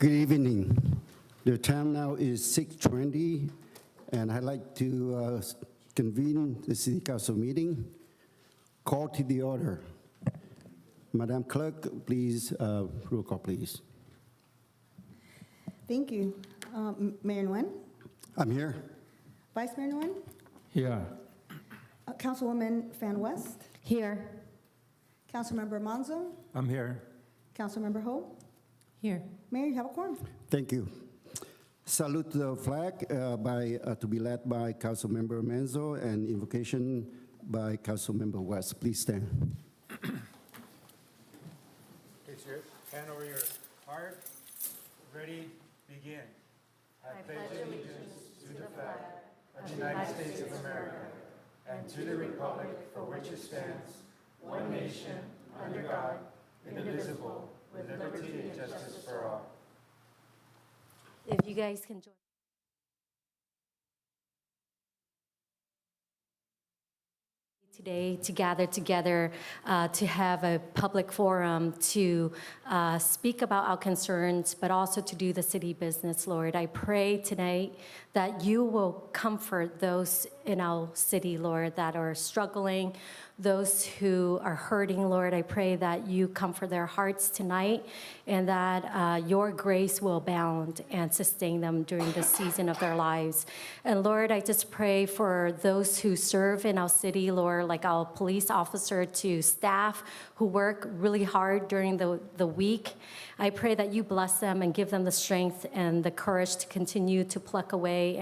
Good evening. The time now is 6:20, and I'd like to convene the City Council meeting. Call to the order. Madam Clerk, please, roll call, please. Thank you. Mayor Nguyen? I'm here. Vice Mayor Nguyen? Here. Councilwoman Fan West? Here. Councilmember Monzo? I'm here. Councilmember Ho? Here. Mayor, you have a quorum. Thank you. Salute the flag to be led by Councilmember Manzo and invocation by Councilmember West. Please stand. Place your hand over your heart. Ready, begin. I pledge allegiance to the flag of the United States of America and to the republic for which it stands, one nation, under God, indivisible, with liberty and justice for all. If you guys can join. Today to gather together to have a public forum to speak about our concerns, but also to do the city business, Lord. I pray tonight that you will comfort those in our city, Lord, that are struggling, those who are hurting, Lord. I pray that you comfort their hearts tonight and that your grace will abound and sustain them during this season of their lives. And Lord, I just pray for those who serve in our city, Lord, like our police officer to staff who work really hard during the week. I pray that you bless them and give them the strength and the courage to continue to pluck away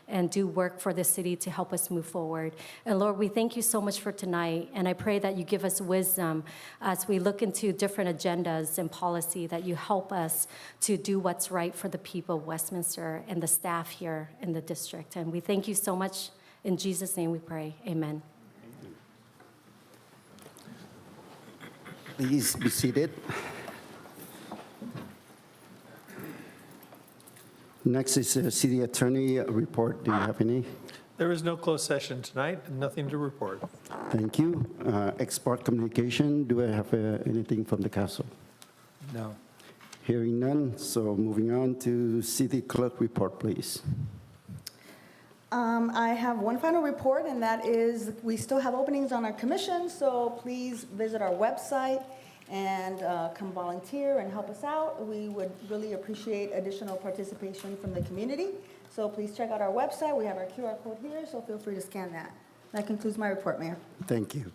and do work for the city to help us move forward. And Lord, we thank you so much for tonight. And I pray that you give us wisdom as we look into different agendas and policy, that you help us to do what's right for the people of Westminster and the staff here in the district. And we thank you so much. In Jesus' name we pray. Amen. Please be seated. Next is the city attorney report. Do you have any? There is no closed session tonight, and nothing to report. Thank you. Export communication, do I have anything from the council? No. Hearing none, so moving on to city clerk report, please. I have one final report, and that is we still have openings on our commission, so please visit our website and come volunteer and help us out. We would really appreciate additional participation from the community. So please check out our website. We have our QR code here, so feel free to scan that. That concludes my report, Mayor. Thank you.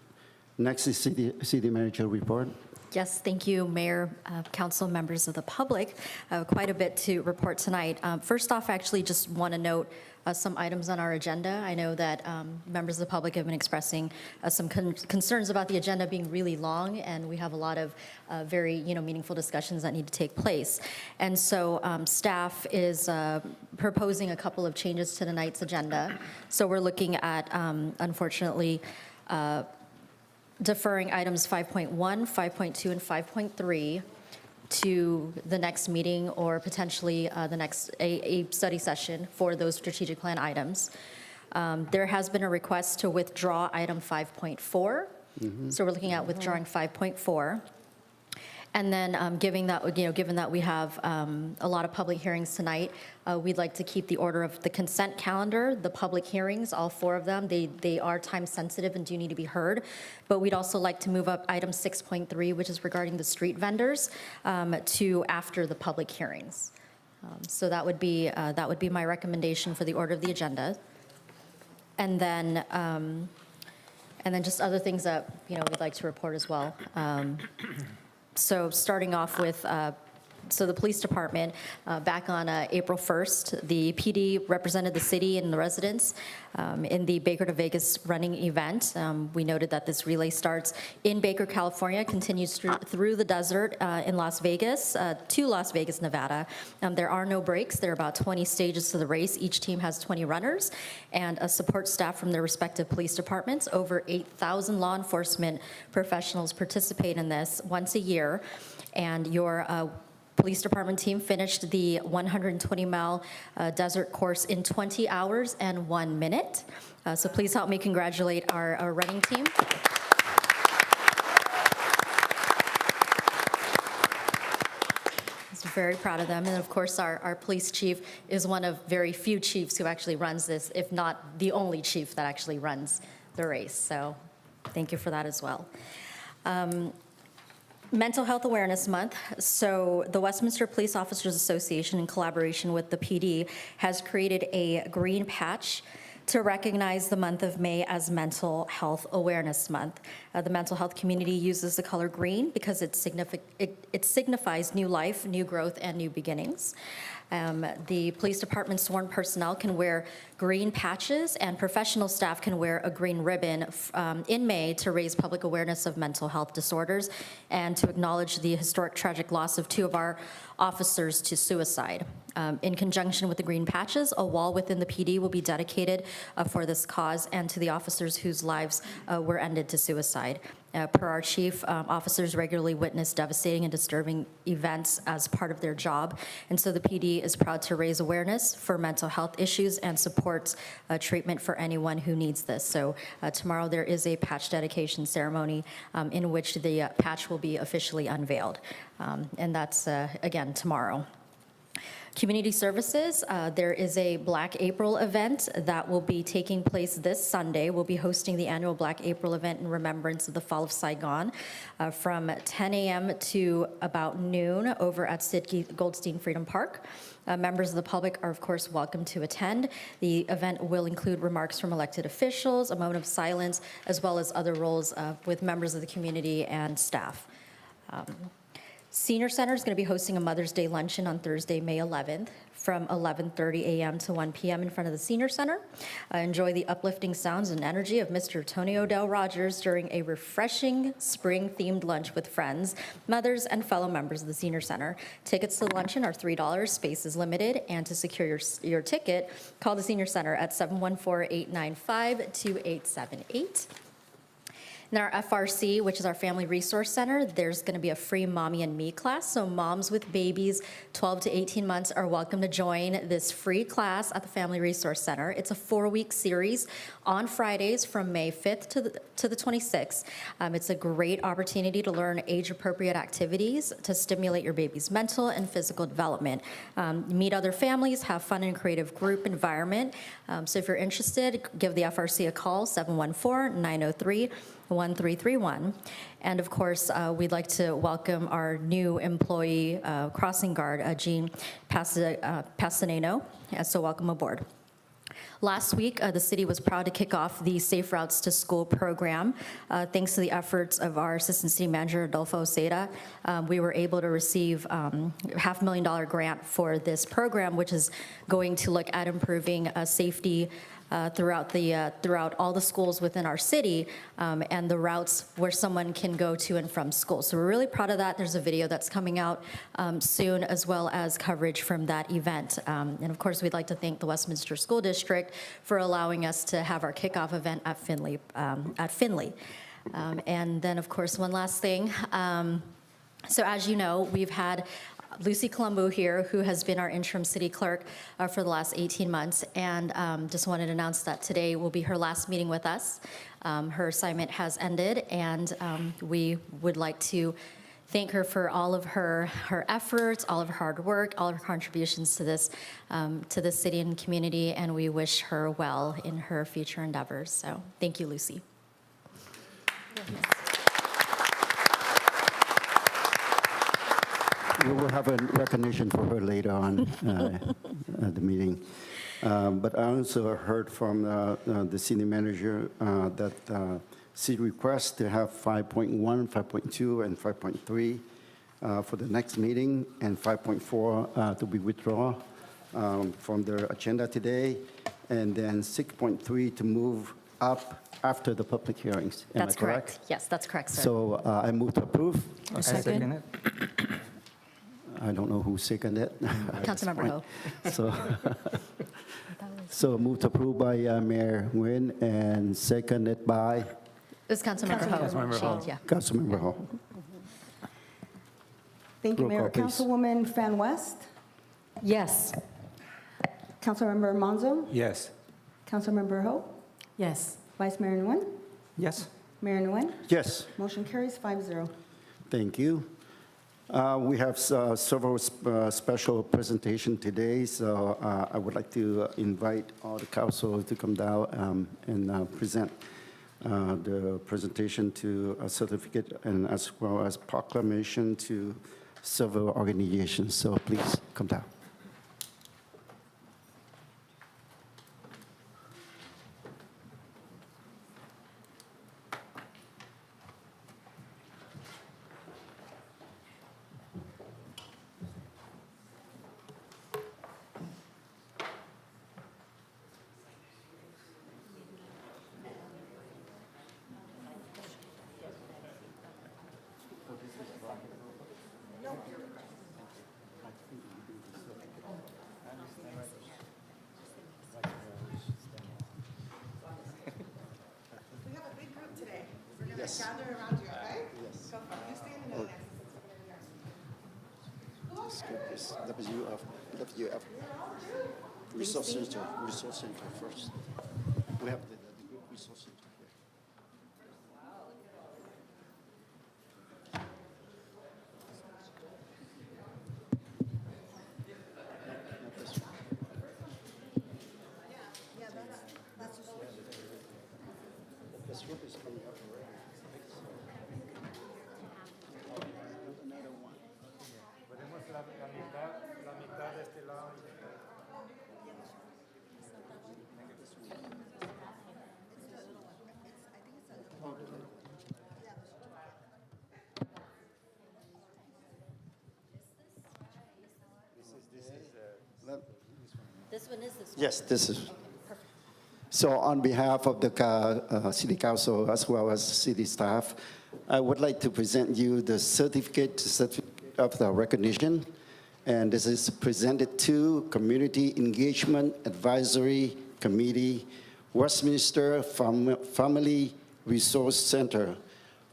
Next is city manager report. Yes, thank you, Mayor, council, members of the public. Quite a bit to report tonight. First off, I actually just want to note some items on our agenda. I know that members of the public have been expressing some concerns about the agenda being really long, and we have a lot of very meaningful discussions that need to take place. And so staff is proposing a couple of changes to tonight's agenda. So we're looking at, unfortunately, deferring items 5.1, 5.2, and 5.3 to the next meeting, or potentially the next a study session for those strategic plan items. There has been a request to withdraw item 5.4. So we're looking at withdrawing 5.4. And then given that we have a lot of public hearings tonight, we'd like to keep the order of the consent calendar, the public hearings, all four of them. They are time sensitive and do need to be heard. But we'd also like to move up item 6.3, which is regarding the street vendors, to after the public hearings. So that would be my recommendation for the order of the agenda. And then just other things that we'd like to report as well. So starting off with, the police department, back on April 1st, the PD represented the city and the residents in the Baker to Vegas running event. We noted that this relay starts in Baker, California, continues through the desert in Las Vegas to Las Vegas, Nevada. There are no breaks. There are about 20 stages to the race. Each team has 20 runners and a support staff from their respective police departments. Over 8,000 law enforcement professionals participate in this once a year. And your police department team finished the 120-mile desert course in 20 hours and 1 minute. So please help me congratulate our running team. So very proud of them. And of course, our police chief is one of very few chiefs who actually runs this, if not the only chief that actually runs the race. So thank you for that as well. Mental Health Awareness Month. So the Westminster Police Officers Association, in collaboration with the PD, has created a green patch to recognize the month of May as Mental Health Awareness Month. The mental health community uses the color green because it signifies new life, new growth, and new beginnings. The police department's sworn personnel can wear green patches, and professional staff can wear a green ribbon in May to raise public awareness of mental health disorders and to acknowledge the historic tragic loss of 2 of our officers to suicide. In conjunction with the green patches, a wall within the PD will be dedicated for this cause and to the officers whose lives were ended to suicide. Per our chief, officers regularly witness devastating and disturbing events as part of their job, and so the PD is proud to raise awareness for mental health issues and supports treatment for anyone who needs this. So tomorrow there is a patch dedication ceremony in which the patch will be officially unveiled, and that's, again, tomorrow. Community services, there is a Black April event that will be taking place this Sunday. We'll be hosting the annual Black April event in remembrance of the fall of Saigon from 10 a.m. to about noon over at Sid Goldstein Freedom Park. Members of the public are, of course, welcome to attend. The event will include remarks from elected officials, a moment of silence, as well as other roles with members of the community and staff. Senior Center is going to be hosting a Mother's Day luncheon on Thursday, May 11th from 11:30 a.m. to 1 p.m. in front of the Senior Center. Enjoy the uplifting sounds and energy of Mr. Tony Odell Rogers during a refreshing spring-themed lunch with friends, mothers, and fellow members of the Senior Center. Tickets to the luncheon are $3. Space is limited, and to secure your ticket, call the Senior Center at 714-895-2878. In our FRC, which is our Family Resource Center, there's going to be a free Mommy and Me class. So moms with babies 12 to 18 months are welcome to join this free class at the Family Resource Center. It's a 4-week series on Fridays from May 5th to the 26th. It's a great opportunity to learn age-appropriate activities to stimulate your baby's mental and physical development. Meet other families, have fun and creative group environment. So if you're interested, give the FRC a call, 714-903-1331. And of course, we'd like to welcome our new employee crossing guard, Jean Passaneno. So welcome aboard. Last week, the city was proud to kick off the Safe Routes to School program. Thanks to the efforts of our Assistant City Manager, Adolfo Seda, we were able to receive a $500,000 grant for this program, which is going to look at improving safety throughout all the schools within our city and the routes where someone can go to and from school. So we're really proud of that. There's a video that's coming out soon, as well as coverage from that event. And of course, we'd like to thank the Westminster School District for allowing us to have our kickoff event at Finley. And then, of course, one last thing. So as you know, we've had Lucy Colombo here, who has been our interim city clerk for the last 18 months, and just wanted to announce that today will be her last meeting with us. Her assignment has ended, and we would like to thank her for all of her efforts, all of her hard work, all of her contributions to this city and community, and we wish her well in her future endeavors. So thank you, Lucy. We will have a recognition for her later on at the meeting. But I also heard from the city manager that city requests to have 5.1, 5.2, and 5.3 for the next meeting, and 5.4 to be withdrawn from their agenda today, and then 6.3 to move up after the public hearings. Am That's I correct? Yes, that's correct, sir. So I move to approve. I second it. I don't know who seconded it. Councilmember Ho. So move to approve by Mayor Nguyen and seconded by It was Councilmember Ho. Councilmember Ho. Yeah. Councilmember Ho. Thank you, Roll Mayor. call, please. Councilwoman Fan West, Yes. Councilmember Monzo, Yes. Councilmember Ho, Yes. Vice Mayor Nguyen, Yes. Mayor Nguyen. Yes, Motion carries 5-0. thank you. We have several special presentation today, so I would like to invite all the council to come down and present the presentation to a certificate and as well as proclamation to several organizations. So please come down. We have a big group today. We're going to gather around you, okay? Yes. Go for it. You stay in the middle, Nancy. WF. Resource Center. Resource Center first. We have the group Resource Center here. This one is coming up already. Another one. Ponemos la mitad de este lado. This one is this one. Yes, this is. So on behalf of the City Council as well as city staff, I would like to present you the certificate of the recognition. And this is presented to Community Engagement Advisory Committee, Westminster Family Resource Center,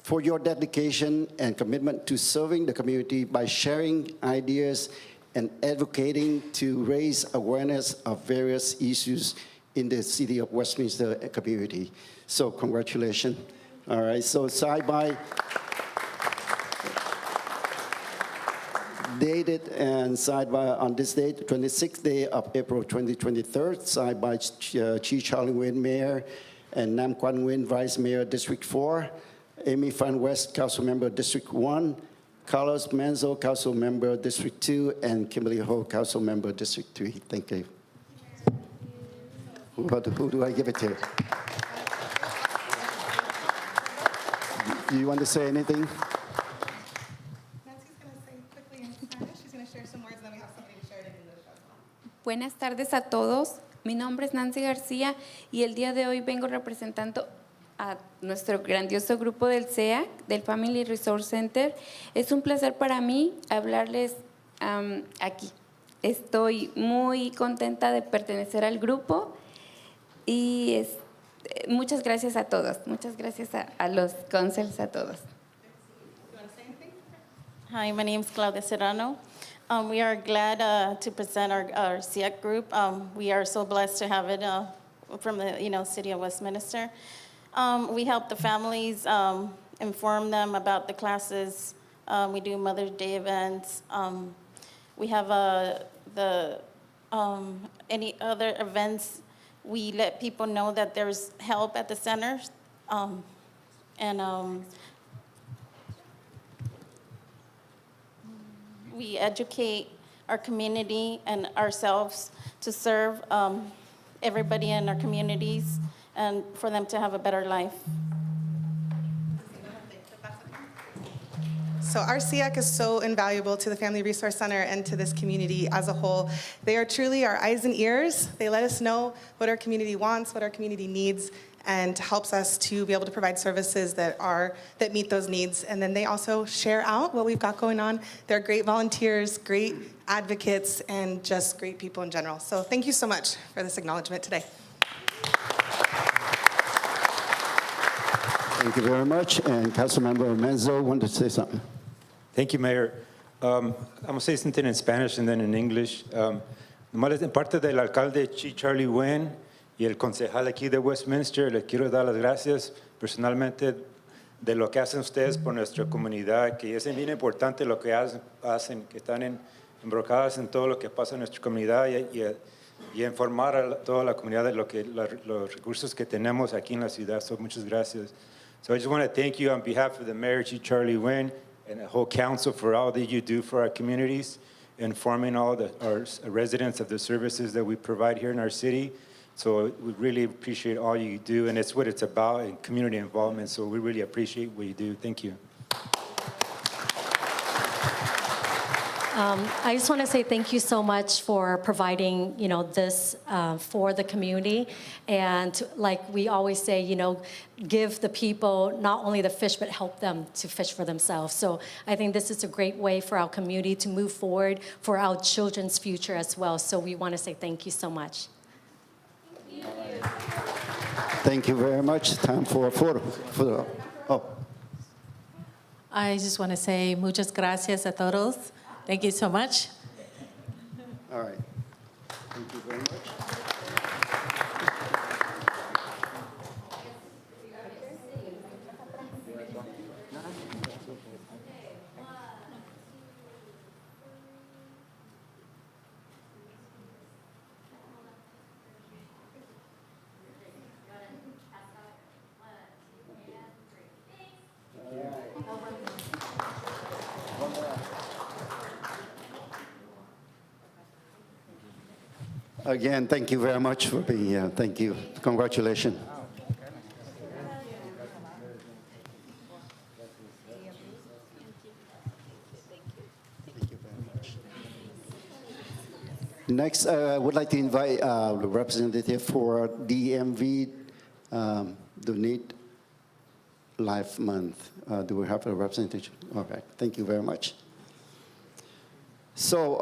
for your dedication and commitment to serving the community by sharing ideas and advocating to raise awareness of various issues in the city of Westminster community. So congratulations. All right, so side by, dated and side by on this date, 26th day of April 2023, signed by Chi Charlie Nguyen, Mayor, and Nam Quan Nguyen, Vice Mayor, District 4, Amy Fan West, Council Member, District 1, Carlos Manzo, Council Member, District 2, and Kimberly Ho, Council Member, District 3. Thank you. Who do I give it to? Do you want to say anything? Nancy's going to say quickly in Spanish. She's going to share some words, and then we have somebody to share it in English as well. Buenas tardes a todos. Mi nombre es Nancy García y el día de hoy vengo representando a nuestro grandioso grupo del CEA, del Family Resource Center. Es un placer para mí hablarles aquí. Estoy muy contenta de pertenecer al grupo y muchas gracias a todos. Muchas gracias a los councils, a todos. Hi, my name is Claudia Serrano. We are glad to present our CIAC group. We are so blessed to have it from the city of Westminster. We help the families, inform them about the classes. We do Mother's Day events. We have any other events. We let people know that there's help at the centers. We educate our community and ourselves to serve everybody in our communities and for them to have a better life. So our CIAC is so invaluable to the Family Resource Center and to this community as a whole. They are truly our eyes and ears. They let us know what our community wants, what our community needs, and helps us to be able to provide services that meet those needs. And then they also share out what we've got going on. They're great volunteers, great advocates, and just great people in general. So thank you so much for this acknowledgement today. Thank you very much. And Councilmember Menzo wanted to say something. Thank you, Mayor. I'm going to say something in Spanish and then in English. Nomás en parte del alcalde Chi Charlie Nguyen y el concejal aquí de Westminster, les quiero dar las gracias personalmente de lo que hacen ustedes por nuestra comunidad, que es bien importante lo que hacen, que están embrocadas en todo lo que pasa en nuestra comunidad y informar a toda la comunidad de los recursos que tenemos aquí en la ciudad. So, muchas gracias. So I just want to thank you on behalf of the Mayor, Chief Charlie Nguyen, and the whole council for all that you do for our communities, informing all our residents of the services that we provide here in our city. So we really appreciate all you do, and it's what it's about, in community involvement. So we really appreciate what you do. Thank you. I just want to say thank you so much for providing, this for the community. And like we always say, give the people not only the fish, but help them to fish for themselves. So I think this is a great way for our community to move forward for our children's future as well. So we want to say thank you so much. Thank you very much. Time for a photo. Oh, I just want to say muchas gracias a todos. Thank you so much. all right. Thank you very much. Again, thank you very much for being here. Thank you. Congratulations. Thank you very much. Next, I would like to invite the representative for DMV Donate Life Month. Do we have a representative? All right. Thank you very much. So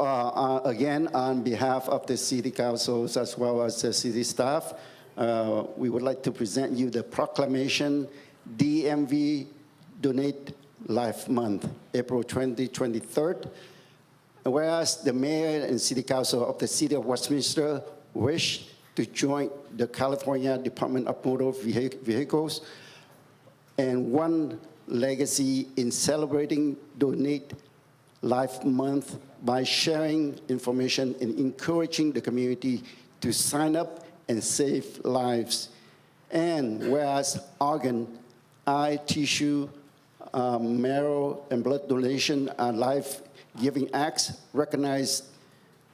again, on behalf of the city councils as well as the city staff, we would like to present you the proclamation DMV Donate Life Month, April 2023. Whereas the mayor and city council of the city of Westminster wish to join the California Department of Motor Vehicles and one legacy in celebrating Donate Life Month by sharing information and encouraging the community to sign up and save lives. And whereas organ, eye, tissue, marrow, and blood donation are life-giving acts recognized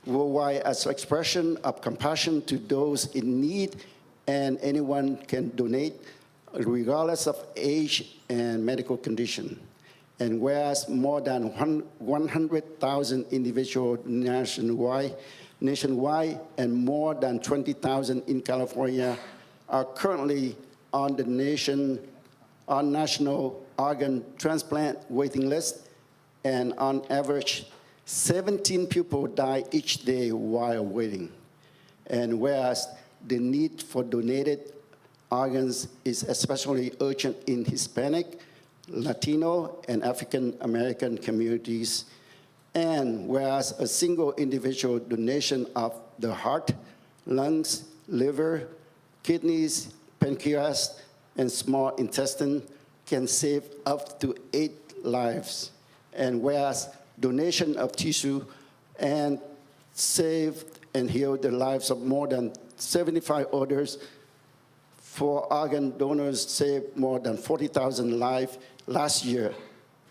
worldwide as an expression of compassion to those in need, and anyone can donate regardless of age and medical condition. And whereas more than 100,000 individuals nationwide and more than 20,000 in California are currently on the national organ transplant waiting list, and on average, 17 people die each day while waiting. And whereas the need for donated organs is especially urgent in Hispanic, Latino, and African American communities, and whereas a single individual donation of the heart, lungs, liver, kidneys, pancreas, and small intestine can save up to 8 lives, and whereas donation of tissue and saved and healed the lives of more than 75 others, for organ donors saved more than 40,000 lives last year,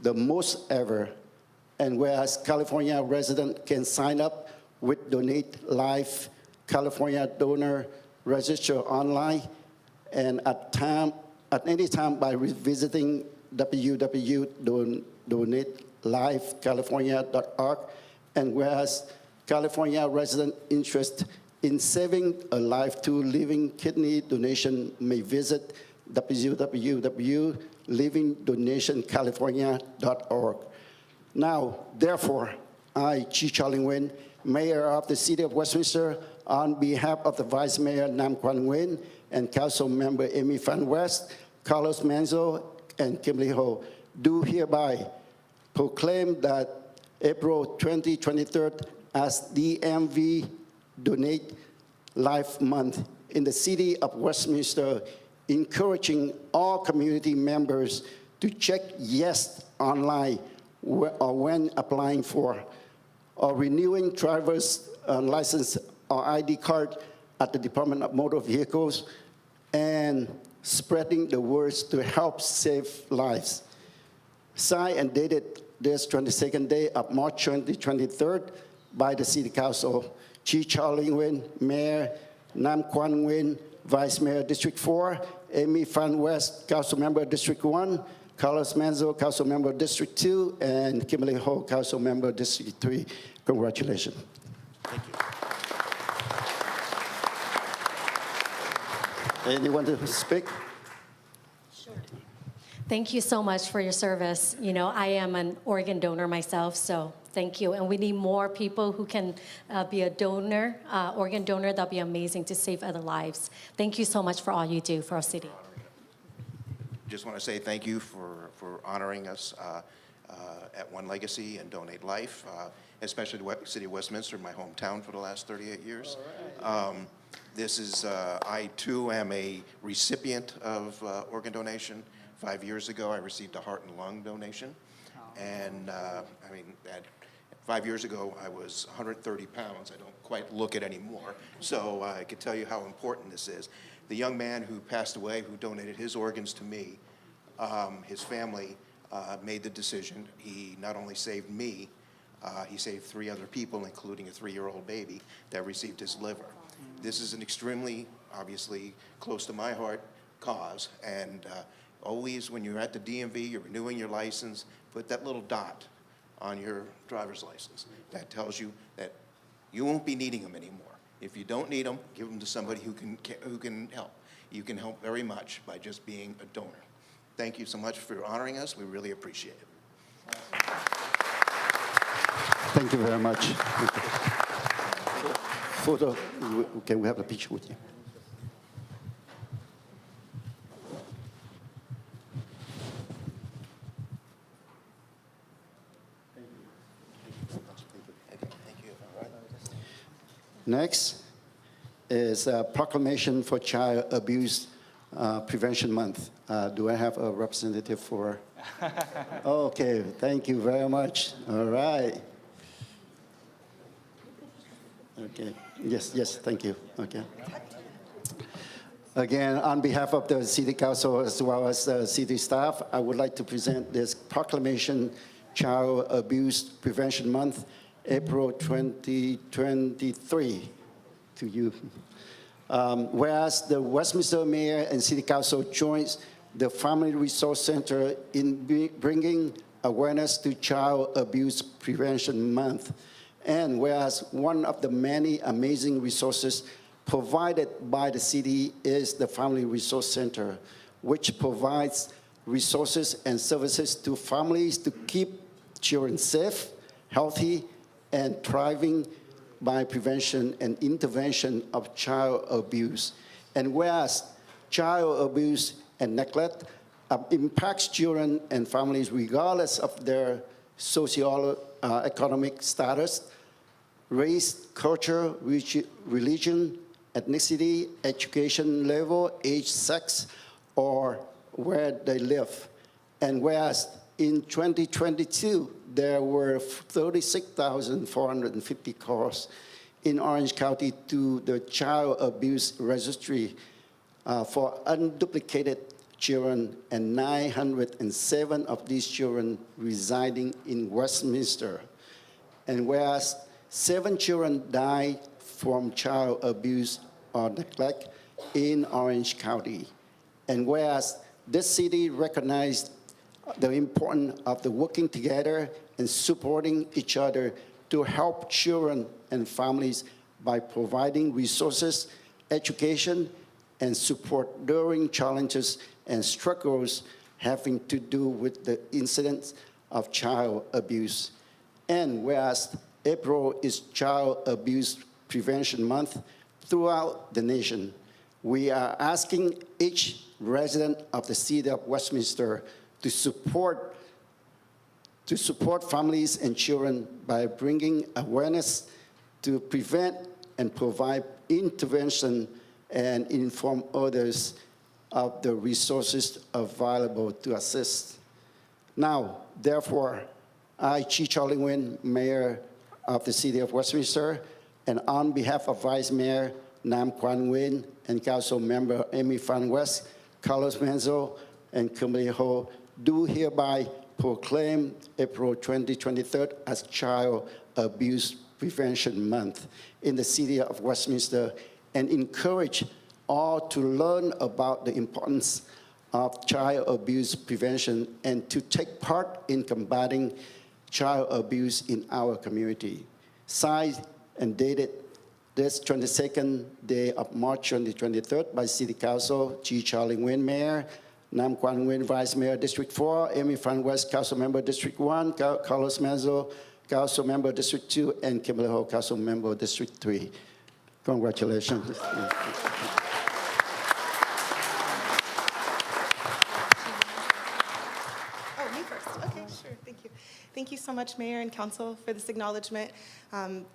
the most ever. And whereas California residents can sign up with Donate Life California Donor Register online and at any time by visiting www.donatelifecalifornia.org. And whereas California resident interest in saving a life through living kidney donation may visit www.livingdonationcalifornia.org. Now, therefore, I, Chief Charlie Nguyen, Mayor of the City of Westminster, on behalf of the Vice Mayor Nam Quan Nguyen and Council Member Amy Fan West, Carlos Manzo, and Kimberly Ho, do hereby proclaim that April 2023 as DMV Donate Life Month in the City of Westminster, encouraging all community members to check yes online or when applying for or renewing driver's license or ID card at the Department of Motor Vehicles, and spreading the words to help save lives. Signed and dated this 22nd day of March 2023 by the City Council. Chi Charlie Nguyen, Mayor; Nam Quan Nguyen, Vice Mayor, District 4; Amy Fan West, Council Member, District 1; Carlos Manzo, Council Member, District 2; and Kimberly Ho, Council Member, District 3. Congratulations. Thank you. Anyone to speak? Thank you so much for your service. You know, I am an organ donor myself, so thank you. And we need more people who can be a donor, organ donor. That'll be amazing to save other lives. Thank you so much for all you do for our city. Just want to say thank you for honoring us at One Legacy and Donate Life, especially the City of Westminster, my hometown for the last 38 years. This is, I too am a recipient of organ donation. 5 years ago, I received a heart and lung donation. And I mean, 5 years ago, I was 130 pounds. I don't quite look it anymore. So I can tell you how important this is. The young man who passed away, who donated his organs to me, his family made the decision. He not only saved me, he saved 3 other people, including a 3-year-old baby that received his liver. This is an extremely, obviously, close to my heart cause. And always when you're at the DMV, you're renewing your license, put that little dot on your driver's license. That tells you that you won't be needing them anymore. If you don't need them, give them to somebody who can help. You can help very much by just being a donor. Thank you so much for honoring us. We really appreciate it. Thank you very much. Photo, can we have a picture with you? Next is a proclamation for Child Abuse Prevention Month. Do I have a representative for? Okay, thank you very much. All right. Okay, yes, thank you. Okay. Again, on behalf of the City Council as well as the city staff, I would like to present this proclamation, Child Abuse Prevention Month, April 2023, to you. Whereas the Westminster Mayor and City Council joins the Family Resource Center in bringing awareness to Child Abuse Prevention Month, and whereas one of the many amazing resources provided by the city is the Family Resource Center, which provides resources and services to families to keep children safe, healthy, and thriving by prevention and intervention of child abuse. And whereas child abuse and neglect impacts children and families regardless of their socio-economic status, race, culture, religion, ethnicity, education level, age, sex, or where they live. And whereas in 2022, there were 36,450 calls in Orange County to the Child Abuse Registry for unduplicated children, and 907 of these children residing in Westminster. And whereas 7 children died from child abuse or neglect in Orange County. And whereas this city recognized the importance of the working together and supporting each other to help children and families by providing resources, education, and support during challenges and struggles having to do with the incidents of child abuse. And whereas April is Child Abuse Prevention Month throughout the nation, we are asking each resident of the city of Westminster to support families and children by bringing awareness to prevent and provide intervention and inform others of the resources available to assist. Now, therefore, I, Chi Charlie Nguyen, Mayor of the City of Westminster, and on behalf of Vice Mayor Nam Quan Nguyen and Council Member Amy Phan West, Carlos Menzo, and Kimberly Ho, do hereby proclaim April 2023 as Child Abuse Prevention Month in the City of Westminster, and encourage all to learn about the importance of child abuse prevention and to take part in combating child abuse in our community. Signed and dated this 22nd day of March 2023 by City Council, Chi Charlie Nguyen, Mayor, Nam Quan Nguyen, Vice Mayor, District 4, Amy Phan West, Council Member, District 1, Carlos Menzo, Council Member, District 2, and Kimberly Ho, Council Member, District 3. Congratulations. Oh, me first. Okay, sure. Thank you. Thank you so much, Mayor and Council, for this acknowledgement.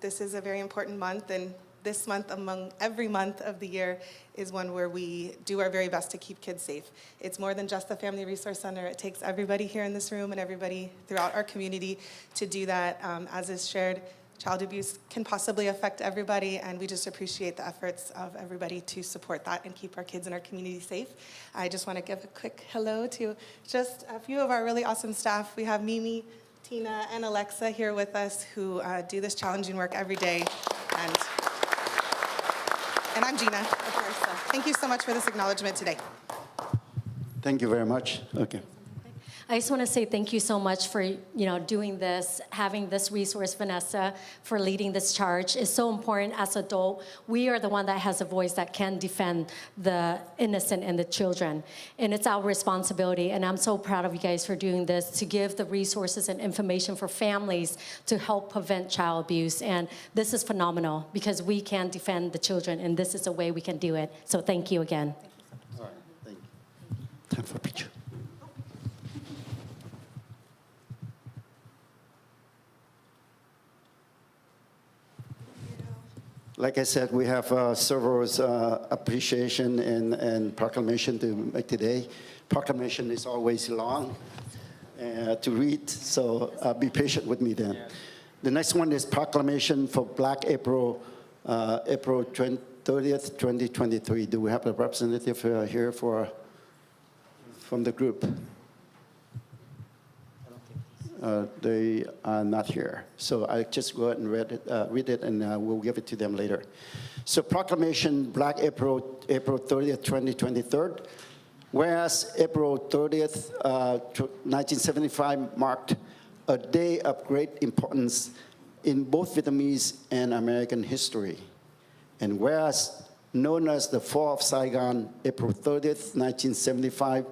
This is a very important month, and this month, among every month of the year, is one where we do our very best to keep kids safe. It's more than just the Family Resource Center. It takes everybody here in this room and everybody throughout our community to do that. As is shared, child abuse can possibly affect everybody, and we just appreciate the efforts of everybody to support that and keep our kids in our community safe. I just want to give a quick hello to just a few of our really awesome staff. We have Mimi, Tina, and Alexa here with us who do this challenging work every day. And I'm Gina, of course. So thank you so much for this acknowledgement today. Thank you very much. Okay. I just want to say thank you so much for, doing this, having this resource, Vanessa, for leading this charge. It's so important as adult. We are the one that has a voice that can defend the innocent and the children. And it's our responsibility. And I'm so proud of you guys for doing this, to give the resources and information for families to help prevent child abuse. And this is phenomenal because we can defend the children, and this is a way we can do it. So thank you again. All right. Thank you. Time for a picture. Like I said, we have several appreciation and proclamation to make today. Proclamation is always long to read, so be patient with me then. Yeah. The next one is proclamation for Black April, April 30th, 2023. Do we have a representative here from the group? They are not here. So I just go ahead and read it, and we'll give it to them later. So proclamation, Black April 30th, 2023. Whereas April 30th, 1975 marked a day of great importance in both Vietnamese and American history. And whereas known as the Fall of Saigon, April 30th, 1975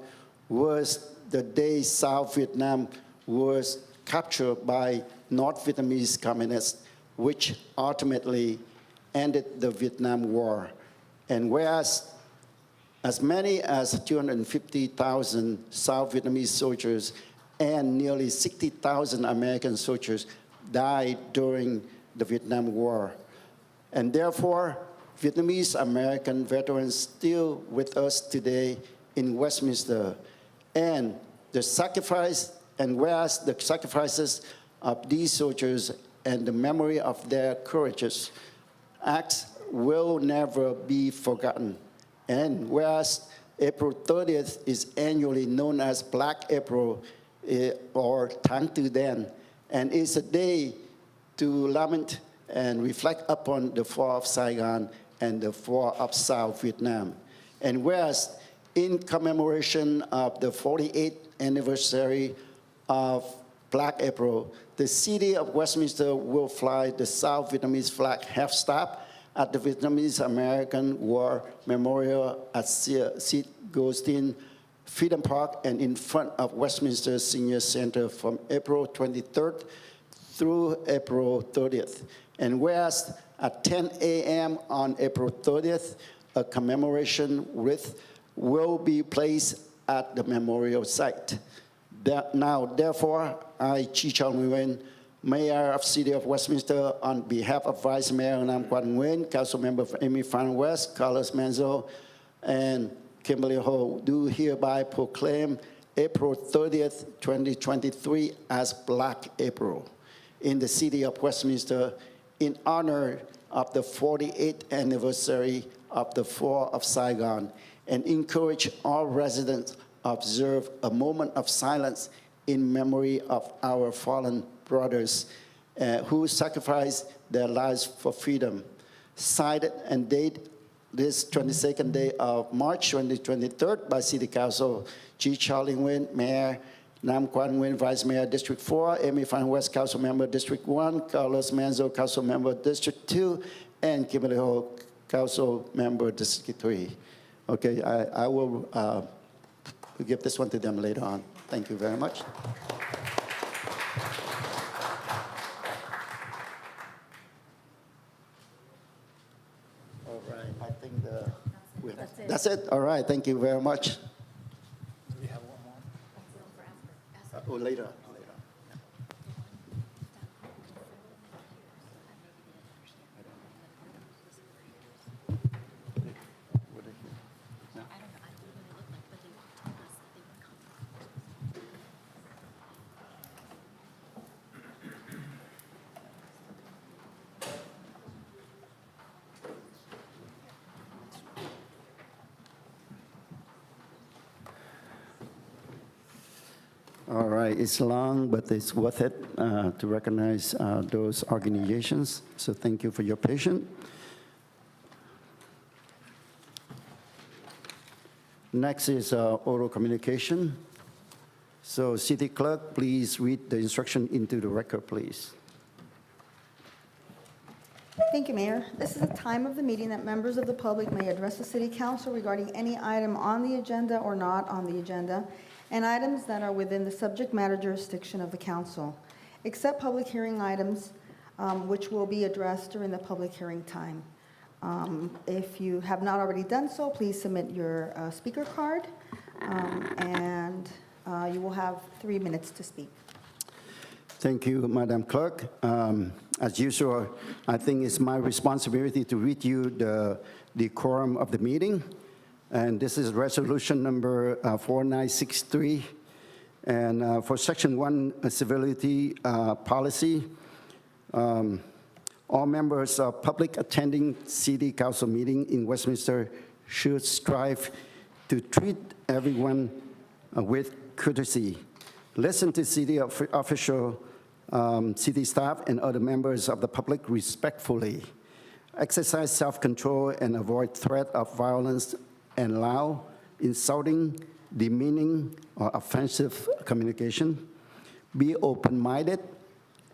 was the day South Vietnam was captured by North Vietnamese communists, which ultimately ended the Vietnam War. And whereas as many as 250,000 South Vietnamese soldiers and nearly 60,000 American soldiers died during the Vietnam War. And therefore, Vietnamese American veterans still with us today in Westminster. And the sacrifice, and whereas the sacrifices of these soldiers and the memory of their courageous acts will never be forgotten. And whereas April 30th is annually known as Black April or Tháng Tư Đen, and it's a day to lament and reflect upon the fall of Saigon and the fall of South Vietnam. And whereas in commemoration of the 48th anniversary of Black April, the City of Westminster will fly the South Vietnamese flag half-staff at the Vietnamese American War Memorial at Sid Goldstein Freedom Park and in front of Westminster Senior Center from April 23rd through April 30th. And whereas at 10 a.m. on April 30th, a commemoration wreath will be placed at the memorial site. Now, therefore, I, Chi Charlie Nguyen, Mayor of City of Westminster, on behalf of Vice Mayor Nam Quan Nguyen, Council Member Amy Phan West, Carlos Menzo, and Kimberly Ho, do hereby proclaim April 30th, 2023 as Black April in the city of Westminster in honor of the 48th anniversary of the fall of Saigon, and encourage all residents to observe a moment of silence in memory of our fallen brothers who sacrificed their lives for freedom. Signed and dated this 22nd day of March 2023 by City Council, G. Charlie Nguyen, Mayor, Nam Quan Nguyen, Vice Mayor, District 4, Amy Fan West, Council Member, District 1, Carlos Manzo, Council Member, District 2, and Kimberly Ho, Council Member, District 3. Okay, I will give this one to them later on. Thank you very much. All right, I think that's it. All right, thank you very much. Do we have one more? Oh, later. All right, it's long, but it's worth it to recognize those organizations. So thank you for your patience. Next is oral communication. So City Clerk, please read the instruction into the record, please. Thank you, Mayor. This is a time of the meeting that members of the public may address the City Council regarding any item on the agenda or not on the agenda, and items that are within the subject matter jurisdiction of the council, except public hearing items, which will be addressed during the public hearing time. If you have not already done so, please submit your speaker card, and you will have 3 minutes to speak. Thank you, Madam Clerk. As usual, I think it's my responsibility to read you the quorum of the meeting. And this is resolution number 4963. And for section 1, civility policy, all members of public attending city council meeting in Westminster should strive to treat everyone with courtesy, listen to city official, city staff, and other members of the public respectfully, exercise self-control and avoid threat of violence and loud, insulting, demeaning, or offensive communication. Be open-minded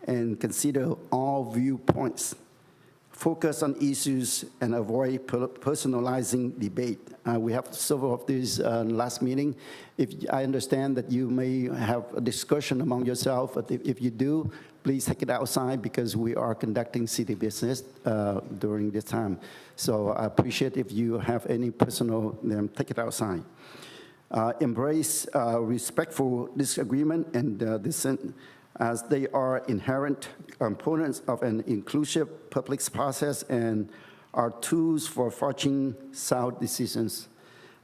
and consider all viewpoints. Focus on issues and avoid personalizing debate. We have several of these last meeting. I understand that you may have a discussion among yourself, but if you do, please take it outside because we are conducting city business during this time. So I appreciate if you have any personal, take it outside. Embrace respectful disagreement and dissent, as they are inherent components of an inclusive public process and are tools for forging sound decisions,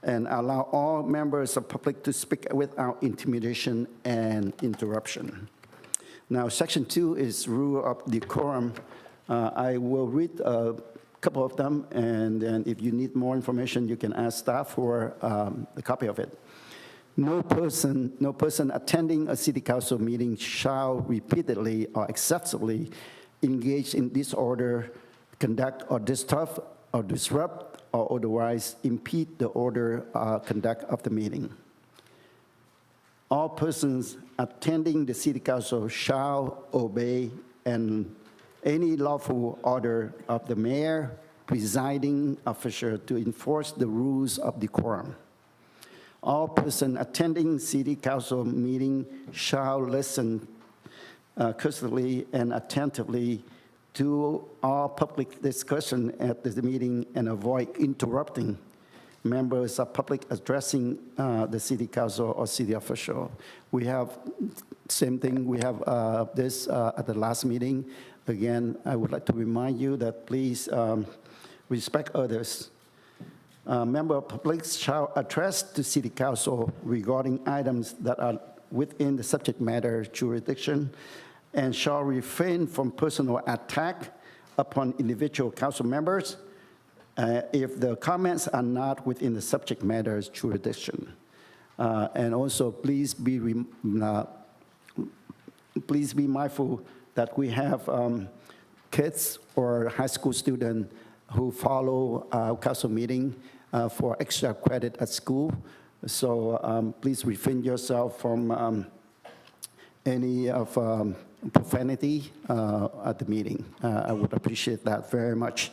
and allow all members of public to speak without intimidation and interruption. Now, section 2 is rule of decorum. I will read a couple of them, and then if you need more information, you can ask staff for a copy of it. No person attending a city council meeting shall repeatedly or excessively engage in disorder, conduct or disrupt or otherwise impede the order or conduct of the meeting. All persons attending the city council shall obey any lawful order of the mayor, presiding officer to enforce the rules of decorum. All persons attending city council meeting shall listen courteously and attentively to all public discussion at the meeting and avoid interrupting members of public addressing the city council or city official. We have same thing. We have this at the last meeting. Again, I would like to remind you that please respect others. Member of public shall address the city council regarding items that are within the subject matter jurisdiction and shall refrain from personal attack upon individual council members if the comments are not within the subject matter's jurisdiction. And also, please be mindful that we have kids or high school students who follow our council meeting for extra credit at school. So please refrain yourself from any of profanity at the meeting. I would appreciate that very much.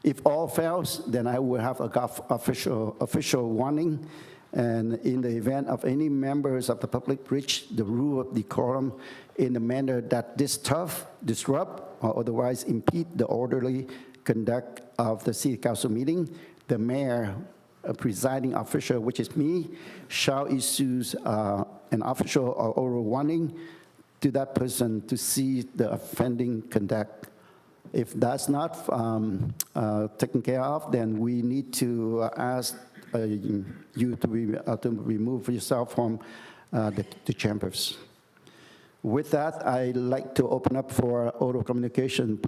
If all fails, then I will have a official warning. And in the event of any members of the public breach the rule of decorum in a manner that disrupt, or otherwise impede the orderly conduct of the city council meeting, the mayor, a presiding official, which is me, shall issue an official or oral warning to that person to cease the offending conduct. If that's not taken care of, then we need to ask you to remove yourself from the chambers. With that, I'd like to open up for oral communication.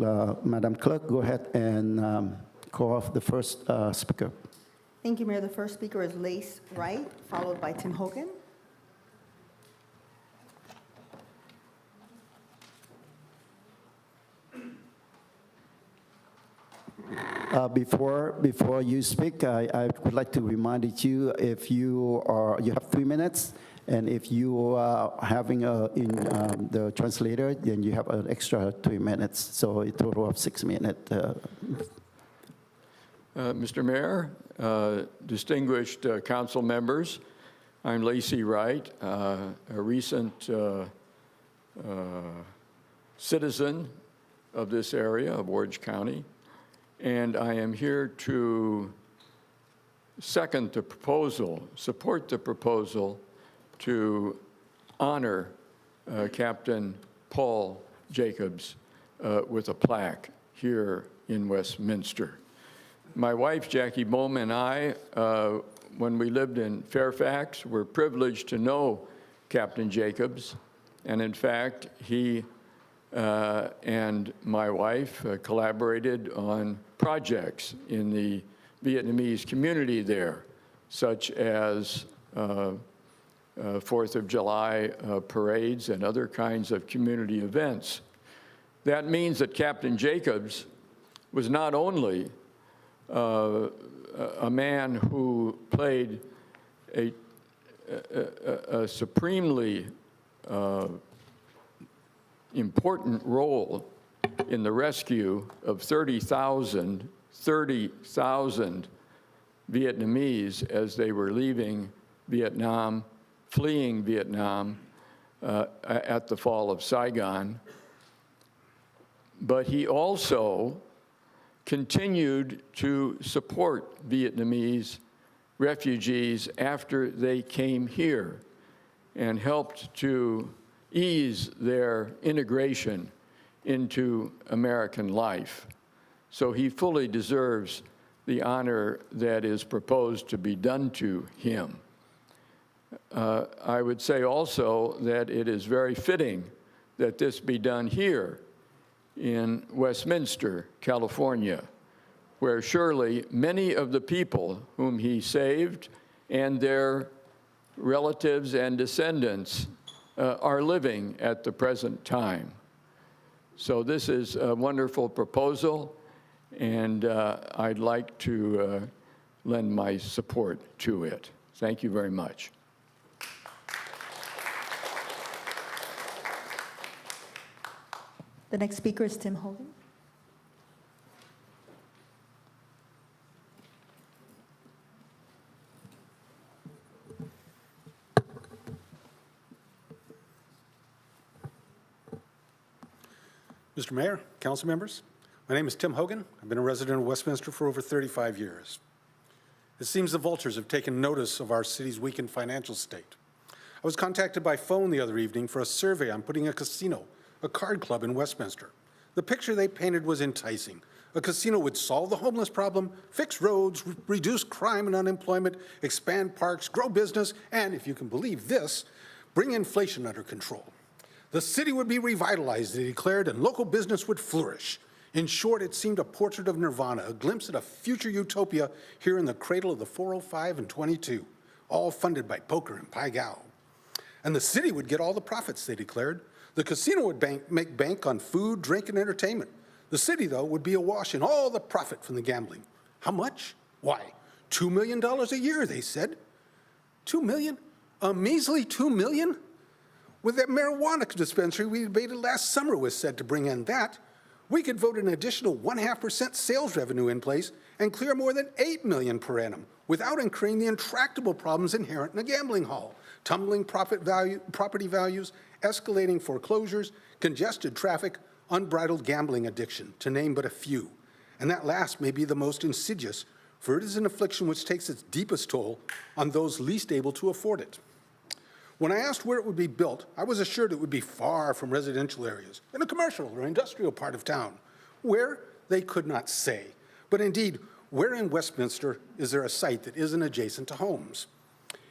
Madam Clerk, go ahead and call off the first speaker. Thank you, Mayor. The first speaker is Lace Wright, followed by Tim Hogan. Before you speak, I would like to remind you if you have 3 minutes, and if you are having the translator, then you have an extra 3 minutes, so a total of 6 minutes. Mr. Mayor, distinguished council members, I'm Lacey Wright, a recent citizen of this area of Orange County, and I am here to support the proposal to honor Captain Paul Jacobs with a plaque here in Westminster. My wife, Jackie Bowman, and I, when we lived in Fairfax, were privileged to know Captain Jacobs. And in fact, he and my wife collaborated on projects in the Vietnamese community there, such as 4th of July parades and other kinds of community events. That means that Captain Jacobs was not only a man who played a supremely important role in the rescue of 30,000 Vietnamese as they were leaving Vietnam, fleeing Vietnam at the fall of Saigon. But he also continued to support Vietnamese refugees after they came here and helped to ease their integration into American life. So he fully deserves the honor that is proposed to be done to him. I would say also that it is very fitting that this be done here in Westminster, California, where surely many of the people whom he saved and their relatives and descendants are living at the present time. So this is a wonderful proposal, and I'd like to lend my support to it. Thank you very much. The next speaker is Tim Hogan. Mr. Mayor, council members, my name is Tim Hogan. I've been a resident of Westminster for over 35 years. It seems the vultures have taken notice of our city's weakened financial state. I was contacted by phone the other evening for a survey on putting a casino, a card club in Westminster. The picture they painted was enticing. A casino would solve the homeless problem, fix roads, reduce crime and unemployment, expand parks, grow business, and, if you can believe this, bring inflation under control. The city would be revitalized, they declared, and local business would flourish. In short, it seemed a portrait of nirvana, a glimpse at a future utopia here in the cradle of the 405 and 22, all funded by poker and Pai Gow. And the city would get all the profits, they declared. The casino would make bank on food, drink, and entertainment. The city, though, would be awash in all the profit from the gambling. How much? Why, $2 million a year, they said. $2 million? A measly $2 million? With that marijuana dispensary we debated last summer was said to bring in that, we could vote an additional 0.5% sales revenue in place and clear more than $8 million per annum without incurring the intractable problems inherent in a gambling hall: tumbling property values, escalating foreclosures, congested traffic, unbridled gambling addiction, to name but a few. And that last may be the most insidious, for it is an affliction which takes its deepest toll on those least able to afford it. When I asked where it would be built, I was assured it would be far from residential areas, in a commercial or industrial part of town. Where, they could not say. But indeed, where in Westminster is there a site that isn't adjacent to homes?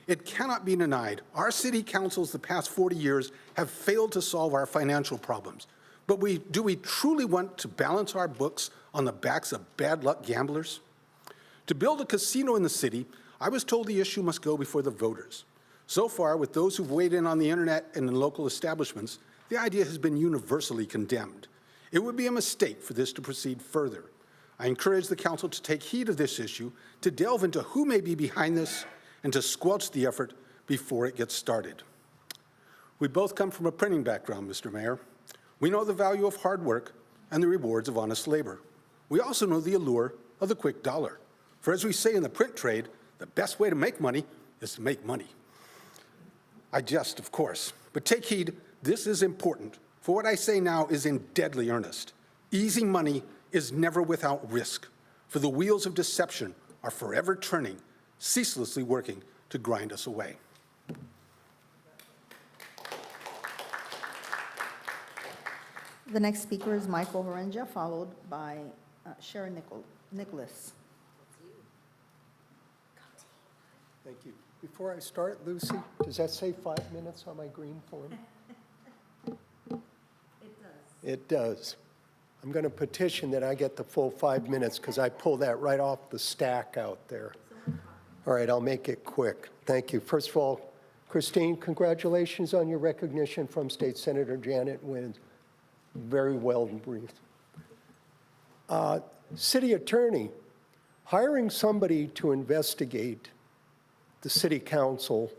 It cannot be denied, our city councils the past 40 years have failed to solve our financial problems. But do we truly want to balance our books on the backs of bad luck gamblers? To build a casino in the city, I was told the issue must go before the voters. So far, with those who've weighed in on the internet and in local establishments, the idea has been universally condemned. It would be a mistake for this to proceed further. I encourage the council to take heed of this issue, to delve into who may be behind this, and to squelch the effort before it gets started. We both come from a printing background, Mr. Mayor. We know the value of hard work and the rewards of honest labor. We also know the allure of the quick dollar. For as we say in the print trade, the best way to make money is to make money. I jest, of course, but take heed, this is important, for what I say now is in deadly earnest. Easy money is never without risk, for the wheels of deception are forever turning, ceaselessly working to grind us away. The next speaker is Michael Horenja, followed by Sharon Nicholas. Thank you. Before I start, Lucy, does that say 5 minutes on my green form? It does. It does. I'm going to petition that I get the full 5 minutes because I pulled that right off the stack out there. All right, I'll make it quick. Thank you. First of all, Christine, congratulations on your recognition from State Senator Janet Wynn. Very well briefed. City Attorney, hiring somebody to investigate the City Council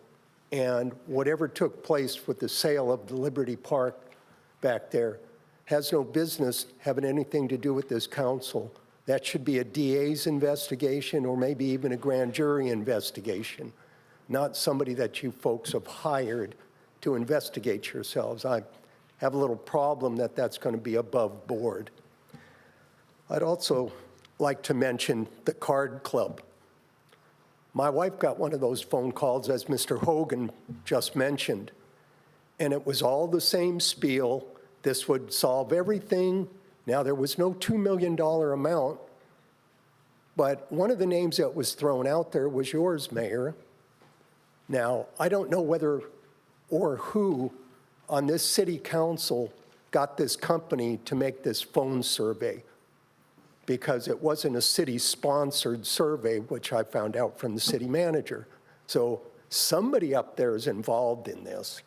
and whatever took place with the sale of the Liberty Park back there has no business having anything to do with this council. That should be a DA's investigation or maybe even a grand jury investigation, not somebody that you folks have hired to investigate yourselves. I have a little problem that that's going to be above board. I'd also like to mention the card club. My wife got one of those phone calls, as Mr. Hogan just mentioned, and it was all the same spiel. This would solve everything. Now, there was no $2 million amount, but one of the names that was thrown out there was yours, Mayor. Now, I don't know whether or who on this city council got this company to make this phone survey, because it wasn't a city-sponsored survey, which I found out from the city manager. So somebody up there is involved in this.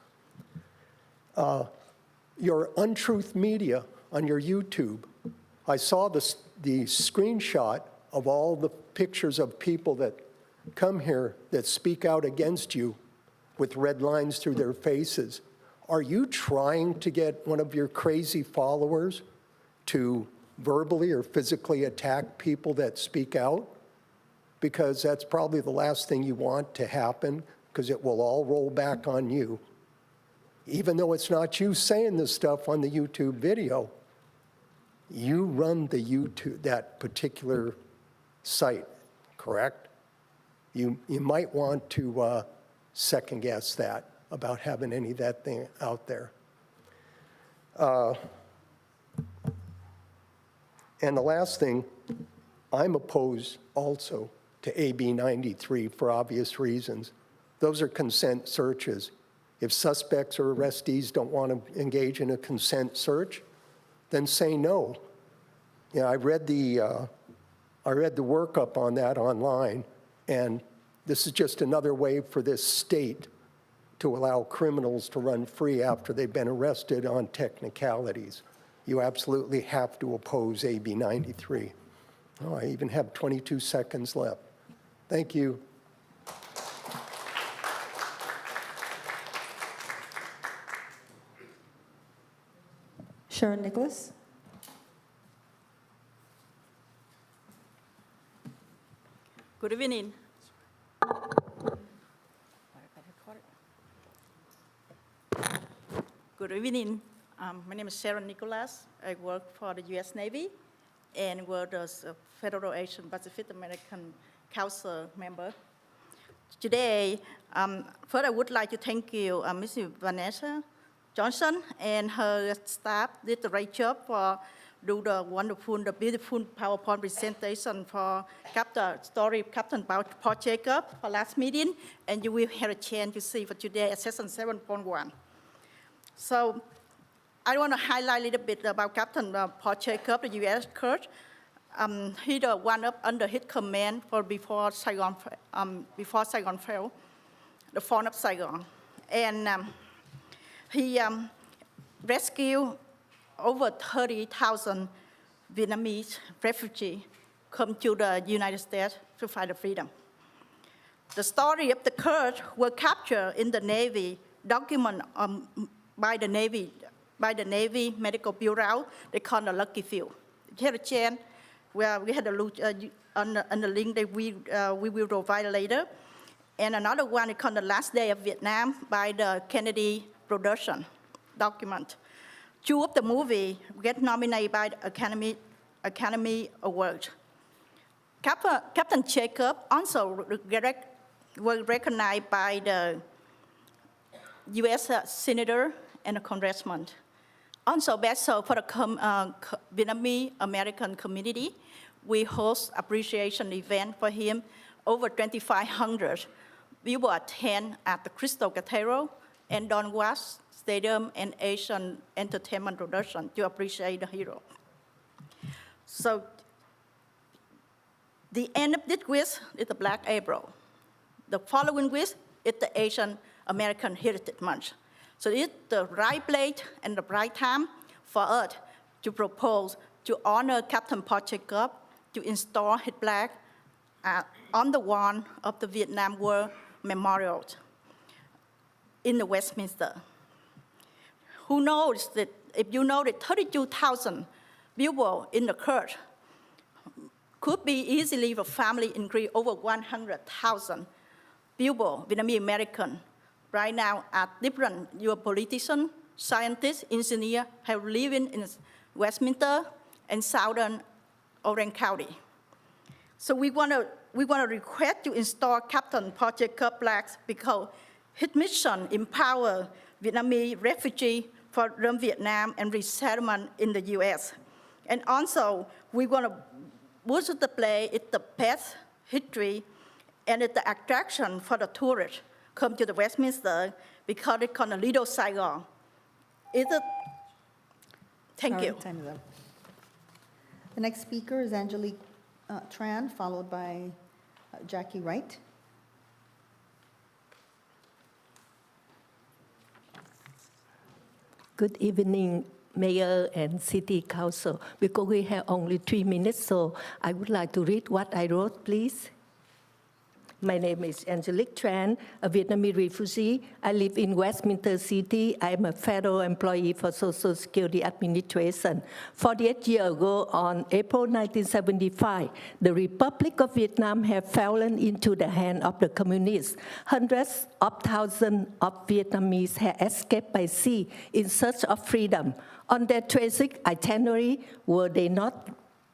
Your untruth media on your YouTube, I saw the screenshot of all the pictures of people that come here that speak out against you with red lines through their faces. Are you trying to get one of your crazy followers to verbally or physically attack people that speak out? Because that's probably the last thing you want to happen, because it will all roll back on you. Even though it's not you saying this stuff on the YouTube video, you run the YouTube, that particular site, correct? You might want to second guess that about having any of that thing out there. And the last thing, I'm opposed also to AB 93 for obvious reasons. Those are consent searches. If suspects or arrestees don't want to engage in a consent search, then say no. You know, I read the workup on that online, and this is just another way for this state to allow criminals to run free after they've been arrested on technicalities. You absolutely have to oppose AB 93. Oh, I even have 22 seconds left. Thank you. Sharon Nicholas. Good evening. Good evening. My name is Sharon Nicholas. I work for the U.S. Navy and work as a Federal Asian Pacific American Council member. Today, first I would like to thank you, Mrs. Vanessa Johnson and her staff did the right job for do the wonderful, the beautiful PowerPoint presentation for the story of Captain Paul Jacob for last meeting, and you will have a chance to see for today at session 7.1. So I want to highlight a little bit about Captain Paul Jacob, the U.S. Clerk. He's the one up under his command for before Saigon fell, the fall of Saigon. And he rescued over 30,000 Vietnamese refugees come to the United States to fight the freedom. The story of the Clerk were captured in the Navy, document by the Navy Medical Bureau. They call the Lucky Few. You had a chance where we had a look on the link that we will provide later. And another one is called The Last Day of Vietnam by the Kennedy Production document. Two of the movie get nominated by the Academy Award. Captain Jacob also was recognized by the U.S. Senator and the Congressman. Also, best for the Vietnamese American community, we host appreciation event for him. Over 2,500 people attend at the Crystal Cathedral and Don Was Stadium and Asian Entertainment Production to appreciate the hero. So the end of this week is the Black April. The following week is the Asian American Heritage Month. So it's the right place and the right time for us to propose to honor Captain Paul Jacob, to install his plaque on the wall of the Vietnam War Memorial in the Westminster. Who knows that if you know that 32,000 people in the Clerk could be easily for family increase over 100,000 people, Vietnamese American, right now at different your politicians, scientists, engineers have living in Westminster and southern Orange County. So we want to request to install Captain Paul Jacob plaques because his mission empower Vietnamese refugees from Vietnam and resettlement in the U.S. And also, we want to boost the play, it's the past history, and it's the attraction for the tourists come to the Westminster because it's called a Little Saigon. Thank you. Time is up. The next speaker is Angelique Tran, followed by Jackie Wright. Good evening, Mayor and City Council. Because we have only 3 minutes, so I would like to read what I wrote, please. My name is Angelique Tran, a Vietnamese refugee. I live in Westminster City. I am a federal employee for Social Security Administration. 48 years ago, on April 1975, the Republic of Vietnam had fallen into the hands of the communists. Hundreds of thousands of Vietnamese had escaped by sea in search of freedom. On their tragic itinerary, were they not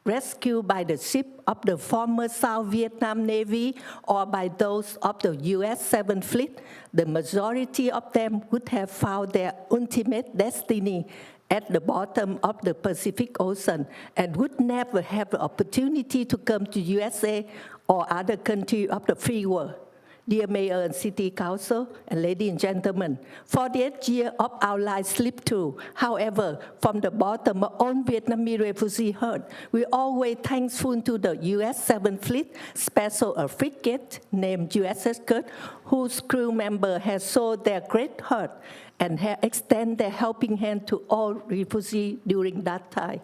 rescued by the ship of the former South Vietnam Navy or by those of the U.S. 7th Fleet, the majority of them would have found their ultimate destiny at the bottom of the Pacific Ocean and would never have the opportunity to come to USA or other country of the free world. Dear Mayor and City Council, and ladies and gentlemen, 48 years of our lives slipped through. However, from the bottom of our own Vietnamese refugee heart, we always thankful to the U.S. 7th Fleet Special Frigate named USS Clerk, whose crew member has shown their great heart and have extended their helping hand to all refugees during that time.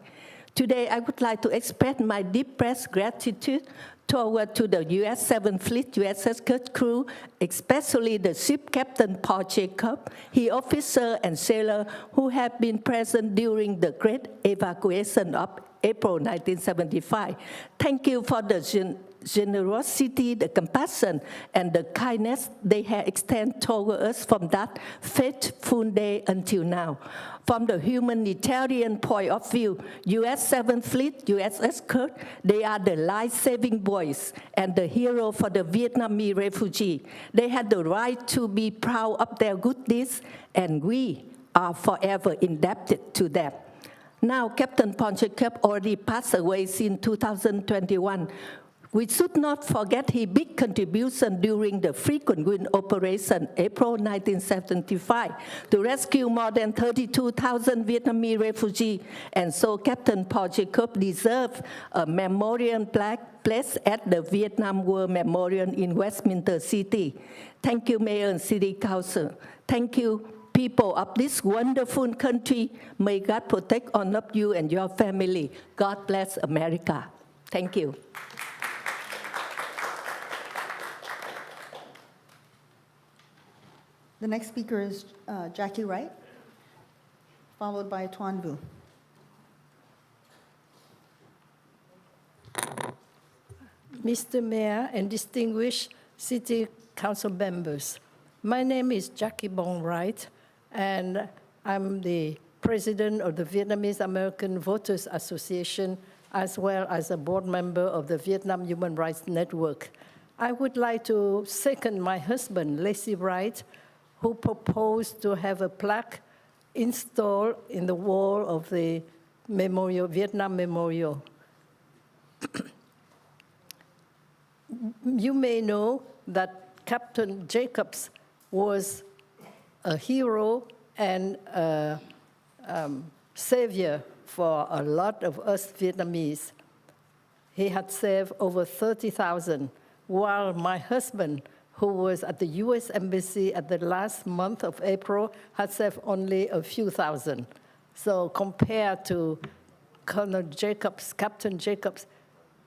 Today, I would like to express my deepest gratitude toward to the U.S. 7th Fleet USS Clerk crew, especially the ship captain Paul Jacob, his officer and sailor who have been present during the great evacuation of April 1975. Thank you for the generosity, the compassion, and the kindness they have extended toward us from that fateful day until now. From the humanitarian point of view, U.S. 7th Fleet, USS Clerk, they are the life-saving voice and the hero for the Vietnamese refugee. They had the right to be proud of their good deeds, and we are forever indebted to them. Now, Captain Ponchakep already passed away since 2021. We should not forget his big contribution during the frequent wind operation, April 1975, to rescue more than 32,000 Vietnamese refugees. And so Captain Paul Jacob deserves a memorial plaque placed at the Vietnam War Memorial in Westminster City. Thank you, Mayor and City Council. Thank you, people of this wonderful country. May God protect all of you and your family. God bless America. Thank you. The next speaker is Jackie Wright, followed by Tuan Vu. Mr. Mayor and distinguished City Council members, my name is Jackie Bong Wright, and I'm the president of the Vietnamese American Voters Association, as well as a board member of the Vietnam Human Rights Network. I would like to second my husband, Lacey Wright, who proposed to have a plaque installed in the wall of the memorial, Vietnam Memorial. You may know that Captain Jacobs was a hero and a savior for a lot of us Vietnamese. He had saved over 30,000, while my husband, who was at the U.S. Embassy at the last month of April, had saved only a few thousand. So compared to Colonel Jacobs, Captain Jacobs,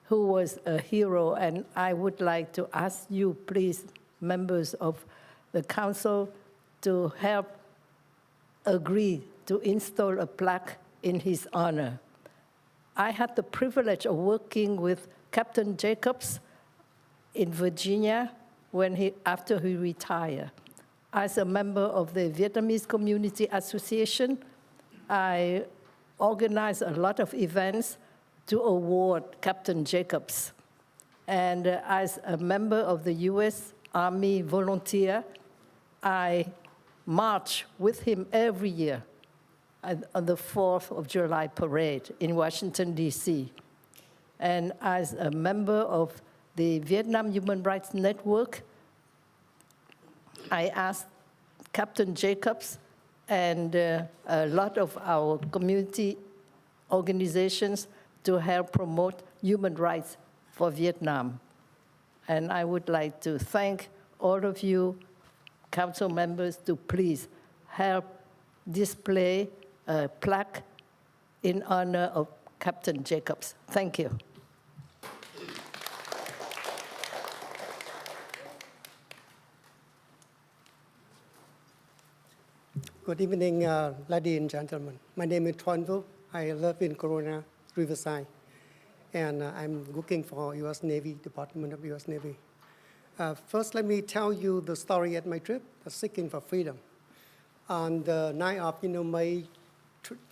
who was a hero, and I would like to ask you, please, members of the council, to help agree to install a plaque in his honor. I had the privilege of working with Captain Jacobs in Virginia after he retired. As a member of the Vietnamese Community Association, I organized a lot of events to award Captain Jacobs. And as a member of the U.S. Army volunteer, I march with him every year on the 4th of July parade in Washington, D.C. And as a member of the Vietnam Human Rights Network, I asked Captain Jacobs and a lot of our community organizations to help promote human rights for Vietnam. And I would like to thank all of you council members to please help display a plaque in honor of Captain Jacobs. Thank you. Good evening, ladies and gentlemen. My name is Tuan Vu. I live in Corona, Riverside, and I'm working for U.S. Navy, Department of U.S. Navy. First, let me tell you the story at my trip, Seeking for Freedom. On the night of May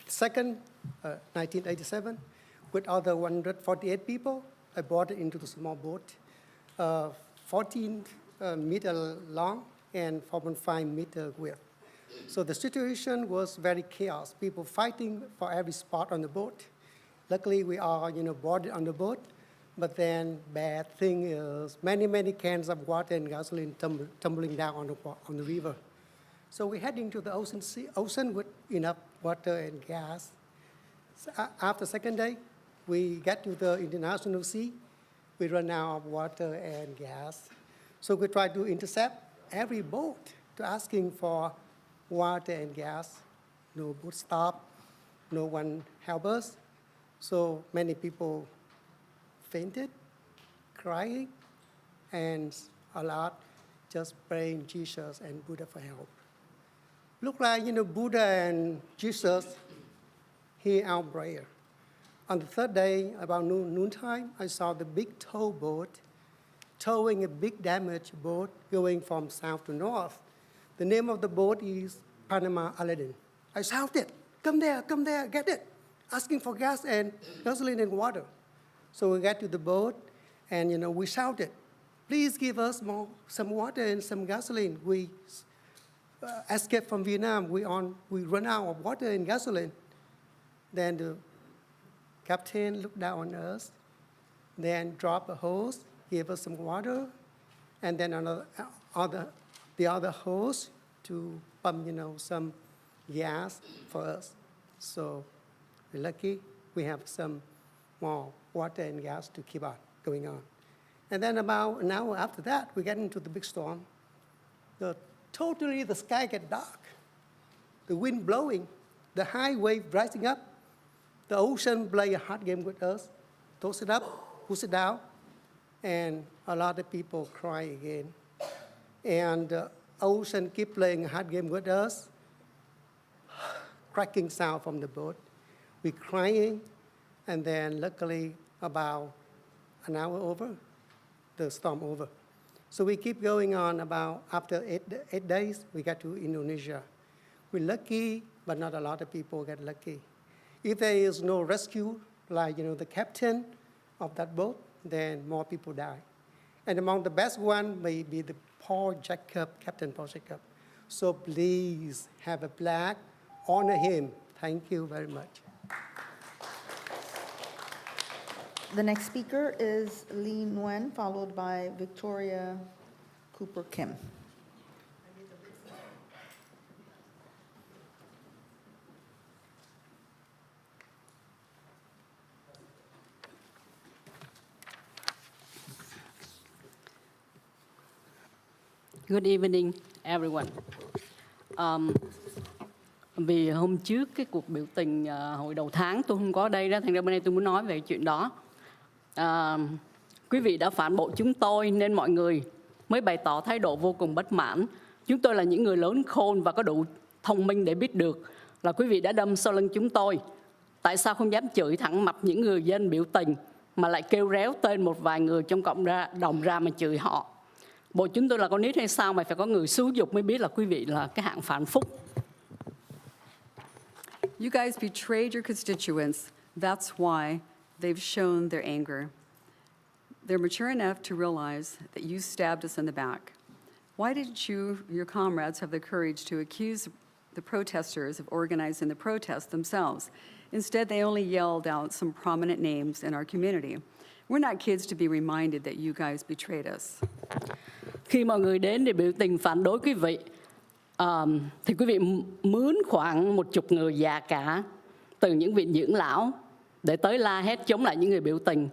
2nd, 1987, with other 148 people, I boarded into the small boat, 14 meter long and 4.5 meter width. So the situation was very chaos. People fighting for every spot on the boat. Luckily, we are, boarded on the boat. But then bad thing is many cans of water and gasoline tumbling down on the river. So we're heading to the ocean with enough water and gas. So after second day, we get to the international sea. We run out of water and gas. So we try to intercept every boat to asking for water and gas. No boat stop, no one help us. So many people fainted, crying, and a lot just praying Jesus and Buddha for help. Look like, Buddha and Jesus hear our prayer. On the third day, about noontime, I saw the big towboat towing a big damaged boat going from south to north. The name of the boat is Panama Aladdin. I shouted, come there, get it, asking for gas and gasoline and water. So we got to the boat, and we shouted, please give us some water and some gasoline. We escaped from Vietnam. We run out of water and gasoline. Then the captain looked down on us, then dropped a hose, gave us some water, and then the other hose to pump, some gas for us. So we're lucky we have some more water and gas to keep on going on. And then about an hour after that, we get into the big storm. The sky get dark. The wind blowing, the high wave rising up. The ocean play a hard game with us, toss it up, push it down, and a lot of people cry again. And the ocean keep playing a hard game with us, cracking sound from the boat. We're crying, and then luckily about an hour over, the storm over. So we keep going on. About after 8 days, we got to Indonesia. We're lucky, but not a lot of people get lucky. If there is no rescue, like the captain of that boat, then more people die. And among the best one may be the Paul Jacob, Captain Paul Jacob. So please have a plaque, honor him. Thank you very much. The next speaker is Lee Nguyen, followed by Victoria Cooper Kim. Good evening, everyone. Vì hôm trước cái cuộc biểu tình hồi đầu tháng tôi không có ở đây đó, thành ra bên đây tôi muốn nói về chuyện đó. Quý vị đã phản bội chúng tôi nên mọi người mới bày tỏ thái độ vô cùng bất mãn. Chúng tôi là những người lớn khôn và có đủ thông minh để biết được là quý vị đã đâm sau lưng chúng tôi. Tại sao không dám chửi thẳng mặt những người dân biểu tình mà lại kêu réo tên một vài người trong cộng đồng ra mà chửi họ? Bộ chúng tôi là con nít hay sao mà phải có người xúi giục mới biết là quý vị là cái hạng phản phúc. You guys betrayed your constituents. That's why they've shown their anger. They're mature enough to realize that you stabbed us in the back. Why didn't you, your comrades, have the courage to accuse the protesters of organizing the protest themselves? Instead, they only yelled out some prominent names in our community. We're not kids to be reminded that you guys betrayed us. Khi mọi người đến để biểu tình phản đối quý vị, thì quý vị mướn khoảng 10 người già cả từ những vị dưỡng lão để tới la hét chống lại những người biểu tình.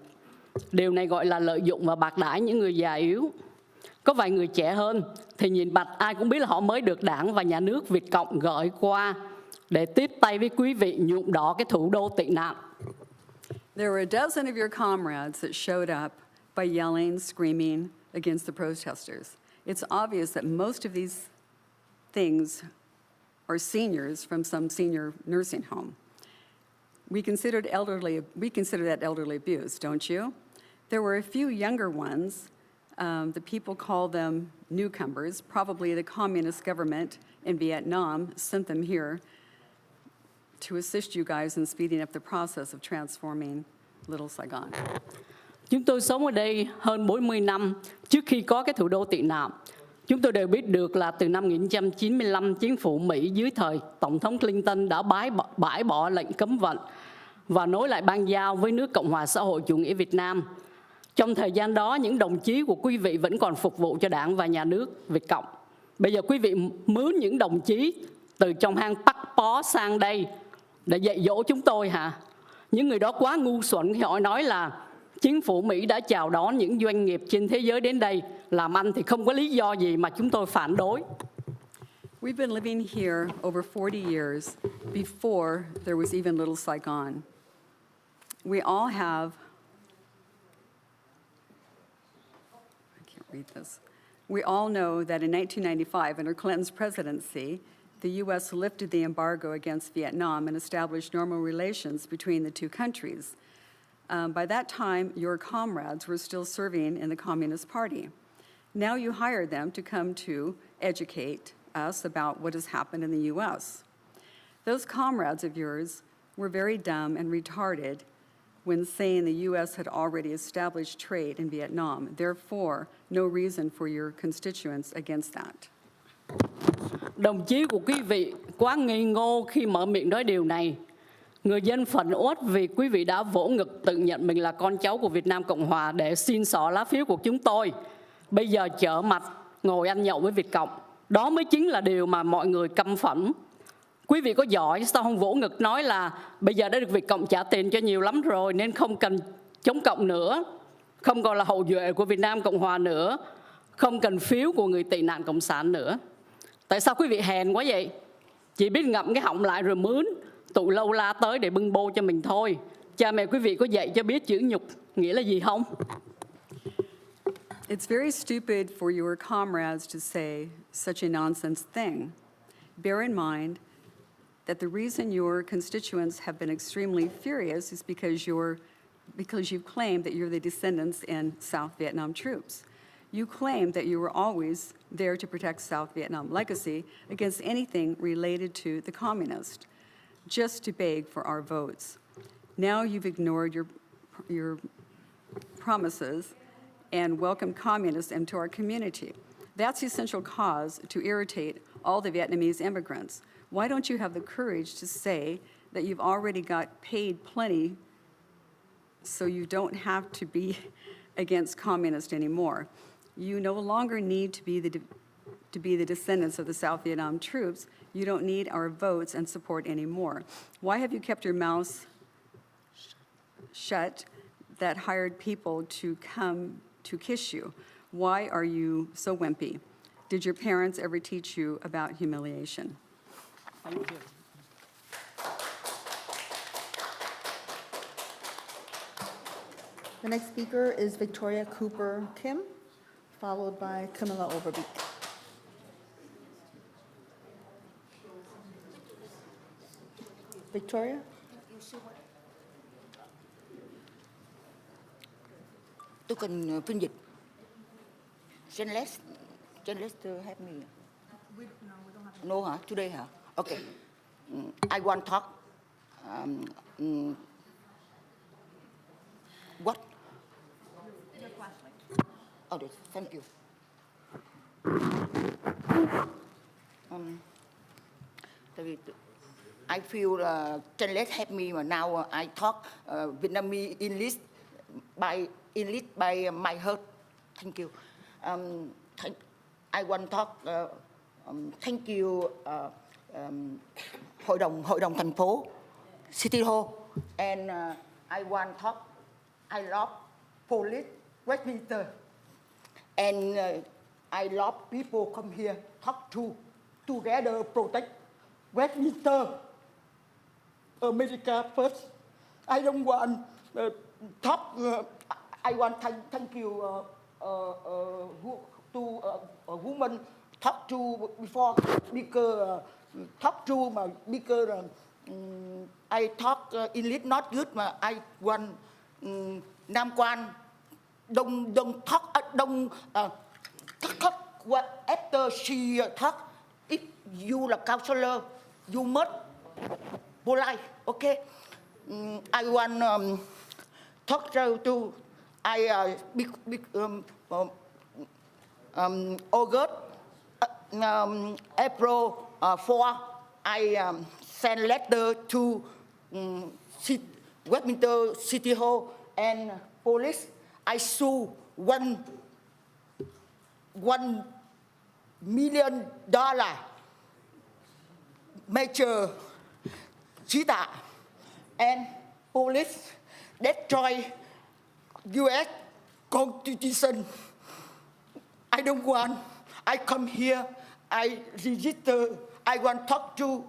Điều này gọi là lợi dụng và bạc đãi những người già yếu. Có vài người trẻ hơn thì nhìn mặt ai cũng biết là họ mới được Đảng và Nhà nước Việt Cộng gọi qua để tiếp tay với quý vị nhuộm đỏ cái thủ đô tị nạn. There were a dozen of your comrades that showed up by yelling, screaming against the protesters. It's obvious that most of these things are seniors from some senior nursing home. We consider that elderly abuse, don't you? There were a few younger ones. The people call them newcomers. Probably the communist government in Vietnam sent them here to assist you guys in speeding up the process of transforming Little Saigon. Chúng tôi sống ở đây hơn 40 năm trước khi có cái thủ đô tị nạn. Chúng tôi đều biết được là từ năm 1995, chính phủ Mỹ dưới thời Tổng thống Clinton đã bãi bỏ lệnh cấm vận và nối lại bang giao với nước Cộng hòa xã hội chủ nghĩa Việt Nam. Trong thời gian đó, những đồng chí của quý vị vẫn còn phục vụ cho Đảng và Nhà nước Việt Cộng. Bây giờ quý vị mướn những đồng chí từ trong hang Bắc Pó sang đây để dạy dỗ chúng tôi hả? Những người đó quá ngu xuẩn khi họ nói là chính phủ Mỹ đã chào đón những doanh nghiệp trên thế giới đến đây làm ăn thì không có lý do gì mà chúng tôi phản đối. We've been living here over 40 years before there was even Little Saigon. We all have, I can't read this. We all know that in 1995, under Clinton's presidency, the U.S. lifted the embargo against Vietnam and established normal relations between the two countries. By that time, your comrades were still serving in the Communist Party. Now you hire them to come to educate us about what has happened in the U.S. Those comrades of yours were very dumb and retarded when saying the U.S. had already established trade in Vietnam. Therefore, no reason for your constituents against that. Đồng chí của quý vị quá ngây ngô khi mở miệng nói điều này. Người dân phẫn uất vì quý vị đã vỗ ngực tự nhận mình là con cháu của Việt Nam Cộng Hòa để xin xỏ lá phiếu của chúng tôi. Bây giờ trở mặt ngồi ăn nhậu với Việt Cộng. Đó mới chính là điều mà mọi người căm phẫn. Quý vị có giỏi sao không vỗ ngực nói là bây giờ đã được Việt Cộng trả tiền cho nhiều lắm rồi nên không cần chống cộng nữa, không còn là hậu duệ của Việt Nam Cộng Hòa nữa, không cần phiếu của người tị nạn cộng sản nữa. Tại sao quý vị hèn quá vậy? Chỉ biết ngậm cái họng lại rồi mướn tụi lâu la tới để bưng bô cho mình thôi. Cha mẹ quý vị có dạy cho biết chữ nhục nghĩa là gì không? It's very stupid for your comrades to say such a nonsense thing. Bear in mind that the reason your constituents have been extremely furious is because you've claimed that you're the descendants in South Vietnam troops. You claim that you were always there to protect South Vietnam legacy against anything related to the communists, just to beg for our votes. Now you've ignored your promises and welcomed communists into our community. That's the essential cause to irritate all the Vietnamese immigrants. Why don't you have the courage to say that you've already got paid plenty so you don't have to be against communists anymore? You no longer need to be the descendants of the South Vietnam troops. You don't need our votes and support anymore. Why have you kept your mouths shut that hired people to come to kiss you? Why are you so wimpy? Did your parents ever teach you about humiliation? Thank you. The next speaker is Victoria Cooper Kim, followed by Camilla Overbeek. Victoria? Tôi cần phiên dịch. Journalist help me. No, hả? Today, hả? Okay. I want talk. What? Oh, thank you. I feel journalist help me, but now I talk Vietnamese English by my heart. Thank you. I want talk. Thank you. Hội đồng thành phố, City Hall, and I want talk. I love police, Westminster, and I love people come here talk together protect Westminster. America first. I don't want talk. I want thank you to a woman talk to before because talk to mà because I talk English not good mà I want Nam Quan don't talk talk after she talk if you là counselor you must polite okay. I want talk to I August April 4, I sent letter to Westminster City Hall and police. I sue $1 million major cheetah, and police destroy U.S. Constitution. I don't want. I come here. I register. I want to talk to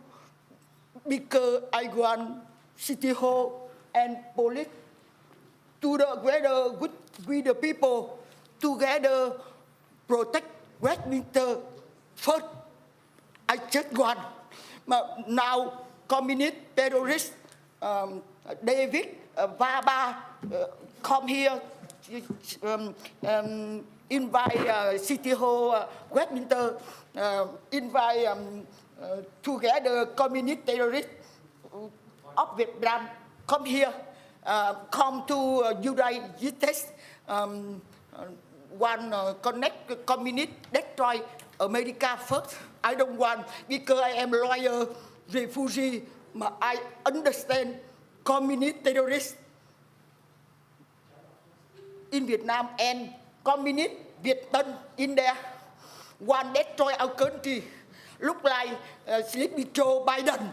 because I want City Hall and police together with the people together protect Westminster first. I just want. But now communist terrorist David Vaba come here, invite City Hall Westminster, invite together communist terrorists of Vietnam come here, come to United States, connect communist, destroy America first. I don't want, because I am a lawyer, refugee, but I understand communist terrorists in Vietnam and communist Vietnam in there. One destroy our country. Look like Sleepy Joe Biden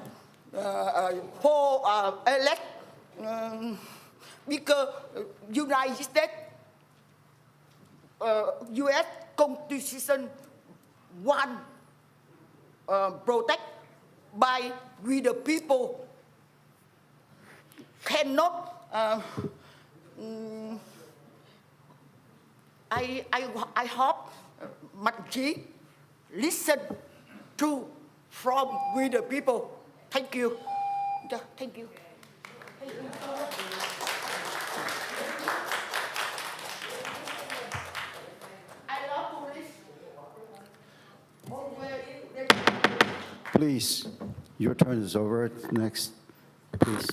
for elect because United States, U.S. Constitution one protect by we the people cannot. I hope Manchi listen to from we the people. Thank you. Thank you. I love police. Please, your turn is over. Next, please.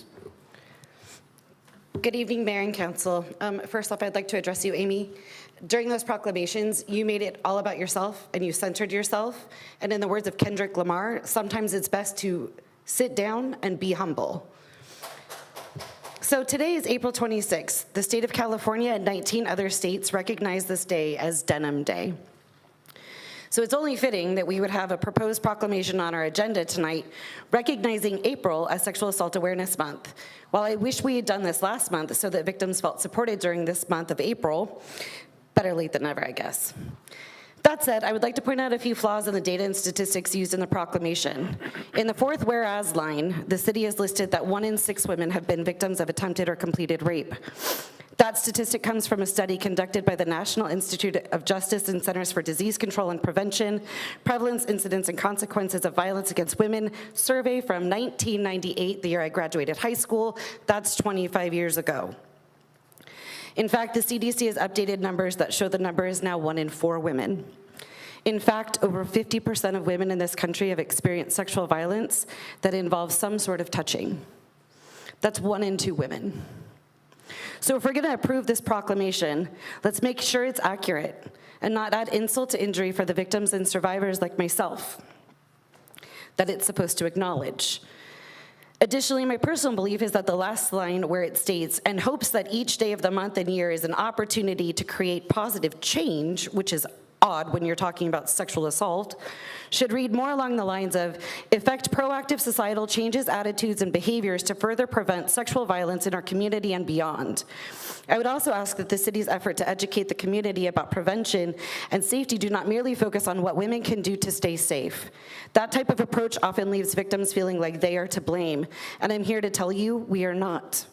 Good evening, Mayor and Council. First off, I'd like to address you, Amy. During those proclamations, you made it all about yourself and you centered yourself. And in the words of Kendrick Lamar, sometimes it's best to sit down and be humble. So today is April 26th. The state of California and 19 other states recognize this day as Denim Day. So it's only fitting that we would have a proposed proclamation on our agenda tonight recognizing April as Sexual Assault Awareness Month. While I wish we had done this last month so that victims felt supported during this month of April, better late than never, I guess. That said, I would like to point out a few flaws in the data and statistics used in the proclamation. In the fourth whereas line, the city has listed that 1 in 6 women have been victims of attempted or completed rape. That statistic comes from a study conducted by the National Institute of Justice and Centers for Disease Control and Prevention, Prevalence, Incidence, and Consequences of Violence Against Women survey from 1998, the year I graduated high school. That's 25 years ago. In fact, the CDC has updated numbers that show the number is now 1 in 4 women. In fact, over 50% of women in this country have experienced sexual violence that involves some sort of touching. That's 1 in 2 women. So if we're gonna approve this proclamation, let's make sure it's accurate and not add insult to injury for the victims and survivors like myself that it's supposed to acknowledge. Additionally, my personal belief is that the last line where it states, "and hopes that each day of the month and year is an opportunity to create positive change," which is odd when you're talking about sexual assault, should read more along the lines of, "effect proactive societal changes, attitudes, and behaviors to further prevent sexual violence in our community and beyond." I would also ask that the city's effort to educate the community about prevention and safety do not merely focus on what women can do to stay safe. That type of approach often leaves victims feeling like they are to blame, and I'm here to tell you we are not.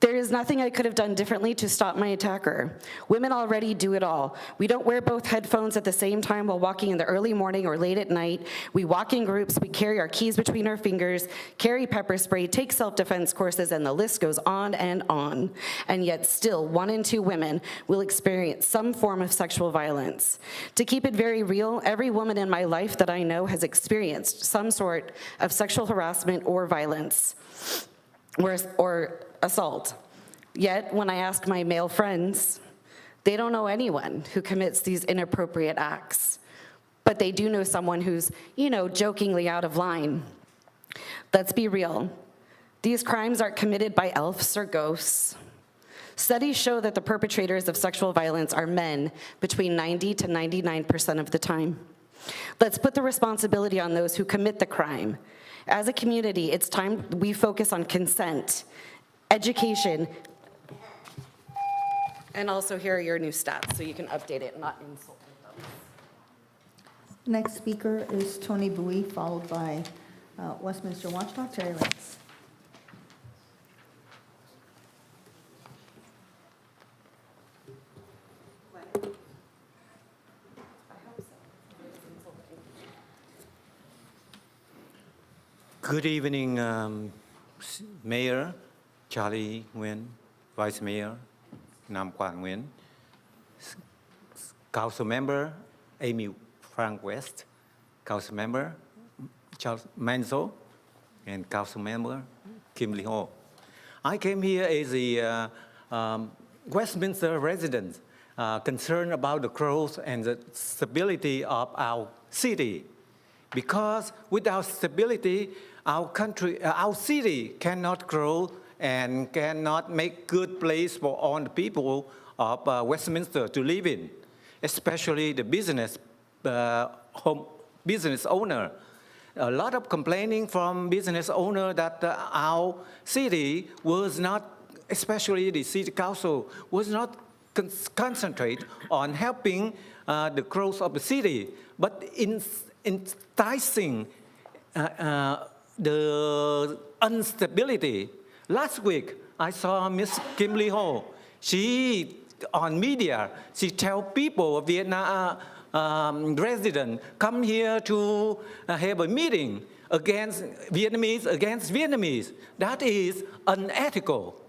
There is nothing I could have done differently to stop my attacker. Women already do it all. We don't wear both headphones at the same time while walking in the early morning or late at night. We walk in groups, we carry our keys between our fingers, carry pepper spray, take self-defense courses, and the list goes on and on. And yet still, 1 in 2 women will experience some form of sexual violence. To keep it very real, every woman in my life that I know has experienced some sort of sexual harassment or violence or assault. Yet, when I ask my male friends, they don't know anyone who commits these inappropriate acts. but they do know someone who's, jokingly out of line. Let's be real. These crimes aren't committed by elves or ghosts. Studies show that the perpetrators of sexual violence are men between 90 to 99% of the time. Let's put the responsibility on those who commit the crime. As a community, it's time we focus on consent, education, and also here are your new stats, so you can update it, not insult them. Next speaker is Tony Bowie, followed by Westminster Watchdog Terry Lance. Good evening, Mayor Charlie Nguyen, Vice Mayor Nam Quang Nguyen, Council Member Amy Frank West, Council Member Charles Manzo, and Council Member Kim Lee Ho. I came here as a Westminster resident concerned about the growth and the stability of our city. Because without stability, our city cannot grow and cannot make good place for all the people of Westminster to live in, especially the business owner. A lot of complaining from business owner that our city was not, especially the city council, was not concentrate on helping the growth of the city, but enticing the instability. Last week, I saw Miss Kim Lee Ho. She, on media, she tell people, Vietnam resident, come here to have a meeting against Vietnamese. That is unethical.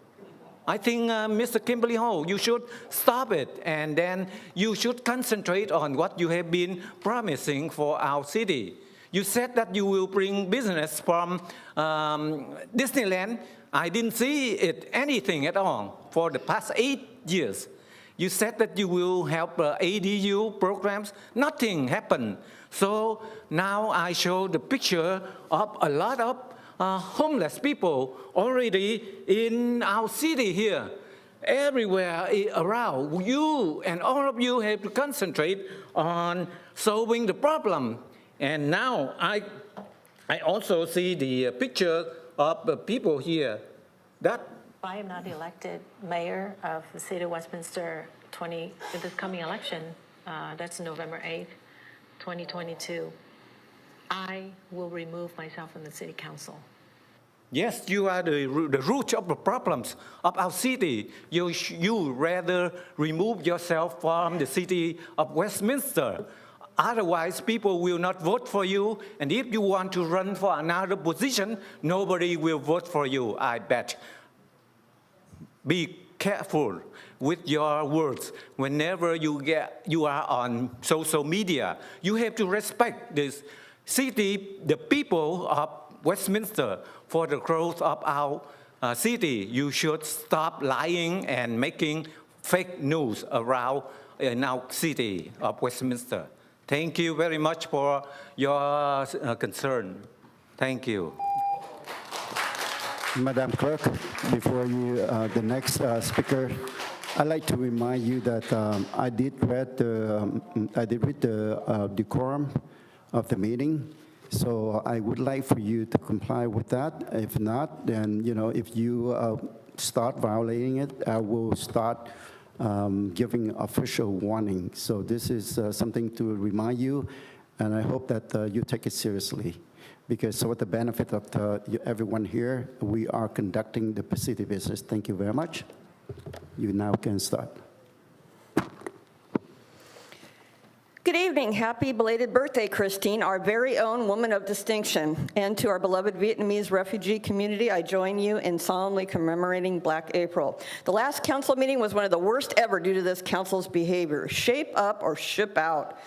I think, Mr. Kimberly Ho, you should stop it, and then you should concentrate on what you have been promising for our city. You said that you will bring business from Disneyland. I didn't see anything at all for the past 8 years. You said that you will help ADU programs. Nothing happened. So now I show the picture of a lot of homeless people already in our city here, everywhere around. You and all of you have to concentrate on solving the problem. And now I also see the picture of the people here. That I am not elected mayor of the city of Westminster in the coming election. That's November 8th, 2022. I will remove myself from the city council. Yes, you are the root of the problems of our city. You rather remove yourself from the city of Westminster. Otherwise, people will not vote for you. And if you want to run for another position, nobody will vote for you, I bet. Be careful with your words. Whenever you are on social media, you have to respect this city, the people of Westminster, for the growth of our city. You should stop lying and making fake news around in our city of Westminster. Thank you very much for your concern. Thank you. Madam Clerk, before you, the next speaker, I'd like to remind you that I did read the decorum of the meeting. So I would like for you to comply with that. If not, then, if you start violating it, I will start giving official warning. So this is something to remind you, and I hope that you take it seriously. Because for the benefit of everyone here, we are conducting the city business. Thank you very much. You now can start. Good evening. Happy belated birthday, Christine, our very own woman of distinction. And to our beloved Vietnamese refugee community, I join you in solemnly commemorating Black April. The last council meeting was one of the worst ever due to this council's behavior. Shape up or ship out.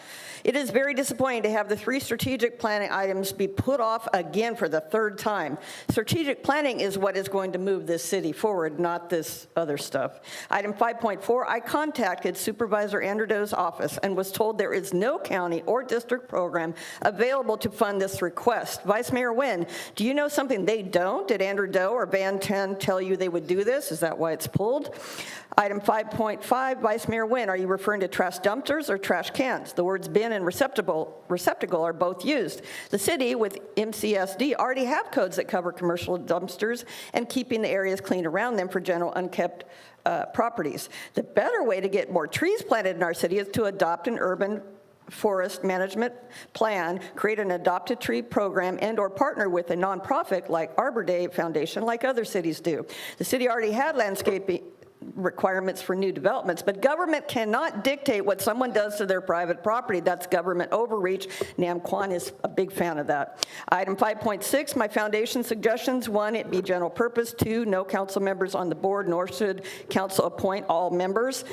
It is very disappointing to have the 3 strategic planning items be put off again for the 3rd time. Strategic planning is what is going to move this city forward, not this other stuff. Item 5.4, I contacted Supervisor Andrew Doe's office and was told there is no county or district program available to fund this request. Vice Mayor Nguyen, do you know something they don't? Did Andrew Doe or Van 10 tell you they would do this? Is that why it's pulled? Item 5.5, Vice Mayor Nguyen, are you referring to trash dumpsters or trash cans? The words bin and receptacle are both used. The city with MCSD already have codes that cover commercial dumpsters and keeping the areas clean around them for general unkept properties. The better way to get more trees planted in our city is to adopt an urban forest management plan, create an adopted tree program, and or partner with a nonprofit like Arbor Day Foundation like other cities do. The city already had landscaping requirements for new developments, but government cannot dictate what someone does to their private property. That's government overreach. Nam Kwan is a big fan of that. Item 5.6, my foundation suggestions: 1, it be general purpose; 2, no council members on the board, nor should council appoint all members;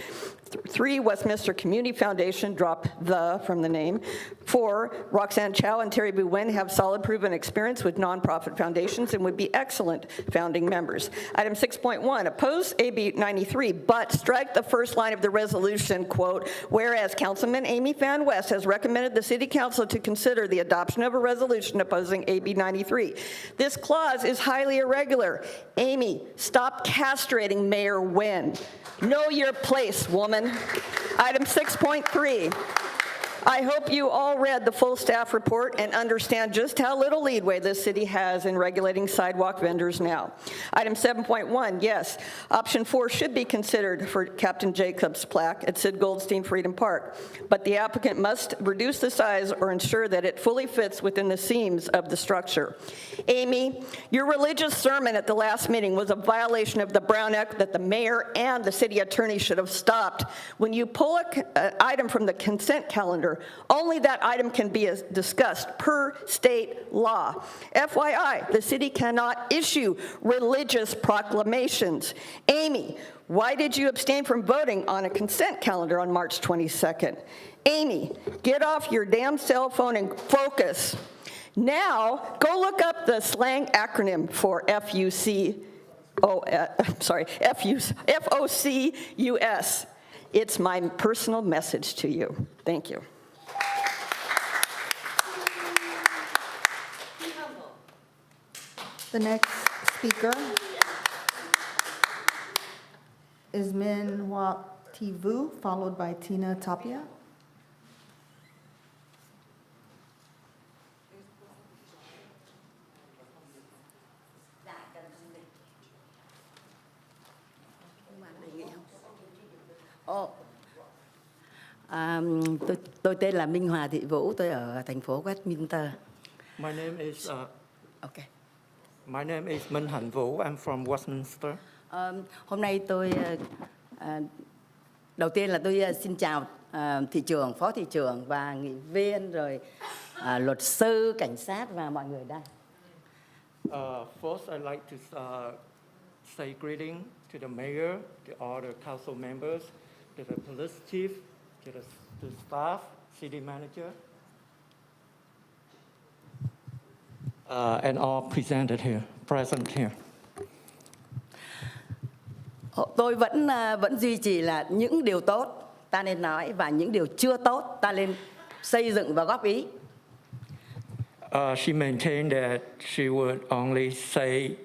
3, Westminster Community Foundation, drop the from the name; 4, Roxanne Chow and Terry Nguyen have solid proven experience with nonprofit foundations and would be excellent founding members. Item 6.1, oppose AB 93, but strike the first line of the resolution, quote, whereas Councilman Amy Fan West has recommended the City Council to consider the adoption of a resolution opposing AB 93. This clause is highly irregular. Amy, stop castrating Mayor Nguyen. Know your place, woman. Item 6.3. I hope you all read the full staff report and understand just how little leeway this city has in regulating sidewalk vendors now. Item 7.1, yes, option 4 should be considered for Captain Jacobs plaque at Sid Goldstein Freedom Park, but the applicant must reduce the size or ensure that it fully fits within the seams of the structure. Amy, your religious sermon at the last meeting was a violation of the Brown Act that the mayor and the city attorney should have stopped. When you pull an item from the consent calendar, only that item can be discussed per state law. FYI, the city cannot issue religious proclamations. Amy, why did you abstain from voting on a consent calendar on March 22nd? Amy, get off your damn cell phone and focus. Now, go look up the slang acronym for FOCUS. It's my personal message to you. Thank you. The next speaker is Min Hua Thi Vu, followed by Tina Tapia. Tôi tên là Minh Hòa Thị Vũ, tôi ở thành phố Westminster. My name is Okay. My name is Minh Hạnh Vũ. I'm from Westminster. Hôm nay tôi đầu tiên là tôi xin chào thị trưởng, phó thị trưởng và nghị viên, rồi luật sư, cảnh sát và mọi người đây. First, I'd like to say greeting to the mayor, to all the council members, to the police chief, to the staff, city manager, and all present here. Tôi vẫn duy trì là những điều tốt ta nên nói và những điều chưa tốt ta nên xây dựng và góp ý. She maintained that she would only say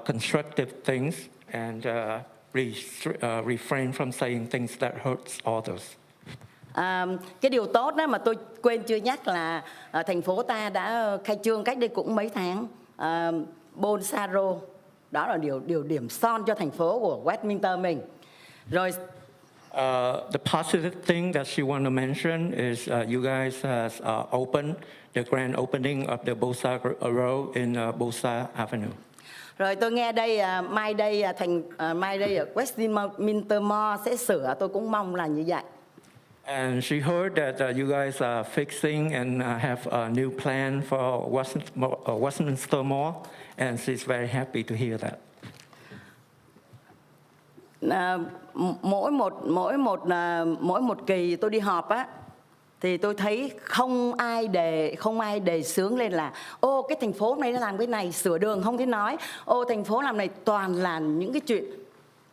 constructive things and refrain from saying things that hurts others. Cái điều tốt đó mà tôi quên chưa nhắc là thành phố ta đã khai trương cách đây cũng mấy tháng Bolsaro, đó là điều điểm son cho thành phố của Westminster mình. Rồi the positive thing that she want to mention is you guys has opened the grand opening of the Bolsa Road in Bolsa Avenue. Rồi tôi nghe đây mai đây ở Westminster Mall sẽ sửa, tôi cũng mong là như vậy. And she heard that you guys are fixing and have a new plan for Westminster Mall, and she's very happy to hear that. Mỗi một kỳ tôi đi họp á, thì tôi thấy không ai đề xướng lên là ô cái thành phố này nó làm cái này, sửa đường không thể nói, ô thành phố làm này, toàn là những cái chuyện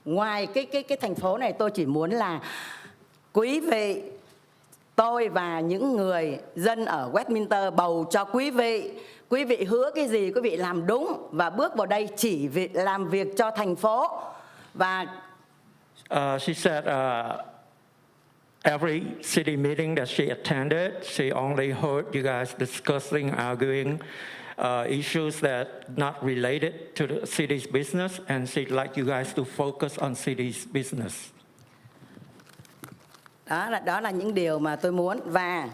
ngoài cái thành phố này. Tôi chỉ muốn là quý vị, tôi và những người dân ở Westminster bầu cho quý vị hứa cái gì quý vị làm đúng và bước vào đây chỉ làm việc cho thành phố. Và She said every city meeting that she attended, she only heard you guys discussing, arguing issues that not related to the city's business, and she'd like you guys to focus on city's business. đó là những điều mà tôi muốn. Và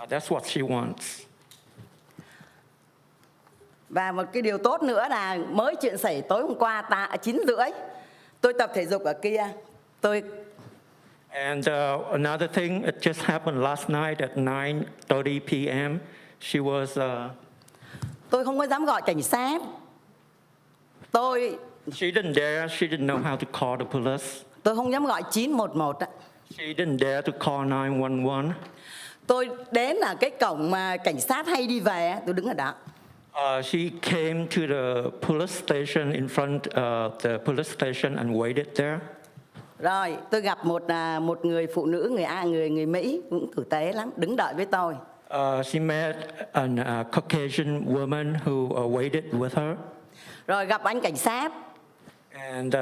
that's what she wants. Và một cái điều tốt nữa là mới chuyện xảy tối hôm qua 9:30 tôi tập thể dục ở kia. And another thing, it just happened last night at 9:30 p.m. She was. Tôi không có dám gọi cảnh sát. She didn't dare. She didn't know how to call the police. Tôi không dám gọi 911 ạ. She didn't dare to call 911. Tôi đến ở cái cổng mà cảnh sát hay đi về, tôi đứng ở đó. She came to the police station, in front of the police station, and waited there. Rồi, tôi gặp một người phụ nữ, người Mỹ cũng tử tế lắm, đứng đợi với tôi. She met a Caucasian woman who waited with her. Rồi gặp anh cảnh sát. And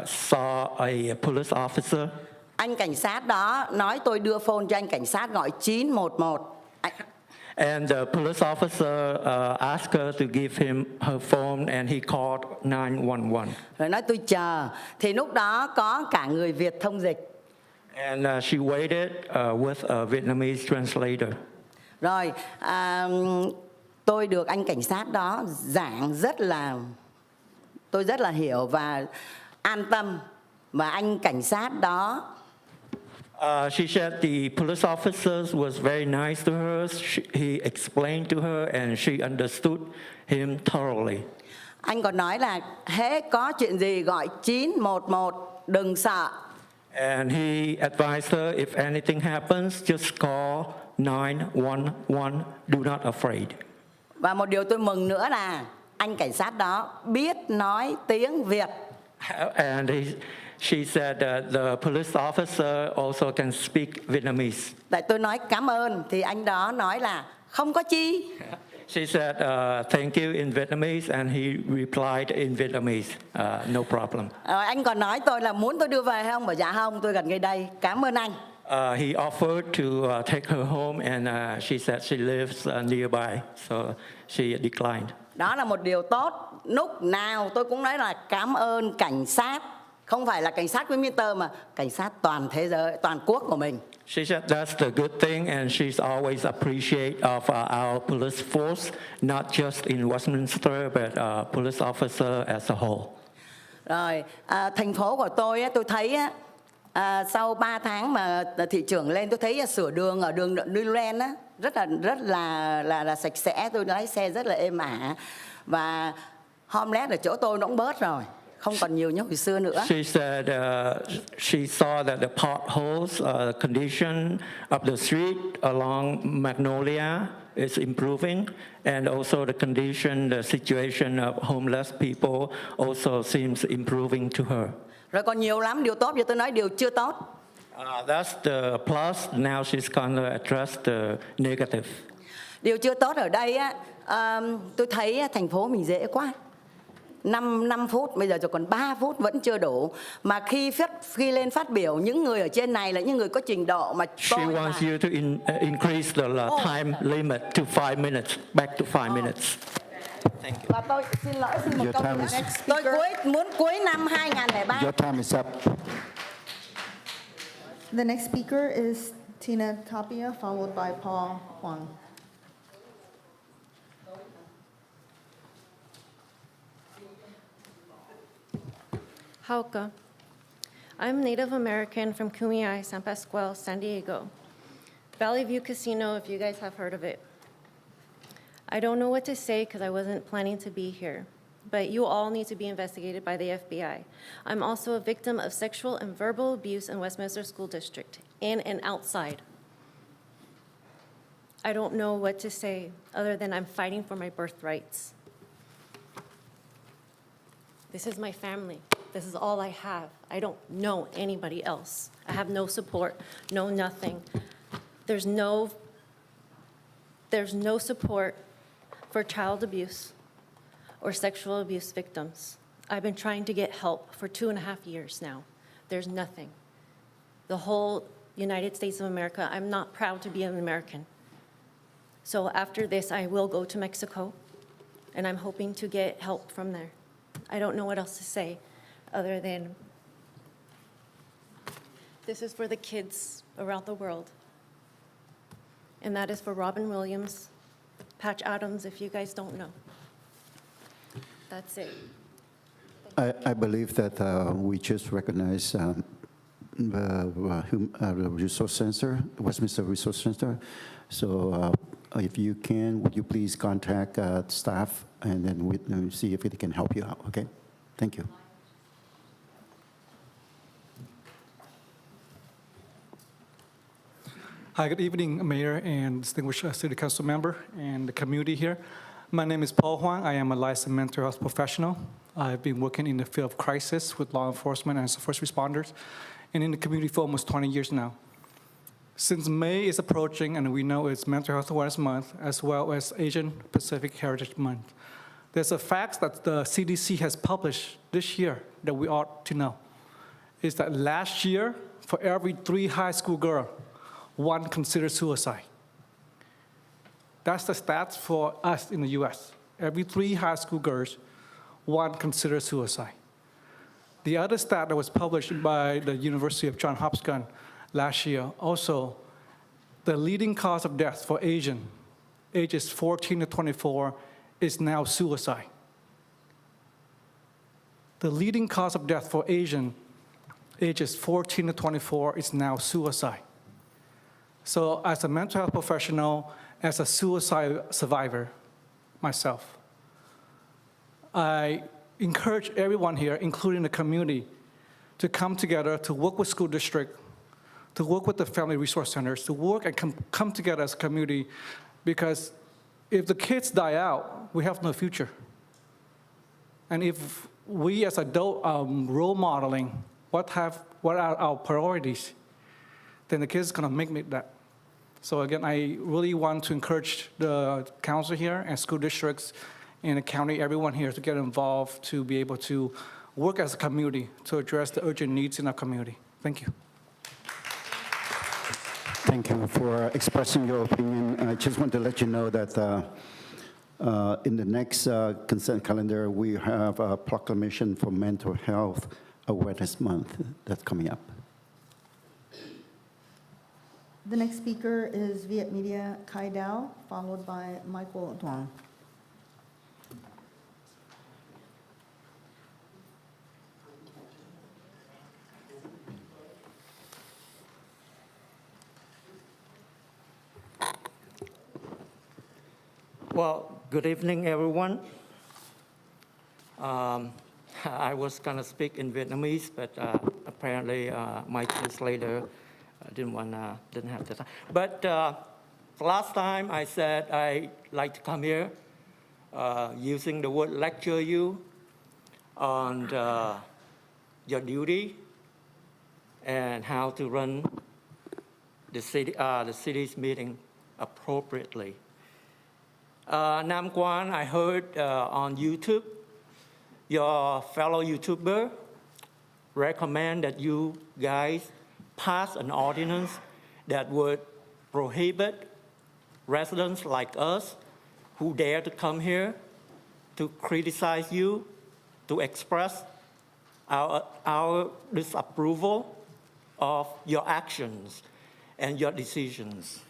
saw a police officer. Anh cảnh sát đó nói tôi đưa phone cho anh cảnh sát gọi 911. And the police officer asked her to give him her phone, and he called 911. Rồi nói tôi chờ. Thì lúc đó có cả người Việt thông dịch. And she waited with a Vietnamese translator. Rồi, tôi được anh cảnh sát đó giảng tôi rất là hiểu và an tâm. Và anh cảnh sát đó She said the police officer was very nice to her. He explained to her and she understood him thoroughly. Anh còn nói là hễ có chuyện gì gọi 911, đừng sợ. And he advised her, if anything happens, just call 911. Do not afraid. Và một điều tôi mừng nữa là anh cảnh sát đó biết nói tiếng Việt. And she said that the police officer also can speak Vietnamese. Tại tôi nói cảm ơn thì anh đó nói là không có chi. She said thank you in Vietnamese, and he replied in Vietnamese, no problem. Anh còn nói tôi là muốn tôi đưa về không? Bảo dạ không, tôi gần ngay đây. Cảm ơn anh. He offered to take her home, and she said she lives nearby, so she declined. Đó là một điều tốt. Lúc nào tôi cũng nói là cảm ơn cảnh sát. Không phải là cảnh sát Westminster mà cảnh sát toàn thế giới, toàn quốc của mình. She said that's the good thing, and she's always appreciate of our police force, not just in Westminster, but police officer as a whole. Rồi, thành phố của tôi thấy sau 3 tháng mà thị trưởng lên, tôi thấy sửa đường ở đường Newland rất là sạch sẽ. Tôi lái xe rất là êm ả và homeless ở chỗ tôi nó cũng bớt rồi. Không còn nhiều như hồi xưa nữa. She said she saw that the potholes, condition of the street along Magnolia is improving, and also the condition, the situation of homeless people also seems improving to her. Rồi còn nhiều lắm điều tốt, giờ tôi nói điều chưa tốt. That's the plus. Now she's gonna address the negative. Điều chưa tốt ở đây tôi thấy thành phố mình dễ quá. 5 phút, bây giờ chỉ còn 3 phút vẫn chưa đủ. Mà khi lên phát biểu, những người ở trên này là những người có trình độ mà She wants you to increase the time limit to 5 minutes, back to 5 minutes. Thank you. Và tôi xin lỗi xin một câu nữa. Tôi muốn cuối năm 2003. Your time is up. The next speaker is Tina Tapia, followed by Paul Huang. Hauka. I'm Native American from Kumeyaay, San Pascual, San Diego. Valley View Casino, if you guys have heard of it. I don't know what to say because I wasn't planning to be here, but you all need to be investigated by the FBI. I'm also a victim of sexual and verbal abuse in Westminster School District, in and outside. I don't know what to say other than I'm fighting for my birthrights. This is my family. This is all I have. I don't know anybody else. I have no support, no nothing. There's no support for child abuse or sexual abuse victims. I've been trying to get help for 2.5 years now. There's nothing. The whole United States of America, I'm not proud to be an American. So after this, I will go to Mexico, and I'm hoping to get help from there. I don't know what else to say other than this is for the kids around the world. And that is for Robin Williams, Patch Adams, if you guys don't know. That's it. I believe that we just recognize the Resource Center, Westminster Resource Center. So if you can, would you please contact staff and then we'll see if they can help you out, okay? Thank you. Hi, good evening, Mayor and distinguished City Council member and the community here. My name is Paul Huang. I am a licensed mental health professional. I've been working in the field of crisis with law enforcement and first responders and in the community for almost 20 years now. Since May is approaching and we know it's Mental Health Awareness Month as well as Asian Pacific Heritage Month, there's a fact that the CDC has published this year that we ought to know, is that last year, for every 3 high school girls, 1 considered suicide. That's the stats for us in the US. Every 3 high school girls, 1 considered suicide. The other stat that was published by the University of Johns Hopkins last year, also, the leading cause of death for Asian, ages 14 to 24, is now suicide. The leading cause of death for Asian, ages 14 to 24, is now suicide. So as a mental health professional, as a suicide survivor myself, I encourage everyone here, including the community, to come together to work with school district, to work with the family resource centers, to work and come together as a community, because if the kids die out, we have no future. And if we as adults role modeling what are our priorities, then the kids are gonna make that. So again, I really want to encourage the council here and school districts in the county, everyone here to get involved to be able to work as a community to address the urgent needs in our community. Thank you. Thank you for expressing your opinion. I just want to let you know that in the next consent calendar, we have a proclamation for Mental Health Awareness Month that's coming up. The next speaker is Viet Media Kai Dao, followed by Michael Duong. Well, good evening, everyone. I was going to speak in Vietnamese, but apparently my translator didn't have the time. But last time I said I'd like to come here using the word lecture you on your duty and how to run the city's meeting appropriately. Nam Quan, I heard on YouTube, your fellow YouTuber recommend that you guys pass an ordinance that would prohibit residents like us who dare to come here to criticize you, to express our disapproval of your actions and your decisions.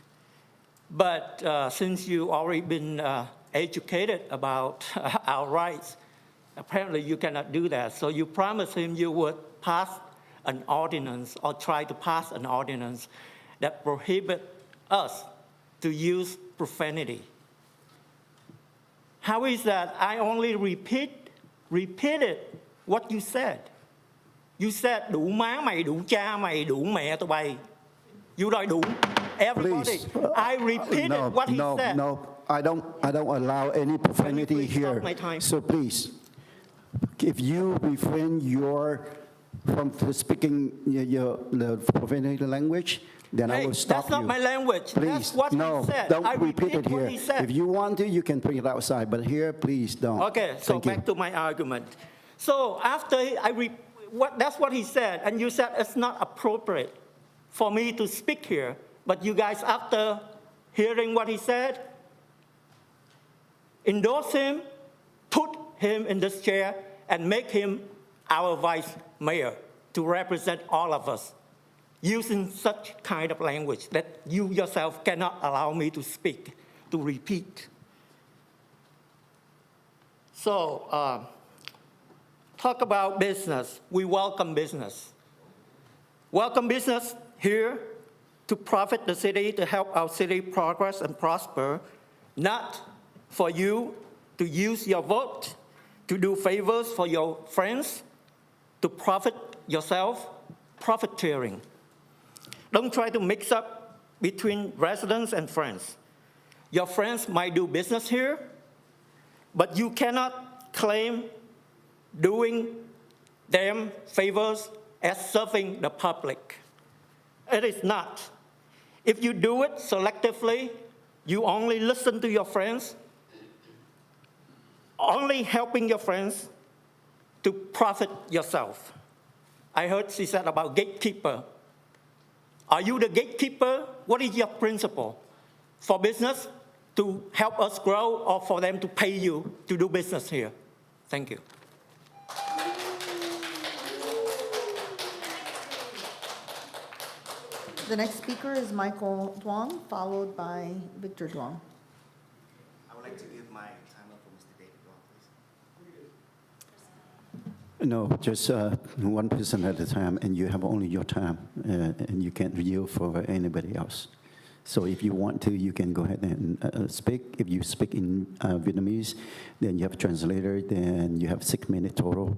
But since you already been educated about our rights, apparently you cannot do that. So you promised him you would pass an ordinance or try to pass an ordinance that prohibit us to use profanity. How is that? I only repeated what you said. You said đủ má mày, đủ cha mày, đủ mẹ tụi bay. You nói đủ everybody. Please. I repeated what he said. No, I don't allow any profanity please stop here. my time? So please, if you refrain from speaking the profanity language, then I Hey, will stop that's not you. my language. Please, That's what no, he said. don't I repeat it repeat what here. he said. If you want to, you can bring it outside, but here, please don't. Okay, so Thank you. back to my argument. So after that's what he said, and you said it's not appropriate for me to speak here. But you guys, after hearing what he said, endorse him, put him in this chair, and make him our vice mayor to represent all of us, using such kind of language that you yourself cannot allow me to speak, to repeat. So, talk about business. We welcome business. Welcome business here to profit the city, to help our city progress and prosper, not for you to use your vote, to do favors for your friends, to profit yourself, profiteering. Don't try to mix up between residents and friends. Your friends might do business here, but you cannot claim doing them favors as serving the public. It is not. If you do it selectively, you only listen to your friends, only helping your friends to profit yourself. I heard she said about gatekeeper. Are you the gatekeeper? What is your principle? For business to help us grow or for them to pay you to do business here? Thank you. The next speaker is Michael Duong, followed by Victor Duong. I would like to give my time up for Mr. David Duong, please. No, just one person at a time, and you have only your time, and you can't yield for anybody else. So if you want to, you can go ahead and speak. If you speak in Vietnamese, then you have a translator, then you have 6 minutes total,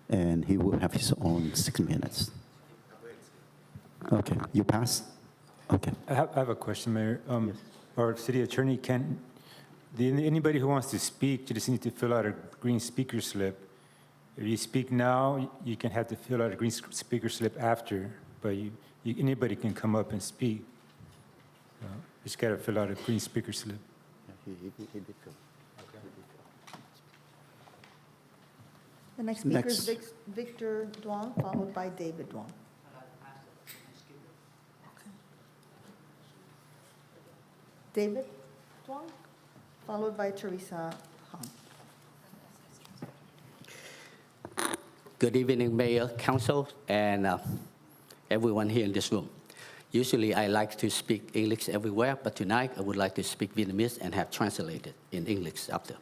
and he will have his own 6 minutes. Okay, you pass? Okay. I have a question, Mayor. Our city attorney, anybody who wants to speak, you just need to fill out a green speaker slip. If you speak now, you can have to fill out a green speaker slip after, but anybody can come up and speak. Just got to fill out a green speaker slip. The next speaker is Victor Duong, followed by David Duong. David Duong, followed by Teresa Hong. Good evening, Mayor, Council, and everyone here in this room. Usually I like to speak English everywhere, but tonight I would like to speak Vietnamese and have translated in English after.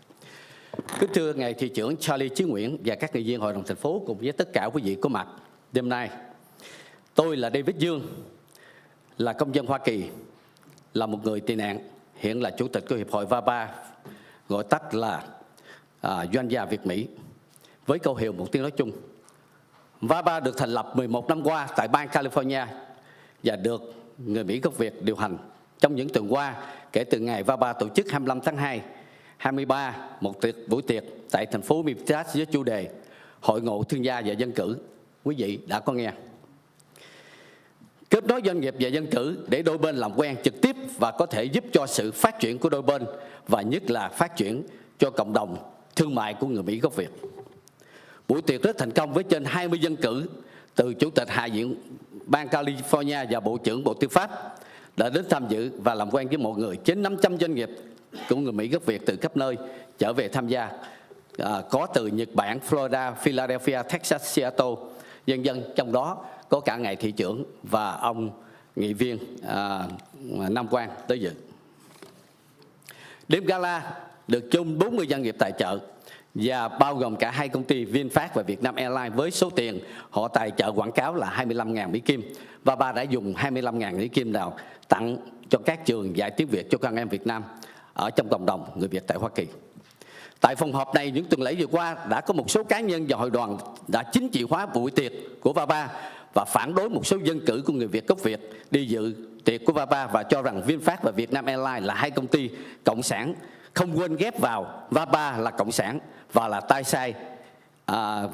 Kính thưa ngài thị trưởng Charlie Chí Nguyễn và các nghị viên hội đồng thành phố cùng với tất cả quý vị có mặt đêm nay. Tôi là David Dương, là công dân Hoa Kỳ, là một người tị nạn, hiện là chủ tịch của Hiệp hội VABA, gọi tắt là Doanh gia Việt Mỹ, với câu hiệu một tiếng nói chung. VABA được thành lập 11 năm qua tại bang California và được người Mỹ gốc Việt điều hành trong những tuần qua kể từ ngày VABA tổ chức 25 tháng 2, 23 một buổi tiệc tại thành phố Memphis với chủ đề Hội ngộ thương gia và dân cử. Quý vị đã có nghe. Kết nối doanh nghiệp và dân cử để đôi bên làm quen trực tiếp và có thể giúp cho sự phát triển của đôi bên và nhất là phát triển cho cộng đồng thương mại của người Mỹ gốc Việt. Buổi tiệc rất thành công với trên 20 dân cử từ Chủ tịch Hạ viện bang California và Bộ trưởng Bộ Tư pháp đã đến tham dự và làm quen với mọi người. Trên 500 doanh nghiệp của người Mỹ gốc Việt từ khắp nơi trở về tham gia. Có từ Nhật Bản, Florida, Philadelphia, Texas, Seattle, vân vân. Trong đó có cả ngài thị trưởng và ông nghị viên Nam Quang tới dự. Đêm gala được chung 40 doanh nghiệp tài trợ và bao gồm cả hai công ty VinFast và Vietnam Airlines với số tiền họ tài trợ quảng cáo là 25.000 Mỹ Kim. Và bà đã dùng 25.000 Mỹ Kim nào tặng cho các trường dạy tiếng Việt cho con em Việt Nam ở trong cộng đồng người Việt tại Hoa Kỳ. Tại phòng họp này, những tuần lễ vừa qua đã có một số cá nhân và hội đoàn đã chính trị hóa buổi tiệc của VABA và phản đối một số dân cử của người Việt gốc Việt đi dự tiệc của VAPA và cho rằng VinFast và Vietnam Airlines là hai công ty cộng sản, không quên ghép vào VAPA là cộng sản và là tay sai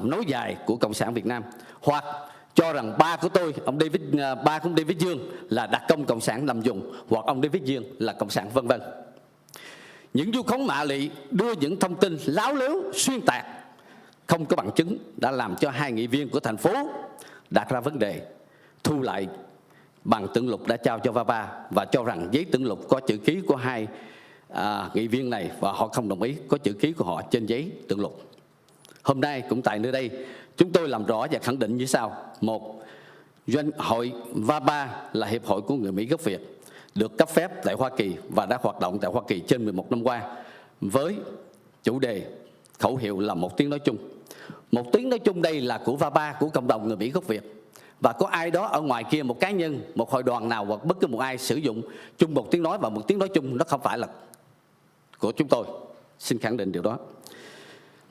nối dài của Cộng sản Việt Nam, hoặc cho rằng ba của ông David Dương là đặc công cộng sản nằm dùng, hoặc ông David Dương là cộng sản, vân vân. Những vu khống mạ lị đưa những thông tin láo lếu xuyên tạc không có bằng chứng đã làm cho hai nghị viên của thành phố đặt ra vấn đề thu lại bằng tưởng lục đã trao cho VAPA và cho rằng giấy tưởng lục có chữ ký của hai nghị viên này và họ không đồng ý có chữ ký của họ trên giấy tưởng lục. Hôm nay cũng tại nơi đây chúng tôi làm rõ và khẳng định như sau. Một, hội VAPA là hiệp hội của người Mỹ gốc Việt, được cấp phép tại Hoa Kỳ và đã hoạt động tại Hoa Kỳ trên 11 năm qua với chủ đề khẩu hiệu là một tiếng nói chung. Một tiếng nói chung đây là của VAPA, của cộng đồng người Mỹ gốc Việt. Và có ai đó ở ngoài kia, một cá nhân, một hội đoàn nào hoặc bất cứ một ai sử dụng chung một tiếng nói và một tiếng nói chung nó không phải là của chúng tôi. Xin khẳng định điều đó.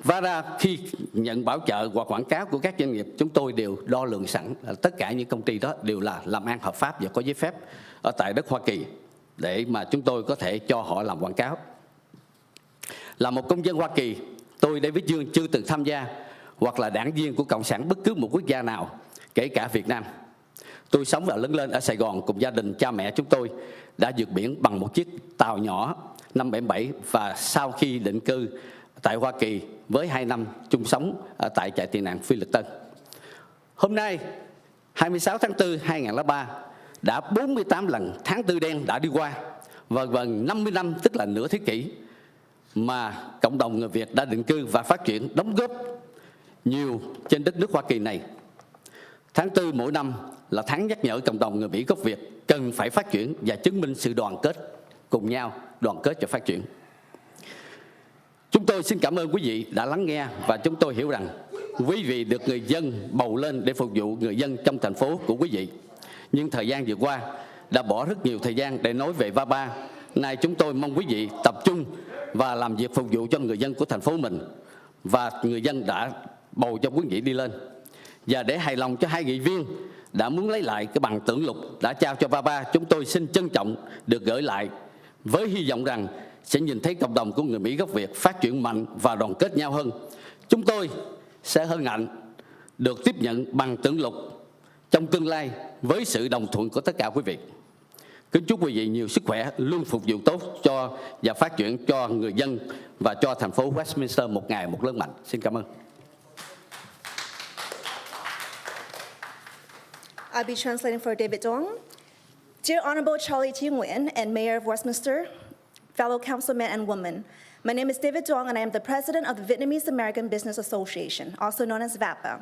Và ra khi nhận bảo trợ hoặc quảng cáo của các doanh nghiệp, chúng tôi đều đo lường sẵn tất cả những công ty đó đều là làm ăn hợp pháp và có giấy phép ở tại đất Hoa Kỳ để mà chúng tôi có thể cho họ làm quảng cáo. Là một công dân Hoa Kỳ, tôi David Dương chưa từng tham gia hoặc là đảng viên của Cộng sản bất cứ một quốc gia nào, kể cả Việt Nam. Tôi sống và lớn lên ở Sài Gòn cùng gia đình, cha mẹ chúng tôi đã vượt biển bằng một chiếc tàu nhỏ năm 77 và sau khi định cư tại Hoa Kỳ với 2 năm chung sống tại trại tị nạn Phi Luật Tân. Hôm nay, 26 tháng 4 2003, đã 48 lần tháng tư đen đã đi qua và gần 50 năm, tức là nửa thế kỷ, mà cộng đồng người Việt đã định cư và phát triển đóng góp nhiều trên đất nước Hoa Kỳ này. Tháng 4 mỗi năm là tháng nhắc nhở cộng đồng người Mỹ gốc Việt cần phải phát triển và chứng minh sự đoàn kết cùng nhau, đoàn kết và phát triển. Chúng tôi xin cảm ơn quý vị đã lắng nghe và chúng tôi hiểu rằng quý vị được người dân bầu lên để phục vụ người dân trong thành phố của quý vị. Nhưng thời gian vừa qua đã bỏ rất nhiều thời gian để nói về VAPA. Nay chúng tôi mong quý vị tập trung và làm việc phục vụ cho người dân của thành phố mình và người dân đã bầu cho quý vị đi lên. Và để hài lòng cho hai nghị viên đã muốn lấy lại cái bằng tưởng lục đã trao cho VAPA, chúng tôi xin trân trọng được gửi lại với hy vọng rằng sẽ nhìn thấy cộng đồng của người Mỹ gốc Việt phát triển mạnh và đoàn kết nhau hơn. Chúng tôi sẽ hân hạnh được tiếp nhận bằng tưởng lục trong tương lai với sự đồng thuận của tất cả quý vị. Kính chúc quý vị nhiều sức khỏe, luôn phục vụ tốt cho và phát triển cho người dân và cho thành phố Westminster một ngày một lớn mạnh. Xin cảm ơn. I'll be translating for David Dong. Dear Honorable Charlie T. Nguyen and Mayor of Westminster, fellow councilmen and women, my name is David Dong and I am the president of the Vietnamese American Business Association, also known as VAPA.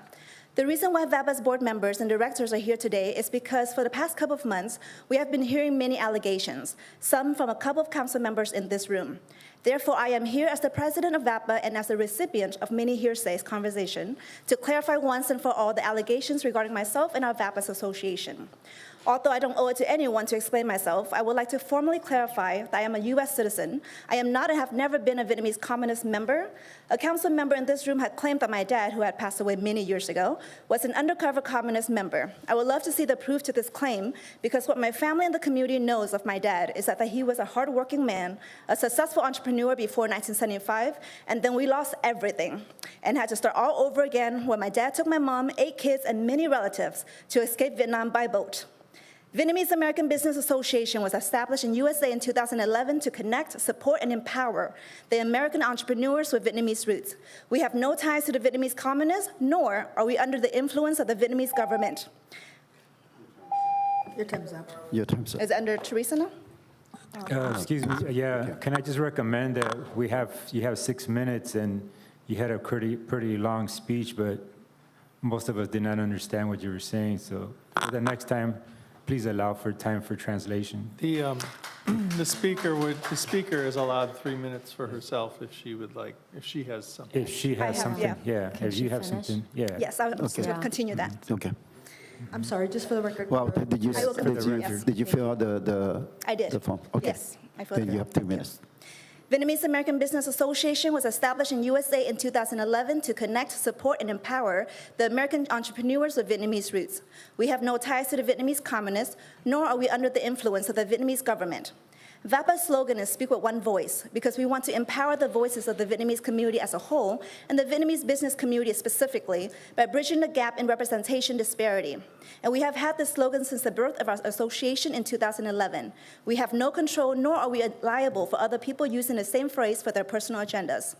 The reason why VAPA's board members and directors are here today is because for the past couple of months, we have been hearing many allegations, some from a couple of council members in this room. Therefore, I am here as the president of VAPA and as the recipient of many hearsays conversation to clarify once and for all the allegations regarding myself and our VAPA's association. Although I don't owe it to anyone to explain myself, I would like to formally clarify that I am a U.S. citizen. I am not and have never been a Vietnamese communist member. A council member in this room had claimed that my dad, who had passed away many years ago, was an undercover communist member. I would love to see the proof to this claim because what my family and the community knows of my dad is that he was a hardworking man, a successful entrepreneur before 1975, and then we lost everything and had to start all over again when my dad took my mom, 8 kids, and many relatives to escape Vietnam by boat. Vietnamese American Business Association was established in USA in 2011 to connect, support, and empower the American entrepreneurs with Vietnamese roots. We have no ties to the Vietnamese communists, nor are we under the influence of the Vietnamese government. Your time's up. Your time's up. Is it under Teresa now? Excuse me, yeah, can I just recommend that you have 6 minutes and you had a pretty long speech, but most of us did not understand what you were saying, so for the next time, please allow for time for translation. The speaker is allowed 3 minutes for herself if she would like, if she has something. If she has something, yeah, Can if she you have finish? something, yeah. Yes, I would continue that. Okay. I'm sorry, just for the record. Well, did you fill out the I did. the form? Okay. Yes, I filled Then it you out. have 2 minutes. Vietnamese American Business Association was established in USA in 2011 to connect, support, and empower the American entrepreneurs with Vietnamese roots. We have no ties to the Vietnamese communists, nor are we under the influence of the Vietnamese government. VAPA's slogan is Speak with One Voice, because we want to empower the voices of the Vietnamese community as a whole and the Vietnamese business community specifically by bridging the gap in representation disparity. And we have had this slogan since the birth of our association in 2011. We have no control, nor are we liable for other people using the same phrase for their personal agendas.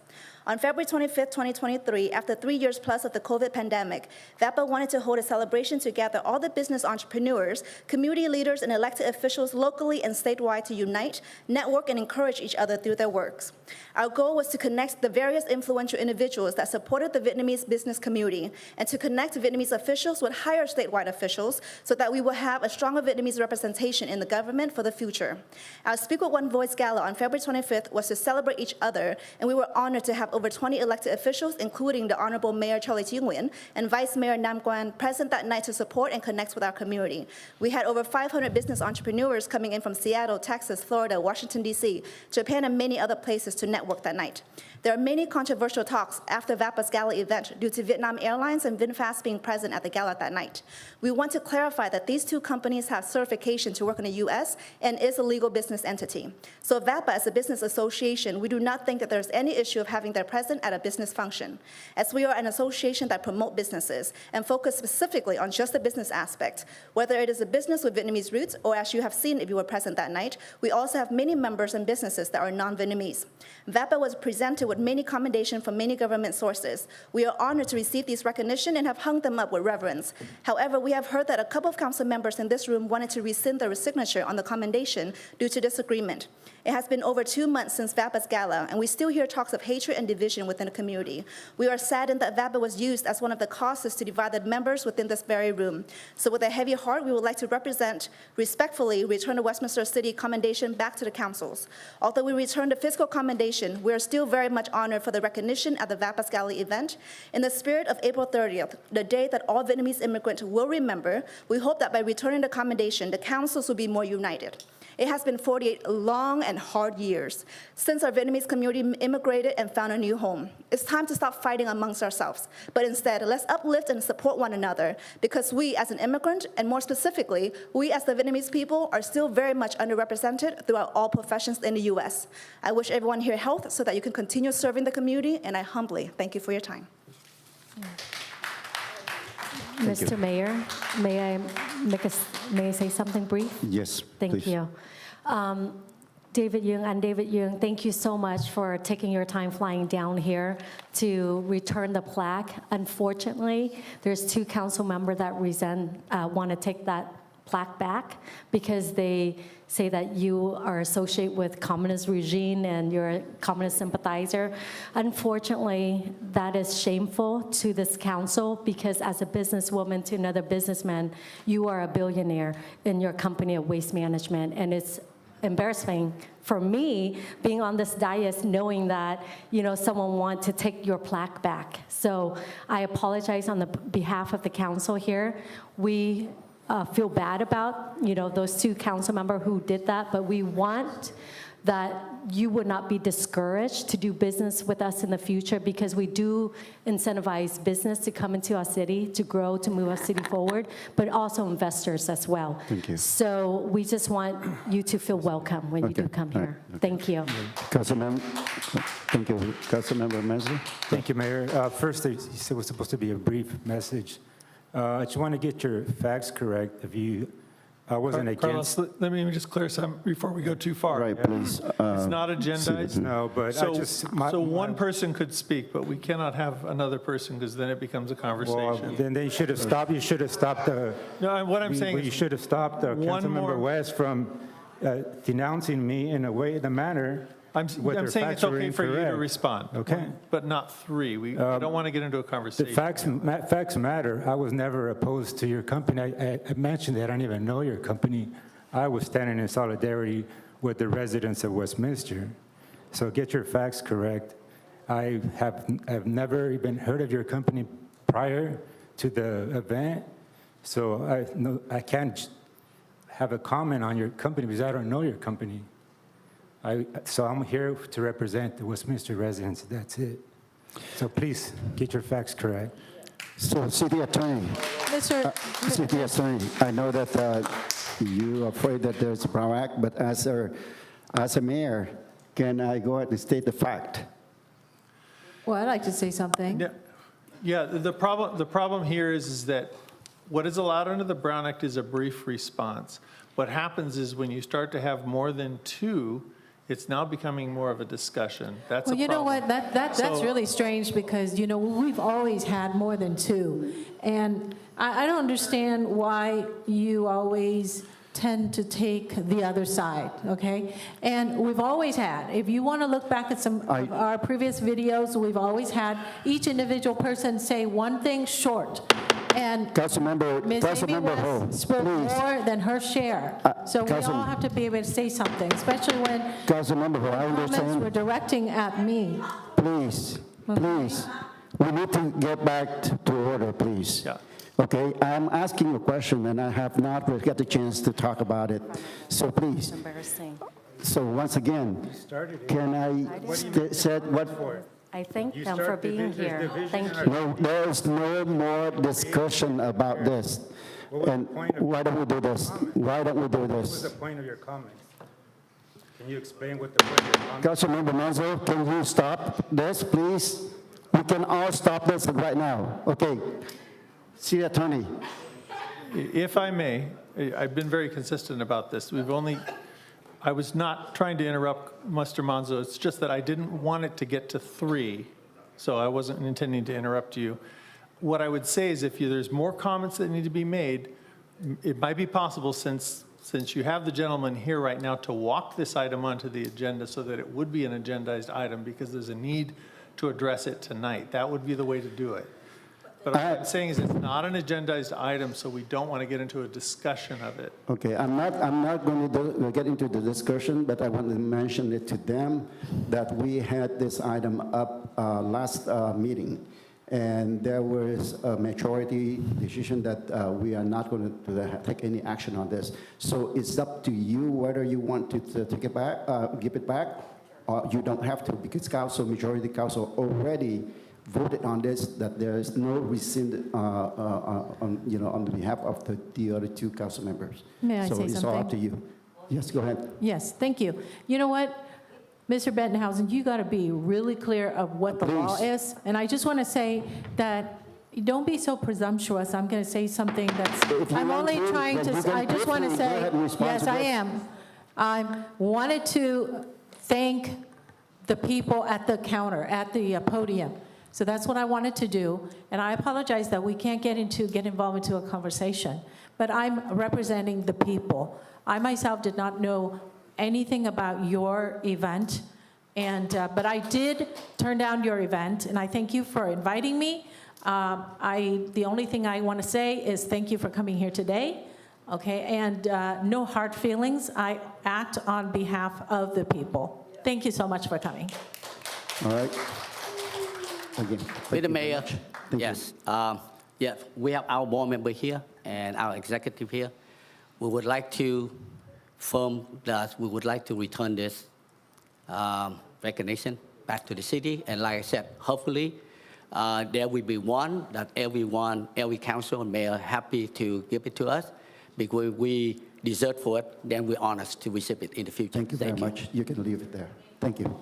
On February 25, 2023, after 3 years plus of the COVID pandemic, VAPA wanted to hold a celebration to gather all the business entrepreneurs, community leaders, and elected officials locally and statewide to unite, network, and encourage each other through their works. Our goal was to connect the various influential individuals that supported the Vietnamese business community and to connect Vietnamese officials with higher statewide officials so that we will have a stronger Vietnamese representation in the government for the future. Our Speak with One Voice Gala on February 25th was to celebrate each other, and we were honored to have over 20 elected officials, including the Honorable Mayor Charlie Chi Nguyen and Vice Mayor Nam Quan, present that night to support and connect with our community. We had over 500 business entrepreneurs coming in from Seattle, Texas, Florida, Washington, D.C., Japan, and many other places to network that night. There are many controversial talks after VAPA's gala event due to Vietnam Airlines and VinFast being present at the gala that night. We want to clarify that these two companies have certification to work in the U.S. and is a legal business entity. So VAPA, as a business association, we do not think that there's any issue of having their presence at a business function, as we are an association that promote businesses and focus specifically on just the business aspect. Whether it is a business with Vietnamese roots, or as you have seen if you were present that night, we also have many members and businesses that are non-Vietnamese. VAPA was presented with many commendations from many government sources. We are honored to receive these recognition and have hung them up with reverence. However, we have heard that a couple of council members in this room wanted to rescind their signature on the commendation due to disagreement. It has been over 2 months since VAPA's gala, and we still hear talks of hatred and division within the community. We are saddened that VAPA was used as one of the causes to divide the members within this very room. So with a heavy heart, we would like to respectfully return the Westminster City commendation back to the councils. Although we return the fiscal commendation, we are still very much honored for the recognition at the VAPA's gala event. In the spirit of April 30th, the day that all Vietnamese immigrants will remember, we hope that by returning the commendation, the councils will be more united. It has been 48 long and hard years since our Vietnamese community immigrated and found a new home. It's time to stop fighting amongst ourselves, but instead, let's uplift and support one another, because we as an immigrant, and more specifically, we as the Vietnamese people, are still very much underrepresented throughout all professions in the U.S. I wish everyone here health so that you can continue serving the community, and I humbly thank you for your time. Mr. Mayor, may I say something brief? Yes, Thank please. you. David Young, thank you so much for taking your time flying down here to return the plaque. Unfortunately, there's 2 council members that want to take that plaque back because they say that you are associated with communist regime and you're a communist sympathizer. Unfortunately, that is shameful to this council, because as a businesswoman to another businessman, you are a billionaire in your company of waste management, and it's embarrassing for me being on this dais knowing that someone wants to take your plaque back. So I apologize on the behalf of the council here. We feel bad about those 2 council members who did that, but we want that you would not be discouraged to do business with us in the future, because we do incentivize business to come into our city, to grow, to move our city forward, but also investors as well. Thank you. So we just want you to feel welcome when you do come here. Thank you. Councilmember, thank you. Councilmember Messer. Thank you, Mayor. First, you said it was supposed to be a brief message. I just want to get your facts correct. I wasn't against. Carlos, let me just clear something before we go too far. Right, please. It's not agendized. No, but So one person could speak, but we cannot have another person, because then it becomes a conversation. Well, then they should have stopped. You should have stopped the. No, what I'm saying is you should have stopped Councilmember West from denouncing me in a manner. I'm saying it's okay for you to respond. Okay. But not 3. I don't want to get into a conversation. The facts matter. I was never opposed to your company. I mentioned that I don't even know your company. I was standing in solidarity with the residents of Westminster. So get your facts correct. I have never even heard of your company prior to the event. So I can't have a comment on your company because I don't know your company. So I'm here to represent the Westminster residents. That's it. So please get your facts correct. So, City Attorney. City Attorney, I know that you're afraid that there's a Brown Act, but as a mayor, can I go ahead and state the fact? Well, I'd like to say something. Yeah, the problem here is that what is allowed under the Brown Act is a brief response. What happens is when you start to have more than two, it's now becoming more of a discussion. That's Well, a you know problem. what, that's So- really strange because, you know, we've always had more than two. And I don't understand why you always tend to take the other side, okay? And we've always had, if you want to look back at some of our previous videos, we've always had each individual person say one thing short. And Councilmember, Ms. Amy Councilmember Ho, West spoke please. more than her share. So we all have to be able to say something, especially when Councilmember Ho, I comments were understand. directing at me. Please, please, we need to get back to order, please. Yeah. Okay, I'm asking a question, and I have not got the chance to talk about it. So please. Embarrassing. So once again, can I said what? I thank them for being here. Thank you. No, there's no more discussion about this. And why don't we do this? Why don't we do What was the this? point of your comments? Can you explain what the point of your comments? Councilmember Manzo, can you stop this, please? We can all stop this right now. Okay. City Attorney. If I may, I've been very consistent about this. I was not trying to interrupt Mr. Manzo. It's just that I didn't want it to get to 3, so I wasn't intending to interrupt you. What I would say is if there's more comments that need to be made, it might be possible, since you have the gentleman here right now, to walk this item onto the agenda so that it would be an agendized item, because there's a need to address it tonight. That would be the way to do it. But what I'm saying is it's not an agendized item, so we don't want to get into a discussion of it. Okay, I'm not going to get into the discussion, but I want to mention it to them that we had this item up last meeting, and there was a majority decision that we are not going to take any action on this. So it's up to you whether you want to take it back, give it back, or you don't have to, because majority council already voted on this, that there is no rescind on the behalf of the other two council members. May I so say it's all up to something? you. Yes, go ahead. Yes, thank you. You know what, Mr. Bettenhausen, you got to be really clear of what the law is. And I just want to say that don't be so presumptuous. I'm going to say something that's, I'm only trying to, I just want to say, yes, I am. I wanted to thank the people at the counter, at the podium. So that's what I wanted to do, and I apologize that we can't get involved into a conversation, but I'm representing the people. I myself did not know anything about your event, but I did turn down your event, and I thank you for inviting me. The only thing I want to say is thank you for coming here today, okay, and no hard feelings. I act on behalf of the people. Thank you so much for coming. All right. Again, Mr. Mayor, yes, we have our board member here and our executive here. We would like to affirm that we would like to return this recognition back to the city. And like I said, hopefully there will be one that every council and mayor happy to give it to us, because we deserve for it, then we're honest to receive it in the future. Thank you very much. You can leave it there. Thank you.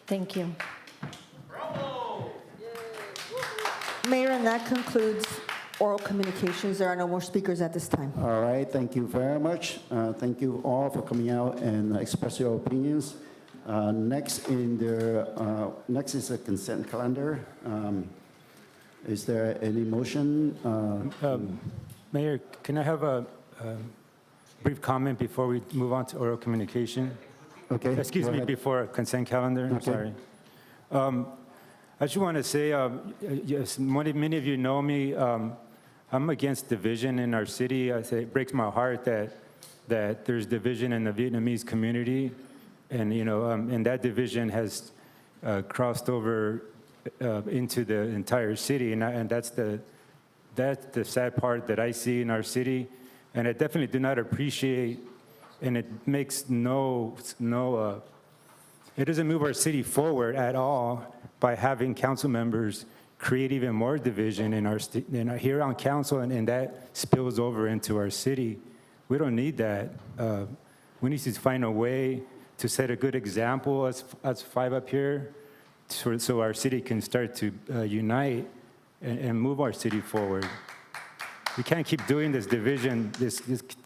Thank you. Mayor, and that concludes oral communications. There are no more speakers at this time. All right, thank you very much. Thank you all for coming out and express your opinions. Next is a consent calendar. Is there any motion? Mayor, can I have a brief comment before we move on to oral communication? Okay. Excuse go me, ahead. before consent calendar, I'm Okay. sorry. I just want to say, yes, many of you know me. I'm against division in our city. I say it breaks my heart that there's division in the Vietnamese community, and and that division has crossed over into the entire city, and that's the sad part that I see in our city, and I definitely do not appreciate, and it makes no It doesn't move our city forward at all by having council members create even more division here on council, and that spills over into our city. We don't need that. We need to find a way to set a good example as five up here, so our city can start to unite and move our city forward. We can't keep doing this division,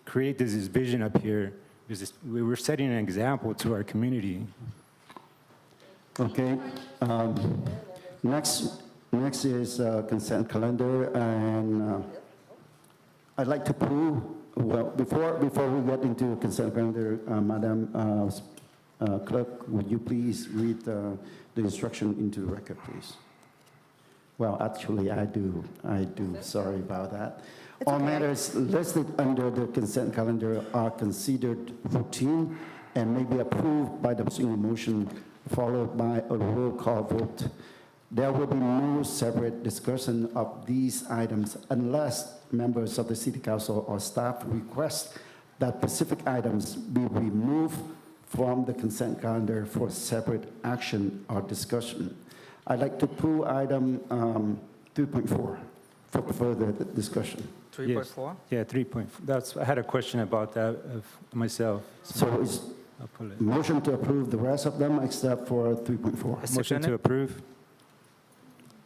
create this division up here, because we're setting an example to our community. Okay. Next is consent calendar, and I'd like to prove, well, before we get into consent calendar, Madam Clerk, would you please read the instruction into the record, please? Well, actually, I do. Sorry about that. All matters listed under the consent calendar are considered routine and may be approved by the single motion, followed by a roll call vote. There will be no separate discussion of these items unless members of the City Council or staff request that specific items be removed from the consent calendar for separate action or discussion. I'd like to pull item 3.4 for further discussion. 3.4? Yeah, 3.4. I had a question about that myself. So is I'll pull it. motion to approve the rest of them except for 3.4? Motion to approve.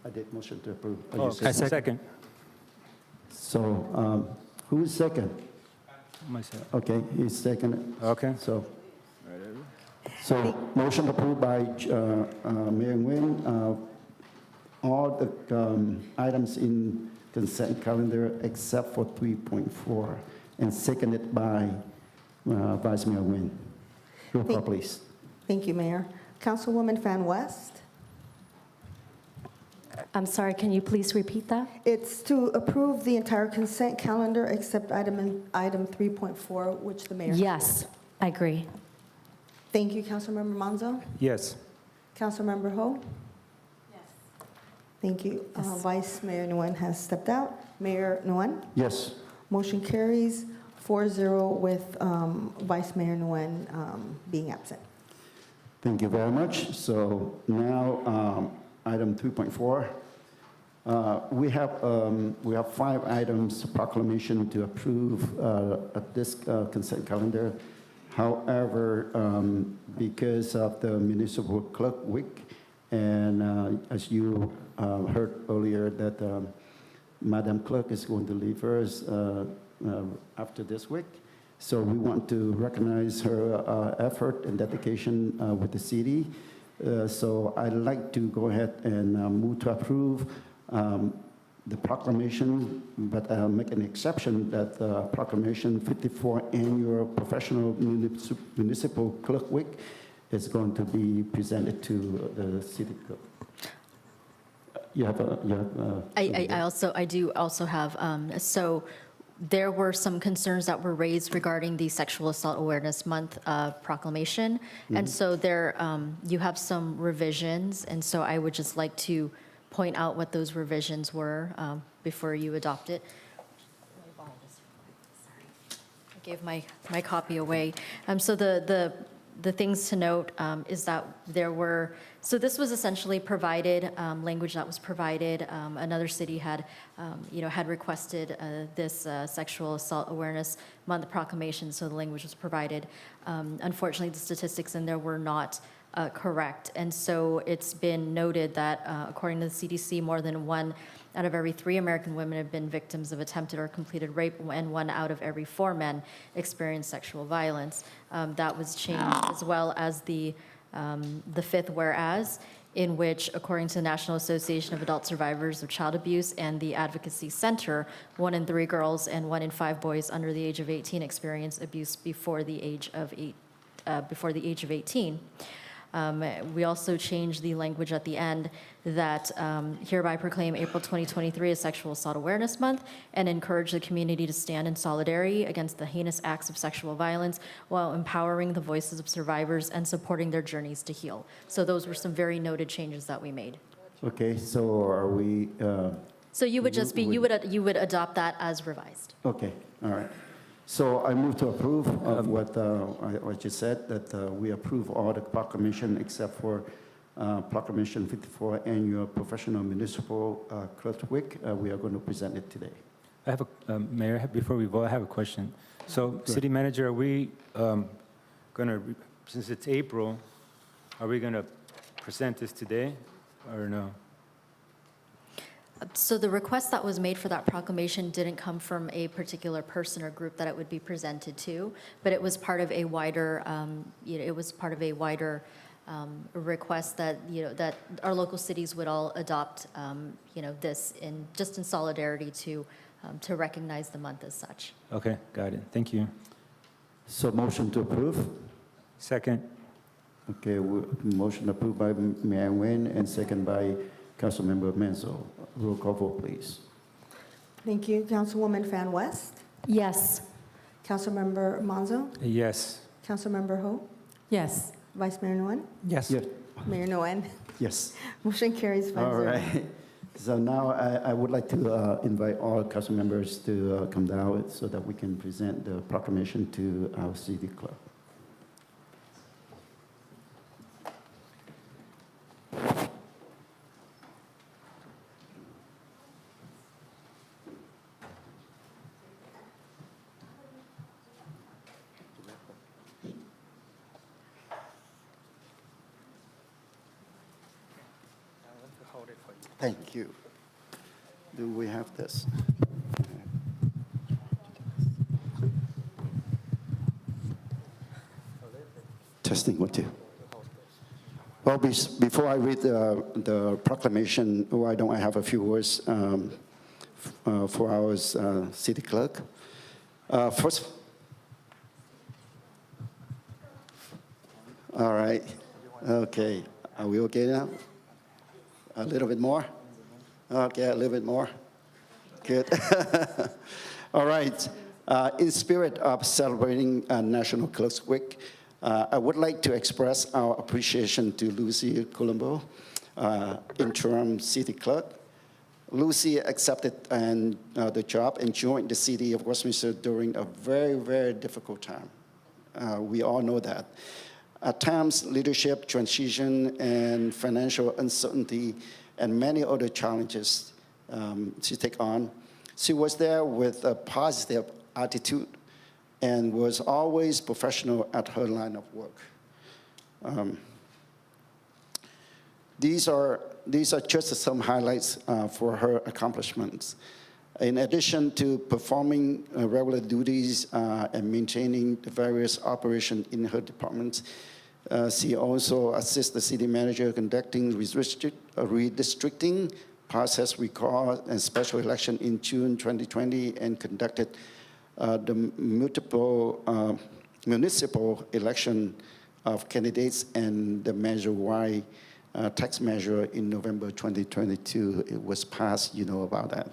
I did motion to approve. I second. So who is second? Myself. Okay, he's second. Okay. So motion approved by Mayor Nguyen. All the items in consent calendar except for 3.4, and seconded by Vice Mayor Nguyen. Roll call, please. Thank you, Mayor. Councilwoman Fan West. I'm sorry, can you please repeat that? It's to approve the entire consent calendar except item 3.4, which the mayor. Yes, I agree. Thank you, Councilmember Monzo. Yes. Councilmember Ho. Yes. Thank you. Vice Mayor Nguyen has stepped out. Mayor Nguyen. Yes. Motion carries 4-0 with Vice Mayor Nguyen being absent. Thank you very much. So now item 3.4. We have 5 items proclamation to approve at this consent calendar. However, because of the municipal clerk week, and as you heard earlier, that Madam Clerk is going to leave us after this week. So we want to recognize her effort and dedication with the city. So I'd like to go ahead and move to approve the proclamation, but make an exception that the proclamation 54 Annual Professional Municipal Clerk Week is going to be presented to the city clerk. I do also have, so there were some concerns that were raised regarding the Sexual Assault Awareness Month proclamation. And so there, you have some revisions, and so I would just like to point out what those revisions were before you adopt it. I gave my copy away. So the things to note is that there were, so this was essentially provided, language that was provided. Another city had, had requested this Sexual Assault Awareness Month proclamation, so the language was provided. Unfortunately, the statistics in there were not correct. And so it's been noted that according to the CDC, more than 1 out of every 3 American women have been victims of attempted or completed rape, and 1 out of every 4 men experience sexual violence. That was changed, as well as the 5th whereas, in which, according to the National Association of Adult Survivors of Child Abuse and the Advocacy Center, 1 in 3 girls and 1 in 5 boys under the age of 18 experience abuse before the age of 18. We also changed the language at the end that hereby proclaim April 2023 as Sexual Assault Awareness Month and encourage the community to stand in solidarity against the heinous acts of sexual violence while empowering the voices of survivors and supporting their journeys to heal. So those were some very noted changes that we made. Okay, so are we? So you would just be, you would adopt that as revised. Okay, all right. So I move to approve of what I just said, that we approve all the proclamation except for Proclamation 54 Annual Professional Municipal Clerk Week. We are going to present it today. I have a, Mayor, before we vote, I have a question. So, City Manager, are we going to, since it's April, are we going to present this today or no? So the request that was made for that proclamation didn't come from a particular person or group that it would be presented to, but it was part of a wider, request that, that our local cities would all adopt, this in solidarity to recognize the month as such. Okay, got it. Thank you. So motion to approve? Second. Okay, motion approved by Mayor Nguyen and second by Councilmember Manzo. Roll call vote, please. Thank you. Councilwoman Fan West? Yes. Councilmember Manzo? Yes. Councilmember Ho? Yes. Vice Mayor Nguyen? Yes. Yes. Mayor Nguyen? Yes. Motion carries 5-0. All right. So now I would like to invite all council members to come down so that we can present the proclamation to our city clerk. Thank you. Do we have this? Testing 1, 2. Well, before I read the proclamation, why don't I have a few words for our city clerk? First, all right. Okay. Are we okay now? A little bit more? Okay, a little bit more. Good. All right. In spirit of celebrating National Clerks Week, I would like to express our appreciation to Lucy Colombo, interim city clerk. Lucy accepted the job and joined the city of Westminster during a very, very difficult time. We all know that. At times, leadership transition and financial uncertainty and many other challenges she take on. She was there with a positive attitude and was always professional at her line of work. These are just some highlights for her accomplishments. In addition to performing regular duties and maintaining the various operations in her departments, she also assists the city manager conducting redistricting, process recall, and special election in June 2020, and conducted the multiple municipal election of candidates and the Measure Y tax measure in November 2022. It was passed, you know about that.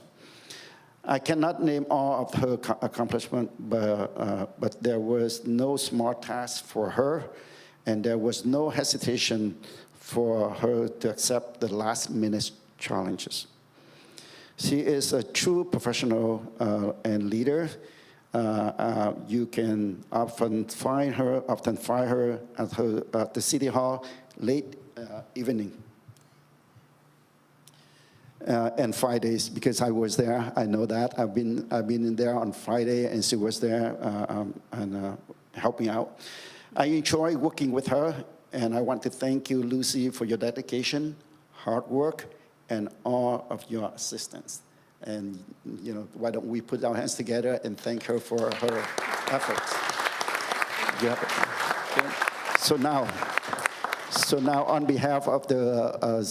I cannot name all of her accomplishments, but there was no small task for her, and there was no hesitation for her to accept the last-minute challenges. She is a true professional and leader. You can often find her at the City Hall late evening. And Fridays, because I was there, I know that. I've been in there on Friday, and she was there and helping out. I enjoy working with her, and I want to thank you, Lucy, for your dedication, hard work, and all of your assistance. And why don't we put our hands together and thank her for her efforts. So now, on behalf of the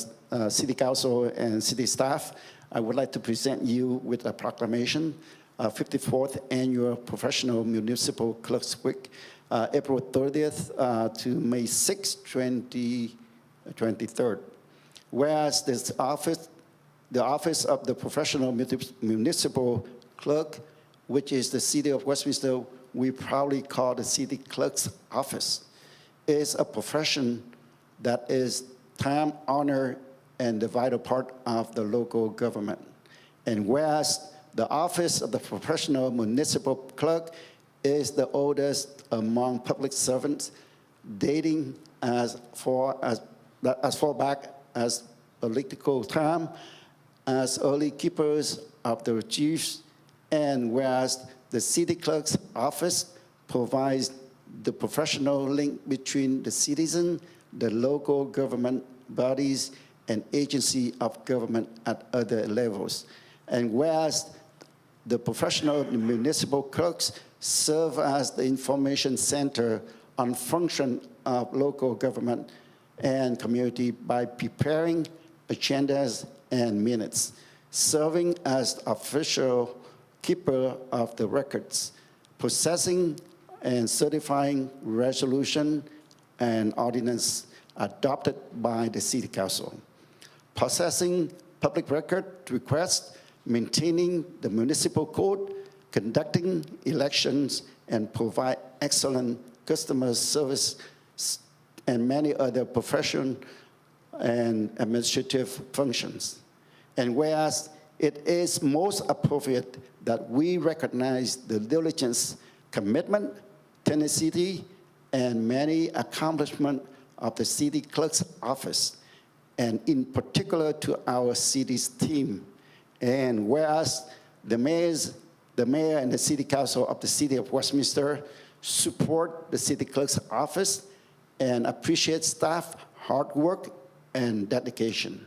City Council and City staff, I would like to present you with a proclamation, 54th Annual Professional Municipal Clerks Week, April 30th to May 6, 2023. Whereas the office of the Professional Municipal Clerk, which is the City of Westminster, we proudly call the City Clerk's Office, is a profession that is time-honored and the vital part of the local government. And whereas the office of the Professional Municipal Clerk is the oldest among public servants, dating as far back as political time, as early keepers of the chiefs, and whereas the city clerk's office provides the professional link between the citizen, the local government bodies, and agency of government at other levels. And whereas the professional municipal clerks serve as the information center on function of local government and community by preparing agendas and minutes, serving as official keeper of the records, processing and certifying resolution and ordinance adopted by the City Council, processing public record requests, maintaining the municipal code, conducting elections, and provide excellent customer service and many other professional and administrative functions. And whereas it is most appropriate that we recognize the diligence, commitment, tenacity, and many accomplishments of the city clerk's office, and in particular to our city's team. And whereas the mayor and the city council of the city of Westminster support the city clerk's office and appreciate staff hard work and dedication.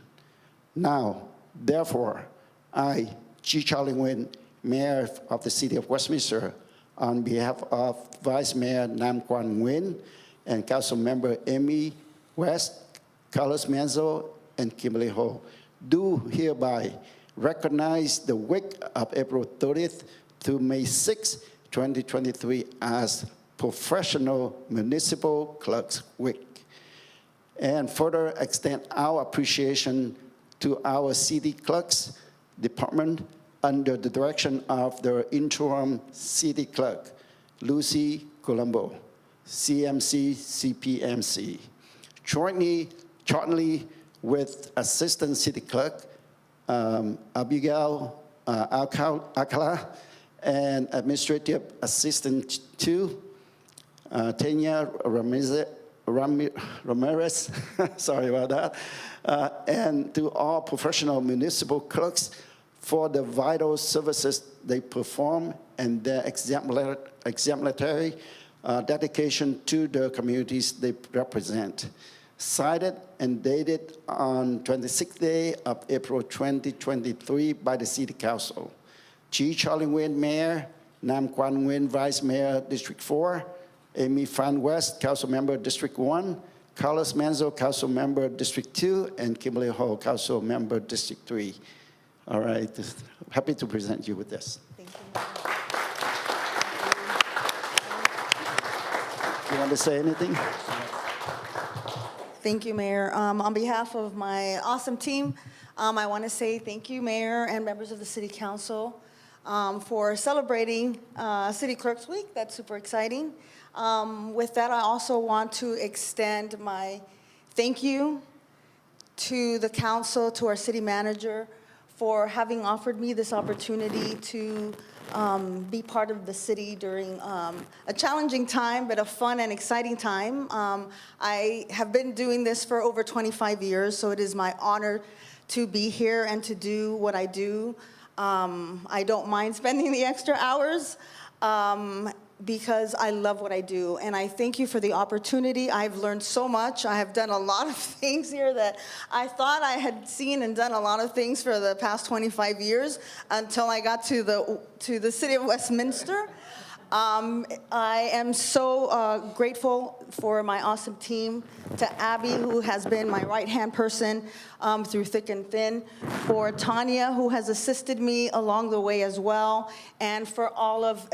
Now, therefore, I, G. Charlie Nguyen, Mayor of the City of Westminster, on behalf of Vice Mayor Nam Quan Nguyen and Council Member Amy West, Carlos Manzo, and Kimberly Ho, do hereby recognize the week of April 30th to May 6, 2023 as Professional Municipal Clerks Week, and further extend our appreciation to our city clerks department under the direction of the interim city clerk, Lucy Colombo, CMC, CPMC, jointly with Assistant City Clerk, Abigail Alcala, and Administrative Assistant 2, Tanya Ramirez, sorry about that, and to all professional municipal clerks for the vital services they perform and their exemplary dedication to the communities they represent. Cited and dated on 26th day of April 2023 by the City Council. G. Charlie Nguyen, Mayor, Nam Quan Nguyen, Vice Mayor, District 4, Amy Fan West, Council Member, District 1, Carlos Manzo, Council Member, District 2, and Kimberly Ho, Council Member, District 3. All right, happy to present you with this. Thank you. You want to say anything? Thank you, Mayor. On behalf of my awesome team, I want to say thank you, Mayor and members of the City Council, for celebrating City Clerks Week. That's super exciting. With that, I also want to extend my thank you to the council, to our city manager, for having offered me this opportunity to be part of the city during a challenging time, but a fun and exciting time. I have been doing this for over 25 years, so it is my honor to be here and to do what I do. I don't mind spending the extra hours because I love what I do, and I thank you for the opportunity. I've learned so much. I have done a lot of things here that I thought I had seen and done a lot of things for the past 25 years until I got to the city of Westminster. I am so grateful for my awesome team, to Abby, who has been my right-hand person through thick and thin, for Tanya, who has assisted me along the way as well, and for all of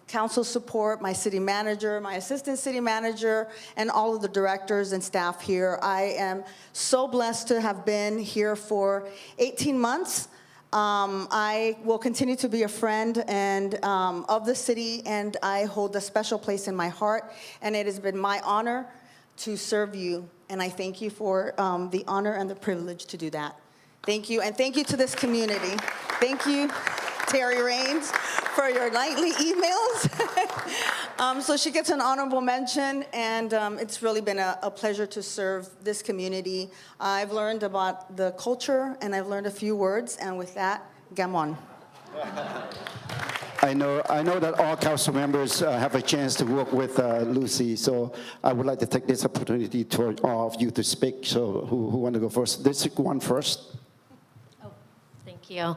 council support, my city manager, my assistant city manager, and all of the directors and staff here. I am so blessed to have been here for 18 months. I will continue to be a friend and of the city, and I hold a special place in my heart, and it has been my honor to serve you, and I thank you for the honor and the privilege to do that. Thank you, and thank you to this community. Thank you Secretary Raines for your nightly emails. So she gets an honorable mention, and it's really been a pleasure to serve this community. I've learned about the culture, and I've learned a few words, and with that, gamon. I know that all council members have a chance to work with Lucy, so I would like to take this opportunity for all of you to speak. So who want to go first? District 1 first. Thank you.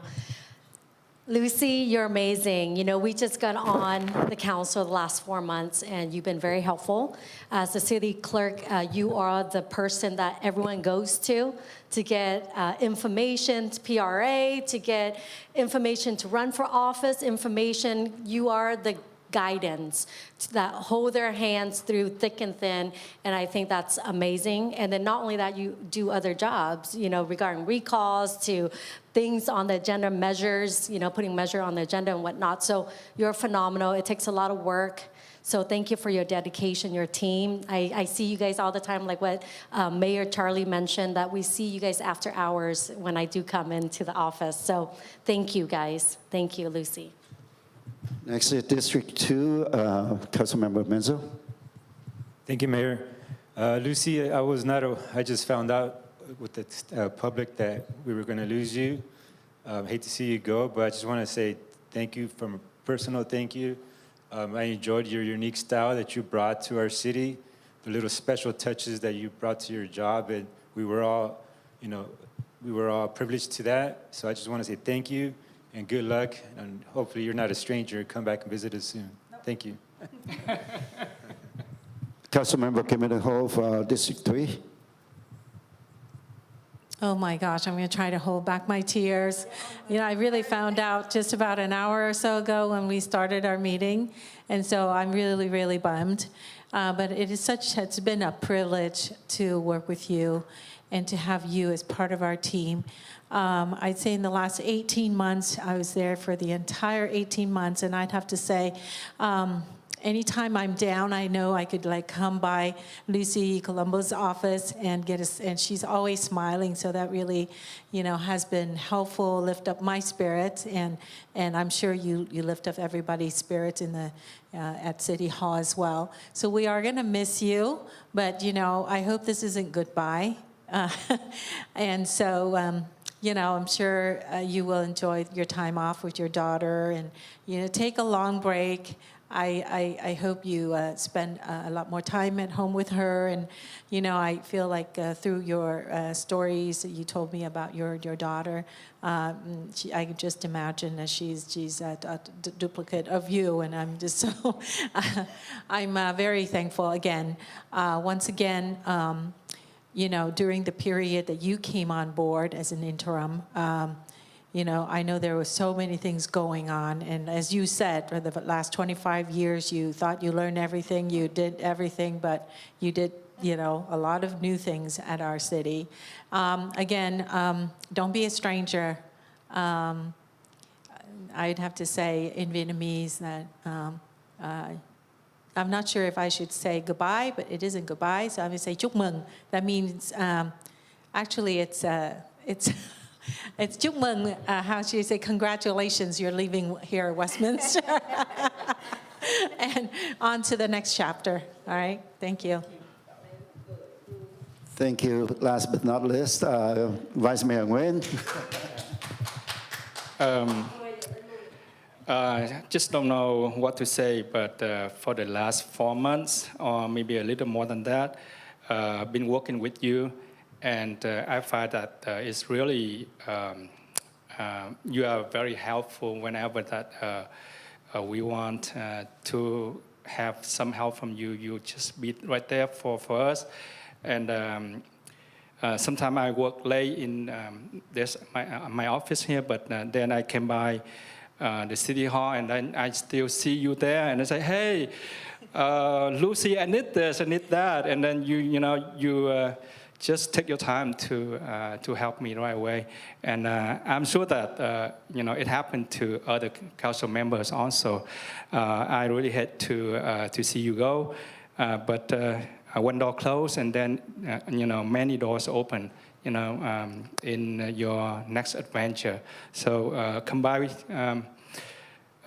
Lucy, you're amazing. You know, we just got on the council the last 4 months, and you've been very helpful. As the city clerk, you are the person that everyone goes to get information, to PRA, to get information to run for office, information. You are the guidance that hold their hands through thick and thin, and I think that's amazing. And then not only that, you do other jobs, you know, regarding recalls to things on the agenda, measures, you know, putting measure on the agenda and whatnot. So you're phenomenal. It takes a lot of work. So thank you for your dedication, your team. I see you guys all the time, like what Mayor Charlie mentioned, that we see you guys after hours when I do come into the office. So thank you, guys. Thank you, Lucy. Next is District 2, Councilmember Menzo. Thank you, Mayor. Lucy, I just found out with the public that we were going to lose you. Hate to see you go, but I just want to say thank you from a personal thank you. I enjoyed your unique style that you brought to our city, the little special touches that you brought to your job, and we were all privileged to that. So I just want to say thank you and good luck, and hopefully you're not a stranger. Come back and visit us soon. Thank you. Councilmember Kimberly Hove, District 3. Oh my gosh, I'm going to try to hold back my tears. You know, I really found out just about an hour or so ago when we started our meeting, and so I'm really, really bummed. But it's been a privilege to work with you and to have you as part of our team. I'd say in the last 18 months, I was there for the entire 18 months, and I'd have to say, anytime I'm down, I know I could come by Lucy Colombo's office and and she's always smiling. So that really, has been helpful, lift up my spirits, and I'm sure you lift up everybody's spirits in the at City Hall as well. So we are gonna miss you, but I hope this isn't goodbye. And so, I'm sure you will enjoy your time off with your daughter, and take a long break. I hope you spend a lot more time at home with her, and I feel like through your stories that you told me about your daughter, I could just imagine that she's a duplicate of you, and I'm just so I'm very thankful again. Once again, during the period that you came on board as an interim. I know there were so many things going on, and as you said, for the last 25 years, you thought you learned everything, you did everything, but you did, a lot of new things at our city. Again, don't be a stranger. I'd have to say in Vietnamese that I'm not sure if I should say goodbye, but it isn't goodbye, so I'm going to say chúc mừng. That means, actually, it's it's chúc mừng, how should you say, congratulations, you're leaving here at Westminster. And on to the next chapter, all right? Thank you. Thank you. Last but not least, Vice Mayor Nguyen. Just don't know what to say, but for the last 4 months, or maybe a little more than that, I've been working with you. And I find that it's really, you are very helpful whenever that we want to have some help from you. You just be right there for us. And sometimes I work late in there's my office here, but then I came by the City Hall, and then I still see you there. And I say, hey, Lucy, I need this, I need that. And then you just take your time to help me right away, and I'm sure that it happened to other council members also. I really hate to see you go, but one door closed, and then many doors open. In your next adventure. So come by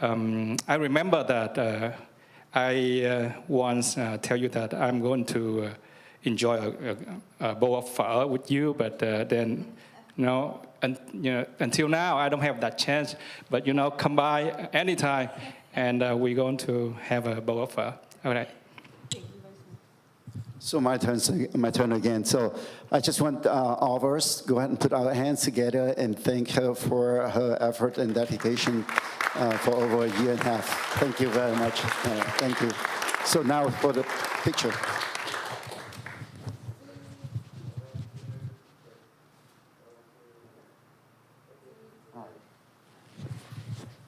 I remember that I once tell you that I'm going to enjoy a bowl of pho with you, but then, until now, I don't have that chance. But, come by anytime, and we're going to have a bowl of pho. All right. So my turn again. So I just want all of us go ahead and put our hands together and thank her for her effort and dedication for over a year and a half. Thank you very much. Thank you. So now for the picture.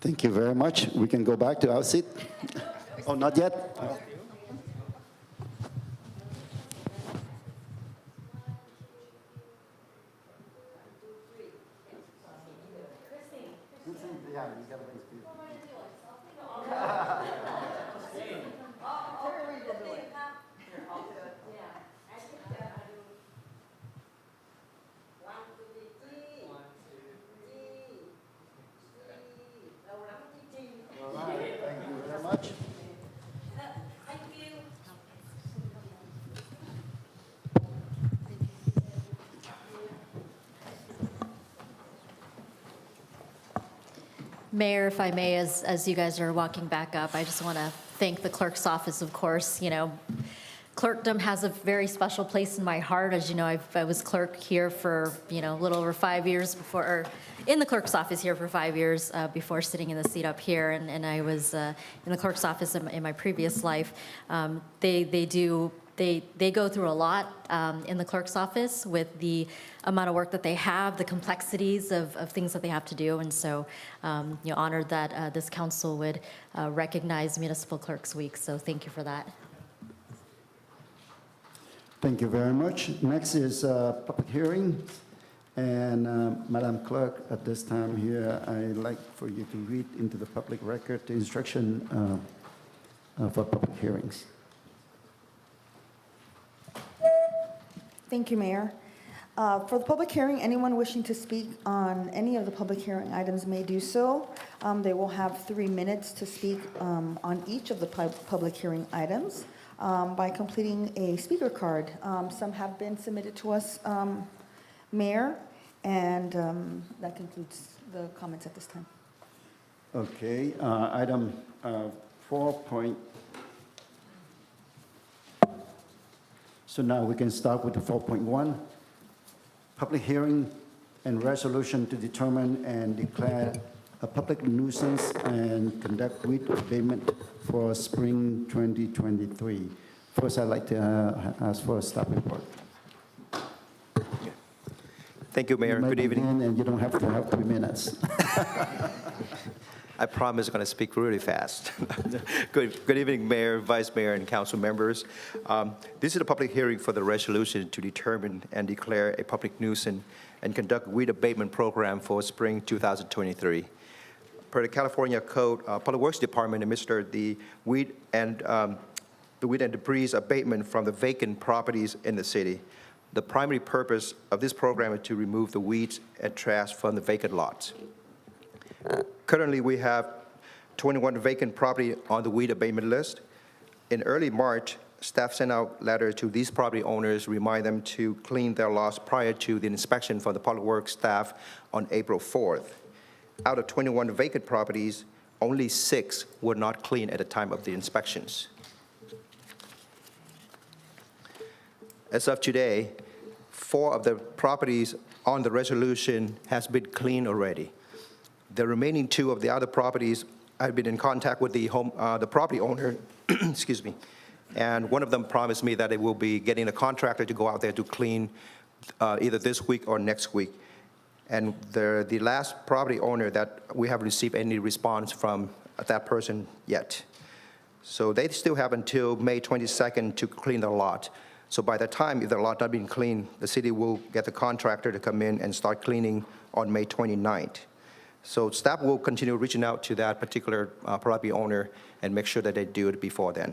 Thank you very much. We can go back to our seat. Oh, not yet? Mayor, if I may, as you guys are walking back up, I just want to thank the clerk's office, of course. Clerkdom has a very special place in my heart. As you know, I was clerk here for, a little over 5 years before, or in the clerk's office here for 5 years before sitting in the seat up here. And I was in the clerk's office in my previous life. They go through a lot in the clerk's office with the amount of work that they have, the complexities of things that they have to do. And so, honored that this council would recognize Municipal Clerks Week. So thank you for that. Thank you very much. Next is public hearing. And Madam Clerk, at this time here, I'd like for you to read into the public record the instruction for public hearings. Thank you, Mayor. For the public hearing, anyone wishing to speak on any of the public hearing items may do so. They will have 3 minutes to speak on each of the public hearing items by completing a speaker card. Some have been submitted to us, Mayor, and that concludes the comments at this time. Okay, item 4. So now we can start with the 4.1. Public hearing and resolution to determine and declare a public nuisance and conduct weed abatement for spring 2023. First, I'd like to ask for a staff report. Thank you, Mayor. Good evening. And you don't have to have 3 minutes. I promise I'm going to speak really fast. Good evening, Mayor, Vice Mayor, and council members. This is a public hearing for the resolution to determine and declare a public nuisance and conduct weed abatement program for spring 2023. Per the California Code, Public Works Department administered the weed and debris abatement from the vacant properties in the city. The primary purpose of this program is to remove the weeds and trash from the vacant lots. Currently, we have 21 vacant property on the weed abatement list. In early March, staff sent out letters to these property owners, remind them to clean their lots prior to the inspection from the Public Works staff on April 4th. Out of 21 vacant properties, only 6 were not clean at the time of the inspections. As of today, 4 of the properties on the resolution has been cleaned already. The remaining 2 of the other properties, I've been in contact with the property owner, excuse me, and one of them promised me that they will be getting a contractor to go out there to clean either this week or next week. And the last property owner that we haven't received any response from that person yet. So they still have until May 22nd to clean the lot. So by the time, if the lot not been cleaned, the city will get the contractor to come in and start cleaning on May 29th. So staff will continue reaching out to that particular property owner and make sure that they do it before then.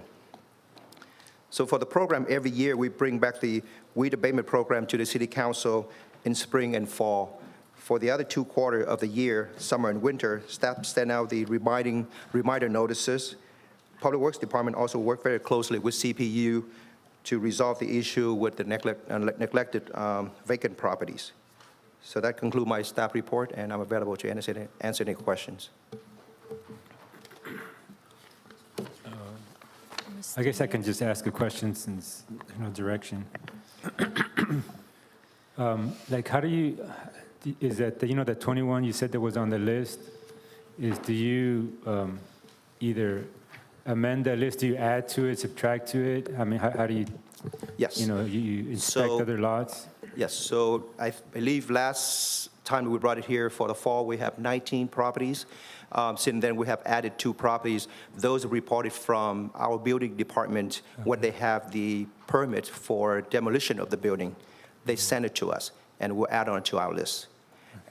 So for the program, every year we bring back the weed abatement program to the city council in spring and fall. For the other 2 quarters of the year, summer and winter, staff send out the reminder notices. Public Works Department also worked very closely with CPU to resolve the issue with the neglected vacant properties. So that concludes my staff report, and I'm available to answer any questions. I guess I can just ask a question since there's no direction. Like, how do you, is that, the 21 you said that was on the list, do you either amend that list, do you add to it, subtract to it? I mean, how do you, Yes. you inspect other lots? Yes, so I believe last time we brought it here for the fall, we have 19 properties. Since then, we have added 2 properties. Those are reported from our building department when they have the permit for demolition of the building. They send it to us, and we'll add on to our list.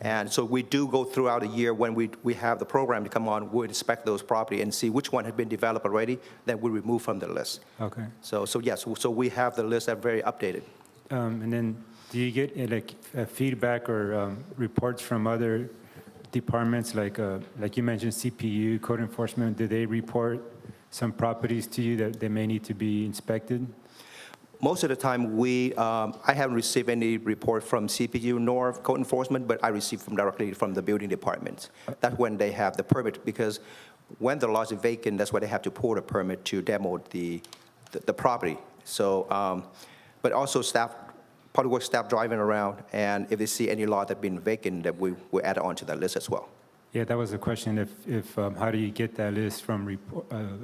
And so we do go throughout a year when we have the program to come on, we'll inspect those property and see which one had been developed already, then we remove from the list. Okay. So yes, so we have the list that very updated. And then do you get feedback or reports from other departments like you mentioned CPU, code enforcement? Do they report some properties to you that they may need to be inspected? Most of the time, I haven't received any report from CPU nor code enforcement, but I receive directly from the building department. That's when they have the permit, because when the lot is vacant, that's why they have to pull the permit to demo the property. So, but also public works staff driving around, and if they see any lot that's been vacant, that we add it onto that list as well. Yeah, that was the question. If how do you get that list from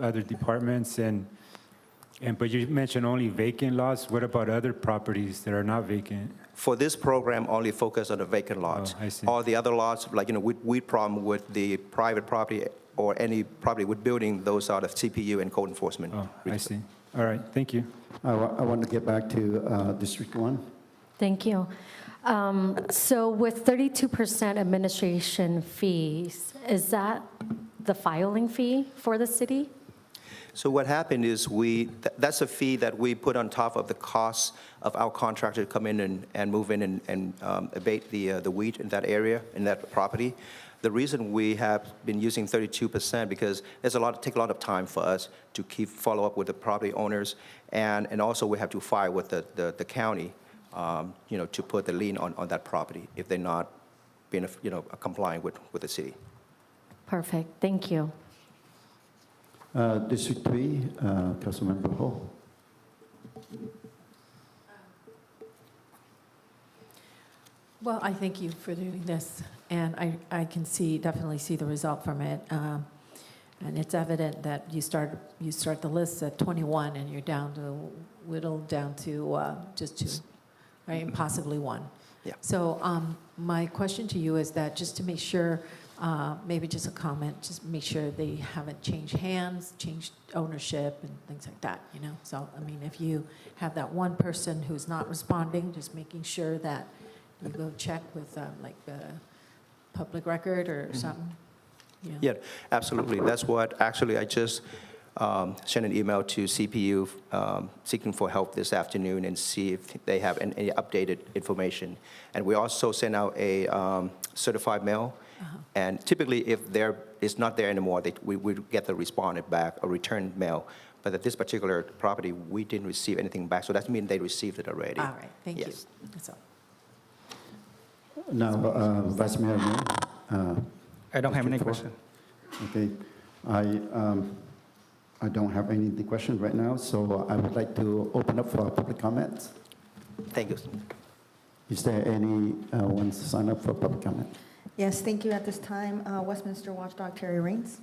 other departments but you mentioned only vacant lots. What about other properties that are not vacant? For this program, only focus on the vacant lots. I see. All the other lots, like, we problem with the private property or any property with building, those are the CPU and code enforcement. Oh, I see. All right, thank you. I want to get back to District 1. Thank you. So with 32% administration fees, is that the filing fee for the city? So what happened is that's a fee that we put on top of the cost of our contractor to come in and move in and abate the weed in that area, in that property. The reason we have been using 32% because there's take a lot of time for us to follow up with the property owners, and also we have to file with the county, to put the lien on that property if they're not being, complying with the city. Perfect, thank you. District 3, Councilmember Ho. Well, I thank you for doing this, and I can definitely see the result from it. And it's evident that you start the list at 21, and you're whittled down to just 2, right, and possibly 1. Yeah. So my question to you is that just to make sure, maybe just a comment, just make sure they haven't changed hands, changed ownership, and things like that, So, I mean, if you have that one person who's not responding, just making sure that you go check with like the public record or something. Yeah, absolutely. That's what, actually, I just sent an email to CPU seeking for help this afternoon and see if they have any updated information. And we also sent out a certified mail. And typically, if it's not there anymore, we would get the respondent back, a return mail. But at this particular property, we didn't receive anything back. So that means they received it already. All right, thank you. Yes. That's all. Now, Vice Mayor Moon. I don't have any District 4. question. Okay. I don't have any questions right now, so I would like to open up for public comments. Thank you. Is there anyone to sign up for public comment? Yes, thank you. At this time, Westminster Watchdog Terry Raines.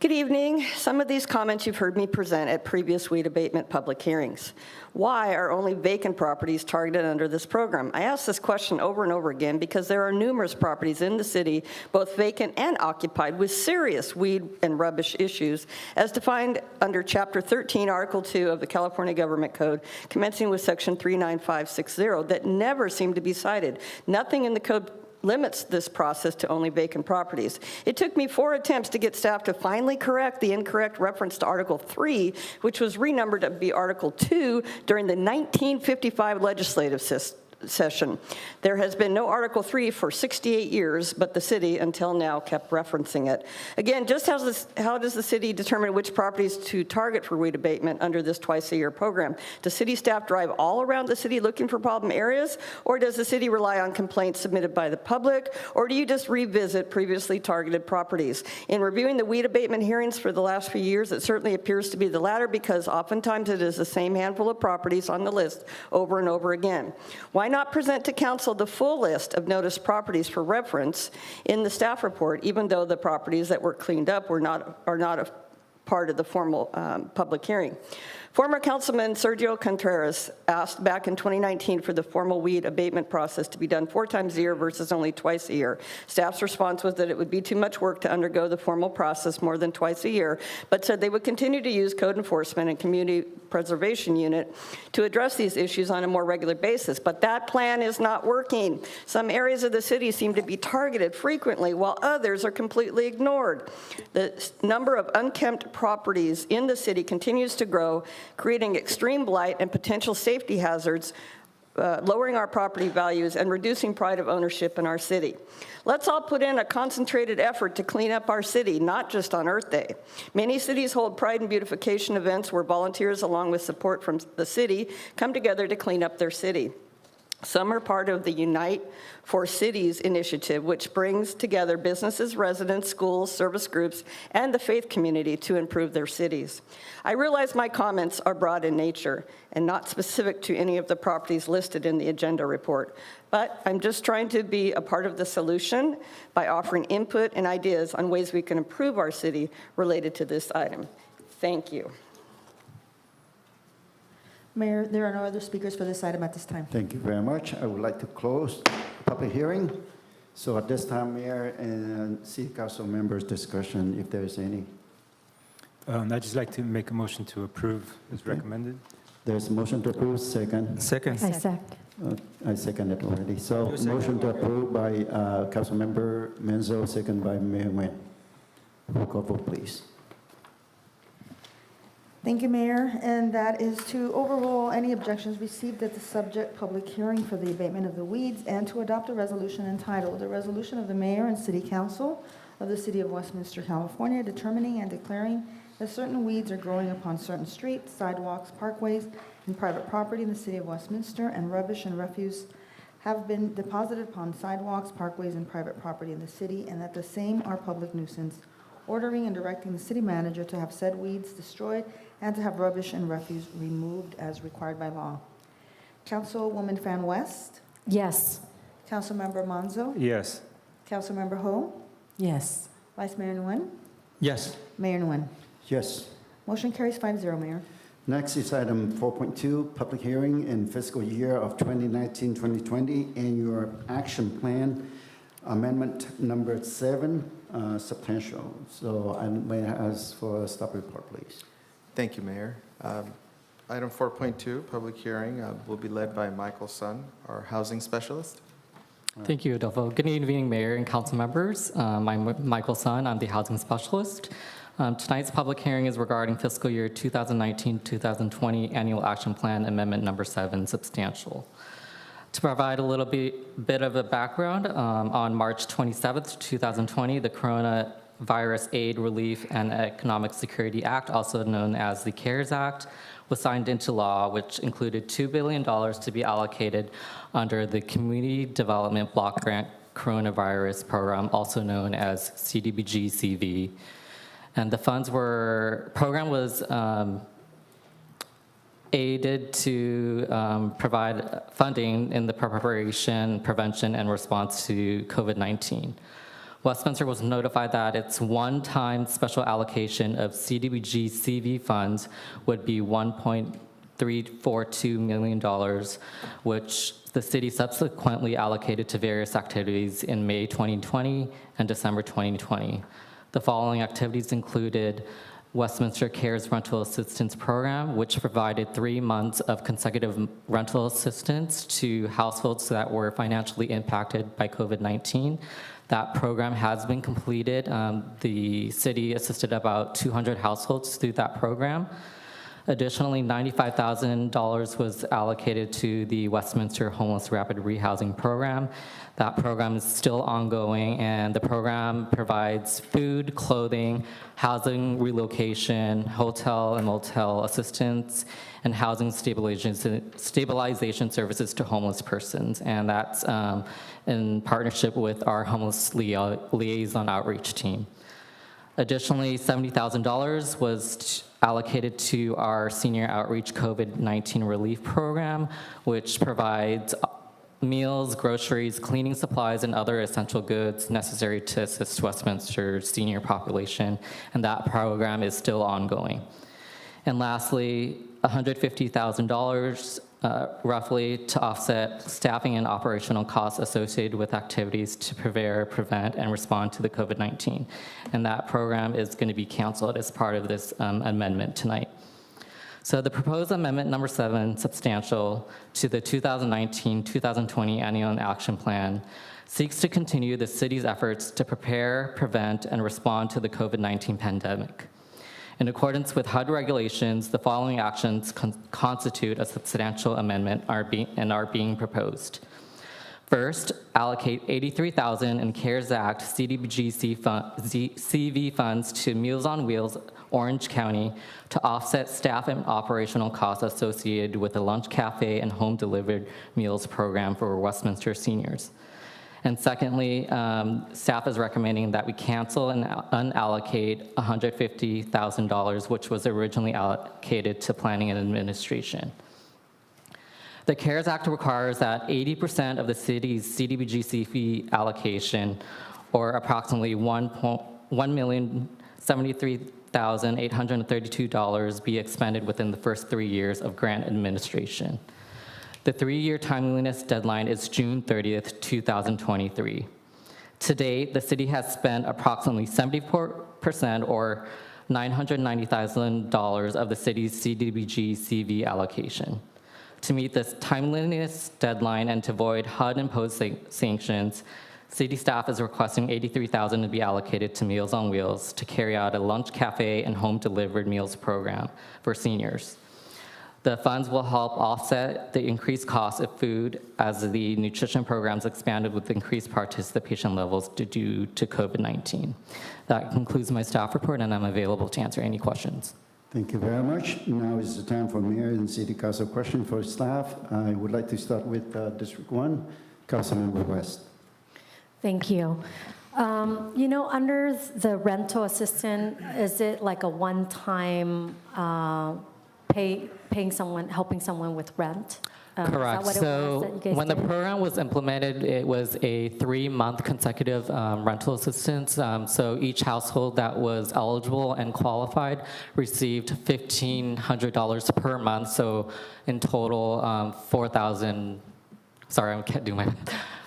Good evening. Some of these comments you've heard me present at previous weed abatement public hearings. Why are only vacant properties targeted under this program? I ask this question over and over again because there are numerous properties in the city, both vacant and occupied, with serious weed and rubbish issues, as defined under Chapter 13, Article 2 of the California Government Code, commencing with Section 39560, that never seem to be cited. Nothing in the code limits this process to only vacant properties. It took me 4 attempts to get staff to finally correct the incorrect reference to Article 3, which was renumbered to be Article 2 during the 1955 legislative session. There has been no Article 3 for 68 years, but the city, until now, kept referencing it. Again, just how does the city determine which properties to target for weed abatement under this twice-a-year program? Does city staff drive all around the city looking for problem areas, or does the city rely on complaints submitted by the public, or do you just revisit previously targeted properties? In reviewing the weed abatement hearings for the last few years, it certainly appears to be the latter, because oftentimes it is the same handful of properties on the list over and over again. Why not present to council the full list of noticed properties for reference in the staff report, even though the properties that were cleaned up are not a part of the formal public hearing? Former Councilman Sergio Contreras asked back in 2019 for the formal weed abatement process to be done 4 times a year versus only twice a year. Staff's response was that it would be too much work to undergo the formal process more than twice a year, but said they would continue to use code enforcement and community preservation unit to address these issues on a more regular basis. But that plan is not working. Some areas of the city seem to be targeted frequently, while others are completely ignored. The number of unkempt properties in the city continues to grow, creating extreme blight and potential safety hazards, lowering our property values and reducing pride of ownership in our city. Let's all put in a concentrated effort to clean up our city, not just on Earth Day. Many cities hold pride and beautification events where volunteers, along with support from the city, come together to clean up their city. Some are part of the Unite for Cities initiative, which brings together businesses, residents, schools, service groups, and the faith community to improve their cities. I realize my comments are broad in nature and not specific to any of the properties listed in the agenda report, but I'm just trying to be a part of the solution by offering input and ideas on ways we can improve our city related to this item. Thank you. Mayor, there are no other speakers for this item at this time. Thank you very much. I would like to close the public hearing. So at this time, Mayor and City Council members' discussion, if there is any. I'd just like to make a motion to approve as recommended. There's a motion to approve, second. Second. I second. I seconded already. So motion to approve by Councilmember Menzo, second by Mayor Nguyen. Roll call vote, please. Thank you, Mayor. And that is to overrule any objections received at the subject public hearing for the abatement of the weeds and to adopt a resolution entitled, "The Resolution of the Mayor and City Council of the City of Westminster, California, determining and declaring that certain weeds are growing upon certain streets, sidewalks, parkways, and private property in the City of Westminster, and rubbish and refuse have been deposited upon sidewalks, parkways, and private property in the city, and that the same are public nuisance, ordering and directing the city manager to have said weeds destroyed and to have rubbish and refuse removed as required by law." Councilwoman Fan West? Yes. Councilmember Monzo? Yes. Councilmember Ho? Yes. Vice Mayor Nguyen? Yes. Mayor Nguyen? Yes. Motion carries 5-0, Mayor. Next is item 4.2, public hearing in fiscal year of 2019-2020, annual action plan, amendment number 7, substantial. So I may ask for a staff report, please. Thank you, Mayor. Item 4.2, public hearing, will be led by Michael Sun, our housing specialist. Thank you, Adolfo. Good evening, Mayor and council members. I'm Michael Sun. I'm the housing specialist. Tonight's public hearing is regarding fiscal year 2019-2020 annual action plan amendment number 7, substantial. To provide a little bit of a background, on March 27th, 2020, the Coronavirus Aid, Relief, and Economic Security Act, also known as the CARES Act, was signed into law, which included $2 billion to be allocated under the Community Development Block Grant Coronavirus Program, also known as CDBG-CV. And the program was aided to provide funding in the preparation, prevention, and response to COVID-19. Westminster was notified that its one-time special allocation of CDBG CV funds would be $1.342 million, which the city subsequently allocated to various activities in May 2020 and December 2020. The following activities included Westminster Cares Rental Assistance Program, which provided 3 months of consecutive rental assistance to households that were financially impacted by COVID-19. That program has been completed. The city assisted about 200 households through that program. Additionally, $95,000 was allocated to the Westminster Homeless Rapid Rehousing Program. That program is still ongoing, and the program provides food, clothing, housing relocation, hotel and motel assistance, and housing stabilization services to homeless persons. And that's in partnership with our homeless liaison outreach team. Additionally, $70,000 was allocated to our senior outreach COVID-19 relief program, which provides meals, groceries, cleaning supplies, and other essential goods necessary to assist Westminster's senior population, and that program is still ongoing. And lastly, $150,000 roughly to offset staffing and operational costs associated with activities to prepare, prevent, and respond to the COVID-19. And that program is going to be canceled as part of this amendment tonight. So the proposed amendment number 7, substantial, to the 2019-2020 Annual Action Plan, seeks to continue the city's efforts to prepare, prevent, and respond to the COVID-19 pandemic. In accordance with HUD regulations, the following actions constitute a substantial amendment and are being proposed. First, allocate $83,000 in CARES Act CDBG CV funds to Meals on Wheels Orange County to offset staff and operational costs associated with the lunch cafe and home delivered meals program for Westminster seniors. And secondly, staff is recommending that we cancel and unallocate $150,000, which was originally allocated to planning and administration. The CARES Act requires that 80% of the city's CDBG CV allocation, or approximately $1,073,832, be expended within the first 3 years of grant administration. The 3-year timeliness deadline is June 30th, 2023. To date, the city has spent approximately 74% or $990,000 of the city's CDBG CV allocation. To meet this timeliness deadline and to avoid HUD-imposed sanctions, city staff is requesting $83,000 to be allocated to Meals on Wheels to carry out a lunch cafe and home-delivered meals program for seniors. The funds will help offset the increased cost of food as the nutrition programs expanded with increased participation levels due to COVID-19. That concludes my staff report, and I'm available to answer any questions. Thank you very much. Now is the time for Mayor and City Council question for staff. I would like to start with District 1, Councilmember West. Thank you. You know, under the rental assistance, is it like a one-time paying someone, helping someone with rent? Correct. So when the program was implemented, it was a 3-month consecutive rental assistance. So each household that was eligible and qualified received $1,500 per month. So in total,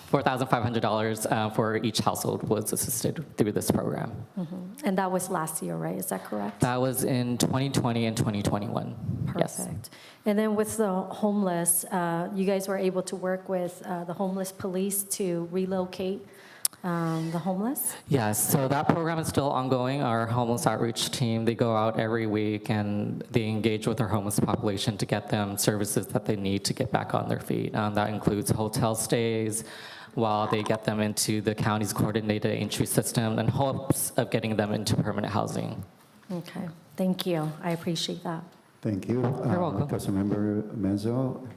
$4,500 for each household was assisted through this program. Mm-hmm. And that was last year, right? Is that correct? That was in 2020 and 2021. Perfect. Yes. And then with the homeless, you guys were able to work with the homeless police to relocate the homeless? Yes, so that program is still ongoing. Our homeless outreach team, they go out every week and they engage with our homeless population to get them services that they need to get back on their feet. That includes hotel stays, while they get them into the county's coordinated entry system in hopes of getting them into permanent housing. Okay, thank you. I appreciate that. Thank you. You're welcome. Councilmember Menzo,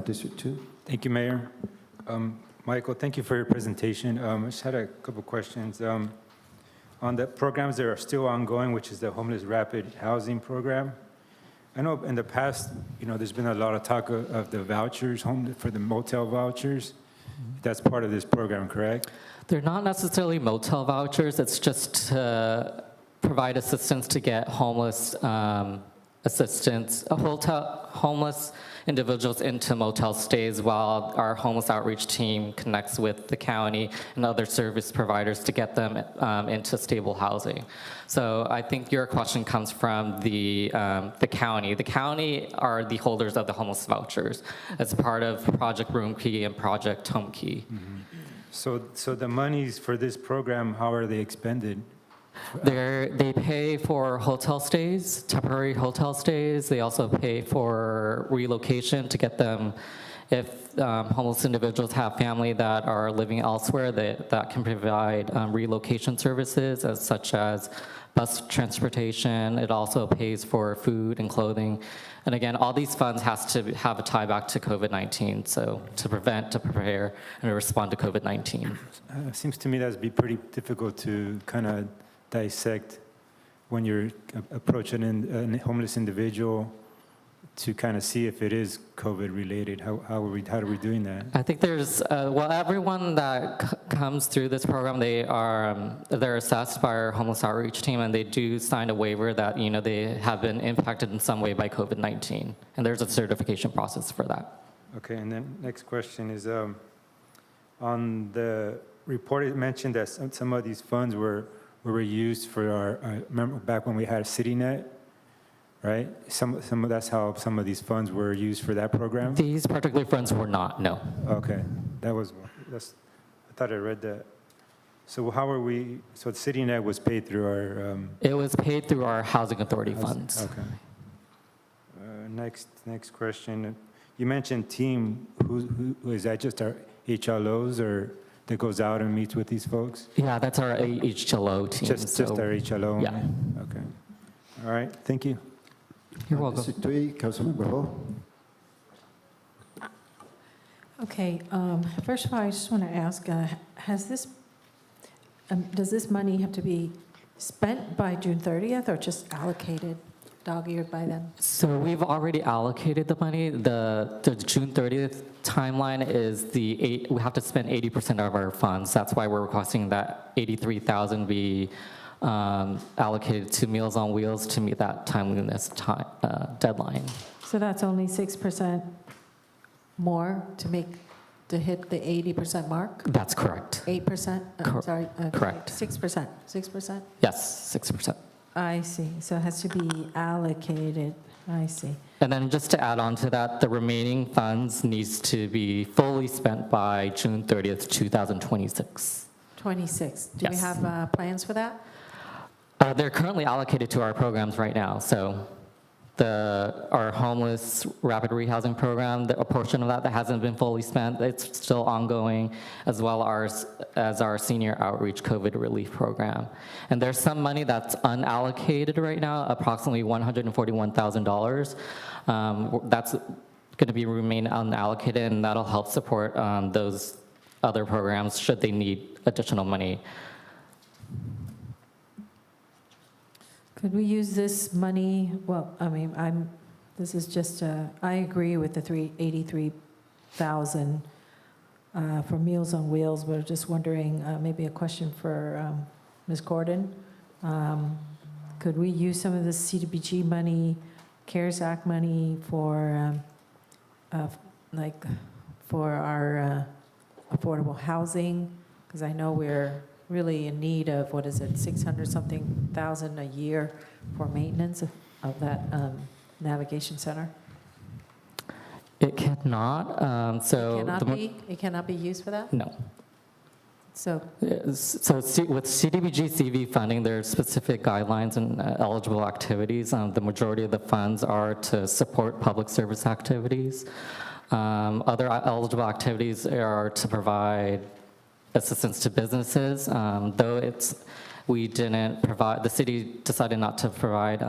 District 2. Thank you, Mayor. Michael, thank you for your presentation. I just had a couple questions. On the programs that are still ongoing, which is the Homeless Rapid Housing Program, I know in the past, you know, there's been a lot of talk of the vouchers, for the motel vouchers. That's part of this program, correct? They're not necessarily motel vouchers. It's just to provide assistance to get homeless assistance, homeless individuals into motel stays while our homeless outreach team connects with the county and other service providers to get them into stable housing. So I think your question comes from the county. The county are the holders of the homeless vouchers as part of Project Room Key and Project Home Key. So the monies for this program, how are they expended? They pay for hotel stays, temporary hotel stays. They also pay for relocation to get them, if homeless individuals have family that are living elsewhere, that can provide relocation services such as bus transportation. It also pays for food and clothing. And again, all these funds has to have a tie back to COVID-19, so to prevent, to prepare, and to respond to COVID-19. It seems to me that'd be pretty difficult to kind of dissect when you're approaching a homeless individual to kind of see if it is COVID related. How are we doing that? I think there's, well, everyone that comes through this program, they're assessed by our homeless outreach team, and they do sign a waiver that, they have been impacted in some way by COVID-19. And there's a certification process for that. Okay, and then next question is, on the report, it mentioned that some of these funds were used for our, remember back when we had a CityNet, right? That's how some of these funds were used for that program? These particular funds were not, no. Okay, I thought I read that. So so the CityNet was paid through our... It was paid through our Housing Authority funds. Okay. Next question. You mentioned team, who is that, just our HLOs or that goes out and meets with these folks? Yeah, that's our HLO team. Just our HLO? Yeah. Okay. All right, thank you. You're welcome. District 3, Councilmember Ho. Okay, first of all, I just want to ask, does this money have to be spent by June 30th or just allocated, dog-eared by then? So we've already allocated the money. The June 30th timeline is we have to spend 80% of our funds. That's why we're requesting that 83,000 be allocated to Meals on Wheels to meet that timeliness deadline. So that's only 6% more to hit the 80% mark? That's correct. 8%? Sorry. Correct. 6%? 6%? Yes, 6%. I see. So it has to be allocated. I see. And then just to add on to that, the remaining funds needs to be fully spent by June 30th, 2026. 26. Do we Yes. have plans for that? They're currently allocated to our programs right now. So our homeless rapid rehousing program, a portion of that hasn't been fully spent, it's still ongoing, as well as our senior outreach COVID relief program. And there's some money that's unallocated right now, approximately $141,000. That's going to remain unallocated, and that'll help support those other programs should they need additional money. Could we use this money, this is just, I agree with the $83,000 for Meals on Wheels, but just wondering, maybe a question for Ms. Gordon. Could we use some of the CDBG money, CARES Act money for our affordable housing? Because I know we're really in need of, 600-something thousand a year for maintenance of that navigation center? It cannot. It cannot be used for that? No. So with CDBG CV funding, there are specific guidelines and eligible activities. The majority of the funds are to support public service activities. Other eligible activities are to provide assistance to businesses, though the city decided not to provide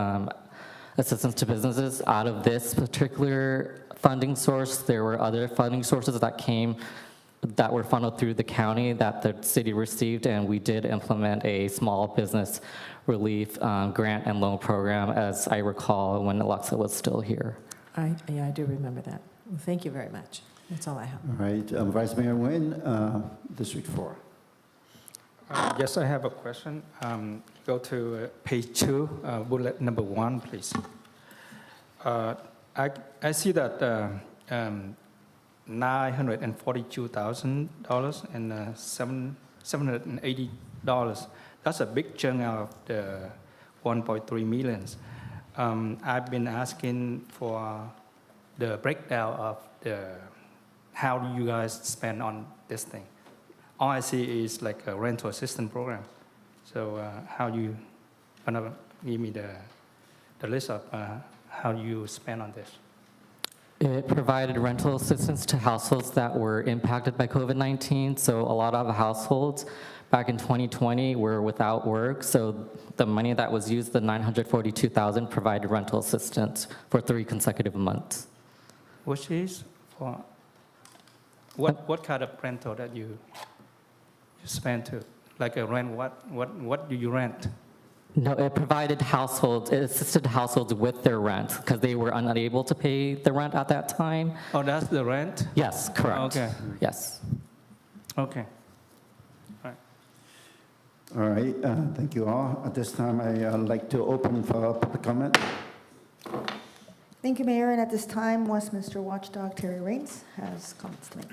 assistance to businesses out of this particular funding source. There were other funding sources that were funneled through the county that the city received, and we did implement a small business relief grant and loan program, as I recall, when Alexa was still here. I do remember that. Well, thank you very much. That's all I have. All right, Vice Mayor Nguyen, District 4. Yes, I have a question. Go to page 2, bullet number 1, please. I see that $942,000 and $780. That's a big chunk out of the 1.3 millions. I've been asking for the breakdown of how do you guys spend on this thing. All I see is like a rental assistance program. So how you gonna give me the list of how you spend on this? It provided rental assistance to households that were impacted by COVID-19. So a lot of households back in 2020 were without work. So the money that was used, the $942,000, provided rental assistance for 3 consecutive months. Which is for what kind of rental that you spend to? Like a rent, what do you rent? No, it provided households, it assisted households with their rent because they were unable to pay the rent at that time. Oh, that's the rent? Yes, correct. Okay. Yes. Okay. All right, thank you all. At this time, I'd like to open for public comment. Thank you, Mayor. And at this time, Westminster Watchdog Terry Raines has comments to make.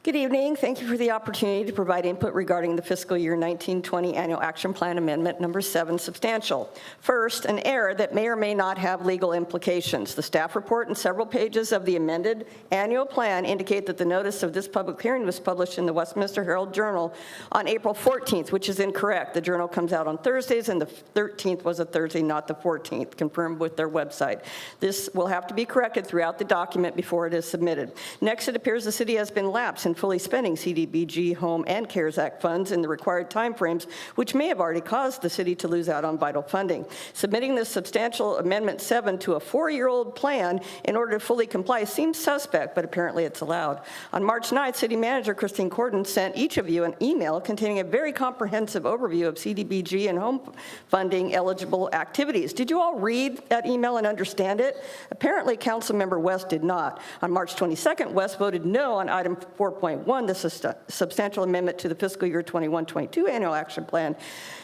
Good evening. Thank you for the opportunity to provide input regarding the fiscal year 1920 Annual Action Plan Amendment Number 7, substantial. First, an error that may or may not have legal implications. The staff report and several pages of the amended annual plan indicate that the notice of this public hearing was published in the Westminster Herald Journal on April 14th, which is incorrect. The journal comes out on Thursdays, and the 13th was a Thursday, not the 14th, confirmed with their website. This will have to be corrected throughout the document before it is submitted. Next, it appears the city has been lapsed in fully spending CDBG, Home, and CARES Act funds in the required timeframes, which may have already caused the city to lose out on vital funding. Submitting this substantial Amendment 7 to a 4-year-old plan in order to fully comply seems suspect, but apparently it's allowed. On March 9th, City Manager Christine Corden sent each of you an email containing a very comprehensive overview of CDBG and home funding eligible activities. Did you all read that email and understand it? Apparently, Councilmember West did not. On March 22nd, West voted no on item 4.1, the substantial amendment to the fiscal year 21-22 annual action plan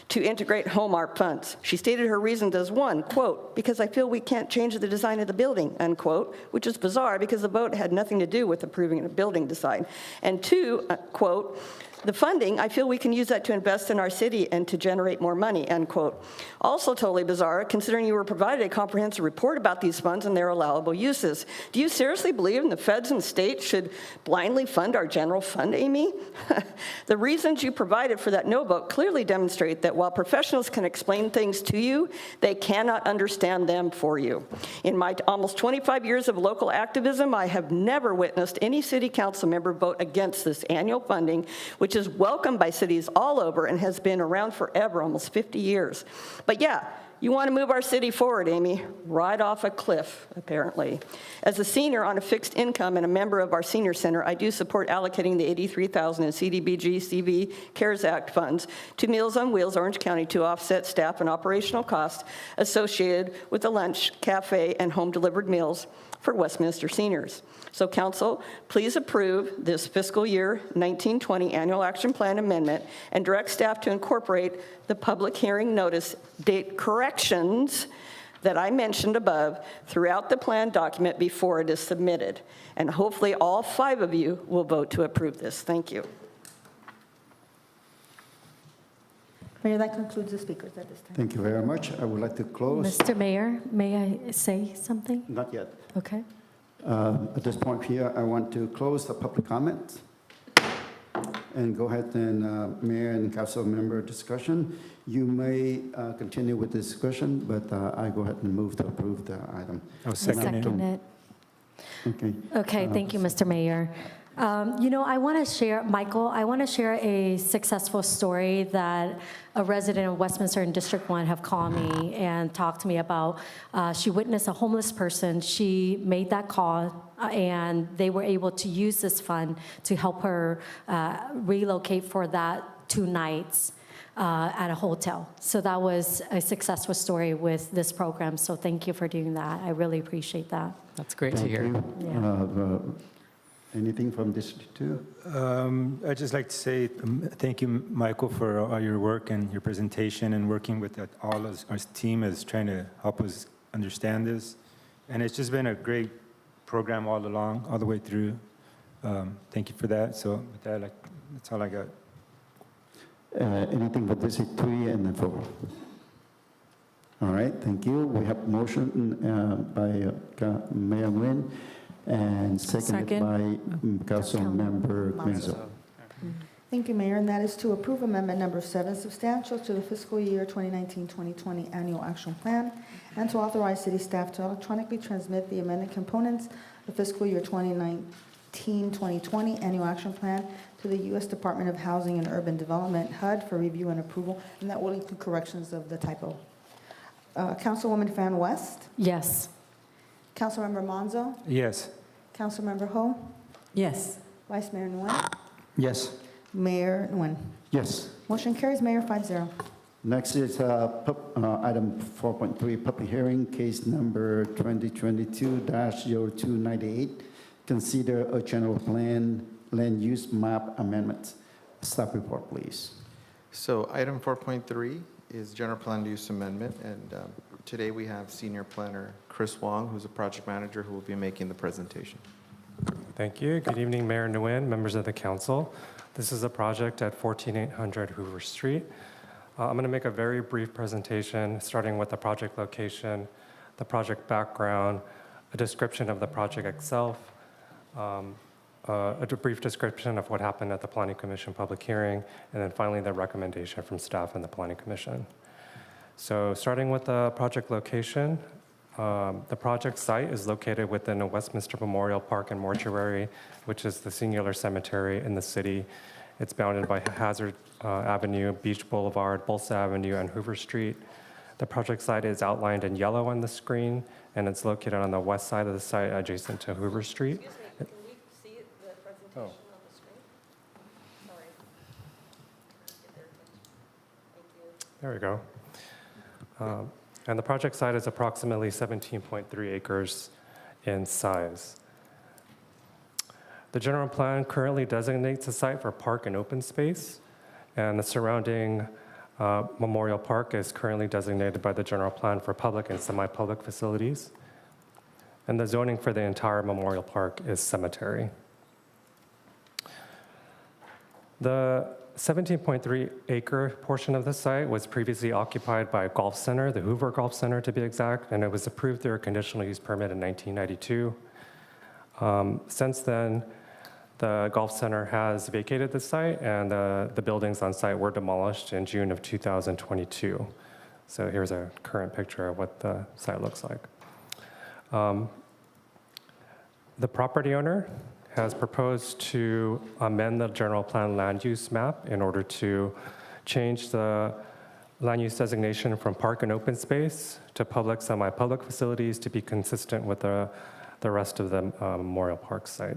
to integrate home art funds. She stated her reasons as one, quote, because I feel we can't change the design of the building, unquote, which is bizarre because the vote had nothing to do with approving a building design. And two, quote, the funding, I feel we can use that to invest in our city and to generate more money, end quote. Also totally bizarre, considering you were provided a comprehensive report about these funds and their allowable uses. Do you seriously believe the feds and states should blindly fund our general fund, Amy? The reasons you provided for that no vote clearly demonstrate that while professionals can explain things to you, they cannot understand them for you. In my almost 25 years of local activism, I have never witnessed any city council member vote against this annual funding, which is welcomed by cities all over and has been around forever, almost 50 years. But yeah, you want to move our city forward, Amy, right off a cliff, apparently. As a senior on a fixed income and a member of our senior center, I do support allocating the $83,000 in CDBG, CV, CARES Act funds to Meals on Wheels, Orange County, to offset staff and operational costs associated with the lunch, cafe, and home-delivered meals for Westminster seniors. So council, please approve this fiscal year 1920 annual action plan amendment and direct staff to incorporate the public hearing notice date corrections that I mentioned above throughout the plan document before it is submitted. And hopefully all 5 of you will vote to approve this. Thank you. Mayor, that concludes the speakers at this time. Thank you very much. I would like to close. Mr. Mayor, may I say something? Not yet. Okay. At this point here, I want to close the public comment and go ahead and mayor and council member discussion. You may continue with the discussion, but I go ahead and move to approve the item. I'll second it. Okay. Okay, thank you, Mr. Mayor. You know, I want to share, Michael, I want to share a successful story that a resident of Westminster in District 1 have called me and talked to me about. She witnessed a homeless person. She made that call, and they were able to use this fund to help her relocate for that 2 nights at a hotel. So that was a successful story with this program. So thank you for doing that. I really appreciate that. That's great to hear. You. Anything from District 2? I'd just like to say thank you, Michael, for all your work and your presentation and working with all of our team is trying to help us understand this. And it's just been a great program all along, all the way through. Thank you for that. So with that, that's all I got. Anything for District 3 and 4? All right, thank you. We have motion by Mayor Nguyen and seconded by Councilmember Menzo. Thank you, Mayor, and that is to approve Amendment Number 7, substantial to the fiscal year 2019-2020 Annual Action Plan, and to authorize city staff to electronically transmit the amended components of fiscal year 2019-2020 Annual Action Plan to the U.S. Department of Housing and Urban Development, HUD, for review and approval, and that will include corrections of the typo. Councilwoman Fan West? Yes. Councilmember Monzo? Yes. Councilmember Ho? Yes. Vice Mayor Nguyen? Yes. Mayor Nguyen. Yes. Motion carries, Mayor, 5-0. Next is item 4.3, public hearing, case number 2022-0298. Consider a general plan land use map amendment. Staff report, please. So item 4.3 is general plan use amendment, and today we have senior planner Chris Wong, who's a project manager, who will be making the presentation. Thank you. Good evening, Mayor Nguyen, members of the council. This is a project at 14800 Hoover Street. I'm going to make a very brief presentation, starting with the project location, the project background, a description of the project itself, a brief description of what happened at the Planning Commission public hearing, and then finally the recommendation from staff and the Planning Commission. So starting with the project location, the project site is located within a Westminster Memorial Park and Mortuary, which is the singular cemetery in the city. It's bounded by Hazard Avenue, Beach Boulevard, Bolsa Avenue, and Hoover Street. The project site is outlined in yellow on the screen, and it's located on the west side of the site adjacent to Hoover Street. Excuse me, can we see the presentation on the screen? Sorry. Get their attention. Thank you. There we go. And the project site is approximately 17.3 acres in size. The general plan currently designates the site for park and open space, and the surrounding Memorial Park is currently designated by the general plan for public and semi-public facilities. And the zoning for the entire Memorial Park is cemetery. The 17.3 acre portion of the site was previously occupied by a golf center, the Hoover Golf Center to be exact, and it was approved through a conditional use permit in 1992. Since then, the golf center has vacated the site, and the buildings on site were demolished in June of 2022. So here's a current picture of what the site looks like. The property owner has proposed to amend the general plan land use map in order to change the land use designation from park and open space to public, semi-public facilities to be consistent with the rest of the Memorial Park site.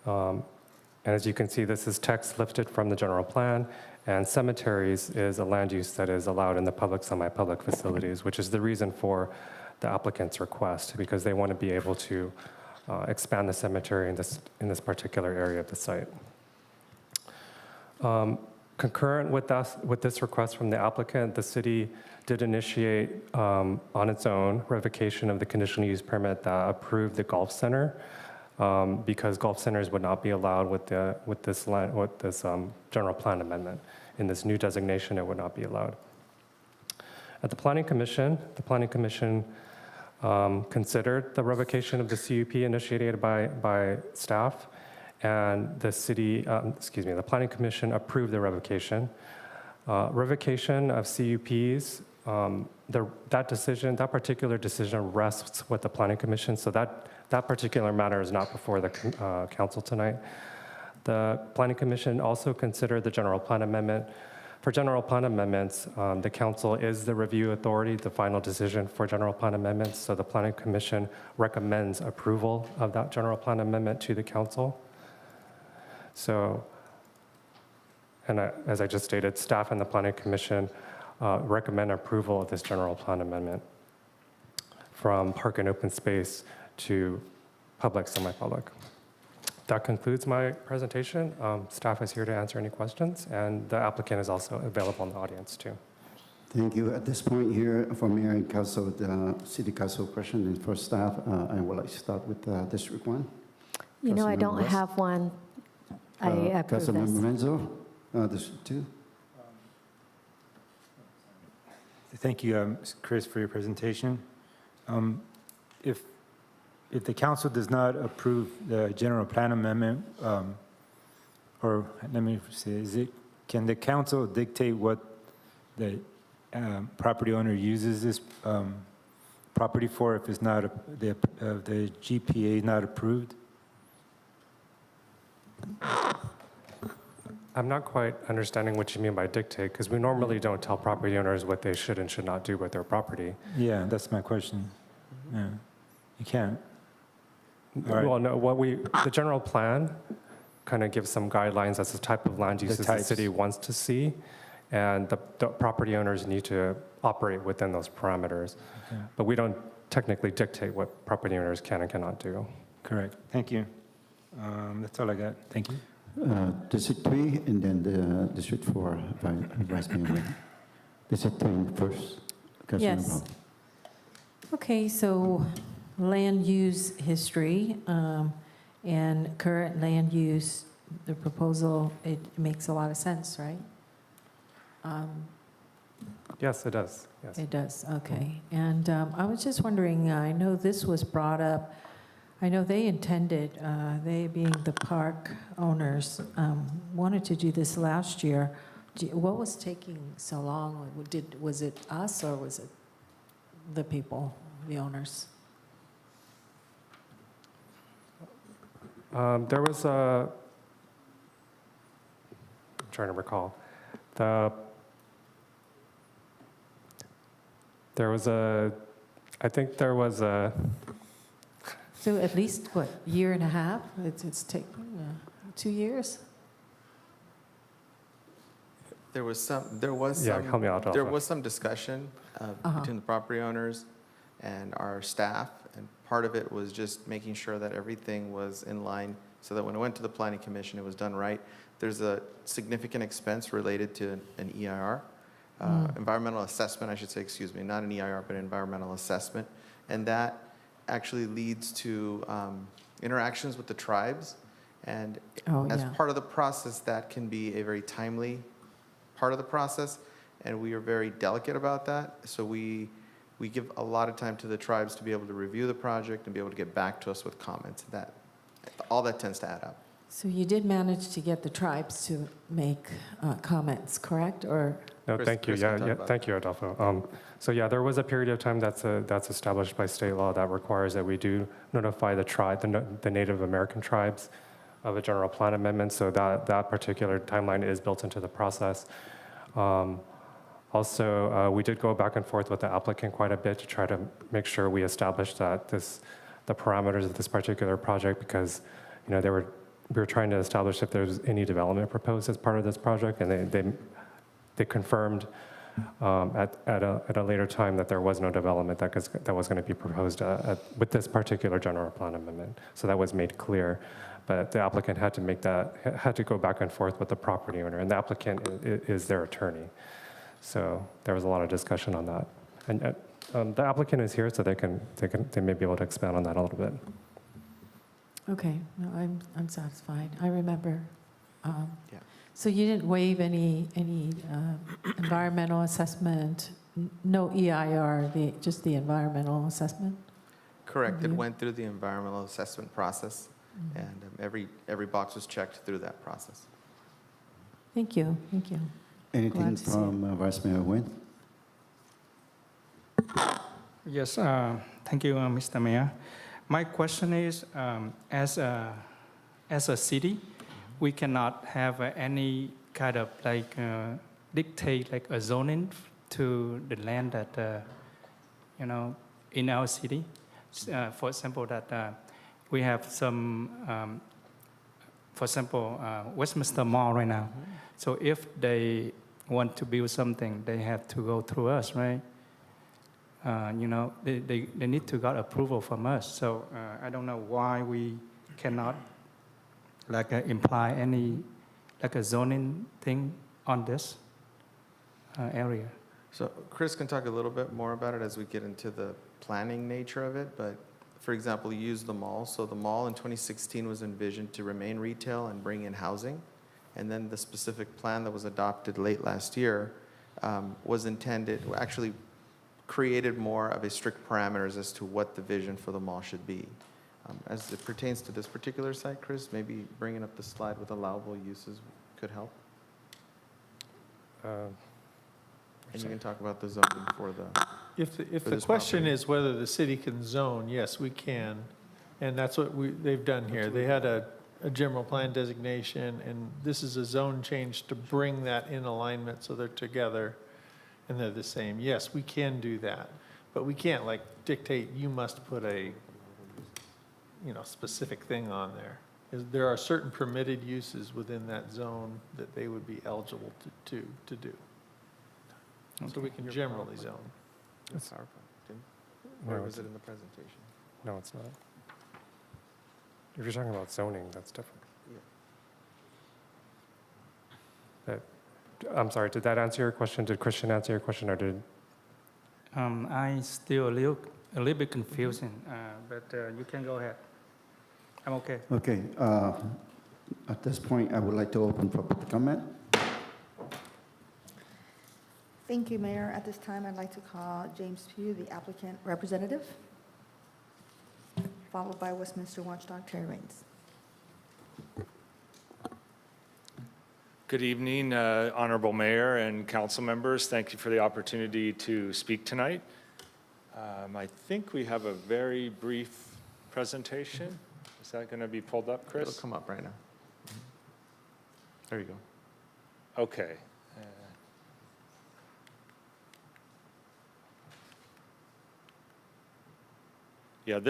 And as you can see, this is text lifted from the general plan, and cemeteries is a land use that is allowed in the public, semi-public facilities, which is the reason for the applicant's request, because they want to be able to expand the cemetery in this particular area of the site. Concurrent with this request from the applicant, the city did initiate on its own revocation of the conditional use permit that approved the golf center, because golf centers would not be allowed with this general plan amendment. In this new designation, it would not be allowed. At the Planning Commission, considered the revocation of the CUP initiated by staff, and the Planning Commission approved the revocation. Revocation of CUPs, that particular decision rests with the Planning Commission, so that particular matter is not before the council tonight. The Planning Commission also considered the general plan amendment. For general plan amendments, the council is the review authority, the final decision for general plan amendments, so the Planning Commission recommends approval of that general plan amendment to the council. So, and as I just stated, staff and the Planning Commission recommend approval of this general plan amendment from park and open space to public, semi-public. That concludes my presentation. Staff is here to answer any questions, and the applicant is also available in the audience too. Thank you. At this point here, for Mayor and Council, the City Council question and for staff, I would like to start with District 1. You know, I Councilmember don't West. have one. I approve Councilmember this. Menzo, District 2. Thank you, Chris, for your presentation. If the council does not approve the general plan amendment, or let me say, can the council dictate what the property owner uses this property for if it's not the GPA is not approved? I'm not quite understanding what you mean by dictate, because we normally don't tell property owners what they should and should not do with their property. Yeah, that's my question. Yeah, you can't. All right. Well, no, the general plan kind of gives some guidelines as to the type of land uses the city wants to see, and the property owners need to operate within those parameters. Okay. But we don't technically dictate what property owners can and cannot do. Correct. Thank you. That's all I got. Thank you. District 3, and then the District 4, Vice Mayor. District 3 first. Councilmember Yes. Hall. Okay, so land use history and current land use, the proposal, it makes a lot of sense, right? Yes, it does. Yes. It does, okay. And I was just wondering, I know this was brought up, I know they intended, they being the park owners, wanted to do this last year. What was taking so long? Was it us or was it the people, the owners? There was a, I'm trying to recall, I think there was a, So at least, what, year and a half? It's taken 2 years? There was some Yeah, help me out, there Alpha. was some discussion between the property owners and our staff, and part of it was just making sure that everything was in line so that when it went to the Planning Commission, it was done right. There's a significant expense related to an EIR, environmental assessment, I should say, excuse me, not an EIR, but environmental assessment, and that actually leads to interactions with the tribes, and as part of the process, that can be a very timely part of the process, and we are very delicate about that. So we give a lot of time to the tribes to be able to review the project and be able to get back to us with comments. All that tends to add up. So you did manage to get the tribes to make comments, correct? Or no, thank you. Thank you, Adolfo. So yeah, there was a period of time that's established by state law that requires that we do notify the Native American tribes of a general plan amendment. So that particular timeline is built into the process. Also, we did go back and forth with the applicant quite a bit to try to make sure we established that the parameters of this particular project, because we were trying to establish if there's any development proposed as part of this project, and they confirmed at a later time that there was no development that was going to be proposed with this particular general plan amendment. So that was made clear, but the applicant had to go back and forth with the property owner, and the applicant is their attorney. So there was a lot of discussion on that, and the applicant is here, so they may be able to expand on that a little bit. okay, no, I'm satisfied. I remember. So you didn't waive any environmental assessment, no EIR, just the environmental assessment? Correct. It went through the environmental assessment process, and every box was checked through that process. Thank you. Thank you. Anything Glad to see from Vice Mayor Nguyen? Yes, thank you, Mr. Mayor. My question is, as a city, we cannot have any kind of dictate like a zoning to the land that in our city. For example, that we have some, for example, Westminster Mall right now. So if they want to build something, they have to go through us, right? they need to got approval from us. So I don't know why we cannot imply any a zoning thing on this area. So Chris can talk a little bit more about it as we get into the planning nature of it, but for example, you use the mall. So the mall in 2016 was envisioned to remain retail and bring in housing. And then the specific plan that was adopted late last year was intended, actually created more of a strict parameters as to what the vision for the mall should be. As it pertains to this particular site, Chris, maybe bringing up the slide with allowable uses could help. And you can talk about the zoning for the. If for the this question property. is whether the city can zone, yes, we can. And that's what they've done here. They had a general plan designation, and this is a zone change to bring that in alignment so they're together and they're the same. Yes, we can do that, but we can't like dictate, you must put a, specific thing on there. There are certain permitted uses within that zone that they would be eligible to do. So we can generally zone. It's PowerPoint, didn't? Or was it in the presentation? No, it's not. If you're talking about zoning, that's different. I'm sorry, did that answer your question? Did Christian answer your question, or did? I still a little bit confusing, but you can go ahead. I'm okay. Okay, at this point, I would like to open for public comment. Thank you, Mayor. At this time, I'd like to call James Pugh, the applicant representative, followed by Westminster Watchdog Terry Raines. Good evening, Honorable Mayor and council members. Thank you for the opportunity to speak tonight. I think we have a very brief presentation. Is that going to be pulled up, Chris? It'll come up right now. There you go. Okay. Yeah,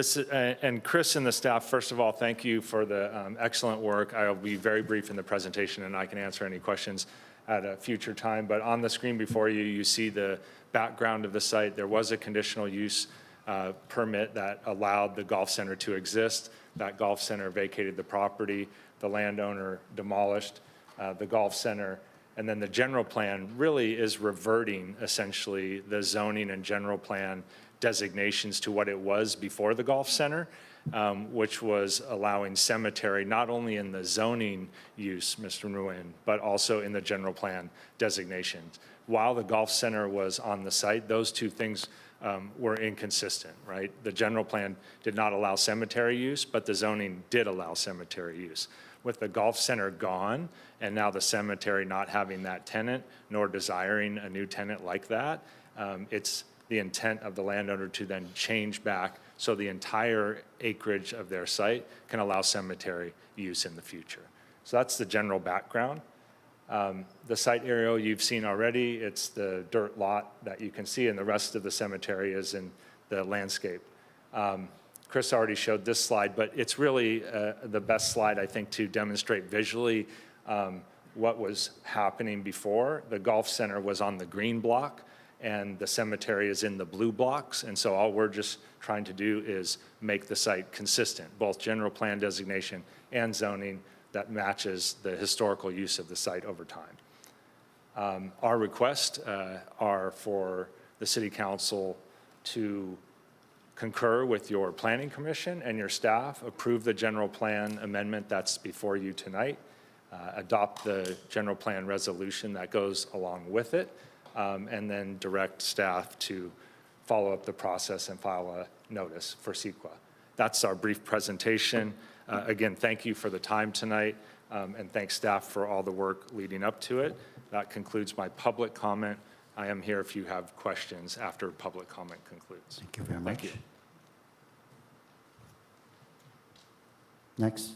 and Chris and the staff, first of all, thank you for the excellent work. I'll be very brief in the presentation, and I can answer any questions at a future time. But on the screen before you, you see the background of the site. There was a conditional use permit that allowed the golf center to exist. That golf center vacated the property. The landowner demolished the golf center. And then the general plan really is reverting, essentially, the zoning and general plan designations to what it was before the golf center, which was allowing cemetery not only in the zoning use, Mr. Nguyen, but also in the general plan designations. While the golf center was on the site, those two things were inconsistent, right? The general plan did not allow cemetery use, but the zoning did allow cemetery use. With the golf center gone, and now the cemetery not having that tenant, nor desiring a new tenant like that, it's the intent of the landowner to then change back so the entire acreage of their site can allow cemetery use in the future. So that's the general background. The site area you've seen already, it's the dirt lot that you can see, and the rest of the cemetery is in the landscape. Chris already showed this slide, but it's really the best slide, I think, to demonstrate visually what was happening before. The golf center was on the green block, and the cemetery is in the blue blocks. And so all we're just trying to do is make the site consistent, both general plan designation and zoning that matches the historical use of the site over time. Our requests are for the City Council to concur with your Planning Commission and your staff, approve the general plan amendment that's before you tonight, adopt the general plan resolution that goes along with it, and then direct staff to follow up the process and file a notice for CEQA. That's our brief presentation. Again, thank you for the time tonight, and thanks staff for all the work leading up to it. That concludes my public comment. I am here if you have questions after public comment concludes. Thank you very much. Thank you. Next.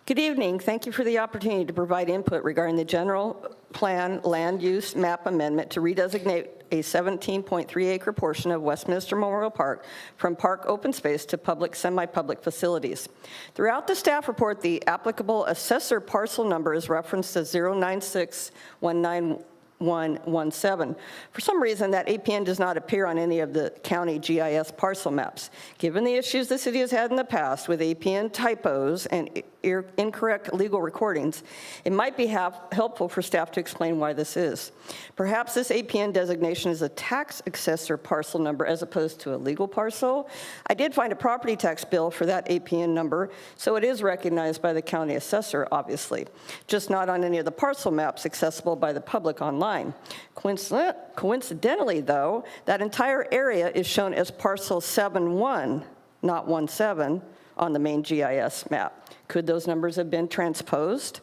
Good evening. Thank you for the opportunity to provide input regarding the general plan land use map amendment to redesignate a 17.3-acre portion of Westminster Memorial Park from park open space to public, semi-public facilities. Throughout the staff report, the applicable assessor parcel number is referenced as 0961917. For some reason, that APN does not appear on any of the county GIS parcel maps. Given the issues the city has had in the past with APN typos and incorrect legal recordings, it might be helpful for staff to explain why this is. Perhaps this APN designation is a tax assessor parcel number as opposed to a legal parcel. I did find a property tax bill for that APN number, so it is recognized by the county assessor, obviously, just not on any of the parcel maps accessible by the public online. Coincidentally, though, that entire area is shown as parcel 7-1, not 1-7, on the main GIS map. Could those numbers have been transposed?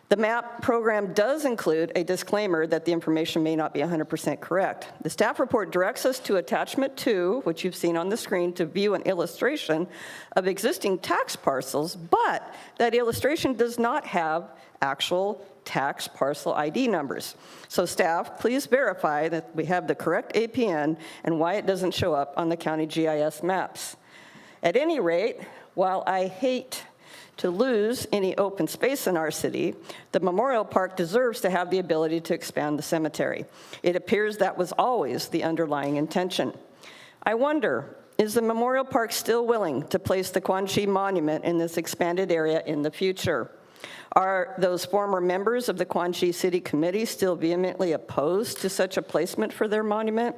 The map program does include a disclaimer that the information may not be 100% correct. The staff report directs us to attachment 2, which you've seen on the screen, to view an illustration of existing tax parcels, but that illustration does not have actual tax parcel ID numbers. So staff, please verify that we have the correct APN and why it doesn't show up on the county GIS maps. At any rate, while I hate to lose any open space in our city, the Memorial Park deserves to have the ability to expand the cemetery. It appears that was always the underlying intention. I wonder, is the Memorial Park still willing to place the Quan Chi Monument in this expanded area in the future? Are those former members of the Quan Chi City Committee still vehemently opposed to such a placement for their monument?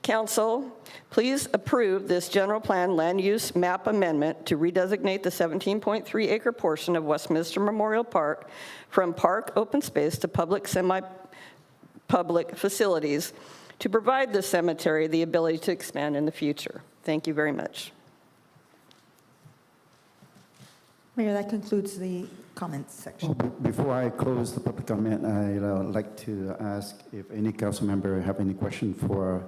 Council, please approve this general plan land use map amendment to redesignate the 17.3-acre portion of Westminster Memorial Park from park open space to public, semi-public facilities to provide the cemetery the ability to expand in the future. Thank you very much. Mayor, that concludes the comments section. Before I close the public comment, I'd like to ask if any council member have any question for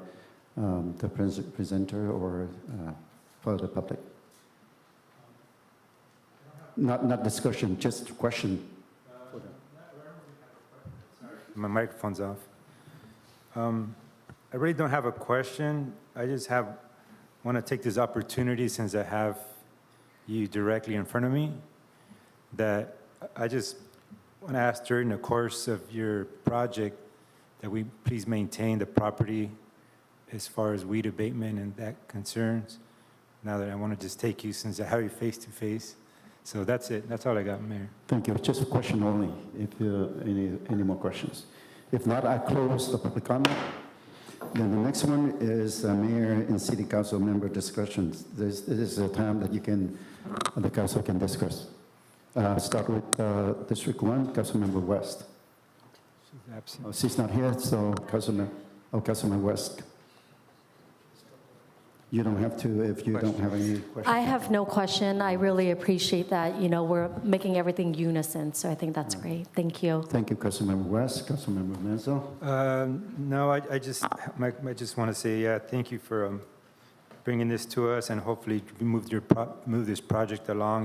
the presenter or for the public. Not discussion, just question. My microphone's off. I really don't have a question. I just want to take this opportunity, since I have you directly in front of me, that I just want to ask, during the course of your project, that we please maintain the property as far as weed abatement and that concerns. Now that I want to just take you, since I have you face to face. So that's it. That's all I got, Mayor. Thank you. Just a question only, if any more questions. If not, I close the public comment. Then the next one is mayor and city council member discussions. This is a time that the council can discuss. Start with District 1, Councilmember West. She's absent. Oh, she's not here, so Councilman West. You don't have to if you don't have any questions. I have no question. I really appreciate that. You know, we're making everything unison, so I think that's great. Thank you. Thank you, Councilmember West. Councilmember Menzel. No, I just want to say thank you for bringing this to us, and hopefully move this project along.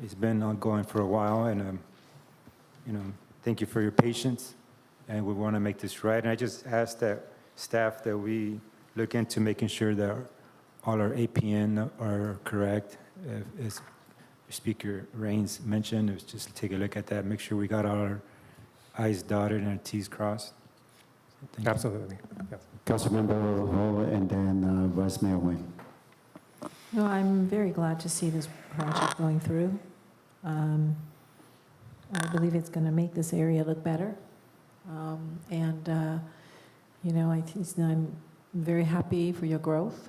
It's been ongoing for a while, and thank you for your patience, and we want to make this right. And I just ask that staff that we look into making sure that all our APN are correct. As Speaker Raines mentioned, it's just take a look at that, make sure we got all our I's dotted and our T's crossed. Absolutely. Yes. Councilmember Ho, and then Vice Mayor Nguyen. No, I'm very glad to see this project going through. I believe it's going to make this area look better. I'm very happy for your growth.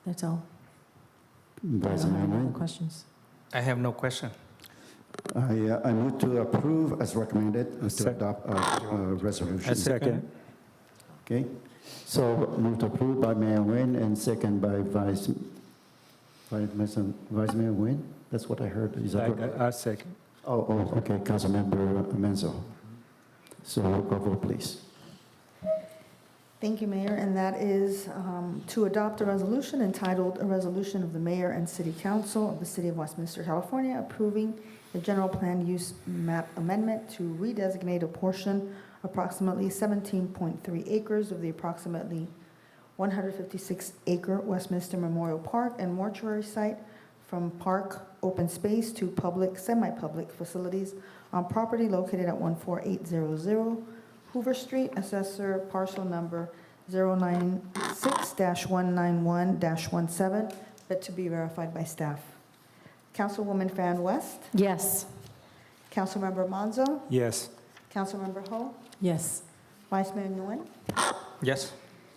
That's all. Vice I Mayor don't have any Nguyen. questions. I have no question. I move to approve as recommended to adopt a resolution. A second. Okay, so move to approve by Mayor Nguyen and second by Vice Mayor Nguyen. That's what I heard. Is that correct? A second. Oh, okay, Councilmember Menzel. So roll call vote, please. Thank you, Mayor, and that is to adopt a resolution entitled, "A Resolution of the Mayor and City Council of the City of Westminster, California, approving the general plan use map amendment to redesignate a portion approximately 17.3 acres of the approximately 156-acre Westminster Memorial Park and mortuary site from park open space to public, semi-public facilities on property located at 14800 Hoover Street, assessor parcel number 096-191-17, but to be verified by staff. Councilwoman Fan West, Yes. Councilmember Monzo, Yes. Councilmember Ho, Yes. Vice Mayor Nguyen, Yes.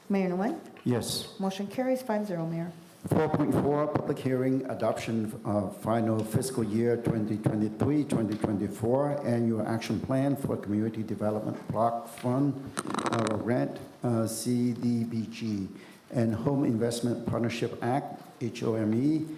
Mayor Nguyen. Yes. Motion carries 5-0, Mayor. 4.4, public hearing, adoption of final fiscal year 2023-2024 annual action plan for Community Development Block Fund, grant, CDBG, and Home Investment Partnership Act, HOME,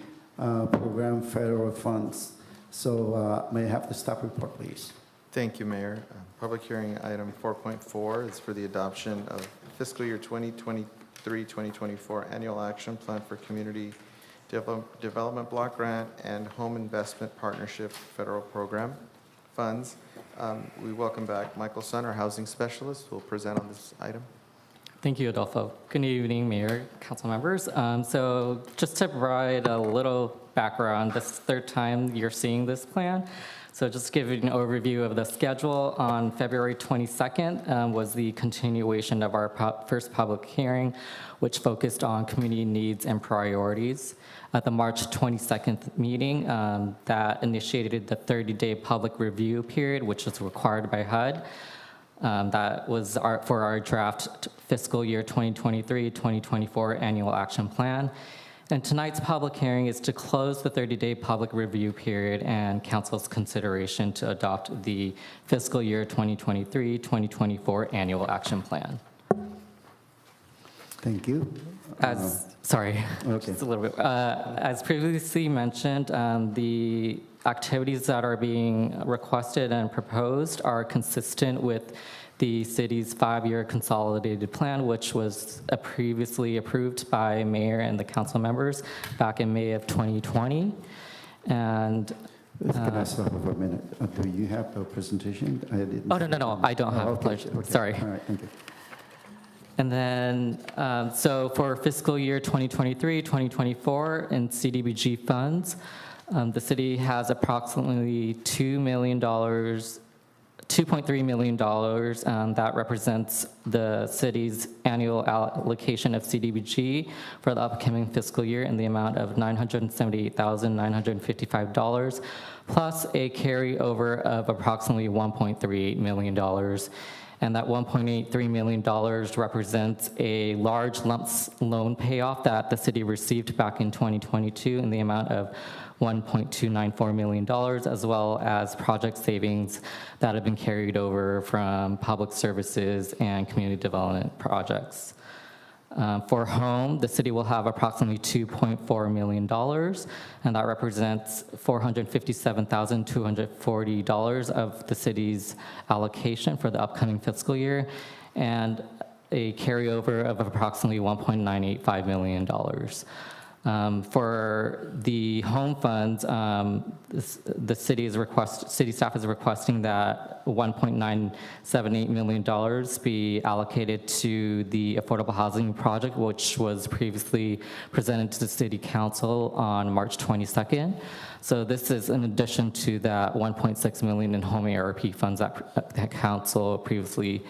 program federal funds. So may I have the staff report, please? Thank you, Mayor. Public hearing item 4.4 is for the adoption of fiscal year 2023-2024 annual action plan for Community Development Block Grant and Home Investment Partnership Federal Program funds. We welcome back Michael Sun, our housing specialist, who will present on this item. Thank you, Adolfo. Good evening, Mayor, council members. So just to provide a little background, this is the third time you're seeing this plan. So just giving an overview of the schedule, on February 22nd was the continuation of our first public hearing, which focused on community needs and priorities. At the March 22nd meeting, that initiated the 30-day public review period, which is required by HUD. That was for our draft fiscal year 2023-2024 annual action plan. And tonight's public hearing is to close the 30-day public review period and council's consideration to adopt the fiscal year 2023-2024 annual action plan. Thank you. Sorry, Okay. just a little bit. As previously mentioned, the activities that are being requested and proposed are consistent with the city's 5-year consolidated plan, which was previously approved by mayor and the council members back in May of 2020. And Can I stop for a minute? Do you have a presentation? I didn't. oh, no, I don't have a okay, pleasure. okay. Sorry. All right, thank you. And then, so for fiscal year 2023-2024 in CDBG funds, the city has approximately $2.3 million that represents the city's annual allocation of CDBG for the upcoming fiscal year in the amount of $978,955, plus a carryover of approximately $1.38 million. And that $1.83 million represents a large lump loan payoff that the city received back in 2022 in the amount of $1.294 million, as well as project savings that have been carried over from public services and community development projects. For home, the city will have approximately $2.4 million, and that represents $457,240 of the city's allocation for the upcoming fiscal year, and a carryover of approximately $1.985 million. For the home funds, the city staff is requesting that $1.978 million be allocated to the affordable housing project, which was previously presented to the city council on March 22nd. So this is in addition to that $1.6 million in home ARP funds that council previously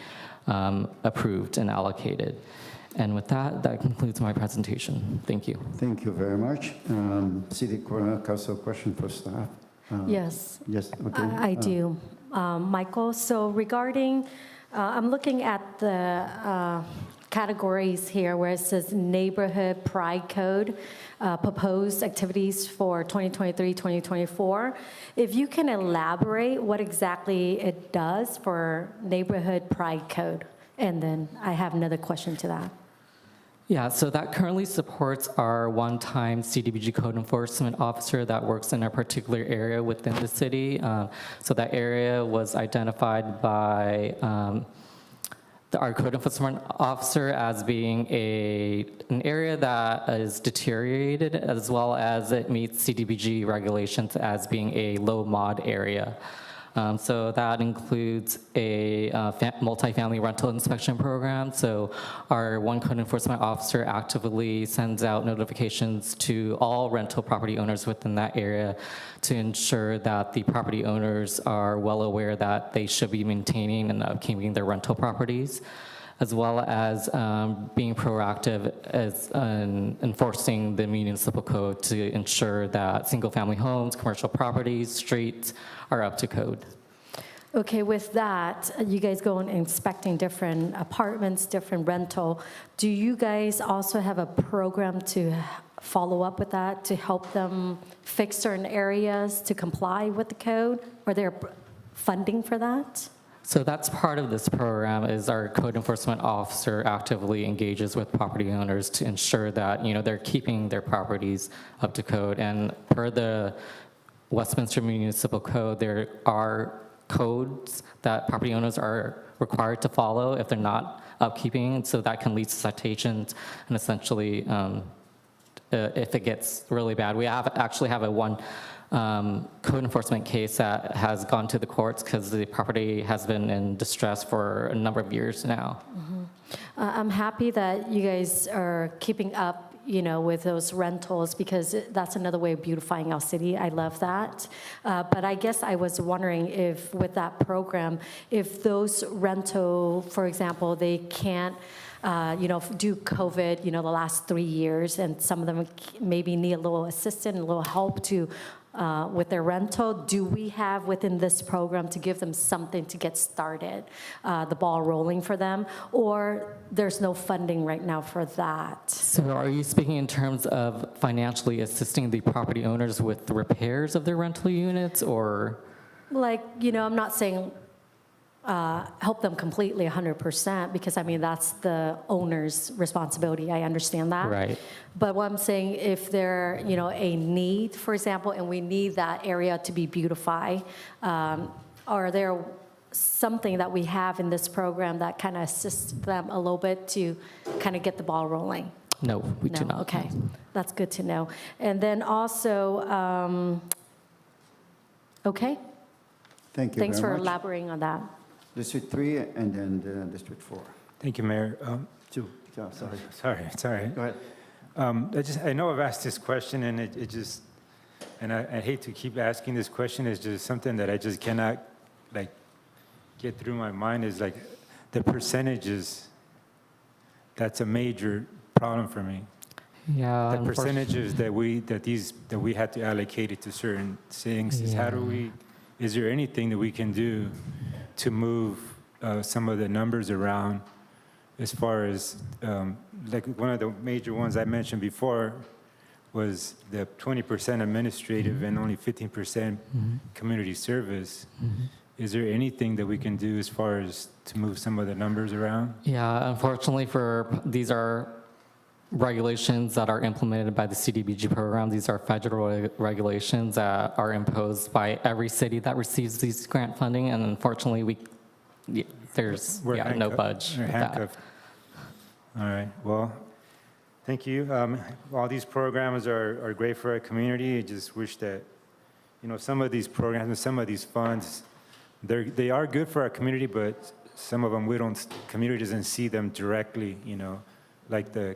approved and allocated. And with that, that concludes my presentation. Thank you. Thank you very much. City Council, question for staff? Yes. Yes, okay. I do. Michael, so regarding, I'm looking at the categories here where it says neighborhood pride code, proposed activities for 2023-2024. If you can elaborate what exactly it does for neighborhood pride code, and then I have another question to that. Yeah, so that currently supports our one-time CDBG code enforcement officer that works in a particular area within the city. So that area was identified by our code enforcement officer as being an area that is deteriorated, as well as it meets CDBG regulations as being a low mod area. So that includes a multifamily rental inspection program. So our one code enforcement officer actively sends out notifications to all rental property owners within that area to ensure that the property owners are well aware that they should be maintaining and upkeeping their rental properties, as well as being proactive as enforcing the municipal code to ensure that single-family homes, commercial properties, streets are up to code. Okay, with that, you guys go and inspecting different apartments, different rental. Do you guys also have a program to follow up with that, to help them fix certain areas to comply with the code? Are there funding for that? So that's part of this program, is our code enforcement officer actively engages with property owners to ensure that, they're keeping their properties up to code. And per the Westminster Municipal Code, there are codes that property owners are required to follow if they're not upkeeping, so that can lead to citations and essentially, if it gets really bad. We actually have one code enforcement case that has gone to the courts because the property has been in distress for a number of years now. I'm happy that you guys are keeping up, with those rentals, because that's another way of beautifying our city. I love that. But I guess I was wondering if with that program, if those rental, for example, they can't, do COVID, the last 3 years, and some of them maybe need a little assistance, a little help to with their rental. Do we have within this program to give them something to get started, the ball rolling for them, or there's no funding right now for that? So are you speaking in terms of financially assisting the property owners with the repairs of their rental units, or? Like, I'm not saying help them completely 100%, because that's the owner's responsibility. I understand that. Right. But what I'm saying, if there, a need, for example, and we need that area to be beautified, are there something that we have in this program that kind of assists them a little bit to kind of get the ball rolling? No, we do not. Okay, that's good to know. And then also, okay. Thank you Thanks very for much. elaborating on that. District 3 and then District 4. Thank you, Mayor. 2. Sorry. Sorry. Go ahead. I know I've asked this question, and I hate to keep asking this question. It's just something that I just cannot get through my mind, is the percentages. That's a major problem for me. Yeah. The percentages that we had to allocate it to certain things. Is how do we? Is there anything that we can do to move some of the numbers around, as far as one of the major ones I mentioned before was the 20% administrative and only 15% community service. Is there anything that we can do as far as to move some of the numbers around? Yeah, unfortunately, these are regulations that are implemented by the CDBG program. These are federal regulations that are imposed by every city that receives these grant funding, and unfortunately, there's no budge with that. All right, well, thank you. All these programs are great for our community. I just wish that, some of these programs and some of these funds, they are good for our community, but some of them community doesn't see them directly, like the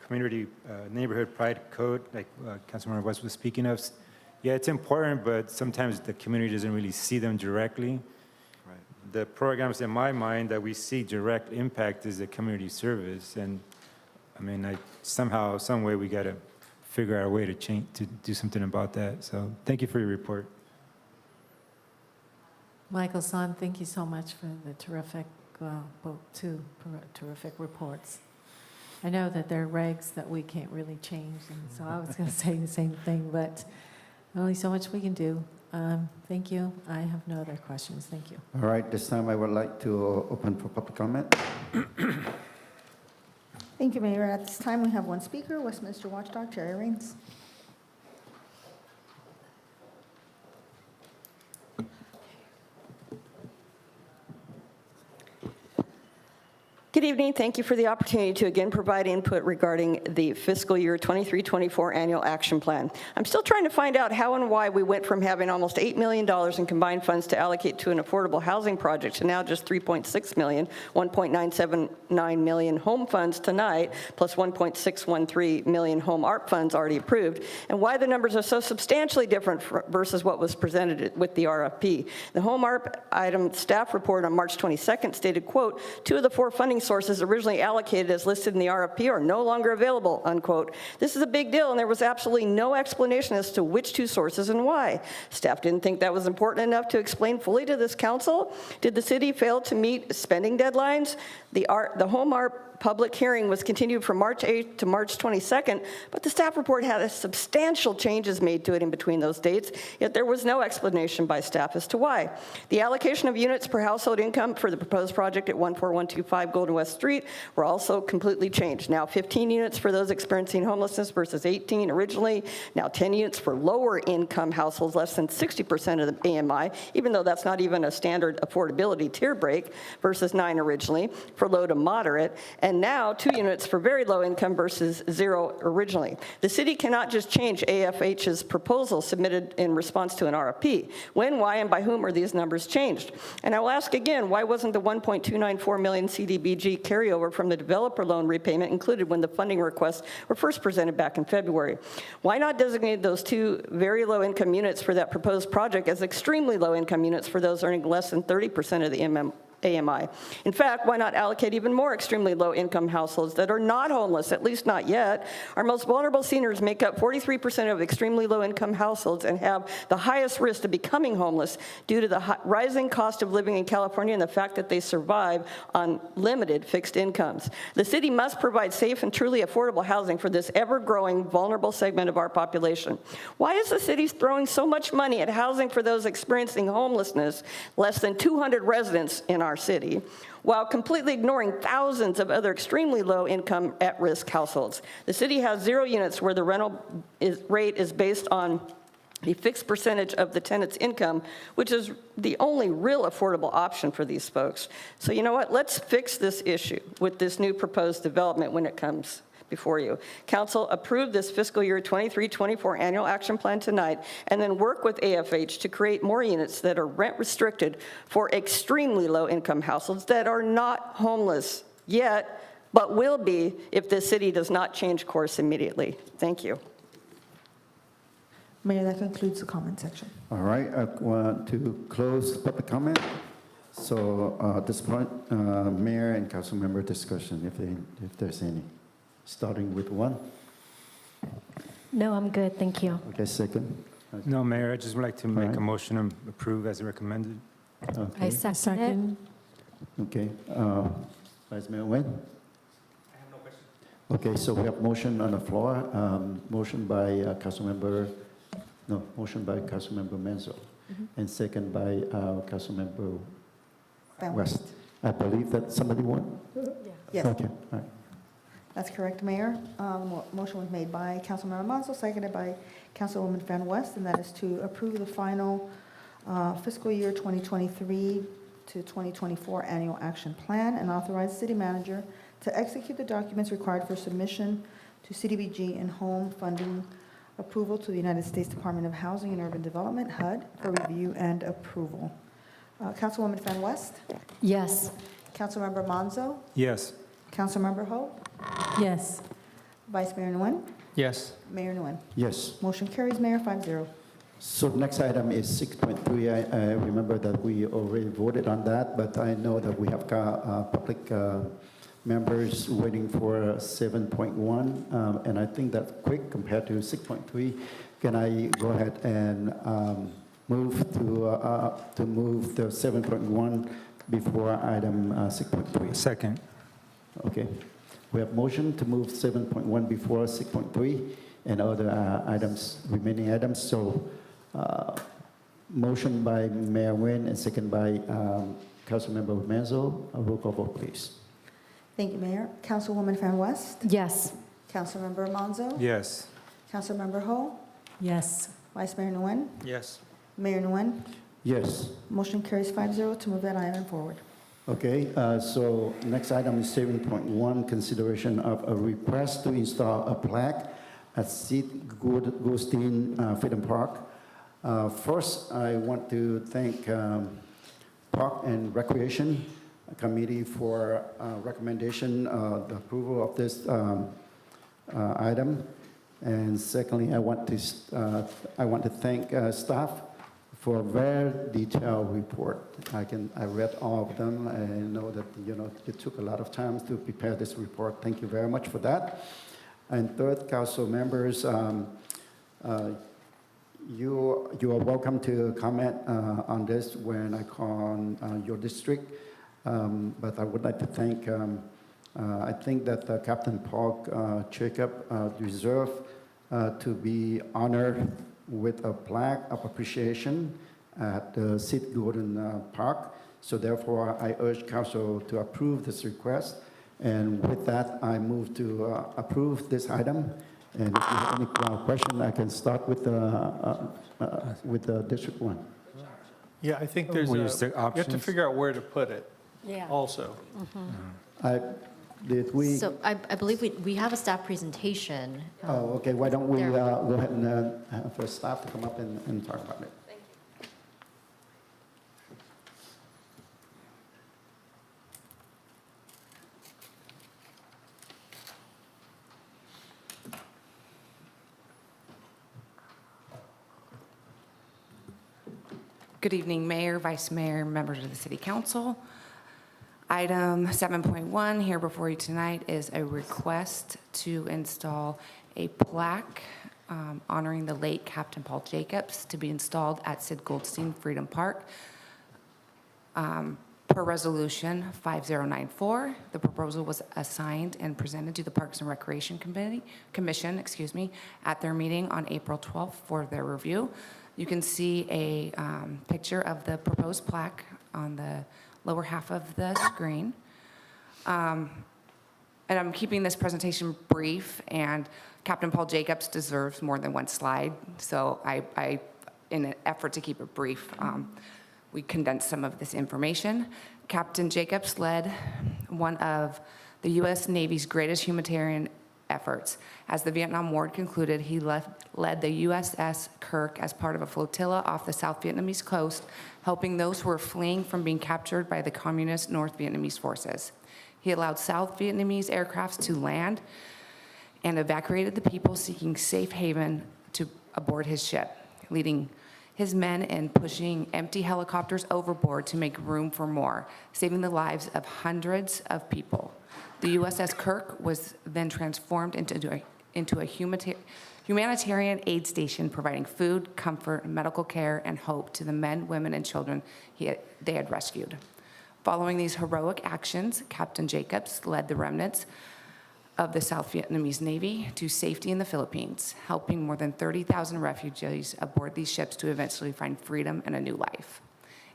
community neighborhood pride code, like Councilmember West was speaking of. Yeah, it's important, but sometimes the community doesn't really see them directly. Right. The programs in my mind that we see direct impact is the community service, and somehow, some way, we got to figure out a way to do something about that. So, thank you for your report. Michael Son, thank you so much for the terrific, two terrific reports. I know that there are regs that we can't really change, and so I was going to say the same thing, but only so much we can do. Thank you. I have no other questions. Thank you. All right, this time I would like to open for public comment. Thank you, Mayor. At this time, we have one speaker, Westminster Watchdog, Jerry Raines. Good evening. Thank you for the opportunity to again provide input regarding the fiscal year 23-24 annual action plan. I'm still trying to find out how and why we went from having almost $8 million in combined funds to allocate to an affordable housing project to now just $3.6 million, $1.979 million home funds tonight, plus $1.613 million home ARP funds already approved, and why the numbers are so substantially different versus what was presented with the RFP. The home ARP item staff report on March 22nd stated, quote, 2 of the 4 funding sources originally allocated as listed in the RFP are no longer available, unquote. This is a big deal, and there was absolutely no explanation as to which 2 sources and why. Staff didn't think that was important enough to explain fully to this council. Did the city fail to meet spending deadlines? The home ARP public hearing was continued from March 8th to March 22nd, but the staff report had substantial changes made to it in between those dates, yet there was no explanation by staff as to why. The allocation of units per household income for the proposed project at 14125 Golden West Street were also completely changed. Now 15 units for those experiencing homelessness versus 18 originally, now 10 units for lower income households, less than 60% of the AMI, even though that's not even a standard affordability tier break, versus 9 originally for low to moderate, and now 2 units for very low income versus 0 originally. The city cannot just change AFH's proposal submitted in response to an RFP. When, why, and by whom are these numbers changed? And I will ask again, why wasn't the $1.294 million CDBG carryover from the developer loan repayment included when the funding requests were first presented back in February? Why not designate those 2 very low income units for that proposed project as extremely low income units for those earning less than 30% of the AMI? In fact, why not allocate even more extremely low-income households that are not homeless, at least not yet? Our most vulnerable seniors make up 43% of extremely low-income households and have the highest risk of becoming homeless due to the rising cost of living in California and the fact that they survive on limited fixed incomes. The city must provide safe and truly affordable housing for this ever-growing vulnerable segment of our population. Why is the city throwing so much money at housing for those experiencing homelessness, less than 200 residents in our city, while completely ignoring thousands of other extremely low-income, at-risk households? The city has 0 units where the rental rate is based on a fixed percentage of the tenant's income, which is the only real affordable option for these folks. So you know what? Let's fix this issue with this new proposed development when it comes before you. Council, approve this fiscal year 23-24 annual action plan tonight, and then work with AFH to create more units that are rent restricted for extremely low income households that are not homeless yet, but will be if the city does not change course immediately. Thank you. Mayor, that concludes the comment section. All right, I want to close public comment. So at this point, Mayor and council member discussion, if there's any. Starting with 1. No, I'm good, thank you. Okay, second. No, Mayor, I just would like to make a motion to approve as recommended. Okay. I second it. Okay, Vice Mayor Nguyen? I have no question. Okay, so we have motion on the floor, motion by Councilmember Menzo, and second by Councilmember West. I believe that somebody won? Yes. Okay, all right. That's correct, Mayor. Motion was made by Councilmember Manso, seconded by Councilwoman Fan West, and that is to approve the final fiscal year 2023 to 2024 annual action plan and authorize the city manager to execute the documents required for submission to CDBG and home funding approval to the United States Department of Housing and Urban Development, HUD, for review and approval. Councilwoman Fan West? Yes. Councilmember Manzo? Yes. Councilmember Ho? Yes. Vice Mayor Nguyen? Yes. Mayor Nguyen? Yes. Motion carries, Mayor, 5-0. So next item is 6.3. I remember that we already voted on that, but I know that we have public members waiting for 7.1, and I think that's quick compared to 6.3. Can I go ahead and move to move the 7.1 before item 6.3? Second. Okay. We have motion to move 7.1 before 6.3 and other items, remaining items. So motion by Mayor Nguyen and second by Councilmember Menzo. A roll call vote, please. Thank you, Mayor. Councilwoman Fan West? Yes. Councilmember Manzo? Yes. Councilmember Ho? Yes. Vice Mayor Nguyen? Yes. Mayor Nguyen? Yes. Motion carries 5-0 to move that item forward. Okay, so next item is 7.1, consideration of a request to install a plaque at Sid Goldstein Freedom Park. First, I want to thank Park and Recreation Committee for recommendation, the approval of this item. And secondly, I want to thank staff for a very detailed report. I read all of them, and I know that it took a lot of time to prepare this report. Thank you very much for that. And third, council members, you are welcome to comment on this when I call on your district. But I would like to thank. I think that Captain Paul Jacob deserves to be honored with a plaque of appreciation at the Sid Golden Park. So therefore, I urge council to approve this request. And with that, I move to approve this item. And if you have any question, I can start with the district one. Yeah, I think there's We a, use the you have to options. figure out where to put it also. Did we? So I believe we have a staff presentation. Oh, okay. Why don't we there. go ahead and have the staff to come up and talk about it? Thank you. Good evening, Mayor, Vice Mayor, members of the City Council. Item 7.1 here before you tonight is a request to install a plaque honoring the late Captain Paul Jacobs to be installed at Sid Goldstein Freedom Park. Per resolution 5094, the proposal was assigned and presented to the Parks and Recreation Commission, at their meeting on April 12th for their review. You can see a picture of the proposed plaque on the lower half of the screen. And I'm keeping this presentation brief, and Captain Paul Jacobs deserves more than one slide. So I in an effort to keep it brief, we condensed some of this information. Captain Jacobs led one of the U.S. Navy's greatest humanitarian efforts. As the Vietnam War concluded, he led the USS Clerk as part of a flotilla off the South Vietnamese coast, helping those who were fleeing from being captured by the communist North Vietnamese forces. He allowed South Vietnamese aircrafts to land and evacuated the people seeking safe haven to aboard his ship, leading his men and pushing empty helicopters overboard to make room for more, saving the lives of hundreds of people. The USS Clerk was then transformed into a humanitarian aid station, providing food, comfort, medical care, and hope to the men, women, and children they had rescued. Following these heroic actions, Captain Jacobs led the remnants of the South Vietnamese Navy to safety in the Philippines, helping more than 30,000 refugees aboard these ships to eventually find freedom and a new life.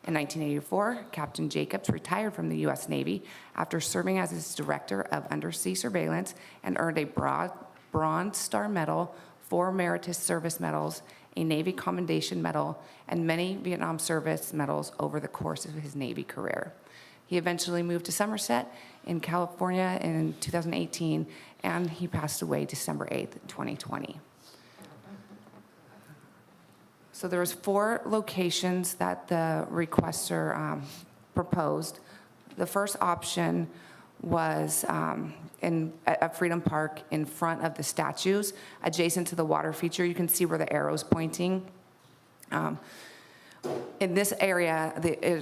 In 1984, Captain Jacobs retired from the U.S. Navy after serving as its director of undersea surveillance and earned a Bronze Star Medal, 4 Meritorious Service Medals, a Navy Commendation Medal, and many Vietnam Service medals over the course of his Navy career. He eventually moved to Somerset in California in 2018, and he passed away December 8th, 2020. So there was 4 locations that the requester proposed. The first option was at Freedom Park in front of the statues, adjacent to the water feature. You can see where the arrow's pointing. In this area,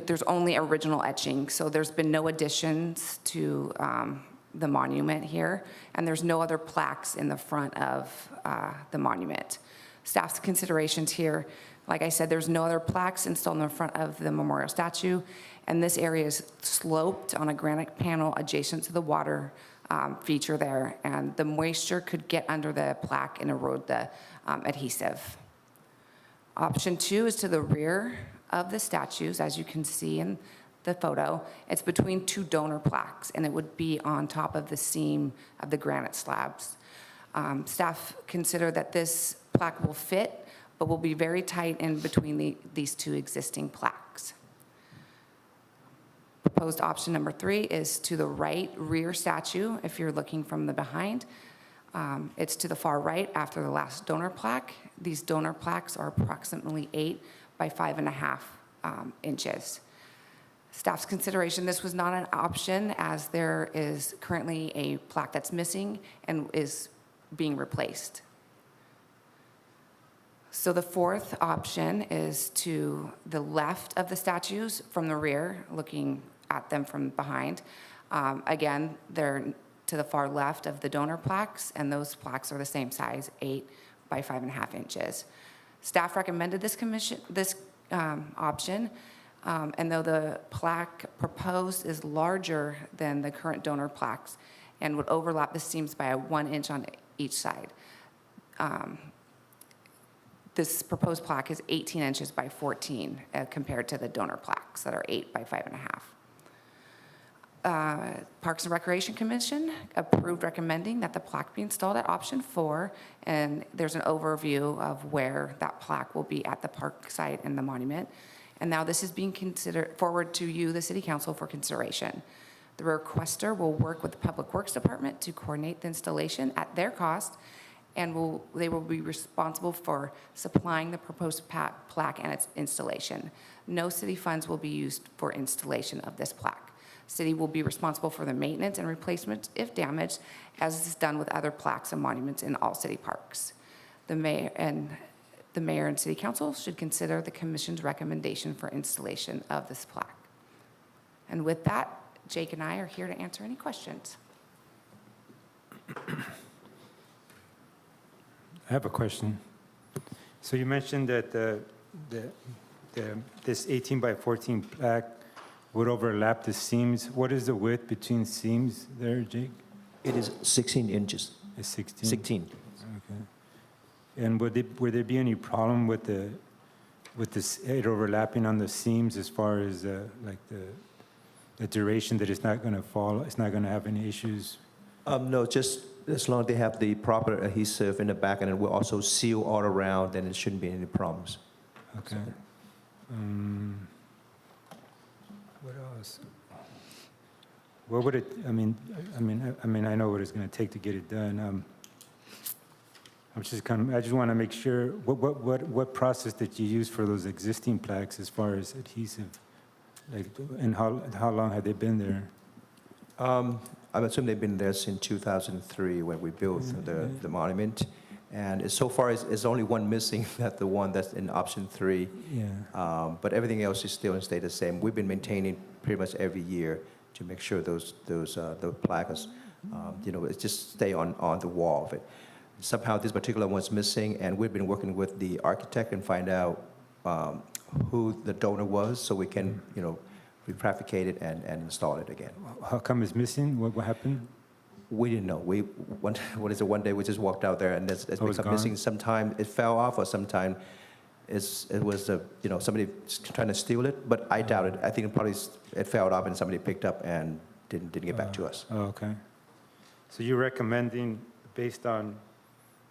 there's only original etching, so there's been no additions to the monument here, and there's no other plaques in the front of the monument. Staff's considerations here, like I said, there's no other plaques installed in the front of the memorial statue, and this area is sloped on a granite panel adjacent to the water feature there, and the moisture could get under the plaque and erode the adhesive. Option 2 is to the rear of the statues, as you can see in the photo. It's between 2 donor plaques, and it would be on top of the seam of the granite slabs. Staff consider that this plaque will fit, but will be very tight in between these 2 existing plaques. proposed option number 3 is to the right rear statue, if you're looking from the behind. It's to the far right after the last donor plaque. These donor plaques are approximately 8 by 5.5 inches. Staff's consideration, this was not an option as there is currently a plaque that's missing and is being replaced. So the fourth option is to the left of the statues from the rear, looking at them from behind. Again, they're to the far left of the donor plaques, and those plaques are the same size, 8 by 5.5 inches. Staff recommended this option, and though the plaque proposed is larger than the current donor plaques and would overlap the seams by 1 inch on each side. This proposed plaque is 18 inches by 14 compared to the donor plaques that are 8 by 5.5. Parks and Recreation Commission approved recommending that the plaque be installed at option 4, and there's an overview of where that plaque will be at the park site and the monument. And now this is being considered forward to you, the City Council, for consideration. The requester will work with the Public Works Department to coordinate the installation at their cost, and they will be responsible for supplying the proposed plaque and its installation. No city funds will be used for installation of this plaque. City will be responsible for the maintenance and replacement if damaged, as is done with other plaques and monuments in all city parks. The mayor and City Council should consider the Commission's recommendation for installation of this plaque. And with that, Jake and I are here to answer any questions. I have a question. So you mentioned that this 18 by 14 plaque would overlap the seams. What is the width between seams there, Jake? It is 16 inches. It's 16? 16. Okay. And would there be any problem with this it overlapping on the seams as far as like the duration that it's not going to fall, it's not going to have any issues? No, just as long as they have the proper adhesive in the back, and it will also seal all around, then it shouldn't be any problems. Okay. What else? What would it? I mean, I know what it's going to take to get it done. I just want to make sure. What process did you use for those existing plaques as far as adhesive? Like, and how long had they been there? I'm assuming they've been there since 2003 when we built the monument. And so far, it's only one missing, the one that's in option 3. Yeah. But everything else is still stay the same. We've been maintaining pretty much every year to make sure those plaques, it just stay on the wall of it. Somehow this particular one's missing, and we've been working with the architect and find out who the donor was, so we can, refabricate it and install it again. How come it's missing? What happened? We didn't know. One day we just walked out there and it's become missing. Sometime it fell off, or sometime it was somebody trying to steal it. But I doubt it. I think it fell off and somebody picked up and didn't get back to us. Oh, okay. So you're recommending, based on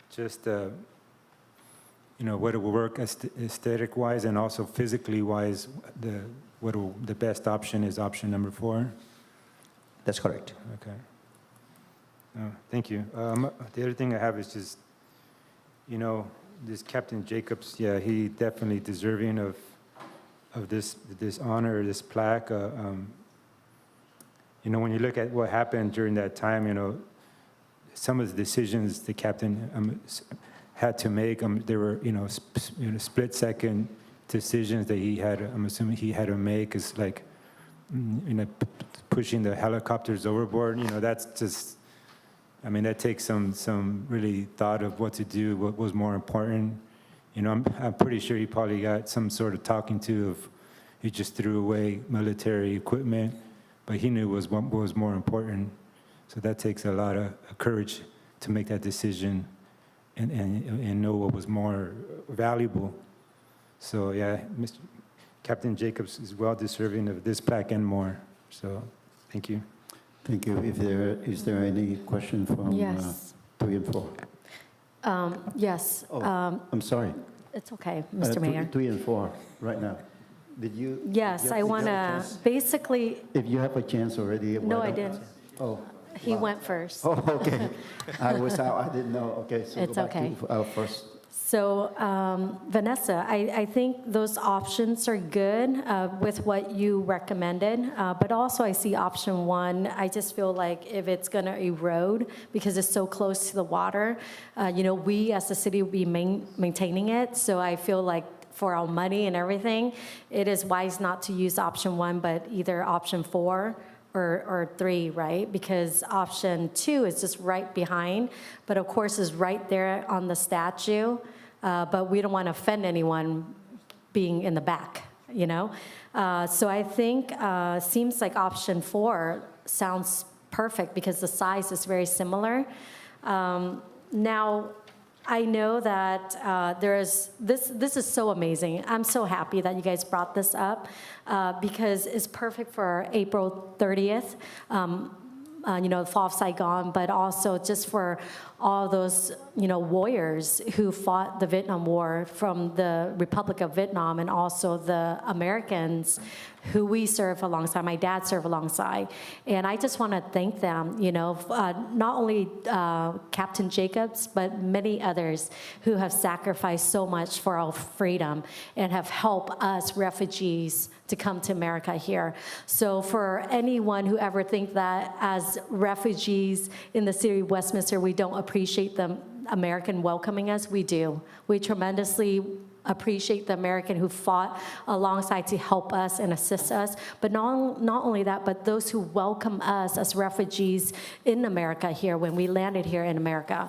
just what it will work aesthetic-wise and also physically-wise, the best option is option number 4? That's correct. Okay. Thank you. The other thing I have is just, this Captain Jacobs, he definitely deserving of this honor, this plaque. When you look at what happened during that time, some of the decisions the captain had to make, there were, split-second decisions that he had, I'm assuming he had to make, is like, pushing the helicopters overboard. That's just, that takes some really thought of what to do, what was more important. I'm pretty sure he probably got some sort of talking to of he just threw away military equipment, but he knew what was more important. So that takes a lot of courage to make that decision and know what was more valuable. So yeah, Captain Jacobs is well deserving of this plaque and more. So thank you. Thank you. Is there any question from Yes. 3 and 4? Yes. I'm sorry. It's okay, Mr. Mayor. 3 and 4 right now. Did you? Yes, did you I have want a to, chance? basically, If you have a chance already. no, why I don't- didn't. Oh. He wow. went first. Oh, okay. I was out, I didn't know. Okay, so It's go back okay. to first. So Vanessa, I think those options are good with what you recommended, but also I see option one. I just feel like if it's going to erode because it's so close to the water, we as the city will be maintaining it. So I feel like for our money and everything, it is wise not to use option one, but either option 4 or 3, right? Because option 2 is just right behind, but of course is right there on the statue. But we don't want to offend anyone being in the back, So I think seems like option 4 sounds perfect because the size is very similar. Now, I know that this is so amazing. I'm so happy that you guys brought this up because it's perfect for April 30th. The fall of Saigon, but also just for all those, warriors who fought the Vietnam War from the Republic of Vietnam and also the Americans who we serve alongside, my dad served alongside. And I just want to thank them, not only Captain Jacobs, but many others who have sacrificed so much for our freedom and have helped us refugees to come to America here. So for anyone who ever think that as refugees in the city of Westminster, we don't appreciate the American welcoming us, we do. We tremendously appreciate the American who fought alongside to help us and assist us. But not only that, but those who welcome us as refugees in America here when we landed here in America.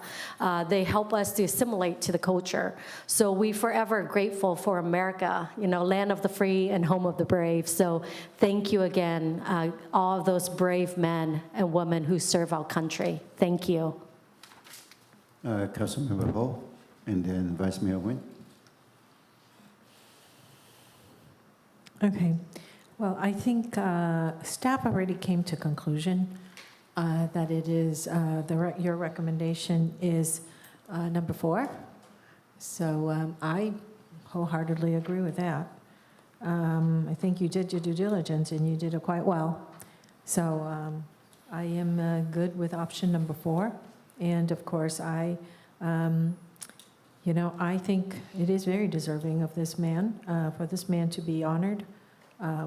They help us to assimilate to the culture. So we forever grateful for America, land of the free and home of the brave. So thank you again, all of those brave men and women who serve our country. Thank you. Councilmember Ho, and then Vice Mayor Nguyen. Okay. Well, I think staff already came to conclusion that it is, your recommendation is number 4. So I wholeheartedly agree with that. I think you did your due diligence and you did it quite well. So I am good with option number 4. And of course, I think it is very deserving of this man, for this man to be honored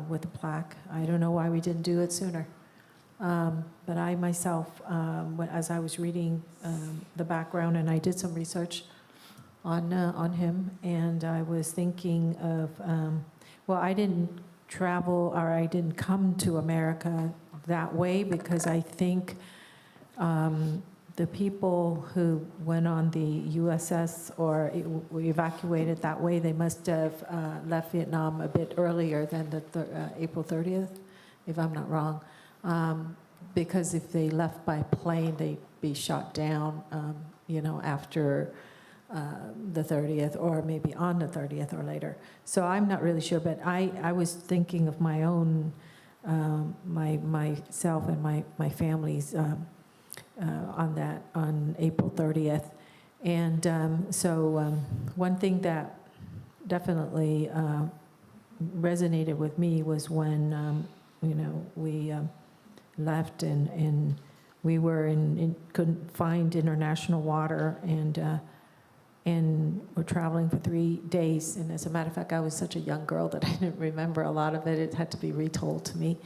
with a plaque. I don't know why we didn't do it sooner. But I myself, as I was reading the background, and I did some research on him, and I was thinking of, I didn't travel or I didn't come to America that way because I think the people who went on the USS or were evacuated that way, they must have left Vietnam a bit earlier than the April 30th, if I'm not wrong. Because if they left by plane, they'd be shot down, after the 30th or maybe on the 30th or later. So I'm not really sure, but I was thinking of my own, myself and my family's on April 30th. And one thing that definitely resonated with me was when, we left and we were couldn't find international water and we're traveling for 3 days. And as a matter of fact, I was such a young girl that I didn't remember a lot of it. It had to be retold to me.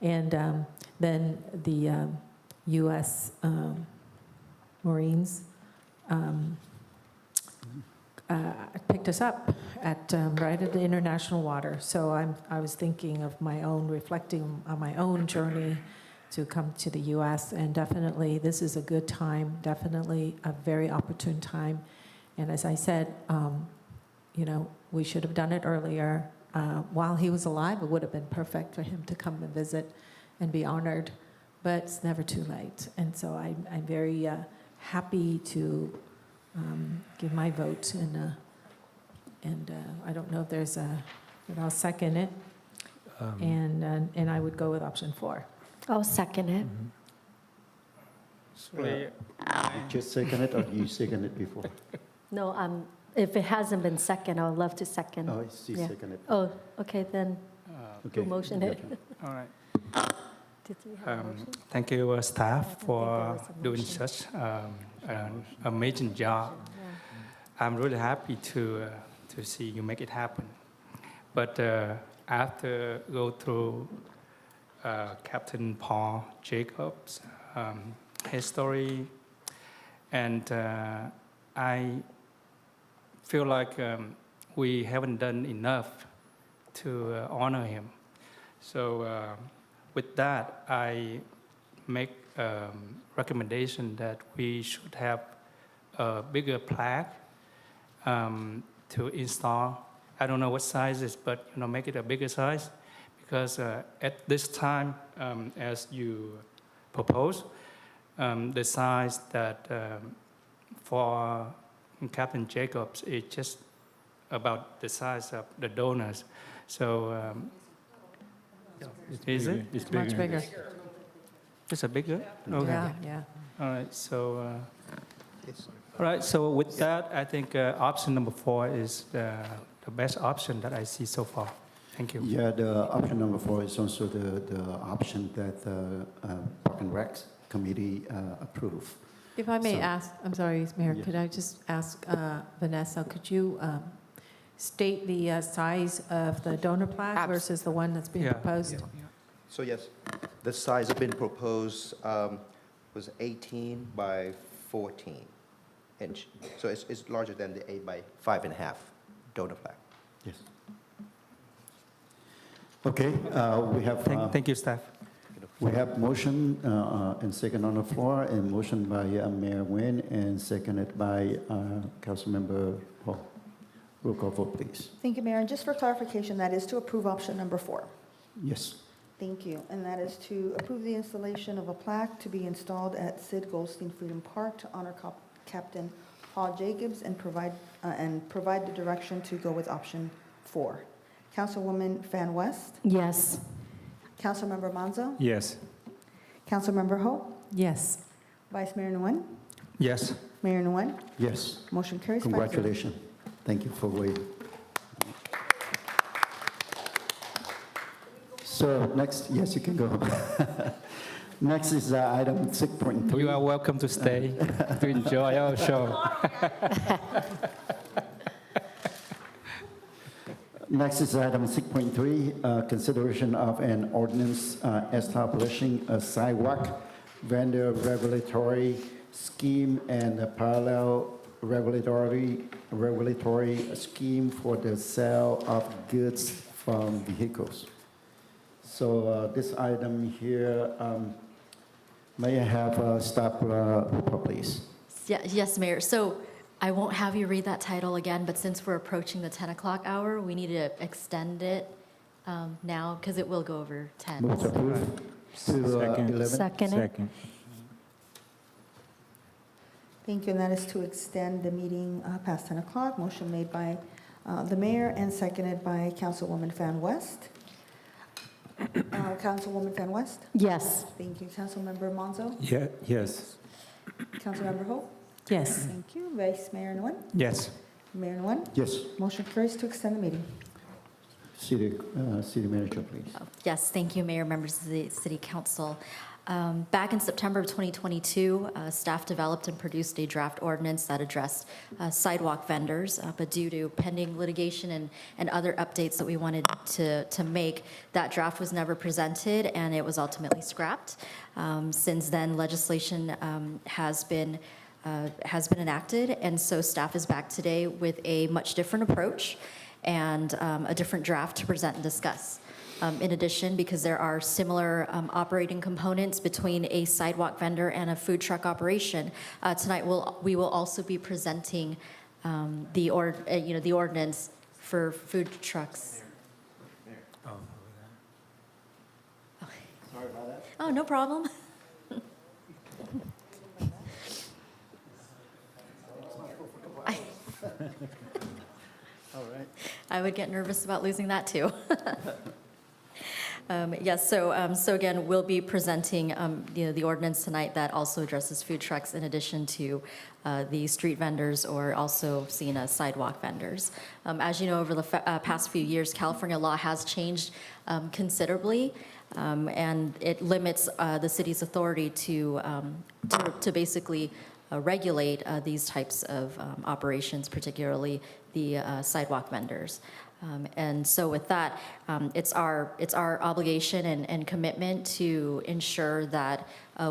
And then the U.S. Marines picked us up at right at the international water. So I was thinking of my own, reflecting on my own journey to come to the U.S. And definitely this is a good time, definitely a very opportune time. And as I said, we should have done it earlier. While he was alive, it would have been perfect for him to come and visit and be honored. But it's never too late. And so I'm very happy to give my vote. And I don't know if there's but I'll second it. And I would go with option 4. I'll second it. You just second it or you second it before? No, If it hasn't been second, I would love to second. Oh, she Yeah. seconded. Oh, okay, then Okay. who motioned it? All right. Did you have a motion? Thank you, staff, there for was a doing motion. such an amazing job. I'm really happy to see you make it happen. But after go through Captain Paul Jacobs' history, and I feel like we haven't done enough to honor him. So with that, I make recommendation that we should have a bigger plaque to install. I don't know what size it is, but make it a bigger size, because at this time, as you propose, the size that for Captain Jacobs is just about the size of the donors. So is it? It's much bigger. It's a bigger? Okay. Yeah. All right, so, all right, so with that, I think option number 4 is the best option that I see so far. Thank you. Yeah, the option number 4 is also the option that the Park and Rec Committee approved. If I may So- ask, I'm sorry, Mayor, Yes. could I just ask Vanessa, could you state the size of the donor plaque versus the one that's being Yeah. proposed? So yes, the size have been proposed was 18 by 14 inch. So it's larger than the 8 by 5.5 donor plaque. Yes. Okay, we have. Thank you, staff. We have motion and second on the floor, and motion by Mayor Nguyen and seconded by Councilmember Ho. Roll call vote, please. Thank you, Mayor. And just for clarification, that is to approve option number 4. Yes. Thank you. And that is to approve the installation of a plaque to be installed at Sid Goldstein Freedom Park to honor Captain Paul Jacobs and provide the direction to go with option 4. Councilwoman Fan West, Yes. Councilmember Manzo, Yes. Councilmember Ho, Yes. Vice Mayor Nguyen, Yes. Mayor Nguyen. Yes. Motion carries 5-0. Congratulations. Thank you for waiting. So next, yes, you can go. Next is item 6.3. You are welcome to stay to enjoy our show. Next is item 6.3, consideration of an ordinance establishing a sidewalk vendor regulatory scheme and a parallel regulatory scheme for the sale of goods from vehicles. So this item here, may I have staff report, please? Yes, Mayor. So I won't have you read that title again, but since we're approaching the 10 o'clock hour, we need to extend it now because it will go over 10. Move to approve to 11. Second. Thank you, and that is to extend the meeting past 10 o'clock. Motion made by the mayor and seconded by Councilwoman Fan West. Councilwoman Fan West? Yes. Thank you. Councilmember Monzo? Yeah, yes. Councilmember Ho? Yes. Thank you. Vice Mayor Nguyen? Yes. Mayor Nguyen? Yes. Motion carries to extend the meeting. City manager, please. Yes, thank you, Mayor, members of the City Council. Back in September of 2022, staff developed and produced a draft ordinance that addressed sidewalk vendors, but due to pending litigation and other updates that we wanted to make, that draft was never presented and it was ultimately scrapped. Since then, legislation has been enacted, and so staff is back today with a much different approach and a different draft to present and discuss. In addition, because there are similar operating components between a sidewalk vendor and a food truck operation, tonight we will also be presenting the ordinance for food trucks. Sorry about that. Oh, no problem. All right. I would get nervous about losing that too. Yes, so again, we'll be presenting the ordinance tonight that also addresses food trucks in addition to the street vendors, or also seen as sidewalk vendors. As you know, over the past few years, California law has changed considerably, and it limits the city's authority to basically regulate these types of operations, particularly the sidewalk vendors. And so with that, it's our obligation and commitment to ensure that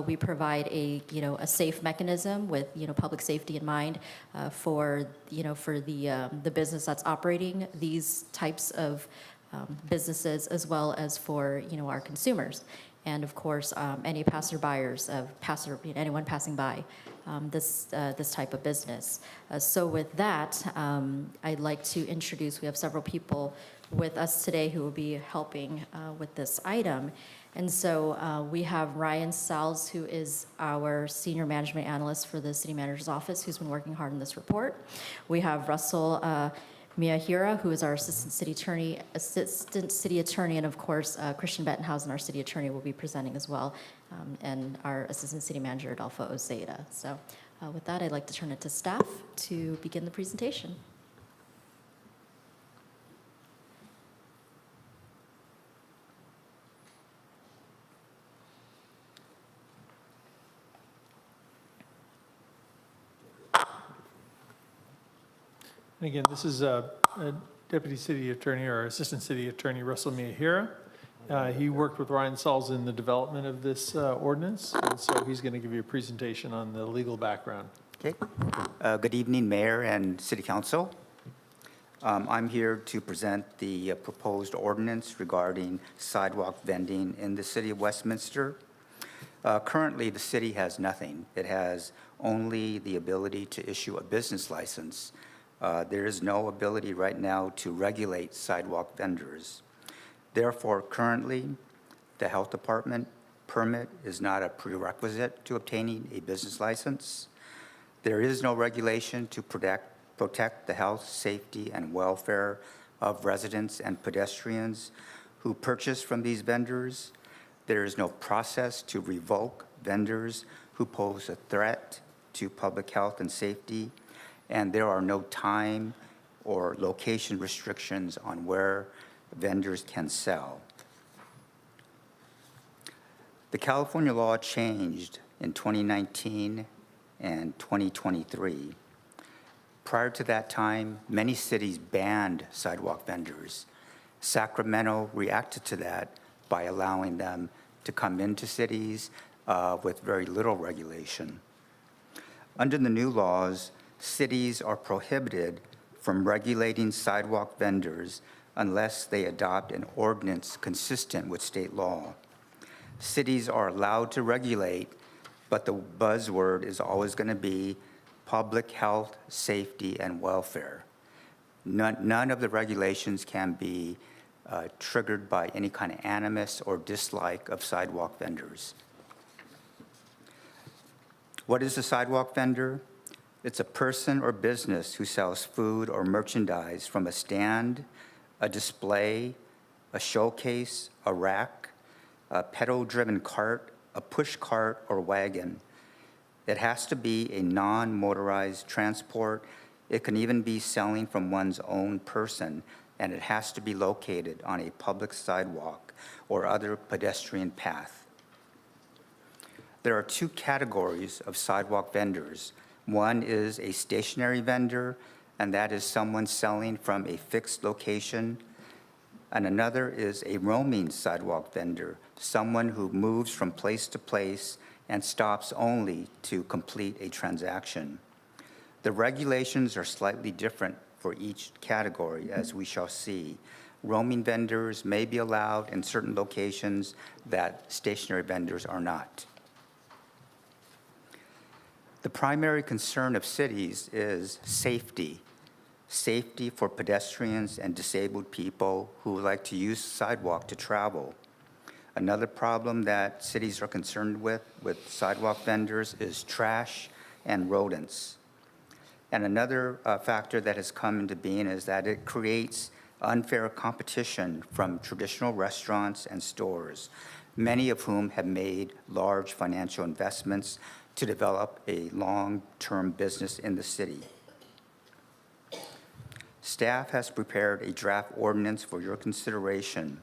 we provide a safe mechanism with public safety in mind for the business that's operating these types of businesses, as well as for our consumers, and of course any passerbyers, anyone passing by this type of business. So with that, I'd like to introduce, we have several people with us today who will be helping with this item. And so we have Ryan Salz, who is our Senior Management Analyst for the City Manager's Office, who's been working hard on this report. We have Russell Miyahira, who is our Assistant City Attorney, and of course, Christian Bettenhausen, our City Attorney, will be presenting as well, and our Assistant City Manager, Adolfo Ozeda. So with that, I'd like to turn it to staff to begin the presentation. And again, this is Deputy City Attorney, or Assistant City Attorney Russell Miyahira. He worked with Ryan Salz in the development of this ordinance, and so he's going to give you a presentation on the legal background. Okay. Good evening, Mayor and City Council. I'm here to present the proposed ordinance regarding sidewalk vending in the City of Westminster. Currently, the city has nothing. It has only the ability to issue a business license. There is no ability right now to regulate sidewalk vendors. Therefore, currently, the Health Department permit is not a prerequisite to obtaining a business license. There is no regulation to protect the health, safety, and welfare of residents and pedestrians who purchase from these vendors. There is no process to revoke vendors who pose a threat to public health and safety, and there are no time or location restrictions on where vendors can sell. The California law changed in 2019 and 2023. Prior to that time, many cities banned sidewalk vendors. Sacramento reacted to that by allowing them to come into cities with very little regulation. Under the new laws, cities are prohibited from regulating sidewalk vendors unless they adopt an ordinance consistent with state law. Cities are allowed to regulate, but the buzzword is always going to be public health, safety, and welfare. None of the regulations can be triggered by any kind of animus or dislike of sidewalk vendors. What is a sidewalk vendor? It's a person or business who sells food or merchandise from a stand, a display, a showcase, a rack, a pedal-driven cart, a push cart, or wagon. It has to be a non-motorized transport. It can even be selling from one's own person, and it has to be located on a public sidewalk or other pedestrian path. There are two categories of sidewalk vendors. One is a stationary vendor, and that is someone selling from a fixed location. And another is a roaming sidewalk vendor, someone who moves from place to place and stops only to complete a transaction. The regulations are slightly different for each category, as we shall see. Roaming vendors may be allowed in certain locations that stationary vendors are not. The primary concern of cities is safety. Safety for pedestrians and disabled people who would like to use the sidewalk to travel. Another problem that cities are concerned with sidewalk vendors is trash and rodents. And another factor that has come into being is that it creates unfair competition from traditional restaurants and stores, many of whom have made large financial investments to develop a long-term business in the city. Staff has prepared a draft ordinance for your consideration.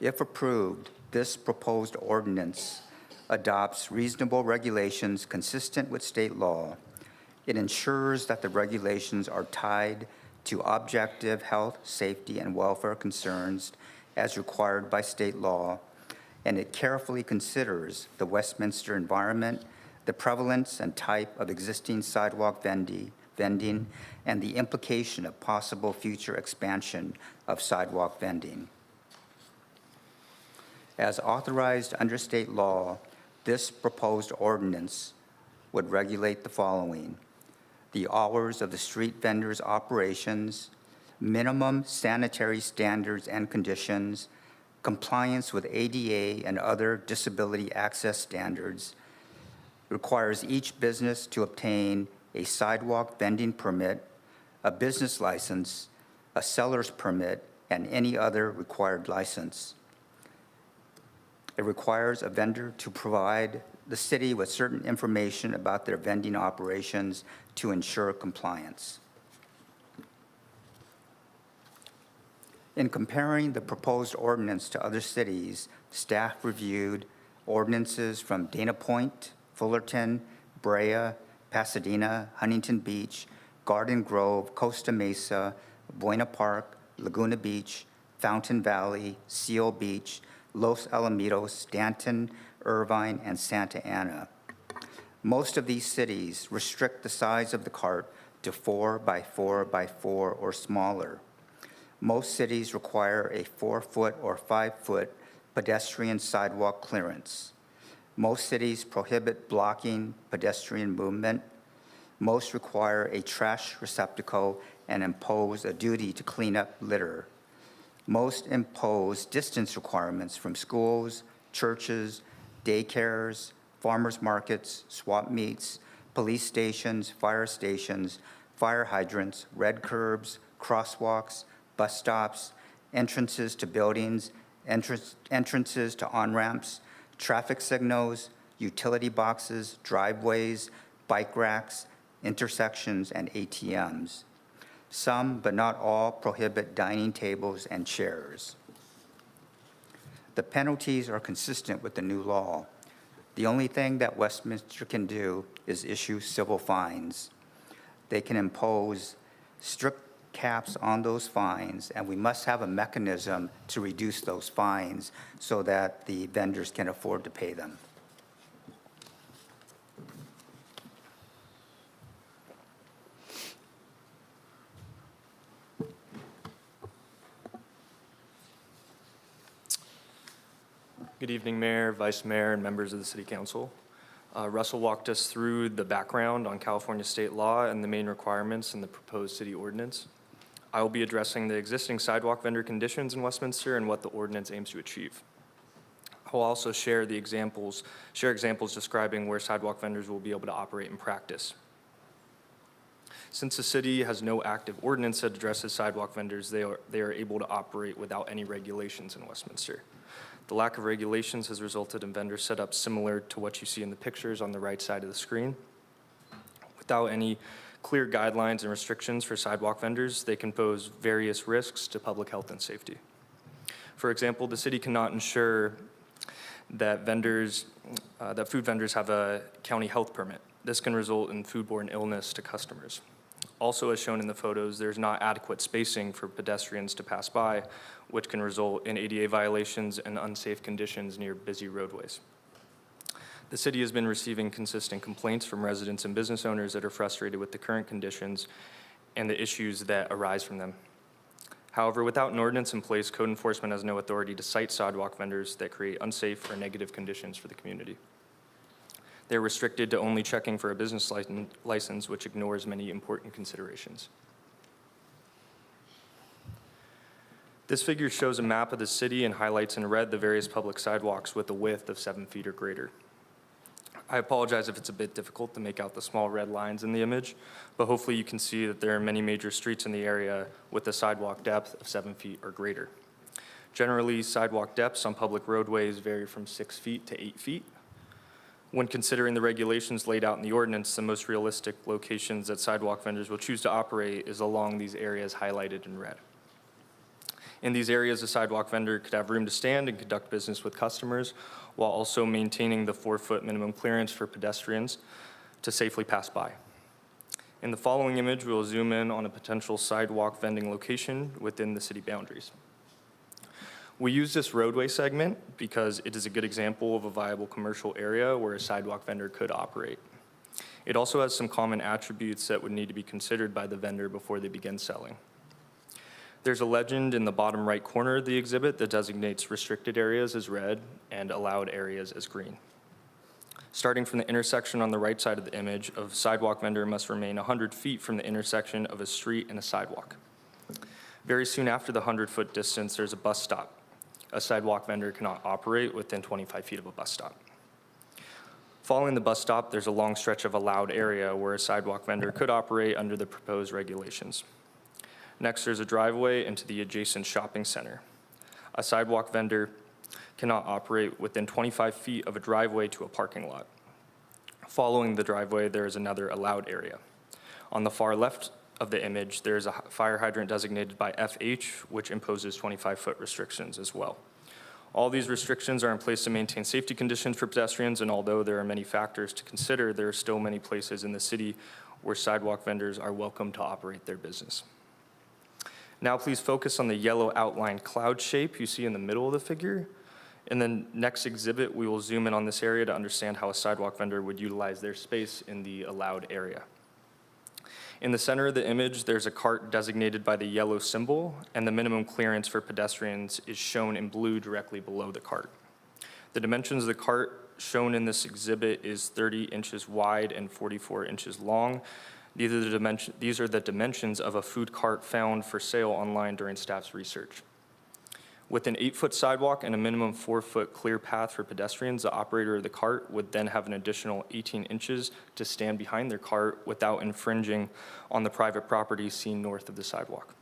If approved, this proposed ordinance adopts reasonable regulations consistent with state law. It ensures that the regulations are tied to objective health, safety, and welfare concerns as required by state law, and it carefully considers the Westminster environment, the prevalence and type of existing sidewalk vending, and the implication of possible future expansion of sidewalk vending. As authorized under state law, this proposed ordinance would regulate the following: the hours of the street vendors' operations, minimum sanitary standards and conditions, compliance with ADA and other disability access standards, requires each business to obtain a sidewalk vending permit, a business license, a seller's permit, and any other required license. It requires a vendor to provide the city with certain information about their vending operations to ensure compliance. In comparing the proposed ordinance to other cities, staff reviewed ordinances from Dana Point, Fullerton, Brea, Pasadena, Huntington Beach, Garden Grove, Costa Mesa, Buena Park, Laguna Beach, Fountain Valley, Seal Beach, Los Alamitos, Stanton, Irvine, and Santa Ana. Most of these cities restrict the size of the cart to 4 by 4 by 4 or smaller. Most cities require a 4-foot or 5-foot pedestrian sidewalk clearance. Most cities prohibit blocking pedestrian movement. Most require a trash receptacle and impose a duty to clean up litter. Most impose distance requirements from schools, churches, daycares, farmers markets, swap meets, police stations, fire hydrants, red curbs, crosswalks, bus stops, entrances to buildings, entrances to on-ramps, traffic signals, utility boxes, driveways, bike racks, intersections, and ATMs. Some, but not all, prohibit dining tables and chairs. The penalties are consistent with the new law. The only thing that Westminster can do is issue civil fines. They can impose strict caps on those fines, and we must have a mechanism to reduce those fines so that the vendors can afford to pay them. Good evening, Mayor, Vice Mayor, and members of the City Council. Russell walked us through the background on California state law and the main requirements in the proposed city ordinance. I will be addressing the existing sidewalk vendor conditions in Westminster and what the ordinance aims to achieve. I will also share examples describing where sidewalk vendors will be able to operate in practice. Since the city has no active ordinance that addresses sidewalk vendors, they are able to operate without any regulations in Westminster. The lack of regulations has resulted in vendor setups similar to what you see in the pictures on the right side of the screen. Without any clear guidelines and restrictions for sidewalk vendors, they can pose various risks to public health and safety. For example, the city cannot ensure that food vendors have a county health permit. This can result in foodborne illness to customers. Also, as shown in the photos, there's not adequate spacing for pedestrians to pass by, which can result in ADA violations and unsafe conditions near busy roadways. The city has been receiving consistent complaints from residents and business owners that are frustrated with the current conditions and the issues that arise from them. However, without an ordinance in place, code enforcement has no authority to cite sidewalk vendors that create unsafe or negative conditions for the community. They're restricted to only checking for a business license, which ignores many important considerations. This figure shows a map of the city and highlights in red the various public sidewalks with a width of 7 feet or greater. I apologize if it's a bit difficult to make out the small red lines in the image, but hopefully you can see that there are many major streets in the area with a sidewalk depth of 7 feet or greater. Generally, sidewalk depths on public roadways vary from 6 feet to 8 feet. When considering the regulations laid out in the ordinance, the most realistic locations that sidewalk vendors will choose to operate is along these areas highlighted in red. In these areas, a sidewalk vendor could have room to stand and conduct business with customers while also maintaining the 4-foot minimum clearance for pedestrians to safely pass by. In the following image, we will zoom in on a potential sidewalk vending location within the city boundaries. We use this roadway segment because it is a good example of a viable commercial area where a sidewalk vendor could operate. It also has some common attributes that would need to be considered by the vendor before they begin selling. There's a legend in the bottom right corner of the exhibit that designates restricted areas as red and allowed areas as green. Starting from the intersection on the right side of the image, a sidewalk vendor must remain 100 feet from the intersection of a street and a sidewalk. Very soon after the 100-foot distance, there's a bus stop. A sidewalk vendor cannot operate within 25 feet of a bus stop. Following the bus stop, there's a long stretch of allowed area where a sidewalk vendor could operate under the proposed regulations. Next, there's a driveway into the adjacent shopping center. A sidewalk vendor cannot operate within 25 feet of a driveway to a parking lot. Following the driveway, there is another allowed area. On the far left of the image, there is a fire hydrant designated by FH, which imposes 25-foot restrictions as well. All these restrictions are in place to maintain safety conditions for pedestrians, and although there are many factors to consider, there are still many places in the city where sidewalk vendors are welcome to operate their business. Now please focus on the yellow outlined cloud shape you see in the middle of the figure. In the next exhibit, we will zoom in on this area to understand how a sidewalk vendor would utilize their space in the allowed area. In the center of the image, there's a cart designated by the yellow symbol, and the minimum clearance for pedestrians is shown in blue directly below the cart. The dimensions of the cart shown in this exhibit is 30 inches wide and 44 inches long. These are the dimensions of a food cart found for sale online during staff's research. With an 8-foot sidewalk and a minimum 4-foot clear path for pedestrians, the operator of the cart would then have an additional 18 inches to stand behind their cart without infringing on the private property seen north of the sidewalk.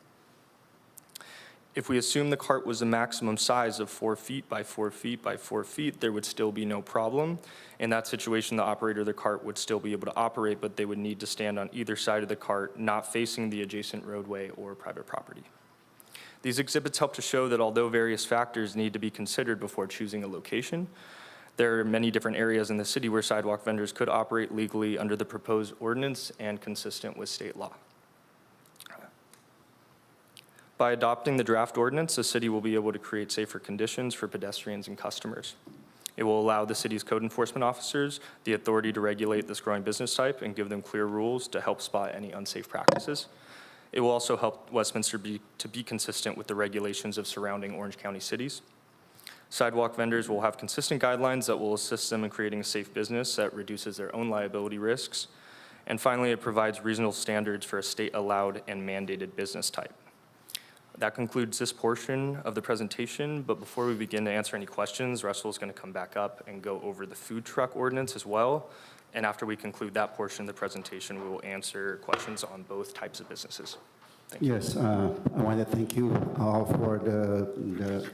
If we assume the cart was a maximum size of 4 feet by 4 feet by 4 feet, there would still be no problem. In that situation, the operator of the cart would still be able to operate, but they would need to stand on either side of the cart, not facing the adjacent roadway or private property. These exhibits help to show that although various factors need to be considered before choosing a location, there are many different areas in the city where sidewalk vendors could operate legally under the proposed ordinance and consistent with state law. By adopting the draft ordinance, the city will be able to create safer conditions for pedestrians and customers. It will allow the city's code enforcement officers the authority to regulate this growing business type and give them clear rules to help spot any unsafe practices. It will also help Westminster to be consistent with the regulations of surrounding Orange County cities. Sidewalk vendors will have consistent guidelines that will assist them in creating a safe business that reduces their own liability risks. And finally, it provides reasonable standards for a state-allowed and mandated business type. That concludes this portion of the presentation, but before we begin to answer any questions, Russell is going to come back up and go over the food truck ordinance as well. And after we conclude that portion of the presentation, we will answer questions on both types of businesses. Thank you. Yes, I want to thank you all for the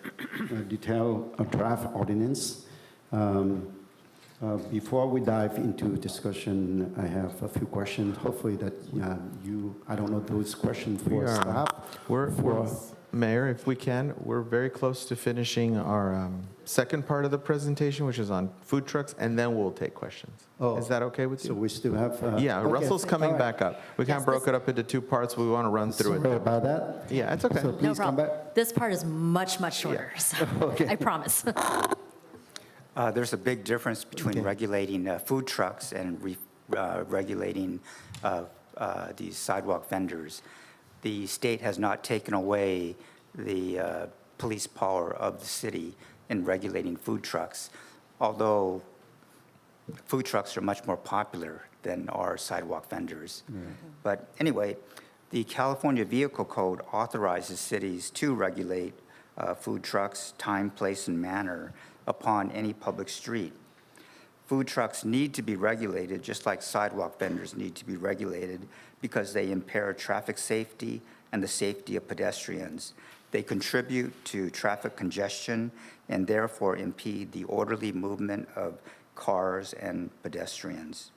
detailed draft ordinance. Before we dive into discussion, I have a few questions. Hopefully that I don't know those questions for staff. Mayor, if we can, we're very close to finishing our second part of the presentation, which is on food trucks, and then we'll take questions. Oh, is that okay with you? So we still have... yeah, okay. Russell's coming All right. back up. We kind of broke it up into two parts. We want to run through it. Sorry about that. Yeah, it's okay. So No please come problem. back. This part is much, much shorter, so I promise. There's a big difference between regulating food trucks and regulating these sidewalk vendors. The state has not taken away the police power of the city in regulating food trucks, although food trucks are much more popular than are sidewalk vendors. But anyway, the California Vehicle Code authorizes cities to regulate food trucks, time, place, and manner upon any public street. Food trucks need to be regulated just like sidewalk vendors need to be regulated because they impair traffic safety and the safety of pedestrians. They contribute to traffic congestion and therefore impede the orderly movement of cars and pedestrians.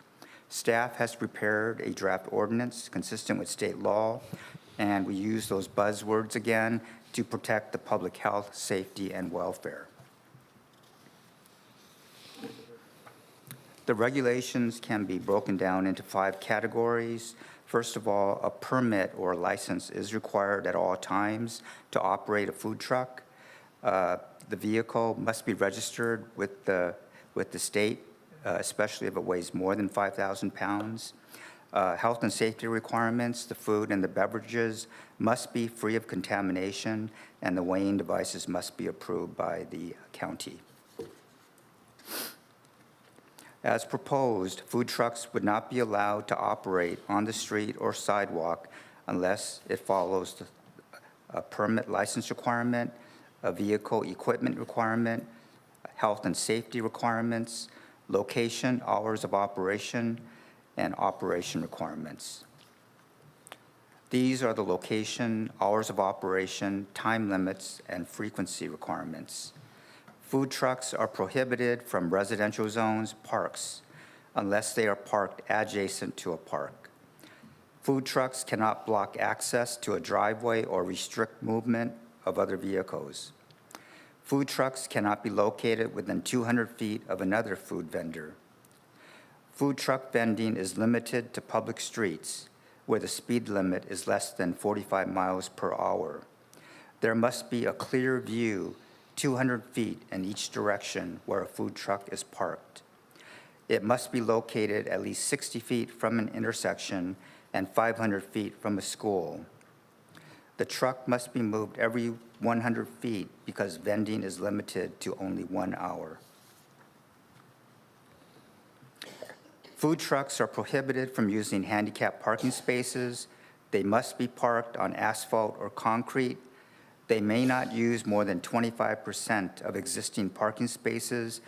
Staff has prepared a draft ordinance consistent with state law, and we use those buzzwords again to protect the public health, safety, and welfare. The regulations can be broken down into 5 categories. First of all, a permit or license is required at all times to operate a food truck. The vehicle must be registered with the state, especially if it weighs more than 5,000 pounds. Health and safety requirements, the food and the beverages must be free of contamination, and the weighing devices must be approved by the county. As proposed, food trucks would not be allowed to operate on the street or sidewalk unless it follows a permit license requirement, a vehicle equipment requirement, health and safety requirements, location, hours of operation, and operation requirements. These are the location, hours of operation, time limits, and frequency requirements. Food trucks are prohibited from residential zones, parks, unless they are parked adjacent to a park. Food trucks cannot block access to a driveway or restrict movement of other vehicles. Food trucks cannot be located within 200 feet of another food vendor. Food truck vending is limited to public streets where the speed limit is less than 45 miles per hour. There must be a clear view 200 feet in each direction where a food truck is parked. It must be located at least 60 feet from an intersection and 500 feet from a school. The truck must be moved every 100 feet because vending is limited to only 1 hour. Food trucks are prohibited from using handicapped parking spaces. They must be parked on asphalt or concrete. They may not use more than 25% of existing parking spaces.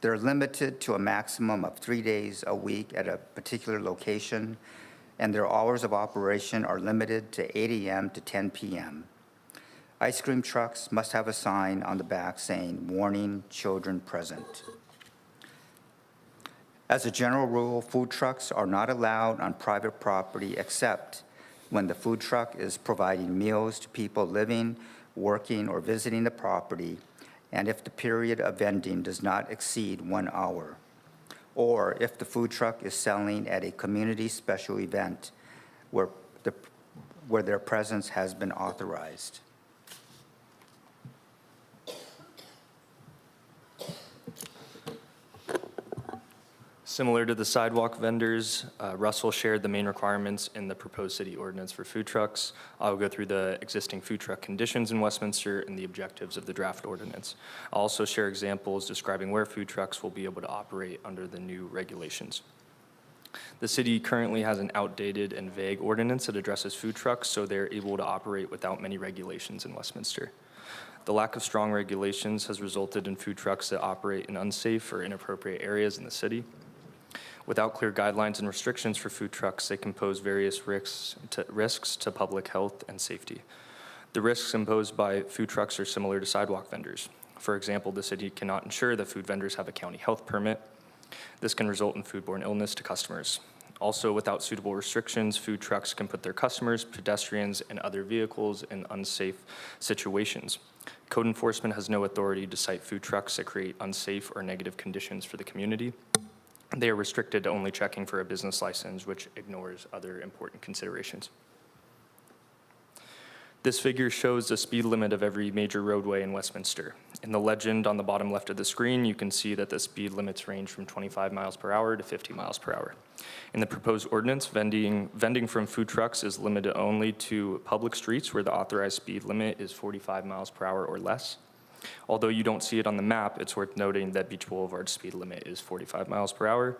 They're limited to a maximum of 3 days a week at a particular location, and their hours of operation are limited to 8 a.m. to 10 p.m. Ice cream trucks must have a sign on the back saying, "Warning, children present." As a general rule, food trucks are not allowed on private property except when the food truck is providing meals to people living, working, or visiting the property, and if the period of vending does not exceed 1 hour, or if the food truck is selling at a community special event where their presence has been authorized. Similar to the sidewalk vendors, Russell shared the main requirements in the proposed city ordinance for food trucks. I'll go through the existing food truck conditions in Westminster and the objectives of the draft ordinance. I'll also share examples describing where food trucks will be able to operate under the new regulations. The city currently has an outdated and vague ordinance that addresses food trucks, so they're able to operate without many regulations in Westminster. The lack of strong regulations has resulted in food trucks that operate in unsafe or inappropriate areas in the city. Without clear guidelines and restrictions for food trucks, they can pose various risks to public health and safety. The risks imposed by food trucks are similar to sidewalk vendors. For example, the city cannot ensure that food vendors have a county health permit. This can result in foodborne illness to customers. Also, without suitable restrictions, food trucks can put their customers, pedestrians, and other vehicles in unsafe situations. Code enforcement has no authority to cite food trucks that create unsafe or negative conditions for the community. They are restricted to only checking for a business license, which ignores other important considerations. This figure shows the speed limit of every major roadway in Westminster. In the legend on the bottom left of the screen, you can see that the speed limits range from 25 miles per hour to 50 miles per hour. In the proposed ordinance, vending from food trucks is limited only to public streets where the authorized speed limit is 45 miles per hour or less. Although you don't see it on the map, it's worth noting that Beach Boulevard's speed limit is 45 miles per hour.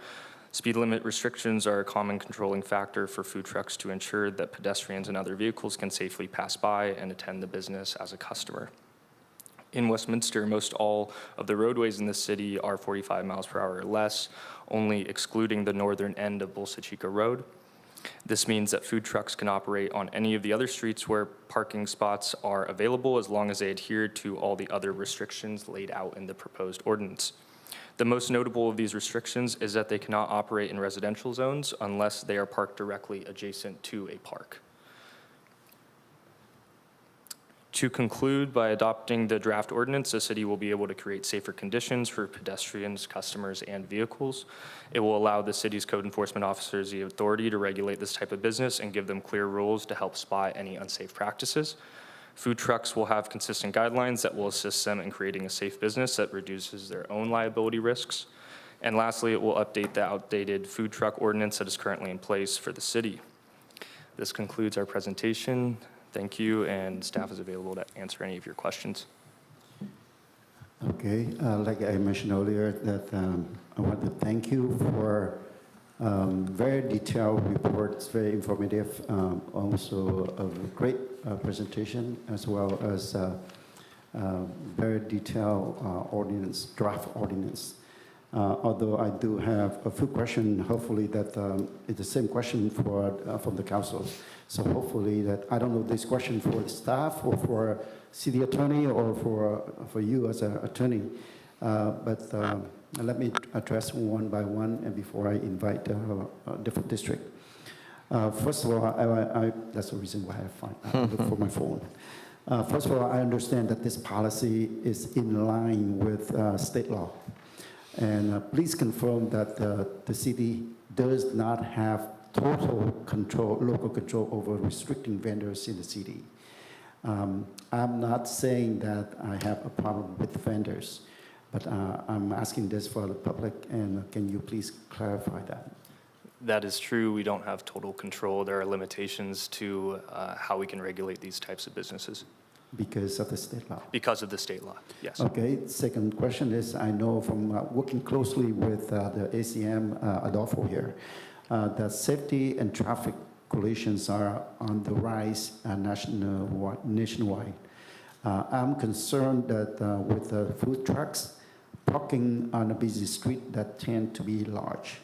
Speed limit restrictions are a common controlling factor for food trucks to ensure that pedestrians and other vehicles can safely pass by and attend the business as a customer. In Westminster, most all of the roadways in the city are 45 miles per hour or less, only excluding the northern end of Bolsa Chica Road. This means that food trucks can operate on any of the other streets where parking spots are available as long as they adhere to all the other restrictions laid out in the proposed ordinance. The most notable of these restrictions is that they cannot operate in residential zones unless they are parked directly adjacent to a park. To conclude, by adopting the draft ordinance, the city will be able to create safer conditions for pedestrians, customers, and vehicles. It will allow the city's code enforcement officers the authority to regulate this type of business and give them clear rules to help spot any unsafe practices. Food trucks will have consistent guidelines that will assist them in creating a safe business that reduces their own liability risks. And lastly, it will update the outdated food truck ordinance that is currently in place for the city. This concludes our presentation. Thank you, and staff is available to answer any of your questions. Okay, like I mentioned earlier, that I want to thank you for very detailed reports, very informative, also a great presentation, as well as very detailed ordinance, draft ordinance. Although I do have a few questions, hopefully that it's the same question from the council. So hopefully that, I don't know this question for the staff or for city attorney or for you as an attorney, but let me address one by one and before I invite a different district. First of all, that's the reason why I look for my phone. First of all, I understand that this policy is in line with state law. And please confirm that the city does not have total control, local control over restricting vendors in the city. I'm not saying that I have a problem with vendors, but I'm asking this for the public, and can you please clarify that? That is true. We don't have total control. There are limitations to how we can regulate these types of businesses. Because of the state law? Because of the state law, yes. Okay, second question is, I know from working closely with the ACM Adolfo here, that safety and traffic collisions are on the rise nationwide. I'm concerned that with the food trucks parking on a busy street that tend to be large.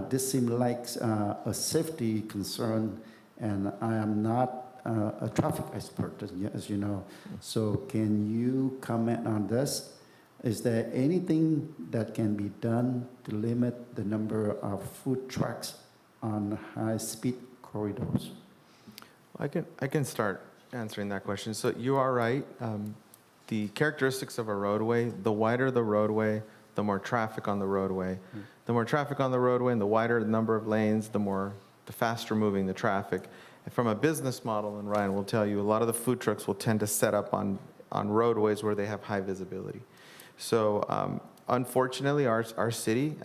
This seems like a safety concern, and I am not a traffic expert, as you know. So can you comment on this? Is there anything that can be done to limit the number of food trucks on high-speed corridors? I can start answering that question. So you are right. The characteristics of a roadway, the wider the roadway, the more traffic on the roadway. The more traffic on the roadway and the wider the number of lanes, the faster moving the traffic. And from a business model, and Ryan will tell you, a lot of the food trucks will tend to set up on roadways where they have high visibility. So unfortunately, our city,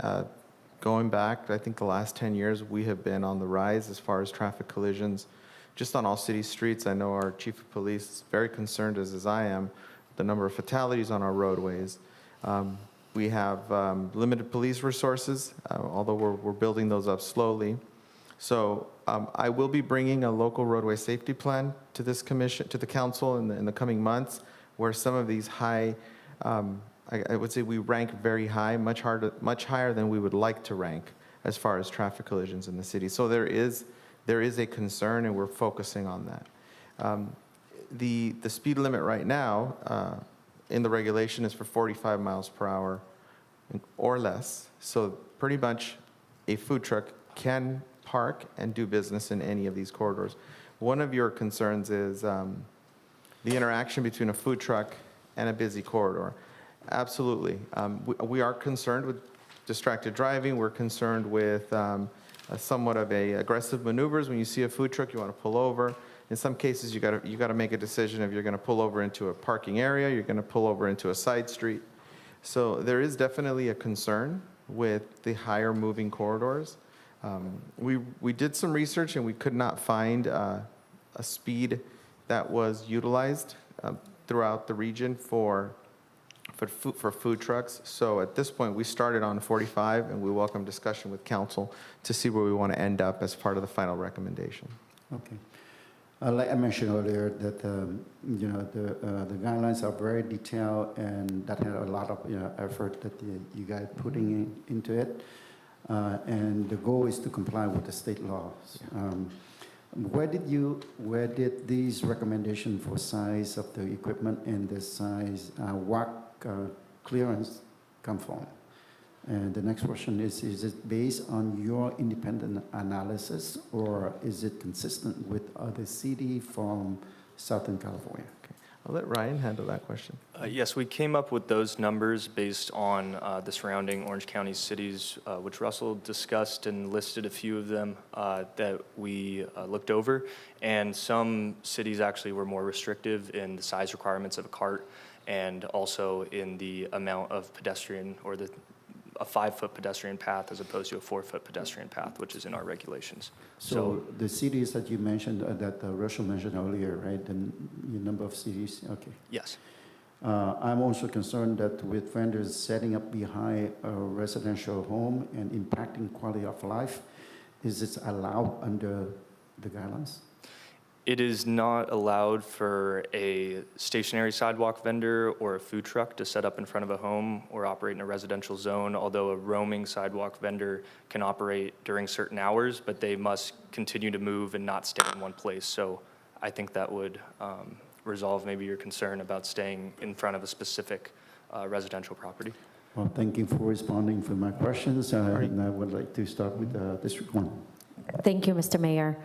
going back, I think the last 10 years, we have been on the rise as far as traffic collisions. Just on all city streets, I know our chief of police is very concerned, as I am, the number of fatalities on our roadways. We have limited police resources, although we're building those up slowly. So I will be bringing a local roadway safety plan to this commission, to the council in the coming months, where some of these high, I would say we rank very high, much higher than we would like to rank as far as traffic collisions in the city. So there is a concern, and we're focusing on that. The speed limit right now in the regulation is for 45 miles per hour or less. So pretty much a food truck can park and do business in any of these corridors. One of your concerns is the interaction between a food truck and a busy corridor. Absolutely. We are concerned with distracted driving. We're concerned with somewhat of aggressive maneuvers. When you see a food truck, you want to pull over. In some cases, you got to make a decision if you're going to pull over into a parking area, you're going to pull over into a side street. So there is definitely a concern with the higher moving corridors. We did some research, and we could not find a speed that was utilized throughout the region for food trucks. So at this point, we started on 45, and we welcome discussion with council to see where we want to end up as part of the final recommendation. Okay. Like I mentioned earlier, that the guidelines are very detailed, and that had a lot of effort that you guys putting into it. And the goal is to comply with the state laws. Where did these recommendations for size of the equipment and the size WAC clearance come from? And the next question is it based on your independent analysis, or is it consistent with other cities from Southern California? I'll let Ryan handle that question. Yes, we came up with those numbers based on the surrounding Orange County cities, which Russell discussed and listed a few of them that we looked over. And some cities actually were more restrictive in the size requirements of a cart, and also in the amount of pedestrian, or a 5-foot pedestrian path as opposed to a 4-foot pedestrian path, which is in our regulations. So the cities that you mentioned, that Russell mentioned earlier, right? The number of cities, okay. Yes. I'm also concerned that with vendors setting up behind a residential home and impacting quality of life, is it allowed under the guidelines? It is not allowed for a stationary sidewalk vendor or a food truck to set up in front of a home or operate in a residential zone, although a roaming sidewalk vendor can operate during certain hours, but they must continue to move and not stay in one place. So I think that would resolve maybe your concern about staying in front of a specific residential property. Well, thank you for responding to my questions. And I would like to start with District 1. Thank you, Mr. Mayor.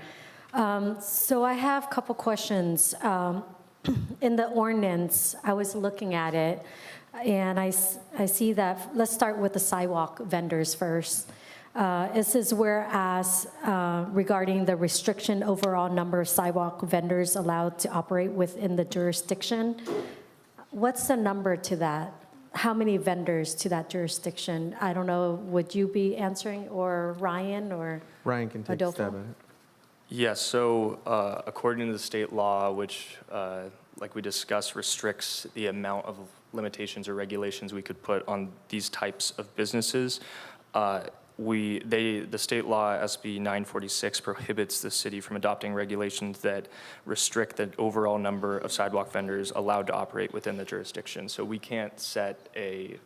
So I have a couple questions. In the ordinance, I was looking at it, and I see that, let's start with the sidewalk vendors first. It says, whereas regarding the restriction overall number of sidewalk vendors allowed to operate within the jurisdiction, what's the number to that? How many vendors to that jurisdiction? I don't know, would you be answering, or Ryan, or Ryan can take a stab at it. Yes, so according to the state law, which, like we discussed, restricts the amount of limitations or regulations we could put on these types of businesses, the state law, SB 946, prohibits the city from adopting regulations that restrict the overall number of sidewalk vendors allowed to operate within the jurisdiction. So we can't set a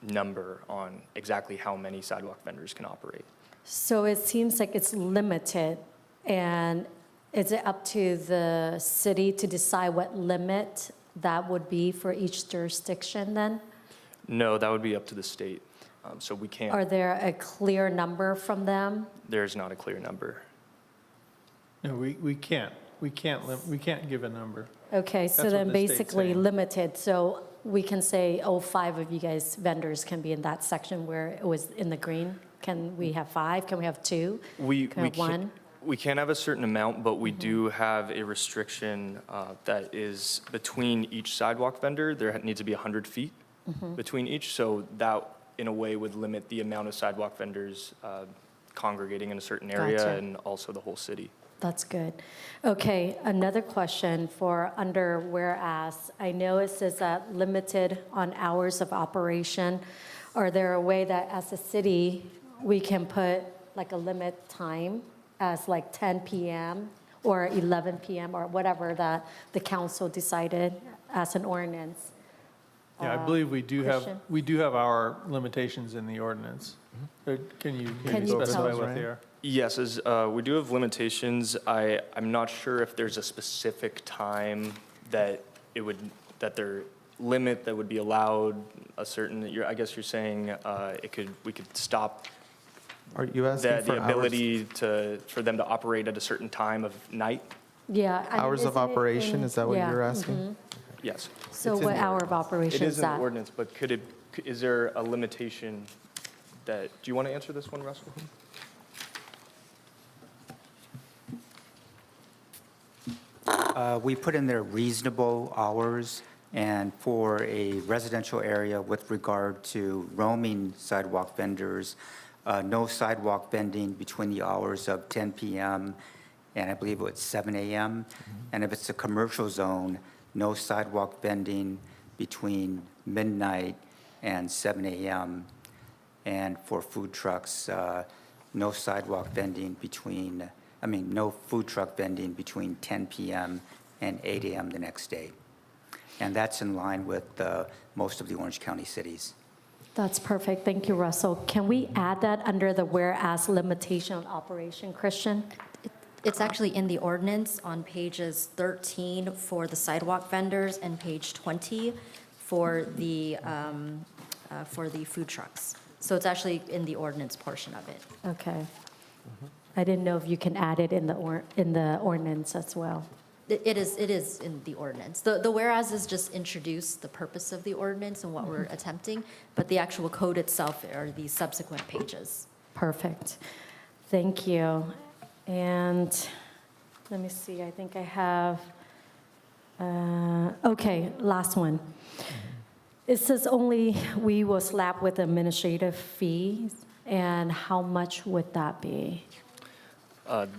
number on exactly how many sidewalk vendors can operate. So it seems like it's limited. And is it up to the city to decide what limit that would be for each jurisdiction then? No, that would be up to the state. So we can't. Are there a clear number from them? There's not a clear number. No, we can't give a number. Okay, so That's what then the state's basically saying. limited. So we can say, oh, 5 of you guys vendors can be in that section where it was in the green. Can we have 5? Can we have 2? Can we have 1? We can't have a certain amount, but we do have a restriction that is between each sidewalk vendor. There needs to be 100 feet between each, so that in a way would limit the amount of sidewalk vendors congregating in a certain area. Gotcha. And also the whole city. That's good. Okay, another question for under whereas. I know it says that limited on hours of operation. Are there a way that as a city, we can put like a limit time as like 10 p.m. or 11 p.m. or whatever that the council decided as an ordinance? Yeah, I believe we do Christian? have our limitations in the ordinance. Can you specify what they are? Yes, as we do have limitations. I'm not sure if there's a specific time that their limit that would be allowed. A certain. I guess you're saying we could stop. Are you asking for the ability for them to operate at a certain time of night? Yeah. I mean, Hours of isn't it operation, is that what yeah, you're asking? mhm. Yes. So what hour of operation It is is in the that? ordinance, but is there a limitation do you want to answer this one, Russell? We put in there reasonable hours, and for a residential area with regard to roaming sidewalk vendors, no sidewalk vending between the hours of 10 p.m. and I believe it's 7 a.m. And if it's a commercial zone, no sidewalk vending between midnight and 7 a.m. And for food trucks, no sidewalk vending between no food truck vending between 10 p.m. and 8 a.m. the next day. And that's in line with most of the Orange County cities. That's perfect. Thank you, Russell. Can we add that under the whereas limitation on operation, Christian? It's actually in the ordinance on pages 13 for the sidewalk vendors and page 20 for the food trucks. So it's actually in the ordinance portion of it. Okay. I didn't know if you can add it in the ordinance as well. It is in the ordinance. The whereas is just introduce the purpose of the ordinance and what we're attempting, but the actual code itself are the subsequent pages. Perfect. Thank you. And let me see, I think I have, okay, last one. It says only we will slap with administrative fees, and how much would that be?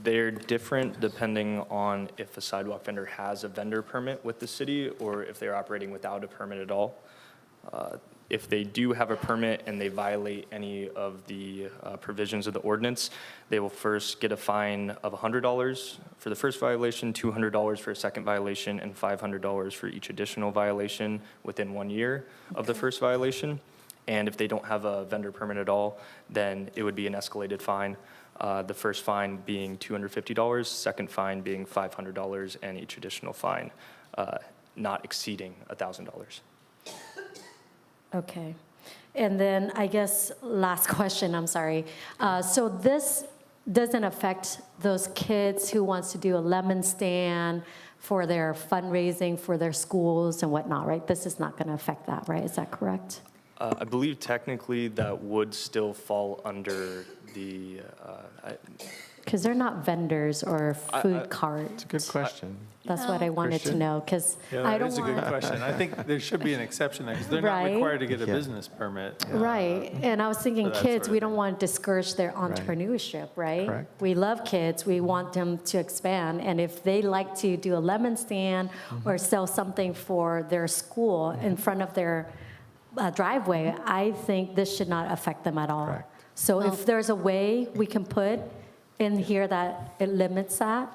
They're different depending on if a sidewalk vendor has a vendor permit with the city or if they're operating without a permit at all. If they do have a permit and they violate any of the provisions of the ordinance, they will first get a fine of $100 for the first violation, $200 for a second violation, and $500 for each additional violation within 1 year of the first violation. And if they don't have a vendor permit at all, then it would be an escalated fine. The first fine being $250, second fine being $500, and each additional fine not exceeding $1,000. Okay. And then I guess last question, I'm sorry. So this doesn't affect those kids who wants to do a lemon stand for their fundraising for their schools and whatnot, right? This is not going to affect that, right? Is that correct? I believe technically that would still fall under the, Because they're not vendors or food cart. It's a good question. That's what I wanted to Christian? know, because Yeah, I that don't is a good want. question. I think there should be an exception there, because they're not Right? required to get a Yeah. business permit. Right, and I was thinking for that kids, sort of we don't want to discourage their entrepreneurship, right? Correct. We love kids, we want them to expand, and if they like to do a lemon stand or sell something for their school in front of their driveway, I think this should not affect them at all. Correct. So if there's a way we can put in here that it limits that,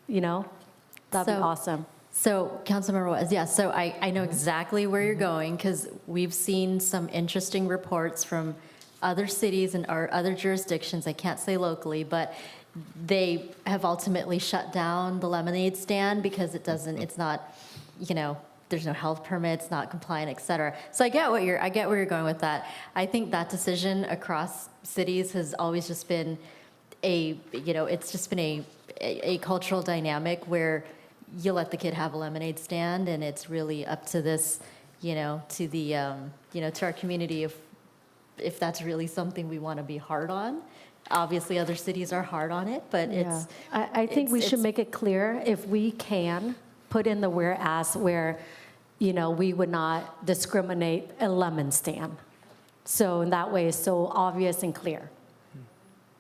that'd be So- awesome. So, Councilmember West, yeah, so I know exactly where you're going, because we've seen some interesting reports from other cities and our other jurisdictions, I can't say locally, but they have ultimately shut down the lemonade stand because it's not, there's no health permits, not compliant, et cetera. So I get where you're going with that. I think that decision across cities has always just been it's just been a cultural dynamic where you let the kid have a lemonade stand, and it's really up to this, to the, to our community if that's really something we want to be hard on. Obviously, other cities are hard on it, but Yeah. I think we should make it clear, if we can, put in the whereas where, we would not discriminate a lemon stand. So in that way, it's so obvious and clear,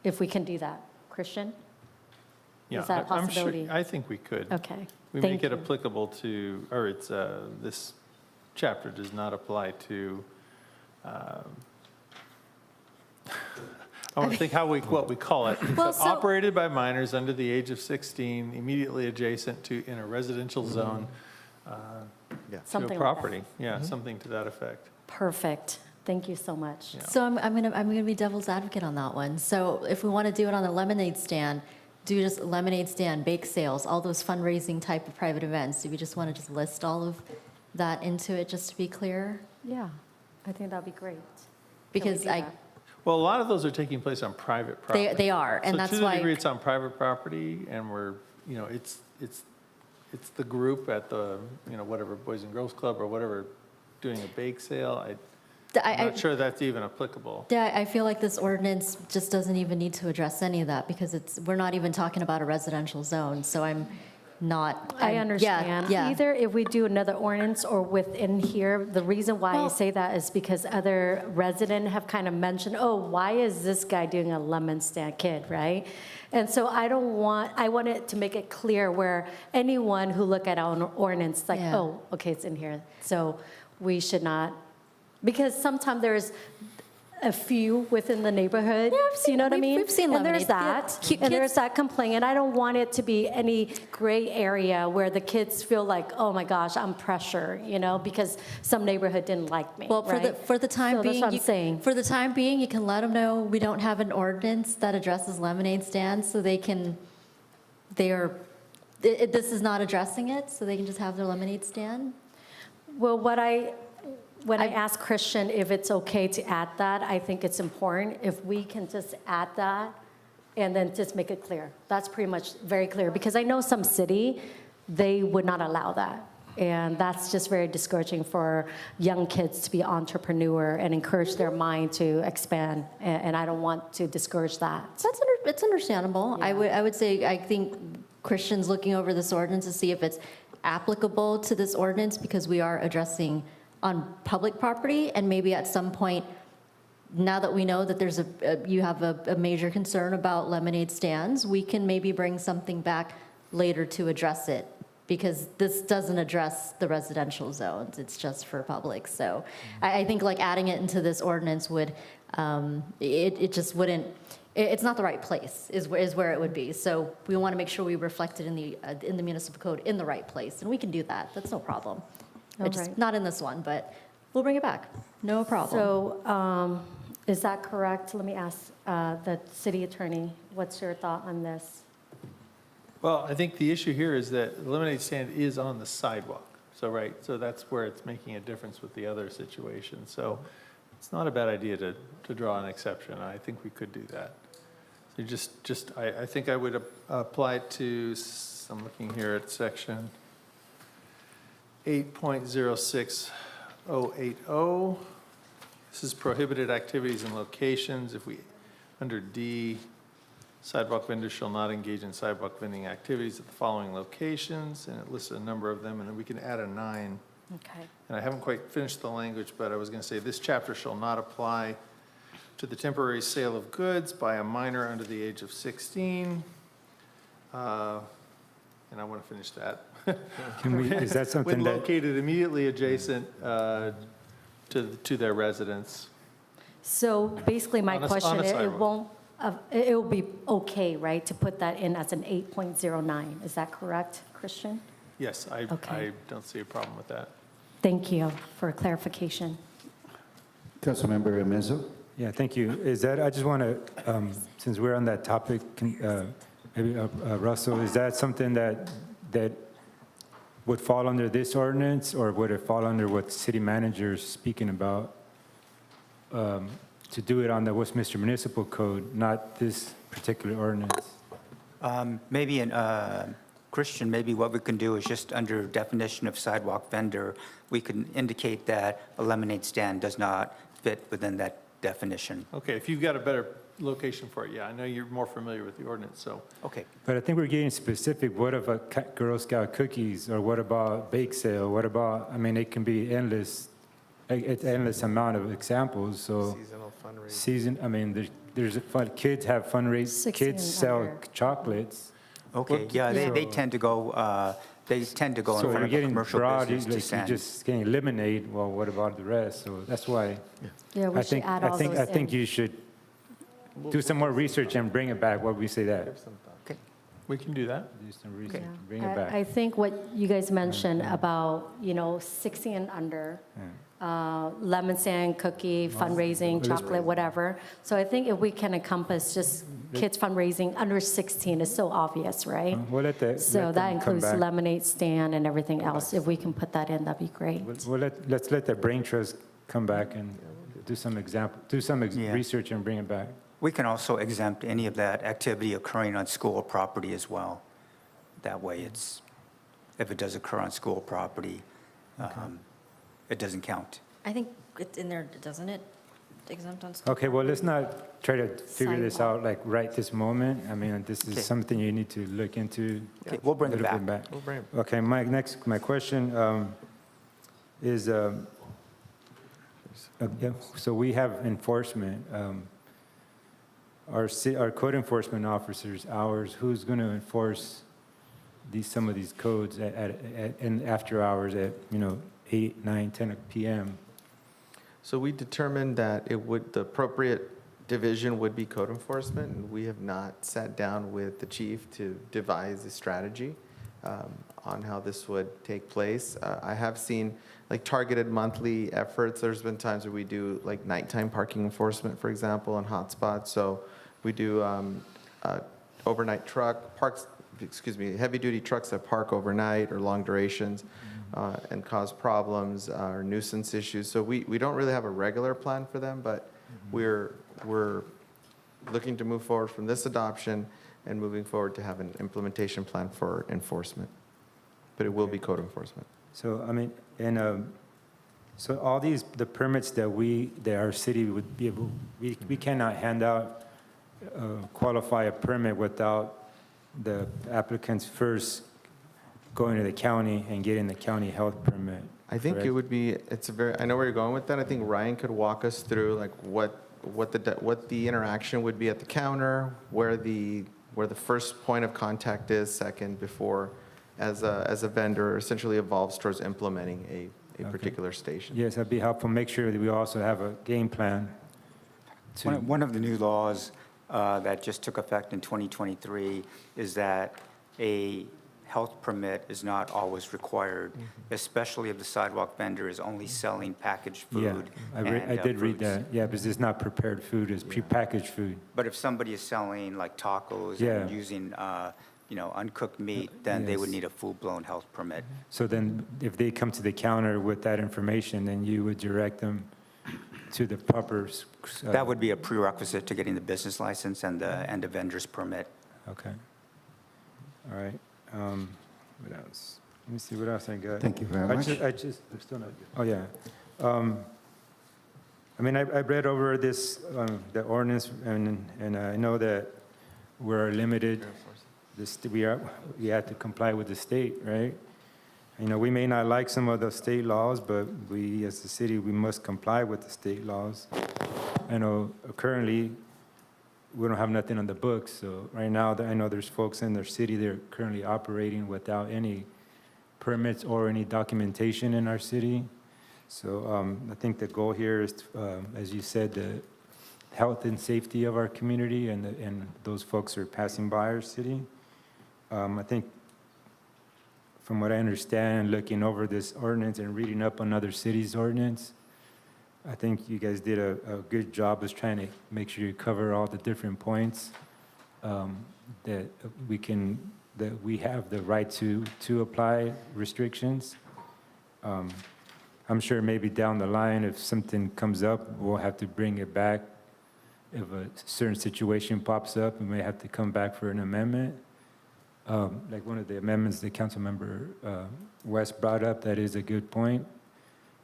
if we can do that. Christian? Yeah, Is that a I'm sure- possibility? I think we could. Okay. We Thank make it you. applicable to, or it's, this chapter does not apply to, I want to think what we call it. Well, so- Operated by minors under the age of 16, immediately adjacent to, in a residential zone, to a Something like that. property. Yeah, something to that effect. Perfect. Thank you so much. So I'm gonna be devil's advocate on that one. So if we want to do it on a lemonade stand, do just lemonade stand, bake sales, all those fundraising type of private events. Do we just want to just list all of that into it, just to be clear? Yeah, I think that'd be great. Can we Because do that? Well, a lot of those are taking place on private property. They are, and that's So to the why. degree it's on private property, and we're, it's the group at the, whatever, Boys and Girls Club or whatever, doing a bake sale, I'm not sure that's even applicable. Yeah, I feel like this ordinance just doesn't even need to address any of that, because we're not even talking about a residential zone, so I understand. Yeah. Either if we do another ordinance or within here, the reason why I say that is because other residents have kind of mentioned, oh, why is this guy doing a lemon stand kid, right? And so I want it to make it clear where anyone who look at our ordinance, like, Yeah. oh, okay, it's in here. So we should not, because sometimes there's a few within the neighborhood. Yeah, I've seen- You know what I we've- mean? we've seen And there's lemonades, yeah. that, and there's that complaint, and I don't want it to be any gray area where the kids feel like, oh my gosh, I'm pressure, you know, because some neighborhood didn't like me, Well, right? for the time So being, that's what I'm saying. for the time being, you can let them know we don't have an ordinance that addresses lemonade stands, so this is not addressing it, so they can just have their lemonade stand. Well, when I asked Christian if it's okay to add that, I think it's important if we can just add that and then just make it clear. That's pretty much very clear, because I know some city, they would not allow that. And that's just very discouraging for young kids to be entrepreneur and encourage their mind to expand. And I don't want to discourage that. It's understandable. I would say, I think Christian's looking over this ordinance to see if it's applicable to this ordinance, because we are addressing on public property, and maybe at some point, now that we know that there's you have a major concern about lemonade stands, we can maybe bring something back later to address it, because this doesn't address the residential zones, it's just for public. So I think like adding it into this ordinance would, it just wouldn't, it's not the right place, is where it would be. So we want to make sure we reflect it in the municipal code in the right place, and we can do that, that's no problem. It's just Alright. not in this one, but we'll bring it back, no problem. So is that correct? Let me ask the city attorney, what's your thought on this? Well, I think the issue here is that the lemonade stand is on the sidewalk. So, right, so that's where it's making a difference with the other situation. So it's not a bad idea to draw an exception. I think we could do that. So I think I would apply it to, I'm looking here at section 8.06080. This is prohibited activities and locations. If we, under D, sidewalk vendors shall not engage in sidewalk vending activities at the following locations, and it lists a number of them, and then we can add a 9. Okay. And I haven't quite finished the language, but I was going to say, this chapter shall not apply to the temporary sale of goods by a minor under the age of 16. And I want to finish that. Is that something When that, located immediately adjacent to their residence. So basically, my On a question, it sidewalk. won't, it will be okay, right, to put that in as an 8.09? Is that correct, Christian? Yes, I don't see a problem with that. Thank you for clarification. Councilmember Mezzo? yeah, thank you. Is that, I just want to, since we're on that topic, maybe Russell, is that something that would fall under this ordinance, or would it fall under what city manager is speaking about? To do it on the Westminster Municipal Code, not this particular ordinance? Maybe, Christian, maybe what we can do is just under definition of sidewalk vendor, we can indicate that a lemonade stand does not fit within that definition. Okay, if you've got a better location for it, yeah, I know you're more familiar with the ordinance, so. Okay. But I think we're getting specific. What about Girl Scout cookies, or what about bake sale? What about, I mean, it can be endless amount of examples, so. Seasonal fundraising. I mean, there's fun, kids have fundraising, 16 kids sell under. chocolates. Okay, yeah, they tend to go, in So front you're of a getting commercial broad, business to you're send. just getting lemonade, well, what about the rest? So that's why. Yeah, we I should think, add I all think, those I think in. you should do some more research and bring it back. What we say that? Okay. We can do that. Do some research, Yeah. bring it back. I think what you guys mentioned about, 60 and under, lemon stand, cookie, fundraising, chocolate, whatever. So I think if we can encompass just kids fundraising under 16, is so obvious, right? We'll let the, So let that them come includes back. lemonade stand and everything else. If we can put that in, that'd be great. Let's let the brain trust come back and do some Yeah. research and bring it back. We can also exempt any of that activity occurring on school property as well. That way it's, if it does occur on school property, it doesn't count. I think it's in there, doesn't it? Exempt on school. Okay, well, let's not try to figure this out like right this moment. I mean, this is Okay. something you need to look into. Okay, we'll bring a it little back. bit We'll bring it. Okay, my question is, so we have enforcement. Our code enforcement officers, ours, who's going to enforce some of these codes in after hours at 8, 9, 10 p.m.? So we determined that the appropriate division would be code enforcement, and we have not sat down with the chief to devise a strategy on how this would take place. I have seen like targeted monthly efforts. There's been times where we do like nighttime parking enforcement, for example, on hotspots. So we do overnight heavy-duty trucks that park overnight or long durations and cause problems or nuisance issues. So we don't really have a regular plan for them, but we're looking to move forward from this adoption and moving forward to have an implementation plan for enforcement. But it will be code enforcement. So, I mean, and so all the permits that our city would be able, we cannot hand out, qualify a permit without the applicants first going to the county and getting the county health permit. I think correct? it would be, I know where you're going with that. I think Ryan could walk us through like what the interaction would be at the counter, where the first point of contact is, second, before, as a vendor, essentially evolves towards implementing a particular station. Yes, that'd be helpful. Make sure that we also have a game plan. One of the new laws that just took effect in 2023 is that a health permit is not always required, especially if the sidewalk vendor is only selling packaged food. Yeah, I did read fruits. that. Yeah, because it's not prepared food, it's prepackaged food. But if somebody is selling like tacos Yeah. and using, uncooked meat, then they would need a full-blown health permit. So then if they come to the counter with that information, then you would direct them to the proper. That would be a prerequisite to getting the business license and the vendor's permit. Okay. All right. What else? Let me see what else I got. Thank you very much. I'm still not. Oh, yeah. I mean, I read over this, the ordinance, and I know that we're limited. We have to comply with the state, right? We may not like some of the state laws, but we, as the city, we must comply with the state laws. I know currently, we don't have nothing on the books, so right now, I know there's folks in their city that are currently operating without any permits or any documentation in our city. So I think the goal here is, as you said, the health and safety of our community and those folks who are passing by our city. I think from what I understand, looking over this ordinance and reading up on other cities' ordinance, I think you guys did a good job of trying to make sure you cover all the different points that we have the right to apply restrictions. I'm sure maybe down the line, if something comes up, we'll have to bring it back. If a certain situation pops up, we may have to come back for an amendment. Like one of the amendments that Councilmember West brought up, that is a good point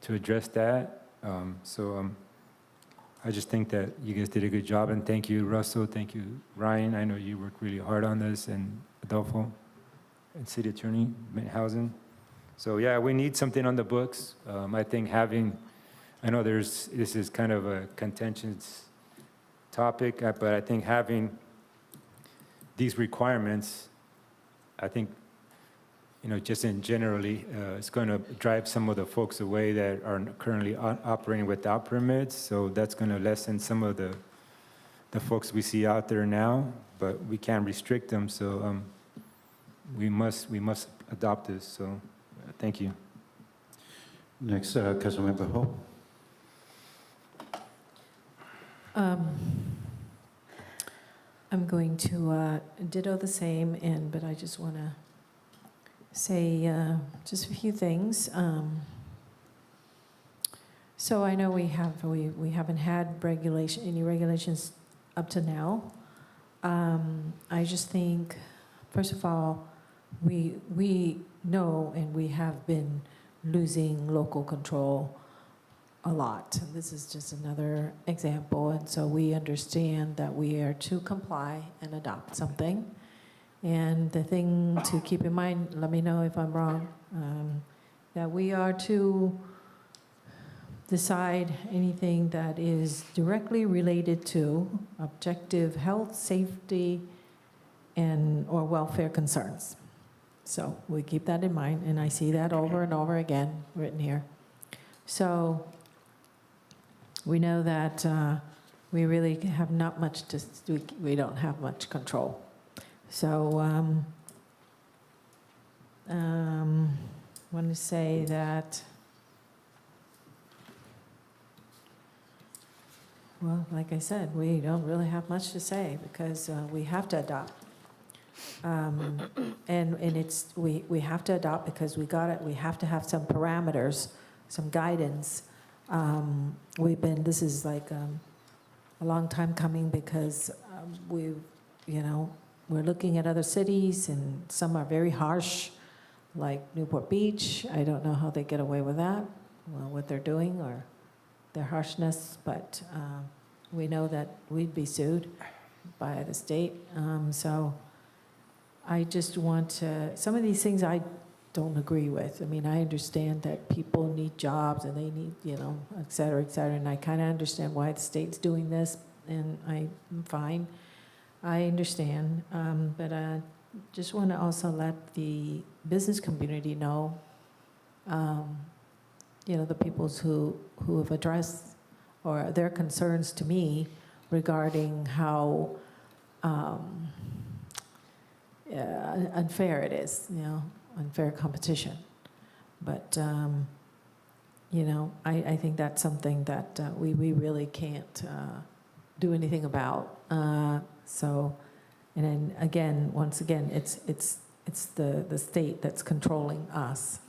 to address that. I just think that you guys did a good job, and thank you, Russell, thank you, Ryan. I know you worked really hard on this, and Adolfo, and City Attorney Housen. So yeah, we need something on the books. I think I know this is kind of a contentious topic, but I think having these requirements, I think, just in generally, it's going to drive some of the folks away that are currently operating without permits. So that's going to lessen some of the folks we see out there now, but we can't restrict them. So we must adopt this. So thank you. Next, Councilmember Ho. I'm going to ditto the same, but I just want to say just a few things. So I know we haven't had any regulations up to now. I just think, first of all, we know and we have been losing local control a lot. This is just another example, and so we understand that we are to comply and adopt something. And the thing to keep in mind, let me know if I'm wrong, that we are to decide anything that is directly related to objective health, safety, or welfare concerns. So we keep that in mind, and I see that over and over again written here. So we know that we really have not much to, we don't have much control. So I want to say that, well, like I said, we don't really have much to say because we have to adopt. And it's, we have to adopt because we have to have some parameters, some guidance. This is like a long time coming because we're looking at other cities and some are very harsh, like Newport Beach. I don't know how they get away with that, well, what they're doing or their harshness, but we know that we'd be sued by the state. So I just want to, some of these things I don't agree with. I mean, I understand that people need jobs and they need, et cetera, and I kind of understand why the state's doing this, and I'm fine. I understand, but I just want to also let the business community know, the peoples who have addressed or their concerns to me regarding how unfair it is, unfair competition. But, I think that's something that we really can't do anything about. So, and then again, once again, it's the state that's controlling us.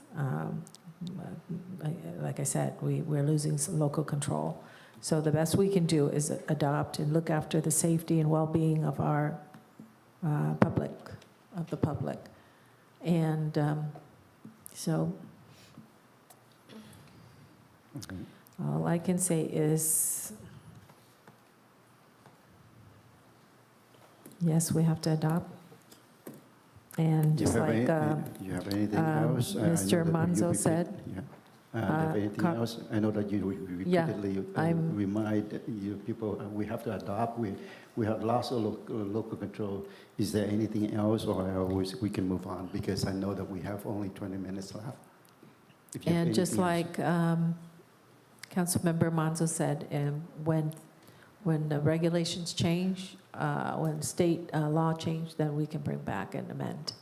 Like I said, we're losing some local control. So the best we can do is adopt and look after the safety and well-being of our public. And so all I can say is, yes, we have to adopt. And just like you have anything else? Mr. Manzo said. Have anything else? I know that you repeatedly remind you people we have to adopt. We have lost local control. Is there anything else, or we can move on? Because I know that we have only 20 minutes left. And just like Councilmember Manzo said, when the regulations change, when state law change, then we can bring back and amend.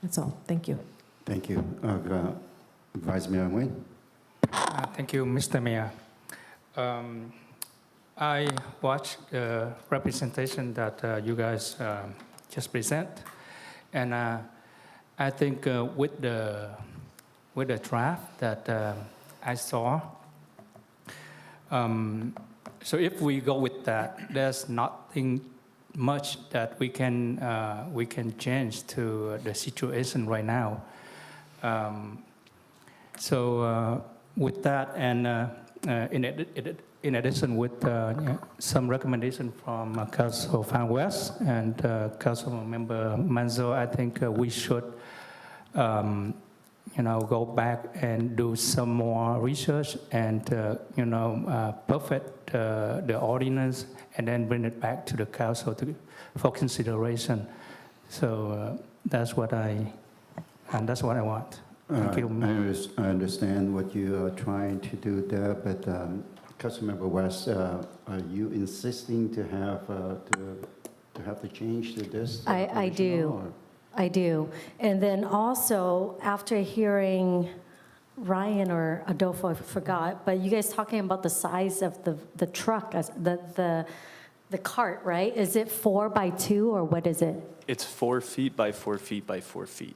That's all. Thank you. Thank you. Vice Mayor Nguyen. Thank you, Mr. Mayor. I watched the representation that you guys just present, and I think with the draft that I saw, so if we go with that, there's nothing much that we can change to the situation right now. So with that, and in addition with some recommendation from Council Fan West and Council Member Manzo, I think we should go back and do some more research and perfect the ordinance and then bring it back to the council for consideration. So that's what I want. Thank you. I understand what you are trying to do there, but Councilmember West, are you insisting to have the change to this? I do. I do. And then also, after hearing Ryan or Adolfo, I forgot, but you guys talking about the size of the truck, the cart, right? Is it 4 by 2 or what is it? It's 4 feet by 4 feet by 4 feet.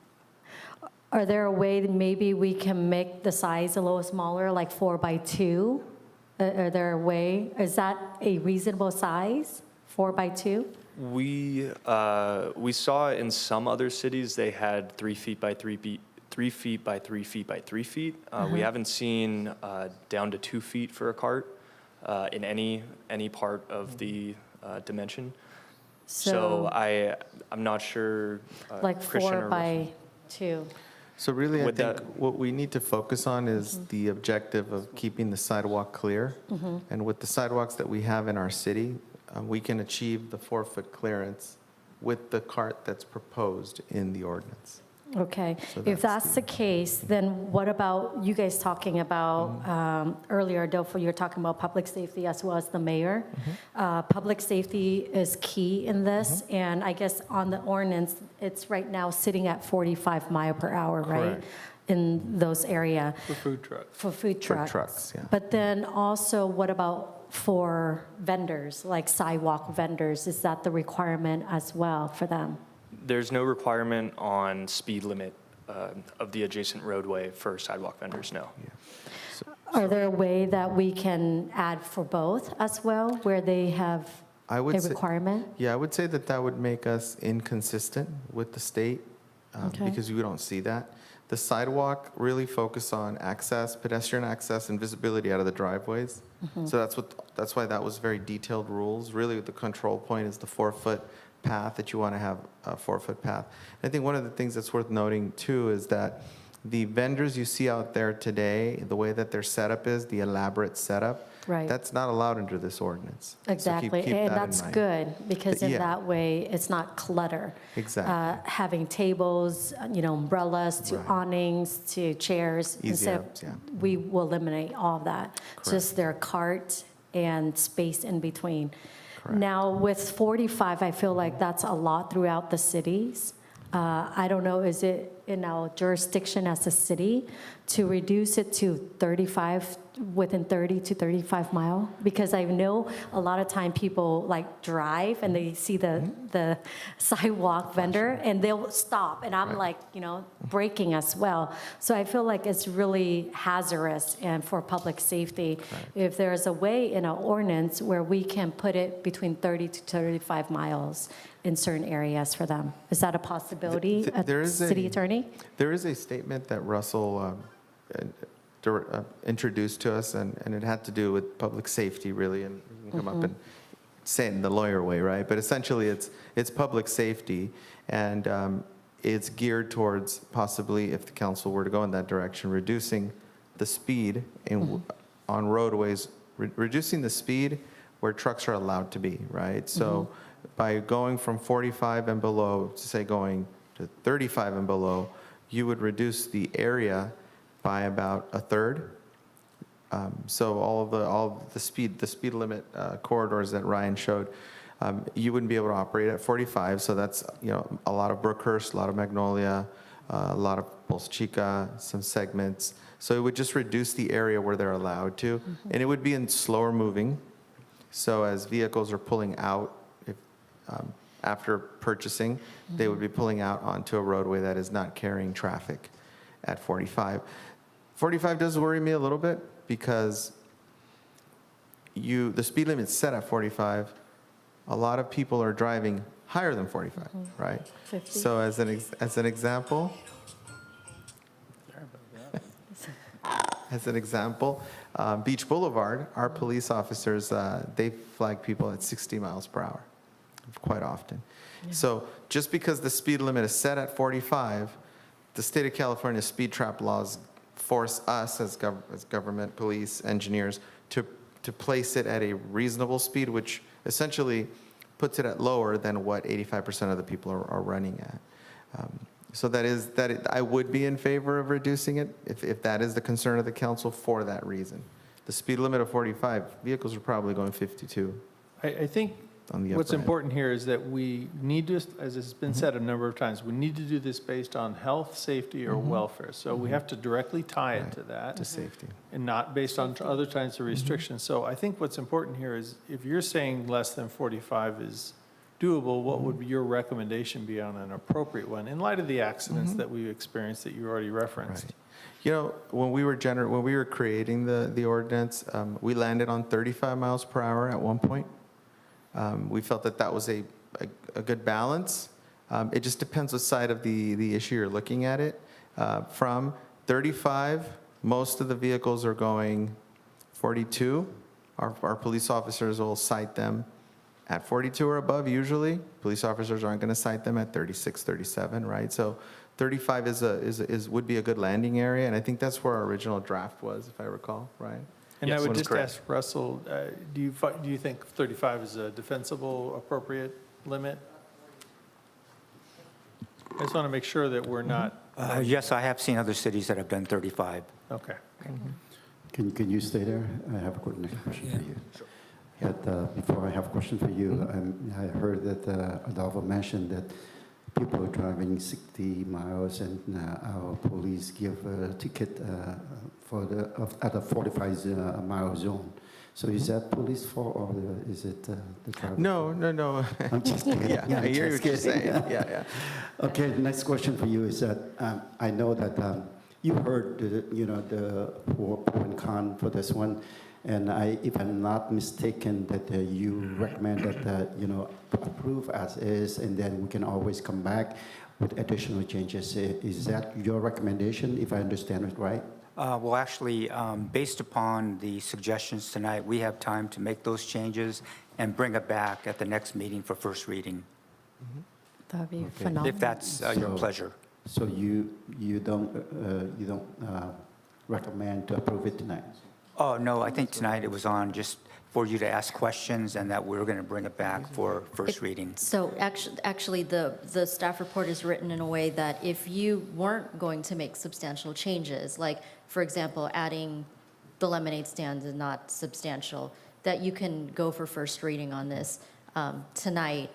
Are there a way that maybe we can make the size a little smaller, like 4 by 2? Are there a way? Is that a reasonable size, 4 by 2? We saw in some other cities they had 3 feet by 3 feet, 3 feet by 3 feet by 3 feet. We haven't seen down to 2 feet for a cart in any part of the dimension. So I'm not sure. Like 4 by 2. So really, I think what we need to focus on is the objective of keeping the sidewalk clear. And with the sidewalks that we have in our city, we can achieve the 4-foot clearance with the cart that's proposed in the ordinance. Okay, So if that's that's the case, then what about you guys talking about, earlier, Adolfo, you were talking about public safety as well as the mayor. Public safety is key in this, and I guess on the ordinance, it's right now sitting at 45 mile per hour, right? Correct. In those area, For food trucks. for food trucks. trucks, yeah. But then also, what about for vendors, like sidewalk vendors? Is that the requirement as well for them? There's no requirement on speed limit of the adjacent roadway for sidewalk vendors, no. Are there a way that we can add for both as well, where they have I would a say- requirement? Yeah, I would say that that would make us inconsistent with the state Okay. because we don't see that. The sidewalk really focus on access, pedestrian access, and visibility out of the driveways. So that's why that was very detailed rules. Really, the control point is the 4-foot path that you want to have a 4-foot path. I think one of the things that's worth noting too is that the vendors you see out there today, the way that their setup is, the elaborate setup, Right. that's not allowed under this ordinance. So Exactly, keep and that in that's mind. good, because in Yeah. that way, it's not clutter. Exactly. Having tables, umbrellas, to Right. awnings, to chairs. Easy instead of- ups, yeah. We will eliminate all of that. Just their cart and space in between. Now, with 45, I feel like that's a lot throughout the cities. I don't know, is it in our jurisdiction as a city to reduce it to 35, within 30 to 35 mile? Because I know a lot of time people like drive and they see the sidewalk vendor and they'll stop. And I'm like, braking as well. So I feel like it's really hazardous and for public safety. If there's a way in our ordinance where we can put it between 30 to 35 miles in certain areas for them. Is that a possibility, City Attorney? There is a statement that Russell introduced to us, and it had to do with public safety, really, and you can come up and say it in the lawyer way, right? But essentially, it's public safety, and it's geared towards possibly, if the council were to go in that direction, reducing the speed on roadways, reducing the speed where trucks are allowed to be, right? So by going from 45 and below to say going to 35 and below, you would reduce the area by about a third. So all of the speed limit corridors that Ryan showed, you wouldn't be able to operate at 45. So that's a lot of Brookhurst, a lot of Magnolia, a lot of Bolsa Chica, some segments. So it would just reduce the area where they're allowed to, and it would be in slower moving. So as vehicles are pulling out, after purchasing, they would be pulling out onto a roadway that is not carrying traffic at 45. 45 does worry me a little bit because the speed limit is set at 45. A lot of people are driving higher than 45, right? 50. So as an example, Beach Boulevard, our police officers, they flag people at 60 miles per hour quite often. So just because the speed limit is set at 45, the state of California speed trap laws force us as government, police, engineers to place it at a reasonable speed, which essentially puts it at lower than what 85% of the people are running at. So I would be in favor of reducing it if that is the concern of the council for that reason. The speed limit of 45, vehicles are probably going 52. I think on the what's upper end. important here is that we need to, as has been said a number of times, we need to do this based on health, safety, or welfare. So we have to directly tie it to that. To safety. And not based on other kinds of restrictions. So I think what's important here is if you're saying less than 45 is doable, what would your recommendation be on an appropriate one in light of the accidents that we've experienced that you already referenced? When we were creating the ordinance, we landed on 35 miles per hour at one point. We felt that was a good balance. It just depends what side of the issue you're looking at it. From 35, most of the vehicles are going 42. Our police officers will cite them at 42 or above usually. Police officers aren't going to cite them at 36, 37, right? So 35 would be a good landing area, and I think that's where our original draft was, if I recall, right? And Yes, I would that's just correct. ask Russell, do you think 35 is a defensible, appropriate limit? I just want to make sure that we're not Yes, I have seen other cities that have done 35. Okay. Can you stay there? I have a question for you. But before I have a question for you, I heard that Adolfo mentioned that people driving 60 miles and our police give a ticket at a 45-mile zone. So is that police fault or is it the driver? No. I'm just kidding. Yeah, I hear what you're saying. Yeah. Okay, the next question for you is that I know that you heard the pro and con for this one, and if I'm not mistaken, that you recommend that approve as is, and then we can always come back with additional changes. Is that your recommendation, if I understand it right? Well, actually, based upon the suggestions tonight, we have time to make those changes and bring it back at the next meeting for first reading, That would be phenomenal. if that's your pleasure. So you don't recommend to approve it tonight? Oh, no, I think tonight it was on just for you to ask questions and that we're going to bring it back for first reading. So actually, the staff report is written in a way that if you weren't going to make substantial changes, like, for example, adding the lemonade stand is not substantial, that you can go for first reading on this tonight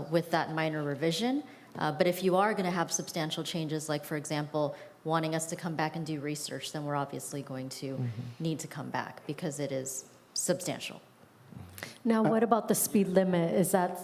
with that minor revision. But if you are going to have substantial changes, like, for example, wanting us to come back and do research, then we're obviously going to need to come back because it is substantial. Now, what about the speed limit? Is that,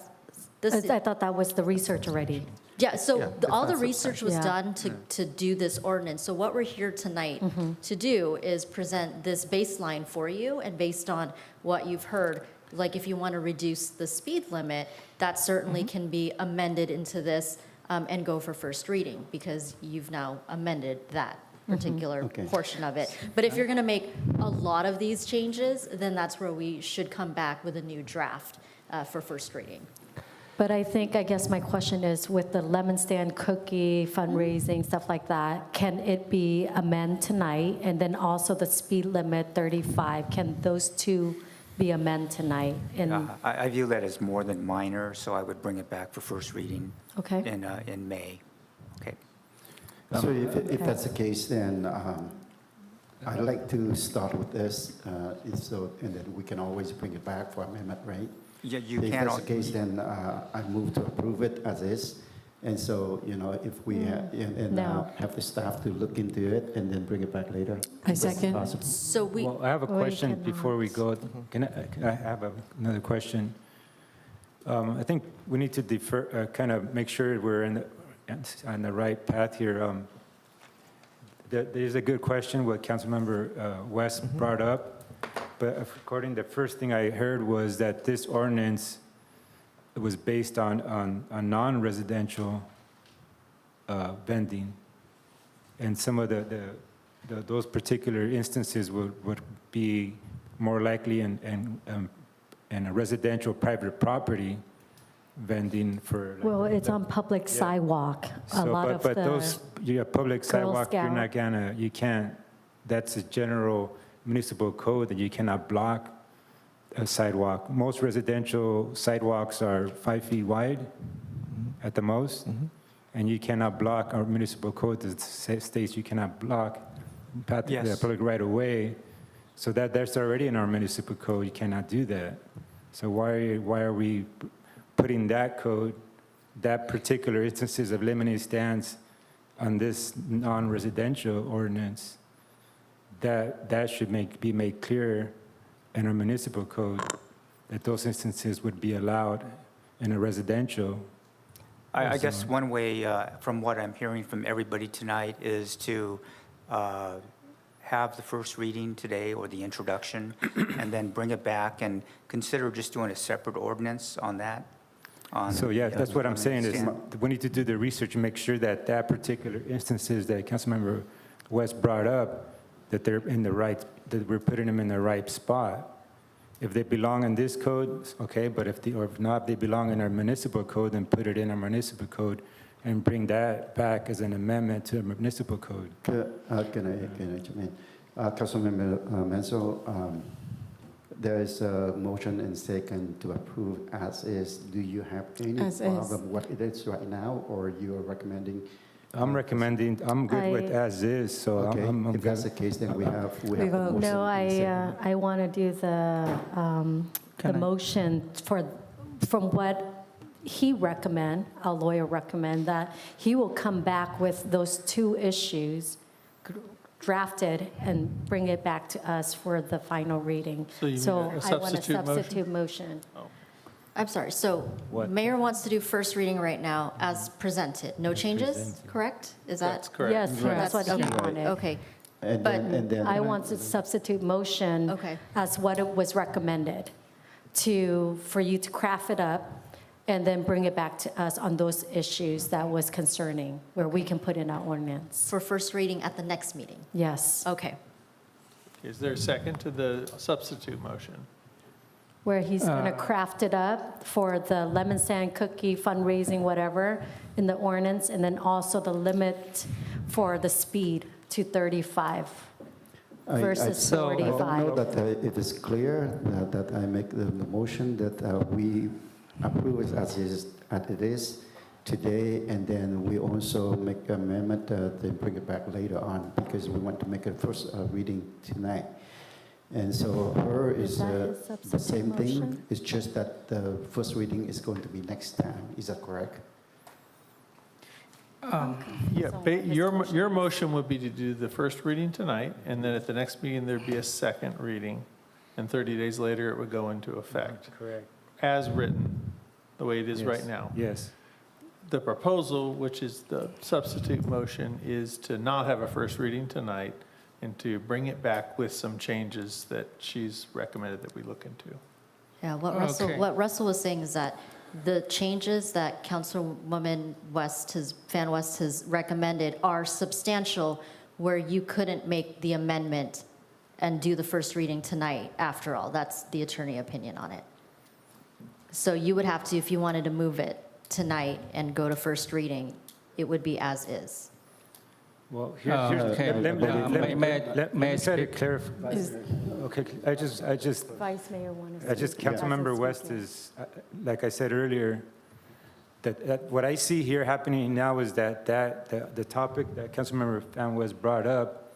I thought that was the research already. Yeah, so all the that's research was done to do this ordinance. So what we're here tonight to do is present this baseline for you, and based on what you've heard, like if you want to reduce the speed limit, that certainly can be amended into this and go for first reading, because you've now amended that particular portion of it. But if you're going to make a lot of these changes, then that's where we should come back with a new draft for first reading. But I guess my question is, with the lemon stand, cookie, fundraising, stuff like that, can it be amended tonight? And then also the speed limit, 35, can those two be amended tonight? I view that as more than minor, so I would bring it back for first reading in May. Okay. So if that's the case, then I'd like to start with this, and then we can always bring it back for amendment, right? Yeah, you If can. that's the case, then I move to approve it as is. And so, if we have the staff to look into it and then bring it back later. I second. Possible. So Well, I have a question before we go. Can I have another question? I think we need to defer, kind of make sure we're on the right path here. There's a good question what Councilmember West brought up, but according to the first thing I heard was that this ordinance was based on non-residential vending, and some of those particular instances would be more likely in a residential private property vending for. Well, it's on public sidewalk. But those public sidewalk, you can't. That's a general municipal code that you cannot block a sidewalk. Most residential sidewalks are 5 feet wide at the most, and you cannot block. Our municipal code that states you cannot block the public right of way. So that's already in our municipal code. You cannot do that. So why are we putting that code, that particular instances of lemonade stands on this non-residential ordinance? That should be made clear in our municipal code, that those instances would be allowed in a residential. I guess one way, from what I'm hearing from everybody tonight, is to have the first reading today or the introduction, and then bring it back and consider just doing a separate ordinance on that. That's what I'm saying is we need to do the research and make sure that particular instances that Councilmember West brought up, that they're in the right, that we're putting them in the right spot. If they belong in this code, okay, but if not, they belong in our municipal code, then put it in our municipal code and bring that back as an amendment to the municipal code. Can I chime in? Councilmember Menzel, there is a motion and second to approve as is. Do you have any problem what it is right now, or you are recommending I'm recommending, I'm good with as is, so Okay, I'm if that's the good. case, then we have the motion. No, and second. I want to do the motion from what he recommend, our lawyer recommend, that he will come back with those two issues drafted and bring it back to us for the final reading. So you mean a I want a substitute motion? substitute motion. I'm sorry, so What? mayor wants to do first reading right now as presented. No changes, presented. correct? Is that? That's correct. Yes, that's what he okay. wanted. Okay, And but- then I want a substitute motion Okay. as what it was recommended for you to craft it up and then bring it back to us on those issues that was concerning, where we can put in our ordinance. for first reading at the next meeting. Yes, Okay. Is there a second to the substitute motion? where he's going to craft it up for the lemon stand cookie fundraising, whatever, in the ordinance, and then also the limit for the speed to 35 versus I don't know 45. that it is clear that I make the motion that we approve it as it is today, and then we also make an amendment to bring it back later on, because we want to make a first reading tonight. And so her is that his the substitute same thing, motion? it's just that the first reading is going to be next time. Is that correct? Yeah, your motion would be to do the first reading tonight, and then at the next meeting, there'd be a second reading, and 30 days later, it would go into effect, Correct. as written, the way it is right Yes. now. Yes. The proposal, which is the substitute motion, is to not have a first reading tonight and to bring it back with some changes that she's recommended that we look into. Yeah, Okay. what Russell was saying is that the changes that Councilwoman Fan West has recommended are substantial, where you couldn't make the amendment and do the first reading tonight, after all. That's the attorney opinion on it. So you would have to, if you wanted to move it tonight and go to first reading, it would be as is. Well, okay. let me I try to speak? clarify. Okay, I just, Vice Mayor wanted to. Councilmember West is, like I said earlier, that what I see here happening now is that the topic that Councilmember Fan West brought up,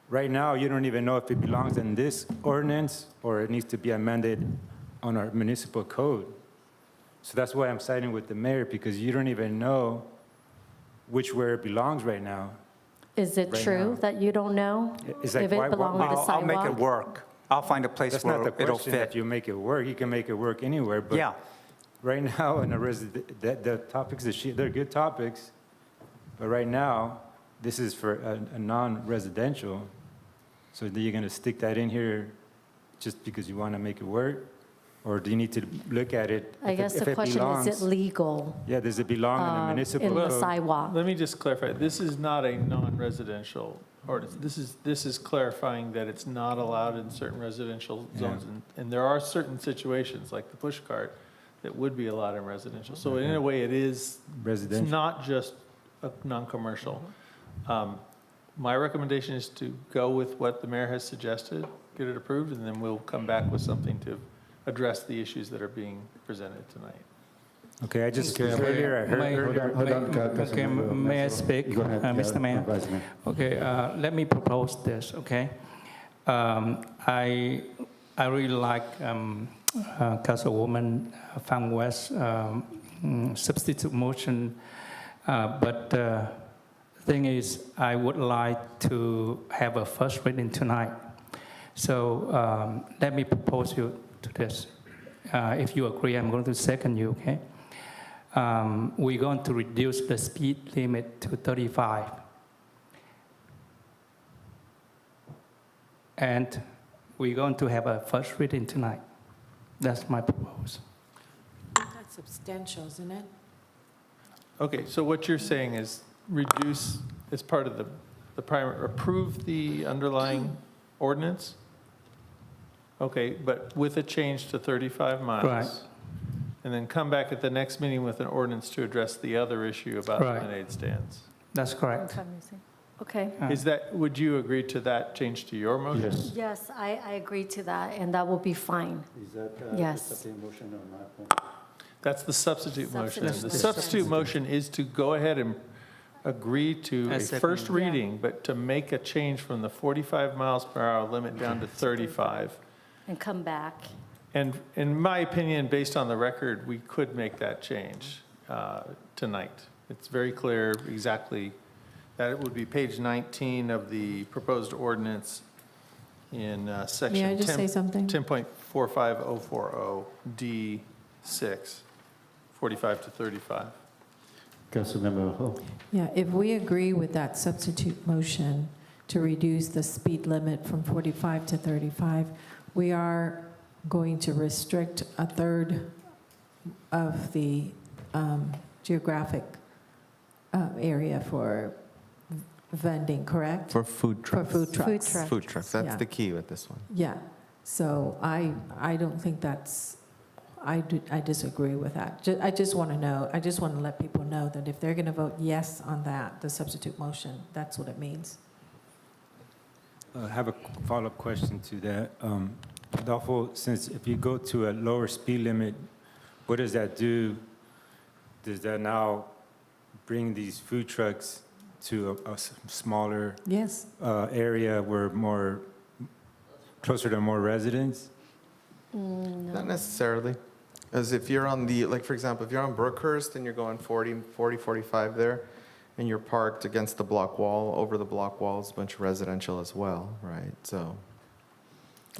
right now, you don't even know if it belongs in this ordinance or it needs to be amended on our municipal code. So that's why I'm siding with the mayor, because you don't even know where it belongs right now. Is it right true now. that you don't know It's if like, it belongs to the I'll make it sidewalk? work. I'll find a place That's not where the it'll question, that fit. you make it work. You can make it work anywhere, but Yeah, right now, in the topics, they're good topics, but right now, this is for a non-residential. So are you going to stick that in here just because you want to make it work? Or do you need to look at it? I guess the question is, is it legal Yeah, does it belong in the municipal in the code? sidewalk? Let me just clarify, this is not a non-residential ordinance. This is clarifying that it's not allowed in certain residential zones. And there are certain situations, like the push cart, that would be allowed in residential. So in a way, it's Residential. not just a non-commercial. My recommendation is to go with what the mayor has suggested, get it approved, and then we'll come back with something to address the issues that are being presented tonight. Okay, I just, earlier I heard. Hold on, Okay, may I speak, Go ahead, Mr. Mayor? Vice Mayor. Okay, let me propose this, okay? I really like Councilwoman Fan West substitute motion, but the thing is, I would like to have a first reading tonight. So let me propose you to this. If you agree, I'm going to second you, okay? We're going to reduce the speed limit to 35. And we're going to have a first reading tonight. That's my proposal. That's substantial, isn't it? Okay, so what you're saying is reduce, as part of the primary, approve the underlying ordinance? Okay, but with a change to 35 miles? Right. And then come back at the next meeting with an ordinance to address the other issue about Right. lemonade stands? That's correct. Okay. Would you agree to that change to your motion? Yes. Yes, I agree to that, and that will be fine. Is that Yes. the same motion or not? That's the substitute motion. Substitute. The substitute motion is to go ahead and agree to I a second. first reading, but to make a change from the 45 miles per hour limit down to 35. And come back. And in my opinion, based on the record, we could make that change tonight. It's very clear exactly that it would be page 19 of the proposed ordinance in section May I just say something? 10.45040 D6, 45 to 35. Councilmember Ho. Yeah, if we agree with that substitute motion to reduce the speed limit from 45 to 35, we are going to restrict a third of the geographic area for vending, correct? For food trucks. For food trucks. Food trucks, that's Yeah. the key with this one. Yeah, so I don't think that's, I disagree with that. I just want to know, I just want to let people know that if they're going to vote yes on that, the substitute motion, that's what it means. I have a follow-up question to that. Adolfo, since if you go to a lower speed limit, what does that do? Does that now bring these food trucks to a smaller Yes. area where closer to more residents? Not necessarily. As if you're on the, like, for example, if you're on Brookhurst and you're going 40, 45 there, and you're parked against the block wall, over the block wall is a bunch of residential as well, right? So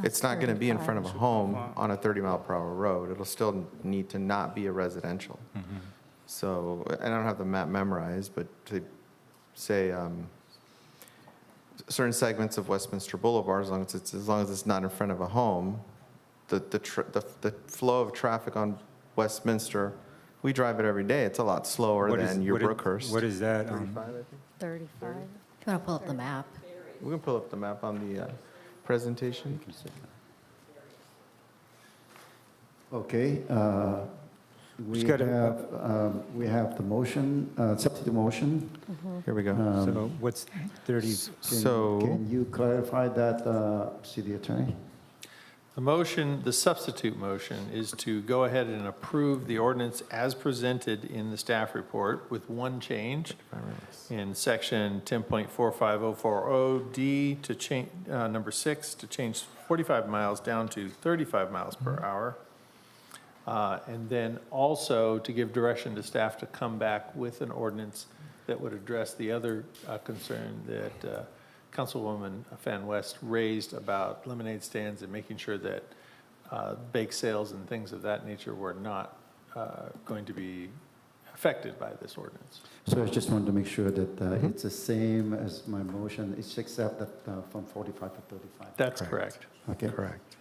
it's not going to be in front of a home on a 30-mile-per-hour road. It'll still need to not be a residential. So, and I don't have the map memorized, but to say certain segments of Westminster Boulevard, as long as it's not in front of a home, the flow of traffic on Westminster, we drive it every day. It's a lot slower than your Brookhurst. What is that? 35. If you want to pull up the map. We can pull up the map on the presentation. Okay, we have the motion, substitute motion. Here we go. So what's 30? Can you clarify that, City Attorney? The motion, the substitute motion, is to go ahead and approve the ordinance as presented in the staff report with one change in section 10.45040D to change, number 6, to change 45 miles down to 35 miles per hour. And then also to give direction to staff to come back with an ordinance that would address the other concern that Councilwoman Fan West raised about lemonade stands and making sure that bake sales and things of that nature were not going to be affected by this ordinance. So I just wanted to make sure that it's the same as my motion, it's except that from 45 to 35. That's correct. Okay. Correct.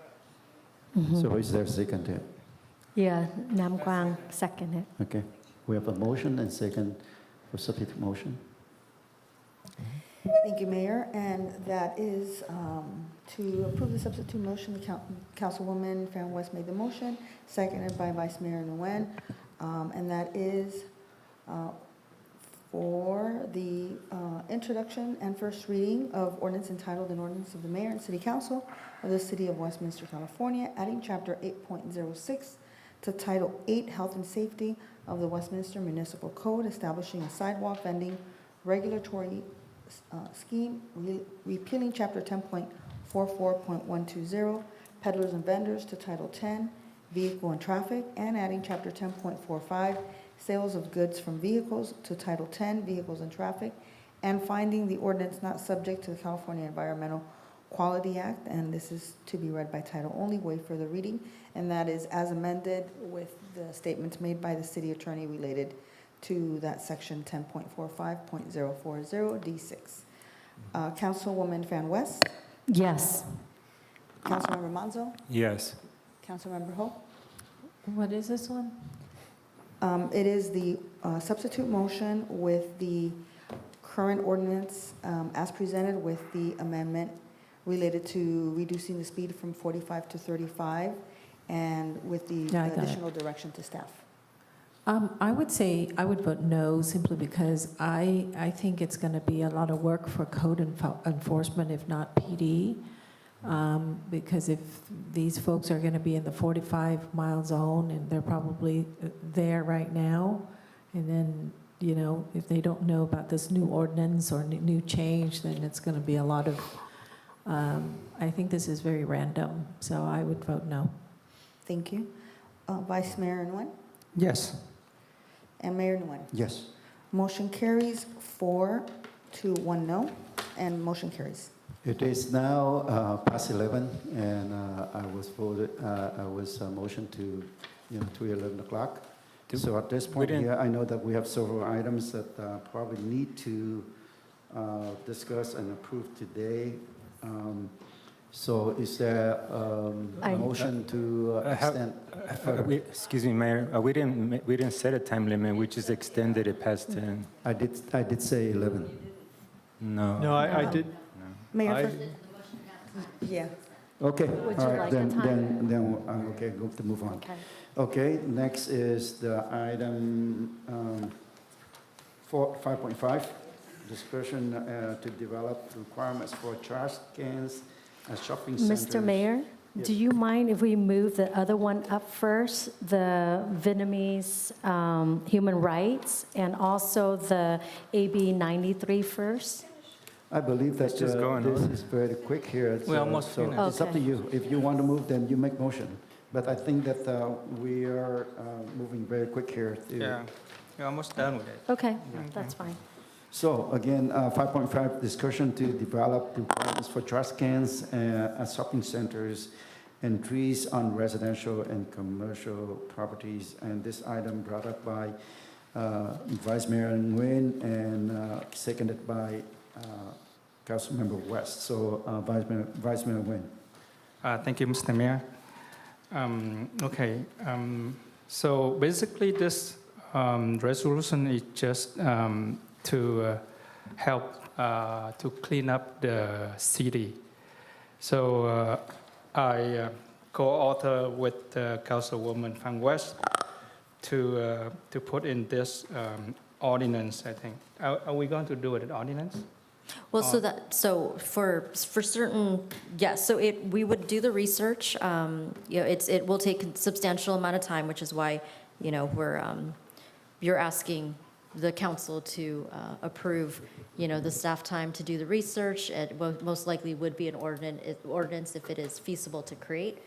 So is there a second to it? Yeah, Nam Quang, second it. Okay. We have a motion and second for substitute motion. Thank you, Mayor, and that is to approve the substitute motion. Councilwoman Fan West made the motion, seconded by Vice Mayor Nguyen, and that is for the introduction and first reading of ordinance entitled An Ordinance of the Mayor and City Council of the City of Westminster, California, adding Chapter 8.06 to Title 8, Health and Safety of the Westminster Municipal Code, establishing a sidewalk vending regulatory scheme, repealing Chapter 10.44.120, peddlers and vendors, to Title 10, Vehicle and Traffic, and adding Chapter 10.45, sales of goods from vehicles, to Title 10, Vehicles and Traffic, and finding the ordinance not subject to the California Environmental Quality Act, and this is to be read by title only, waive further reading, and that is as amended with the statements made by the city attorney related to that section 10.45.040 D6. Councilwoman Fan West? Yes. Councilmember Manzo? Yes. Councilmember Ho? What is this one? It is the substitute motion with the current ordinance as presented with the amendment related to reducing the speed from 45 to 35 and with the additional direction to staff. I would say I would vote no simply because I think it's going to be a lot of work for code enforcement, if not PD, because if these folks are going to be in the 45-mile zone and they're probably there right now, and then you know, if they don't know about this new ordinance or new change, then it's going to be a lot of, I think this is very random, so I would vote no. Thank you. Vice Mayor Nguyen Yes. and Mayor Nguyen. Yes. Motion carries 4 to 1 no, and motion carries. It is now past 11, and I was voted, I was motioned to, to 11 o'clock. So at this point here, I know that we have several items that probably need to discuss and approve today. So is there a motion to extend further? Excuse me, Mayor, we didn't set a time limit, we just extended it past 10. I did say 11. No. No, I did. Mayor, I- yeah. Okay, Would all you right, like a time? then I'm okay, go to move on. Okay. Okay, next is the item 5.5, discussion to develop requirements for trash cans at shopping centers. Mr. Mayor, do you mind if we move the other one up first, the Vietnamese human rights, and also the AB 93 first? I believe that Let's just go in this order. is very quick here. We're almost so finished. it's up to you. If you want to move, then you make motion. But I think that we are moving very quick here. Yeah, we're almost done with it. Okay, that's fine. So again, 5.5, discussion to develop requirements for trash cans at shopping centers and trees on residential and commercial properties. And this item brought up by Vice Mayor Nguyen and seconded by Councilmember West. So Vice Mayor Nguyen. Thank you, Mr. Mayor. Okay, so basically this resolution is just to help to clean up the city. So I co-author with Councilwoman Van West to put in this ordinance, I think. Are we going to do it in ordinance? Well, so for certain, yes, so we would do the research. It will take a substantial amount of time, which is why, you're asking the council to approve, the staff time to do the research. It most likely would be an ordinance if it is feasible to create.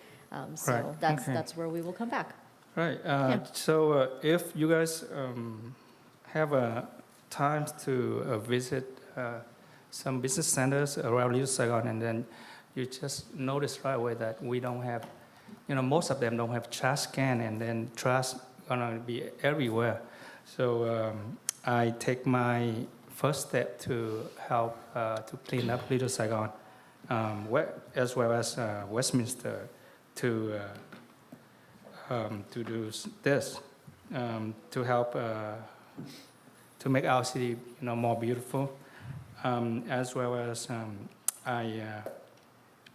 So Right, that's where we will come back. Right, Yeah. so if you guys have a time to visit some business centers around Little Saigon, and then you just notice right away that we don't have, most of them don't have trash can, and then trash gonna be everywhere. So I take my first step to help to clean up Little Saigon, as well as Westminster, to do this, to help to make our city, more beautiful. As well as I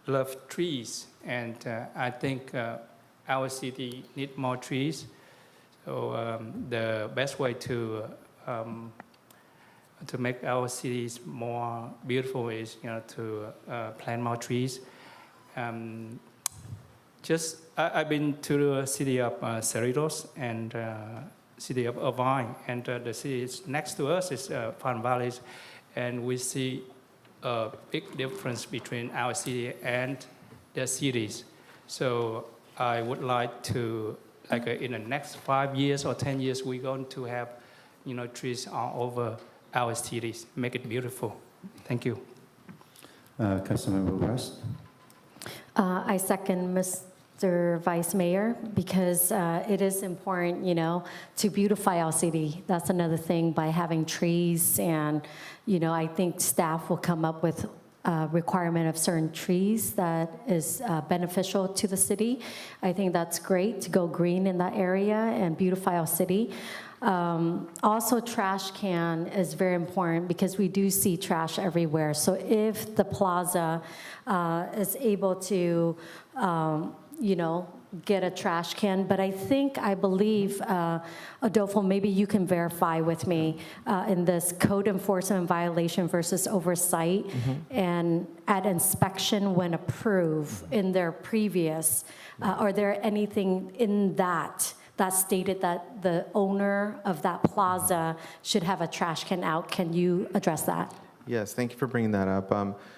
love trees, and I think our city needs more trees. So the best way to make our cities more beautiful is, to plant more trees. I've been to the city of Cerritos and city of Irvine, and the cities next to us is formalities. And we see a big difference between our city and the cities. So I would like to, in the next 5 years or 10 years, we're going to have, trees all over our cities, make it beautiful. Thank you. Councilmember West. I second Mr. Vice Mayor, because it is important, to beautify our city. That's another thing by having trees, and, I think staff will come up with a requirement of certain trees that is beneficial to the city. I think that's great to go green in that area and beautify our city. Also, trash can is very important because we do see trash everywhere. So if the plaza is able to, get a trash can, but I believe, Adolfo, maybe you can verify with me in this code enforcement violation versus oversight, and at inspection when approved in their previous, are there anything in that that stated that the owner of that plaza should have a trash can out. Can you address that? Yes, thank you for bringing that up.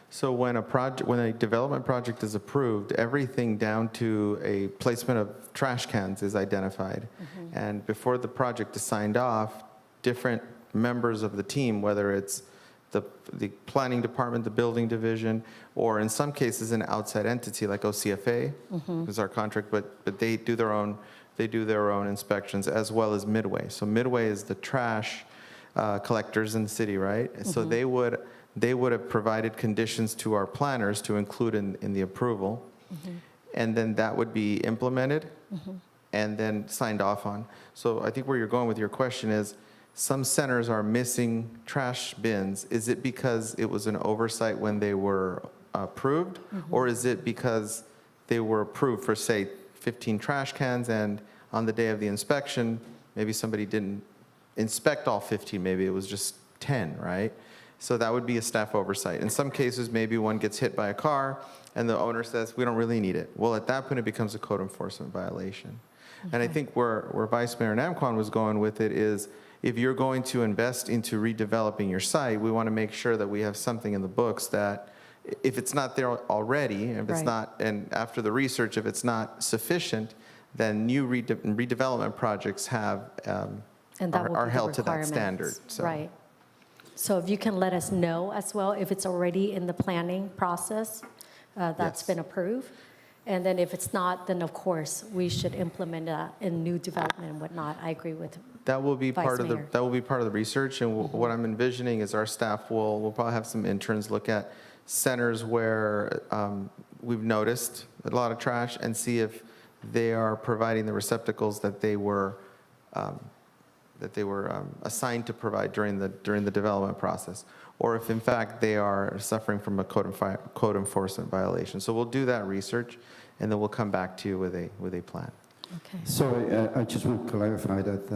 So when a development project is approved, everything down to a placement of trash cans is identified. And before the project is signed off, different members of the team, whether it's the planning department, the building division, or in some cases an outside entity like OCFA, is our contract, but they do their own inspections, as well as Midway. So Midway is the trash collectors in the city, right? So they would have provided conditions to our planners to include in the approval, and then that would be implemented and then signed off on. So I think where you're going with your question is, some centers are missing trash bins. Is it because it was an oversight when they were approved, or is it because they were approved for, say, 15 trash cans, and on the day of the inspection, maybe somebody didn't inspect all 15, maybe it was just 10, right? So that would be a staff oversight. In some cases, maybe one gets hit by a car and the owner says, we don't really need it. Well, at that point, it becomes a code enforcement violation. And I think where Vice Mayor Namquan was going with it is, if you're going to invest into redeveloping your site, we want to make sure that we have something in the books that, if it's not there already, if it's not, and after the research, if it's not sufficient, then new redevelopment projects have And that will are be the held to that requirements. standard. So. Right. So if you can let us know as well, if it's already in the planning process that's been approved. And then if it's not, then of course, we should implement that in new development and whatnot. I agree with That will be Vice part of the Mayor. research, and what I'm envisioning is our staff will probably have some interns look at centers where we've noticed a lot of trash and see if they are providing the receptacles that they were assigned to provide during the development process, or if in fact they are suffering from a code enforcement violation. So we'll do that research, and then we'll come back to you with a plan. Okay. So I just want to clarify that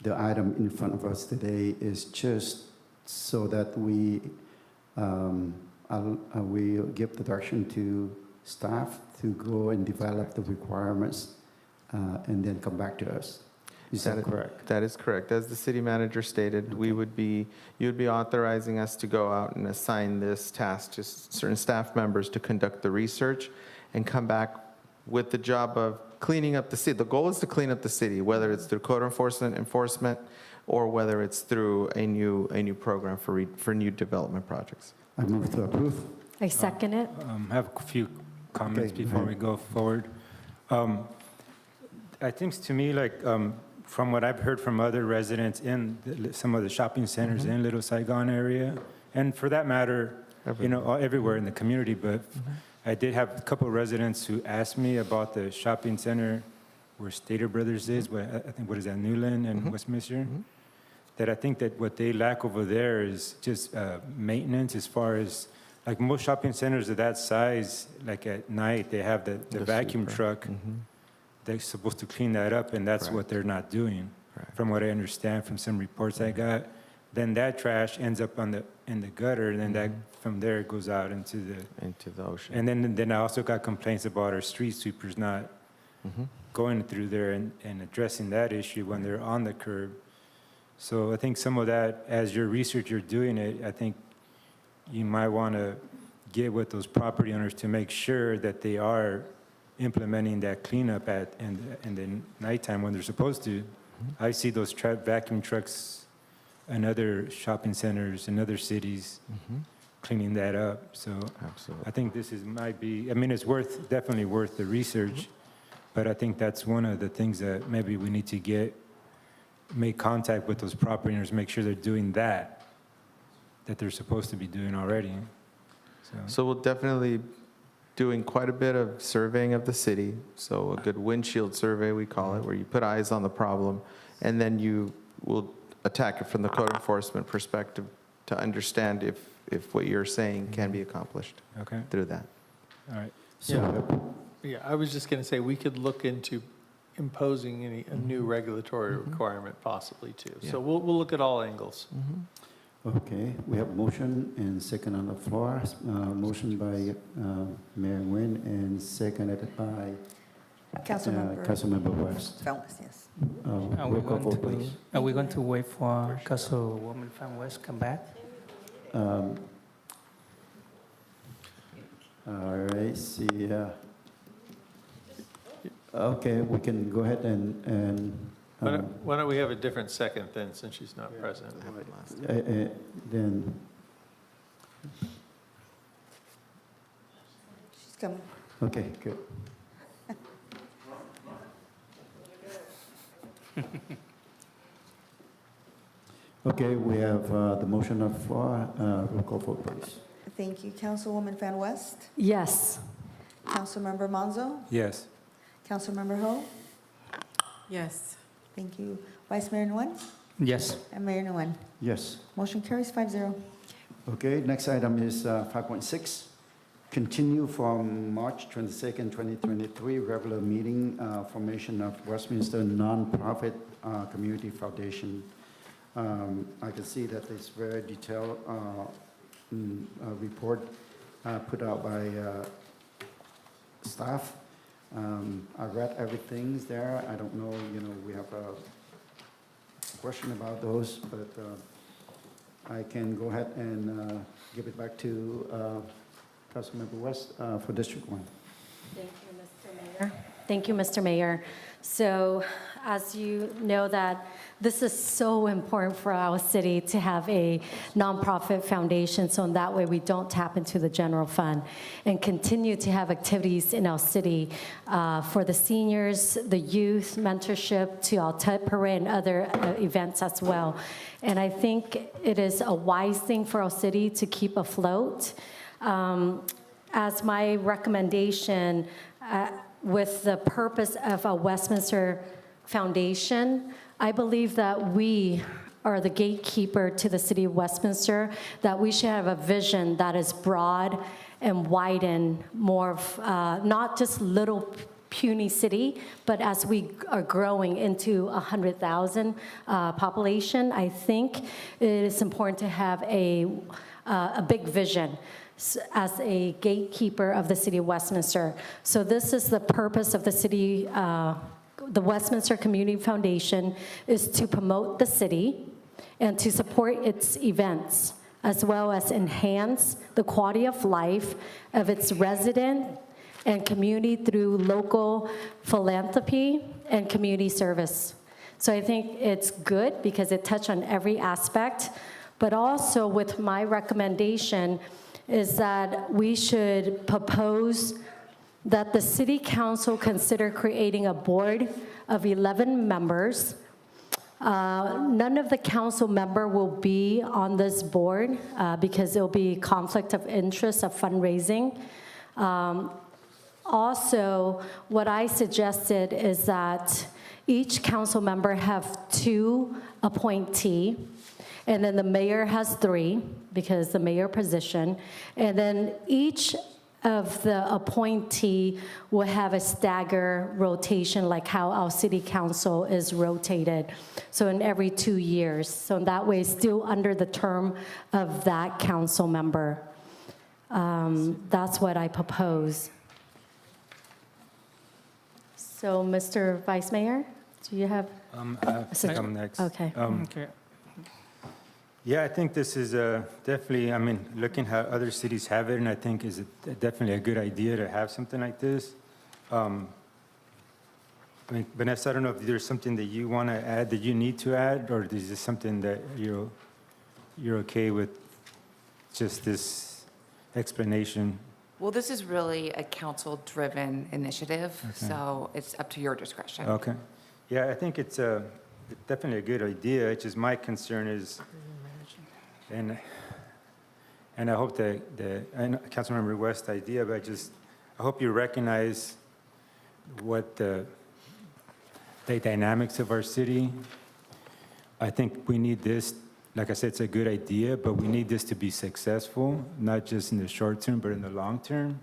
the item in front of us today is just so that we give the direction to staff to go and develop the requirements and then come back to us. Is that correct? That is correct. As the city manager stated, you would be authorizing us to go out and assign this task to certain staff members to conduct the research and come back with the job of cleaning up the city. The goal is to clean up the city, whether it's through code enforcement, or whether it's through a new program for new development projects. I move to approve. I second it. I have a few comments before we go forward. I think to me, like, from what I've heard from other residents in some of the shopping centers in Little Saigon area, and for that matter, everywhere in the community, but I did have a couple of residents who asked me about the shopping center where Stater Brothers is, I think, what is that, Newland and Westminster? That I think that what they lack over there is just maintenance, as far as, like, most shopping centers of that size, like at night, they have the vacuum truck. They're supposed to clean that up, and that's what they're not doing. From what I understand from some reports I got, then that trash ends up in the gutter, and then that from there it goes out into the ocean. And then I also got complaints about our street sweepers not going through there and addressing that issue when they're on the curb. So I think some of that, as your research you're doing it, I think you might want to get with those property owners to make sure that they are implementing that cleanup in the nighttime when they're supposed to. I see those vacuum trucks in other shopping centers in other cities cleaning that up. So I think this might be, I mean, it's definitely worth the research, but I think that's one of the things that maybe we need to make contact with those property owners, make sure they're doing that they're supposed to be doing already. So we'll definitely doing quite a bit of surveying of the city, so a good windshield survey, we call it, where you put eyes on the problem, and then you will attack it from the code enforcement perspective to understand if what you're saying can be accomplished through that. All right. Yeah, I was just going to say, we could look into imposing a new regulatory requirement possibly too. So we'll look at all angles. Okay, we have motion and second on the floor. Motion by Mayor Nguyen and seconded by Councilmember. Councilmember West. Felnes, yes. Roll call vote, please. Are we going to wait for Councilwoman Fan West come back? All right, see, okay, we can go ahead and Why don't we have a different second then, since she's not present? then, She's coming. okay, good. Okay, we have the motion on the floor. Roll call vote, please. Thank you. Councilwoman Fan West, Yes. Councilmember Monzo, Yes. Councilmember Ho. Yes. Thank you. Vice Mayor Nguyen Yes. and Mayor Nguyen. Yes. Motion carries 5-0. Okay, next item is 5.6. Continue from March 22nd, 2023, regular meeting, formation of Westminster Nonprofit Community Foundation. I can see that it's very detailed report put out by staff. I read everything there. I don't know, we have a question about those, but I can go ahead and give it back to Councilmember West for District 1. Thank you, Mr. Mayor. Thank you, Mr. Mayor. So as you know that this is so important for our city to have a nonprofit foundation, so in that way we don't tap into the general fund and continue to have activities in our city for the seniors, the youth, mentorship to our TED Parade and other events as well. And I think it is a wise thing for our city to keep afloat. As my recommendation, with the purpose of a Westminster Foundation, I believe that we are the gatekeeper to the city of Westminster, that we should have a vision that is broad and widen more of, not just little puny city, but as we are growing into 100,000 population, I think it is important to have a big vision as a gatekeeper of the city of Westminster. So this is the purpose of the city, the Westminster Community Foundation is to promote the city and to support its events, as well as enhance the quality of life of its resident and community through local philanthropy and community service. So I think it's good because it touched on every aspect, but also with my recommendation is that we should propose that the city council consider creating a board of 11 members. None of the council member will be on this board because there'll be conflict of interest of fundraising. Also, what I suggested is that each council member have 2 appointees, and then the mayor has 3 because the mayor position, and then each of the appointee will have a stagger rotation like how our city council is rotated, so in every 2 years. So in that way, still under the term of that council member. That's what I propose. So, Mr. Vice Mayor, do you have? I think I'm next. Okay. Okay. Yeah, I think this is definitely, looking how other cities have it, and I think is definitely a good idea to have something like this. Vanessa, I don't know if there's something that you want to add, that you need to add, or is this something that you're okay with, just this explanation? Well, this is really a council-driven initiative, so it's up to your discretion. Okay. Yeah, I think it's definitely a good idea. It's just my concern is, and I hope that I know Councilmember West's idea, but I hope you recognize what the dynamics of our city. I think we need this, like I said, it's a good idea, but we need this to be successful, not just in the short term, but in the long term.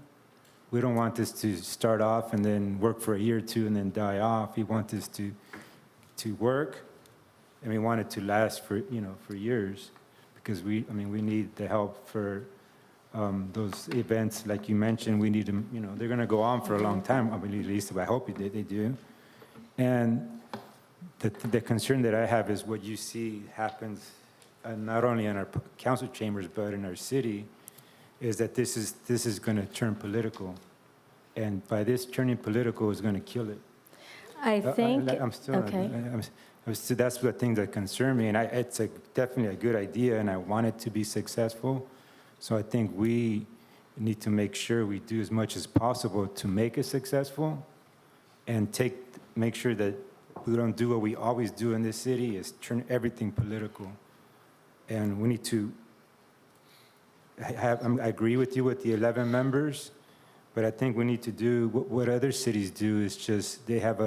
We don't want this to start off and then work for a year or 2 and then die off. We want this to work, and we want it to last for years, because we need the help for those events, like you mentioned, we need them, they're going to go on for a long time, I mean, at least I hope they do. And the concern that I have is what you see happens not only in our council chambers, but in our city, is that this is going to turn political. And by this turning political is going to kill it. I think, I'm still, okay. So that's the thing that concern me, and it's definitely a good idea, and I want it to be successful. So I think we need to make sure we do as much as possible to make it successful, and make sure that we don't do what we always do in this city, is turn everything political. And we need to I agree with you with the 11 members, but I think we need to do what other cities do, is just they have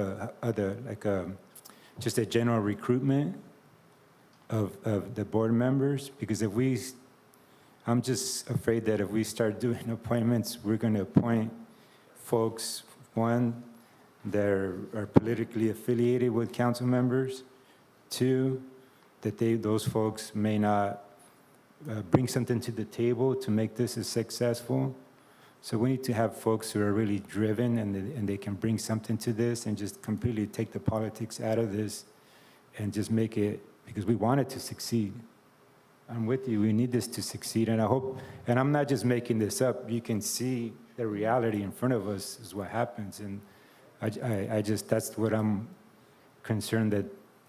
just a general recruitment of the board members, because I'm just afraid that if we start doing appointments, we're going to appoint folks, one, that are politically affiliated with council members, two, that those folks may not bring something to the table to make this as successful. So we need to have folks who are really driven and they can bring something to this and just completely take the politics out of this and just make it, because we want it to succeed. I'm with you, we need this to succeed, and I hope, and I'm not just making this up, you can see the reality in front of us is what happens, and I just, that's what I'm concerned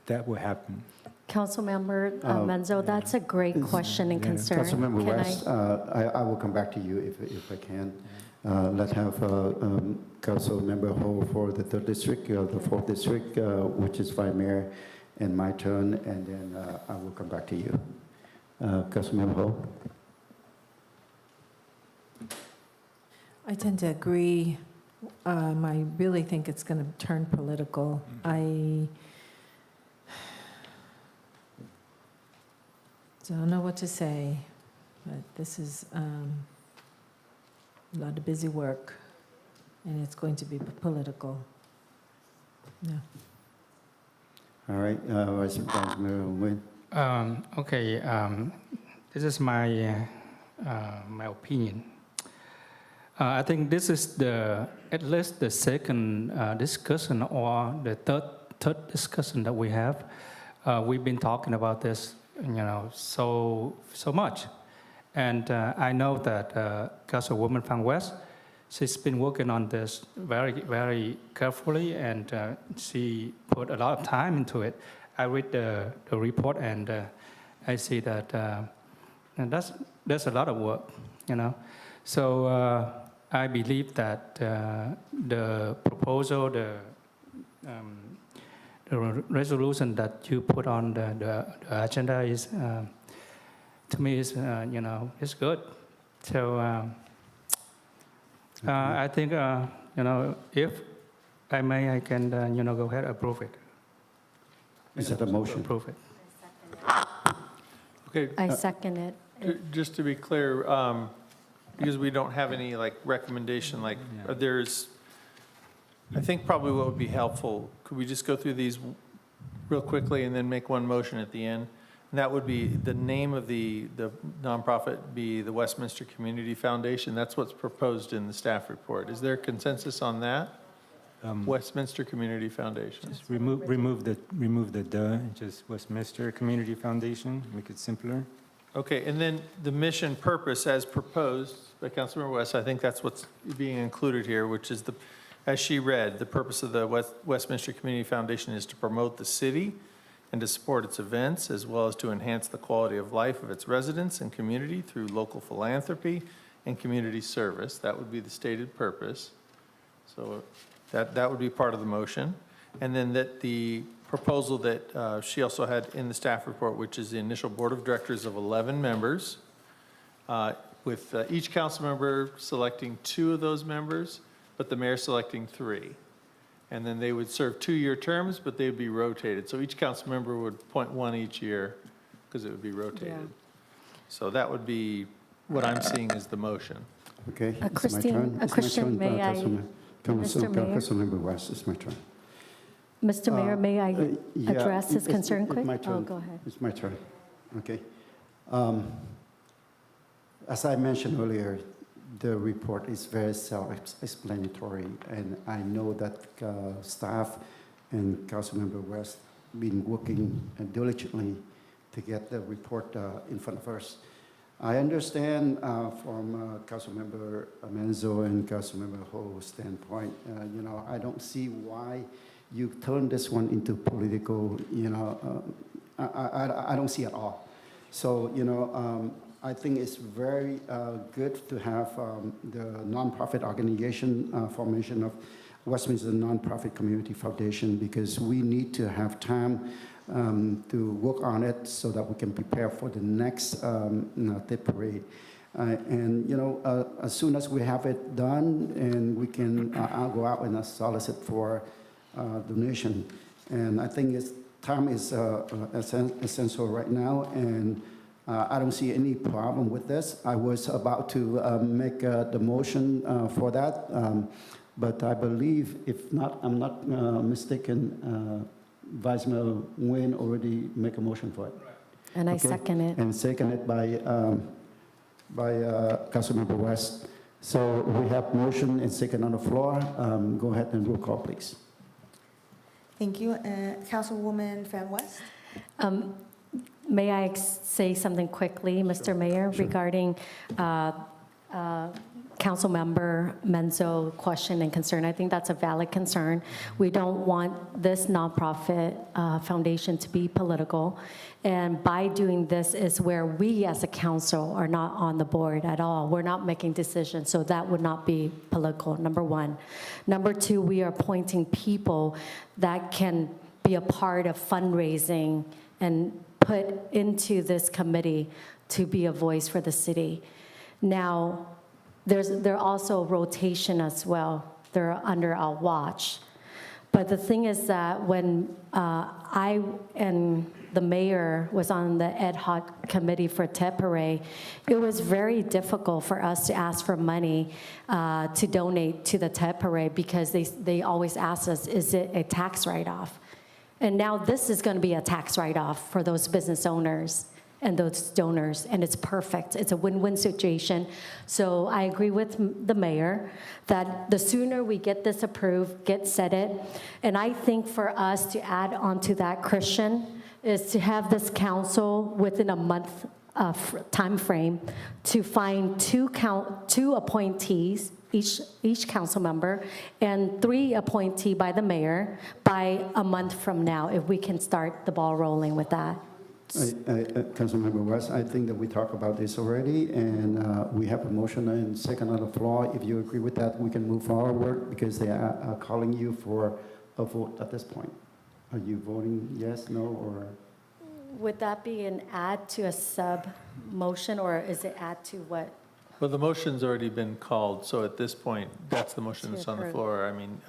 that will happen. Councilmember Menzo, that's a great question and concern. Councilmember West, I will come back to you if I can. Let's have Councilmember Ho for the 3rd District, the 4th District, which is Vice Mayor, and my turn, and then I will come back to you. Councilmember Ho. I tend to agree. I really think it's going to turn political. I don't know what to say, but this is a lot of busy work, and it's going to be political. Yeah. All right, Vice Mayor Nguyen. Okay, this is my opinion. I think this is at least the second discussion or the third discussion that we have. We've been talking about this, so much, and I know that Councilwoman from West, she's been working on this very, very carefully, and she put a lot of time into it. I read the report, and I see that and that's a lot of work, So I believe that the proposal, the resolution that you put on the agenda is, to me, is is good. So I think if I may, I can go ahead and approve it. Is that a motion? Approve it. Okay. I second it. Just to be clear, because we don't have any recommendation, I think probably what would be helpful, could we just go through these real quickly and then make one motion at the end? And that would be the name of the nonprofit be the Westminster Community Foundation. That's what's proposed in the staff report. Is there consensus on that? Westminster Community Foundation. Just remove the and just Westminster Community Foundation, make it simpler. Okay, and then the mission purpose as proposed by Councilmember West, I think that's what's being included here, which is as she read, the purpose of the Westminster Community Foundation is to promote the city and to support its events, as well as to enhance the quality of life of its residents and community through local philanthropy and community service. That would be the stated purpose. So that would be part of the motion. And then that the proposal that she also had in the staff report, which is the initial board of directors of 11 members, with each council member selecting 2 of those members, but the mayor selecting 3. And then they would serve 2-year terms, but they'd be rotated. So each council member would appoint 1 each year, because it would be rotated. Yeah. So that would be what I'm seeing as the motion. Okay, it's my Christine, turn. It's my Christian, turn, may I? Mr. Mayor? Councilmember West, it's my turn. Mr. Mayor, may I Yeah, address his it's concern quick? my turn. Oh, go ahead. It's my turn. Okay. as I mentioned earlier, the report is very self-explanatory, and I know that staff and Councilmember West been working diligently to get the report in front of us. I understand from Councilmember Menzo and Councilmember Ho's standpoint, I don't see why you turn this one into political, I don't see at all. So, I think it's very good to have the nonprofit organization formation of Westminster Nonprofit Community Foundation, because we need to have time to work on it so that we can prepare for the next tip parade. As soon as we have it done, and we can, I'll go out and solicit for donation. And I think time is essential right now, and I don't see any problem with this. I was about to make the motion for that, but I believe, if not, I'm not mistaken, Vice Mayor Nguyen already make a motion for it. And I second it. And seconded by Councilmember West. So we have motion and second on the floor. Go ahead and roll call, please. Thank you. Councilwoman Fan West? May I say something quickly, Mr. Mayor, regarding Councilmember Menzo's question and concern? I think that's a valid concern. We don't want this nonprofit foundation to be political. And by doing this is where we as a council are not on the board at all. We're not making decisions, so that would not be political, number one. Number two, we are appointing people that can be a part of fundraising and put into this committee to be a voice for the city. Now, there's also rotation as well. They're under our watch. But the thing is that when I and the mayor was on the ad hoc committee for Tet Parade, it was very difficult for us to ask for money to donate to the Tet Parade, because they always ask us, is it a tax write-off? And now this is going to be a tax write-off for those business owners and those donors, and it's perfect. It's a win-win situation. So I agree with the mayor that the sooner we get this approved, get set it, and I think for us to add on to that, Christian, is to have this council within a month time frame to find two appointees, each council member, and 3 appointees by the mayor by a month from now, if we can start the ball rolling with that. Councilmember West, I think that we talked about this already, and we have a motion and second on the floor. If you agree with that, we can move forward, because they are calling you for a vote at this point. Are you voting yes, no, or? Would that be an add to a sub motion, or is it add to what? Well, the motion's already been called, so at this point, that's the motion that's on the approve. floor. I mean,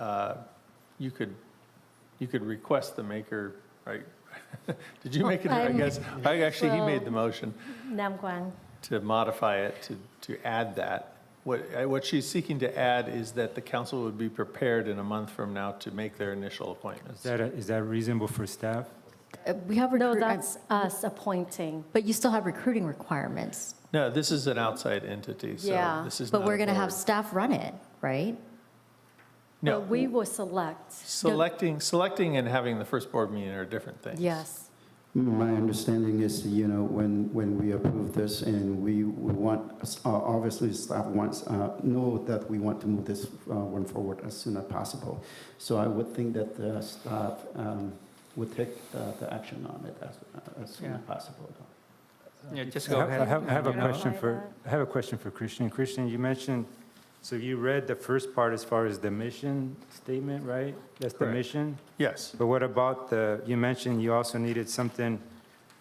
you could request the maker, right? Did you make it? I guess, he made the motion Nam Quang. to modify it, to add that. What she's seeking to add is that the council would be prepared in a month from now to make their initial appointments. Is that reasonable for staff? We have No, that's us appointing. But you still have recruiting requirements. No, this is an outside entity, so Yeah, this is But not we're a going to have board. staff run it, right? No, But we will select. selecting and having the first board meeting are different things. Yes. My understanding is, when we approve this, and we want, obviously staff wants, know that we want to move this one forward as soon as possible. So I would think that the staff would take the action on it as soon as possible. Yeah, just go ahead. I have a question for Christian. Christian, you mentioned, so you read the first part as far as the mission statement, right? That's the Correct. mission? Yes. But what about you mentioned you also needed something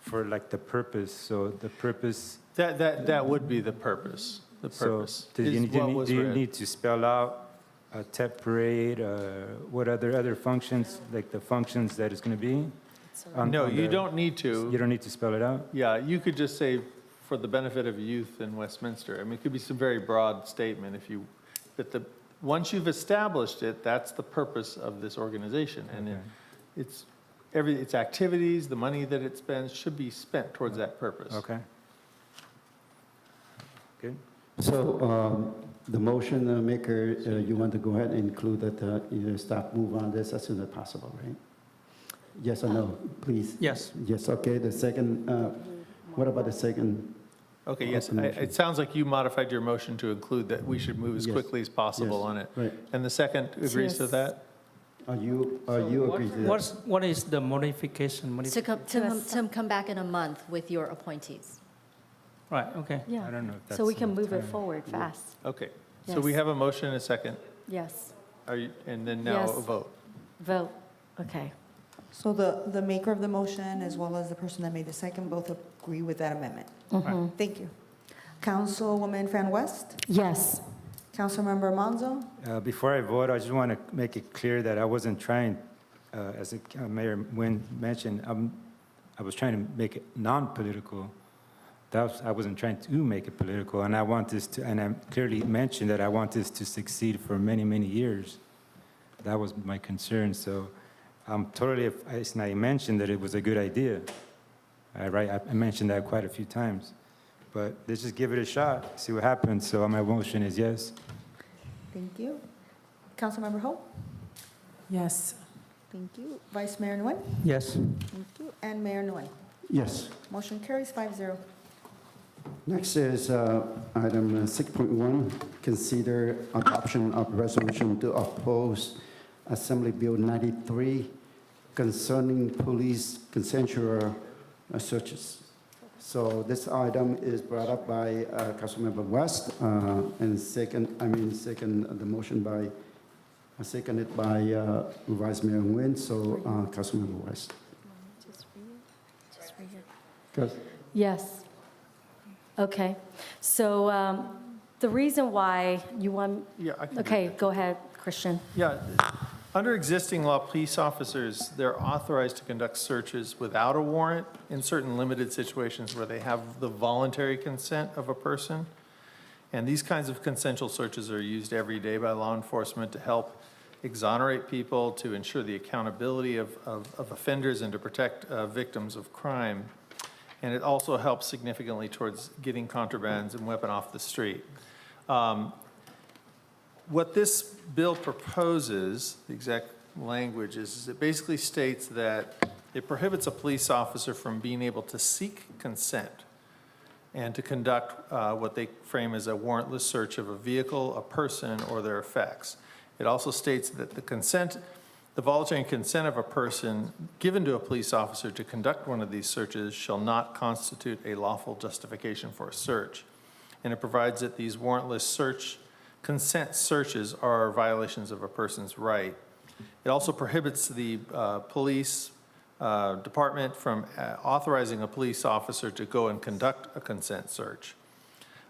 for like the purpose, so the purpose. That would be the purpose. The purpose So do is what was you read. need to spell out a TEP parade, what other functions, like the functions that it's going to be? No, you don't need to. You don't need to spell it out? Yeah, you could just say, for the benefit of youth in Westminster. I mean, it could be some very broad statement but once you've established it, that's the purpose of this organization. And its activities, the money that it spends should be spent towards that purpose. Okay. Good? So the motion maker, you want to go ahead and include that your staff move on this as soon as possible, right? Yes or no, please? Yes. Yes, okay. The second, what about the second? Okay, yes, Motion. it sounds like you modified your motion to include that we should move as Yes. quickly as possible Yes. on it. Right. And the second agrees to Yes. that? Are you agree to that? What is the modification? To come back in a month with your appointees. Right, okay. Yeah. I don't know if that's So we can enough move it time. forward fast. Okay, so we Yes. have a motion and a second. Yes. Are you, and then now Yes. a vote. Vote. Okay. So the maker of the motion, as well as the person that made the second, both agree with that amendment. Mhm. Thank you. Councilwoman Fan West, Yes. Councilmember Monzo, Before I vote, I just want to make it clear that I wasn't trying, as Mayor Nguyen mentioned, I was trying to make it non-political. I wasn't trying to make it political, and I want this to, and I clearly mentioned that I want this to succeed for many, many years. That was my concern, so I'm totally, and I mentioned that it was a good idea. Right, I mentioned that quite a few times. But let's just give it a shot, see what happens. So my motion is yes. thank you. Councilmember Ho, Yes. thank you. Vice Mayor Nguyen, Yes. thank you. And Mayor Nguyen. Yes. Motion carries 5-0. Next is item 6.1, consider adoption of resolution to oppose Assembly Bill 93 concerning police consensual searches. So this item is brought up by Councilmember West, and second the motion by, seconded by Vice Mayor Nguyen, so Councilmember West. Yes. Okay. So the reason why you want, Yeah, I can do okay, that. go ahead, Christian. Yeah, under existing law, police officers, they're authorized to conduct searches without a warrant in certain limited situations where they have the voluntary consent of a person. And these kinds of consensual searches are used every day by law enforcement to help exonerate people, to ensure the accountability of offenders, and to protect victims of crime. And it also helps significantly towards getting contrabands and weapon off the street. What this bill proposes, the exact language is it basically states that it prohibits a police officer from being able to seek consent and to conduct what they frame as a warrantless search of a vehicle, a person, or their effects. It also states that the voluntary consent of a person given to a police officer to conduct one of these searches shall not constitute a lawful justification for a search. And it provides that these warrantless consent searches are violations of a person's right. It also prohibits the police department from authorizing a police officer to go and conduct a consent search.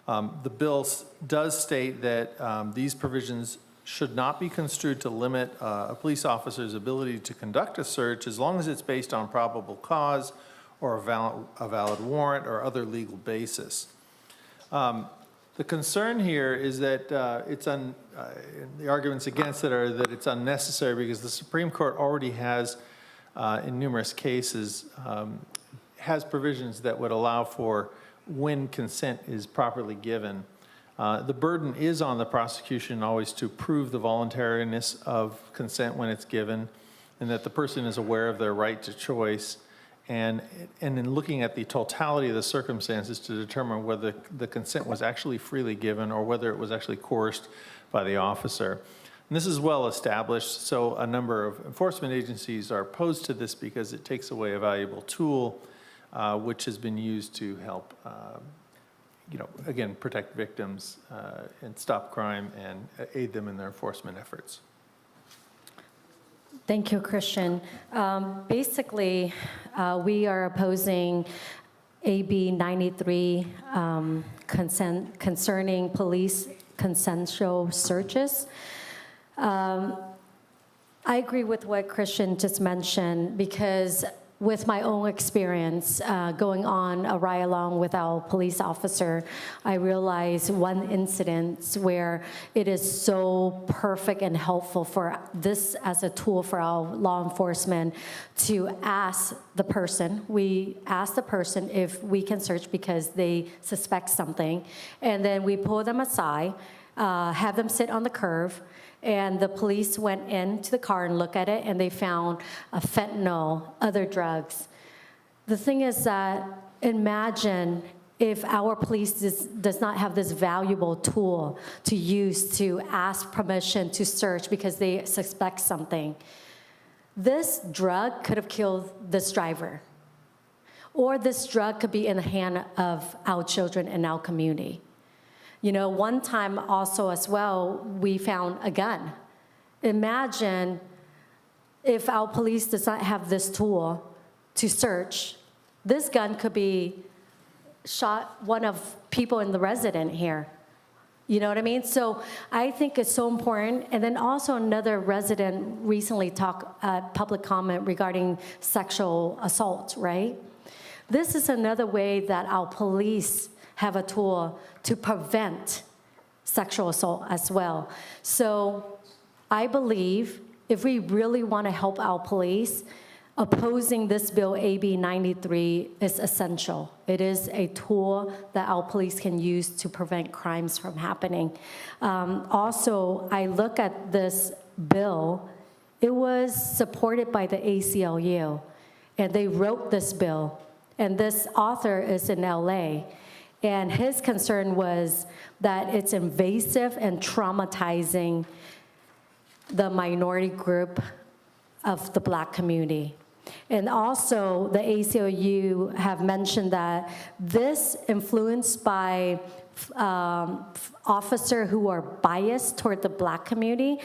The bill does state that these provisions should not be construed to limit a police officer's ability to conduct a search as long as it's based on probable cause or a valid warrant or other legal basis. The concern here is that the arguments against it are that it's unnecessary because the Supreme Court already has, in numerous cases, has provisions that would allow for when consent is properly given. The burden is on the prosecution always to prove the voluntariness of consent when it's given, and that the person is aware of their right to choice, and in looking at the totality of the circumstances to determine whether the consent was actually freely given or whether it was actually coerced by the officer. And this is well established, so a number of enforcement agencies are opposed to this because it takes away a valuable tool which has been used to help again, protect victims and stop crime and aid them in their enforcement efforts. Thank you, Christian. Basically, we are opposing AB 93 concerning police consensual searches. I agree with what Christian just mentioned because with my own experience going on a ride-along with our police officer, I realized one incident where it is so perfect and helpful for this as a tool for our law enforcement to ask the person. We ask the person if we can search because they suspect something, and then we pull them aside, have them sit on the curb, and the police went into the car and looked at it, and they found a fentanyl, other drugs. The thing is that imagine if our police does not have this valuable tool to use to ask permission to search because they suspect something. This drug could have killed this driver, or this drug could be in the hand of our children in our community. You know, one time also as well, we found a gun. Imagine if our police does not have this tool to search. This gun could be shot one of people in the resident here. You know what I mean? So I think it's so important. And then also another resident recently talked public comment regarding sexual assault, right? This is another way that our police have a tool to prevent sexual assault as well. So I believe if we really want to help our police, opposing this bill, AB 93, is essential. It is a tool that our police can use to prevent crimes from happening. Also, I look at this bill, it was supported by the ACLU, and they wrote this bill, and this author is in LA. And his concern was that it's invasive and traumatizing the minority group of the Black community. And also, the ACLU have mentioned that this influenced by officers who are biased toward the Black community.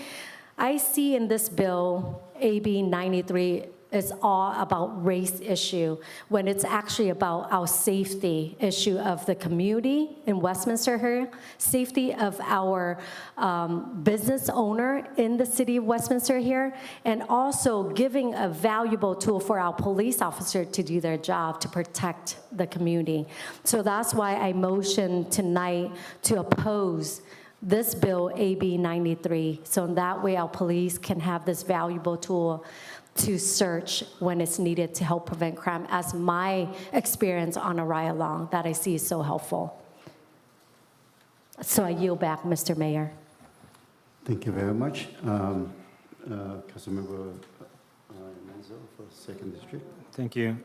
I see in this bill, AB 93, is all about race issue, when it's actually about our safety issue of the community in Westminster here, safety of our business owner in the city of Westminster here, and also giving a valuable tool for our police officer to do their job to protect the community. So that's why I motion tonight to oppose this bill, AB 93, so in that way our police can have this valuable tool to search when it's needed to help prevent crime, as my experience on a ride-along that I see is so helpful. So I yield back, Mr. Mayor. Thank you very much. Councilmember Manzo for 2nd District. Thank you.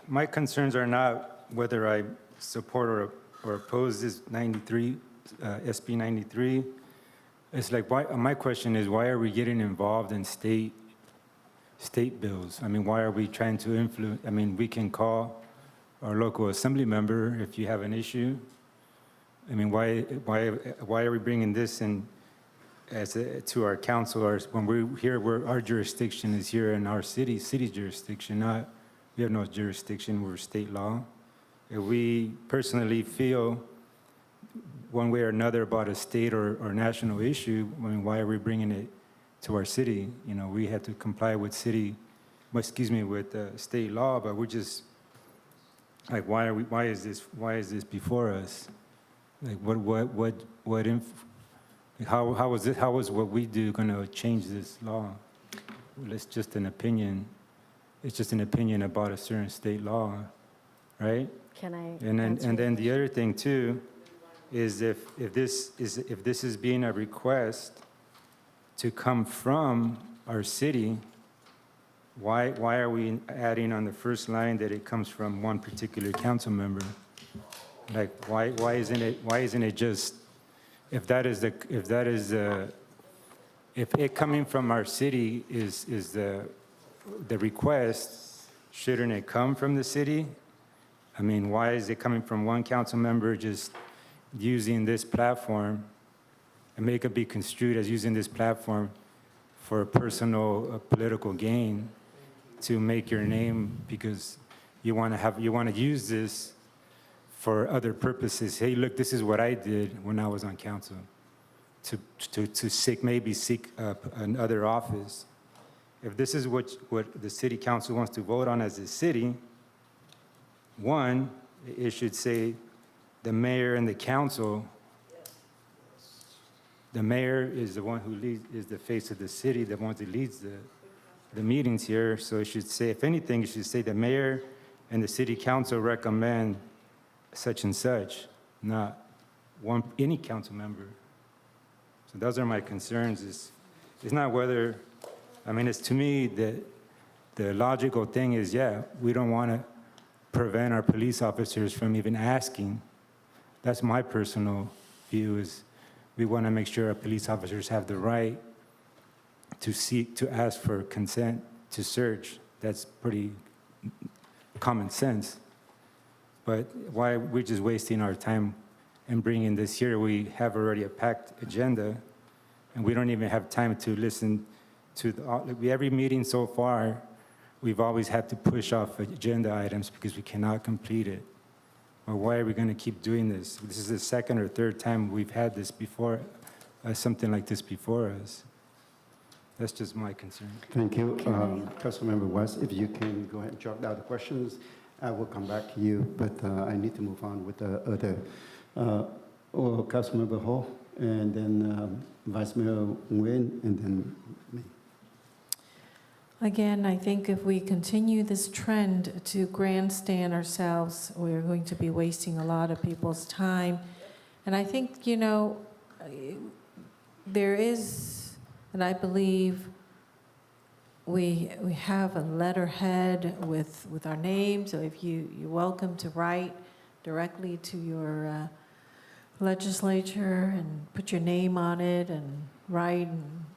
My concerns are not whether I support or oppose this 93, SB 93. It's like, why, my question is, why are we getting involved in state bills? I mean, why are we trying to influence? I mean, we can call our local assembly member if you have an issue. I mean, why are we bringing this in to our council? When we're here, our jurisdiction is here in our city jurisdiction, not, we have no jurisdiction, we're state law. If we personally feel one way or another about a state or national issue, I mean, why are we bringing it to our city? You know, we have to comply with state law, but we're just, like, why is this before us? Like, how is what we do gonna change this law? Well, it's just an opinion. It's just an opinion about a certain state law, right? Can I? And then the other thing too, is if this is being a request to come from our city, why are we adding on the first line that it comes from one particular council member? Like, why isn't it just, if it coming from our city is the request, shouldn't it come from the city? I mean, why is it coming from one council member just using this platform, and may it could be construed as using this platform for personal political gain to make your name, because you want to use this for other purposes. Hey, look, this is what I did when I was on council, to seek another office. if this is what the city council wants to vote on as a city, one, it should say the mayor and the council. The mayor is the one who leads, is the face of the city, the one who leads the meetings here. So it should say, if anything, it should say the mayor and the city council recommend such and such, not any council member. So those are my concerns. It's not whether, I mean, it's to me the logical thing is, yeah, we don't want to prevent our police officers from even asking. That's my personal view, is we want to make sure our police officers have the right to ask for consent to search. That's pretty common sense. But why we're just wasting our time and bringing this here? We have already a packed agenda, and we don't even have time to listen to every meeting so far. We've always had to push off agenda items because we cannot complete it. Or why are we going to keep doing this? This is the second or third time we've had this before, something like this before us. That's just my concern. Thank you. Councilmember West, if you can go ahead and jot down the questions, I will come back to you, but I need to move on with the other. Councilmember Ho, and then Vice Mayor Nguyen, and then me. Again, I think if we continue this trend to grandstand ourselves, we're going to be wasting a lot of people's time. And I think, you know, there is, and I believe we have a letterhead with our names. So if you're welcome to write directly to your legislature and put your name on it and write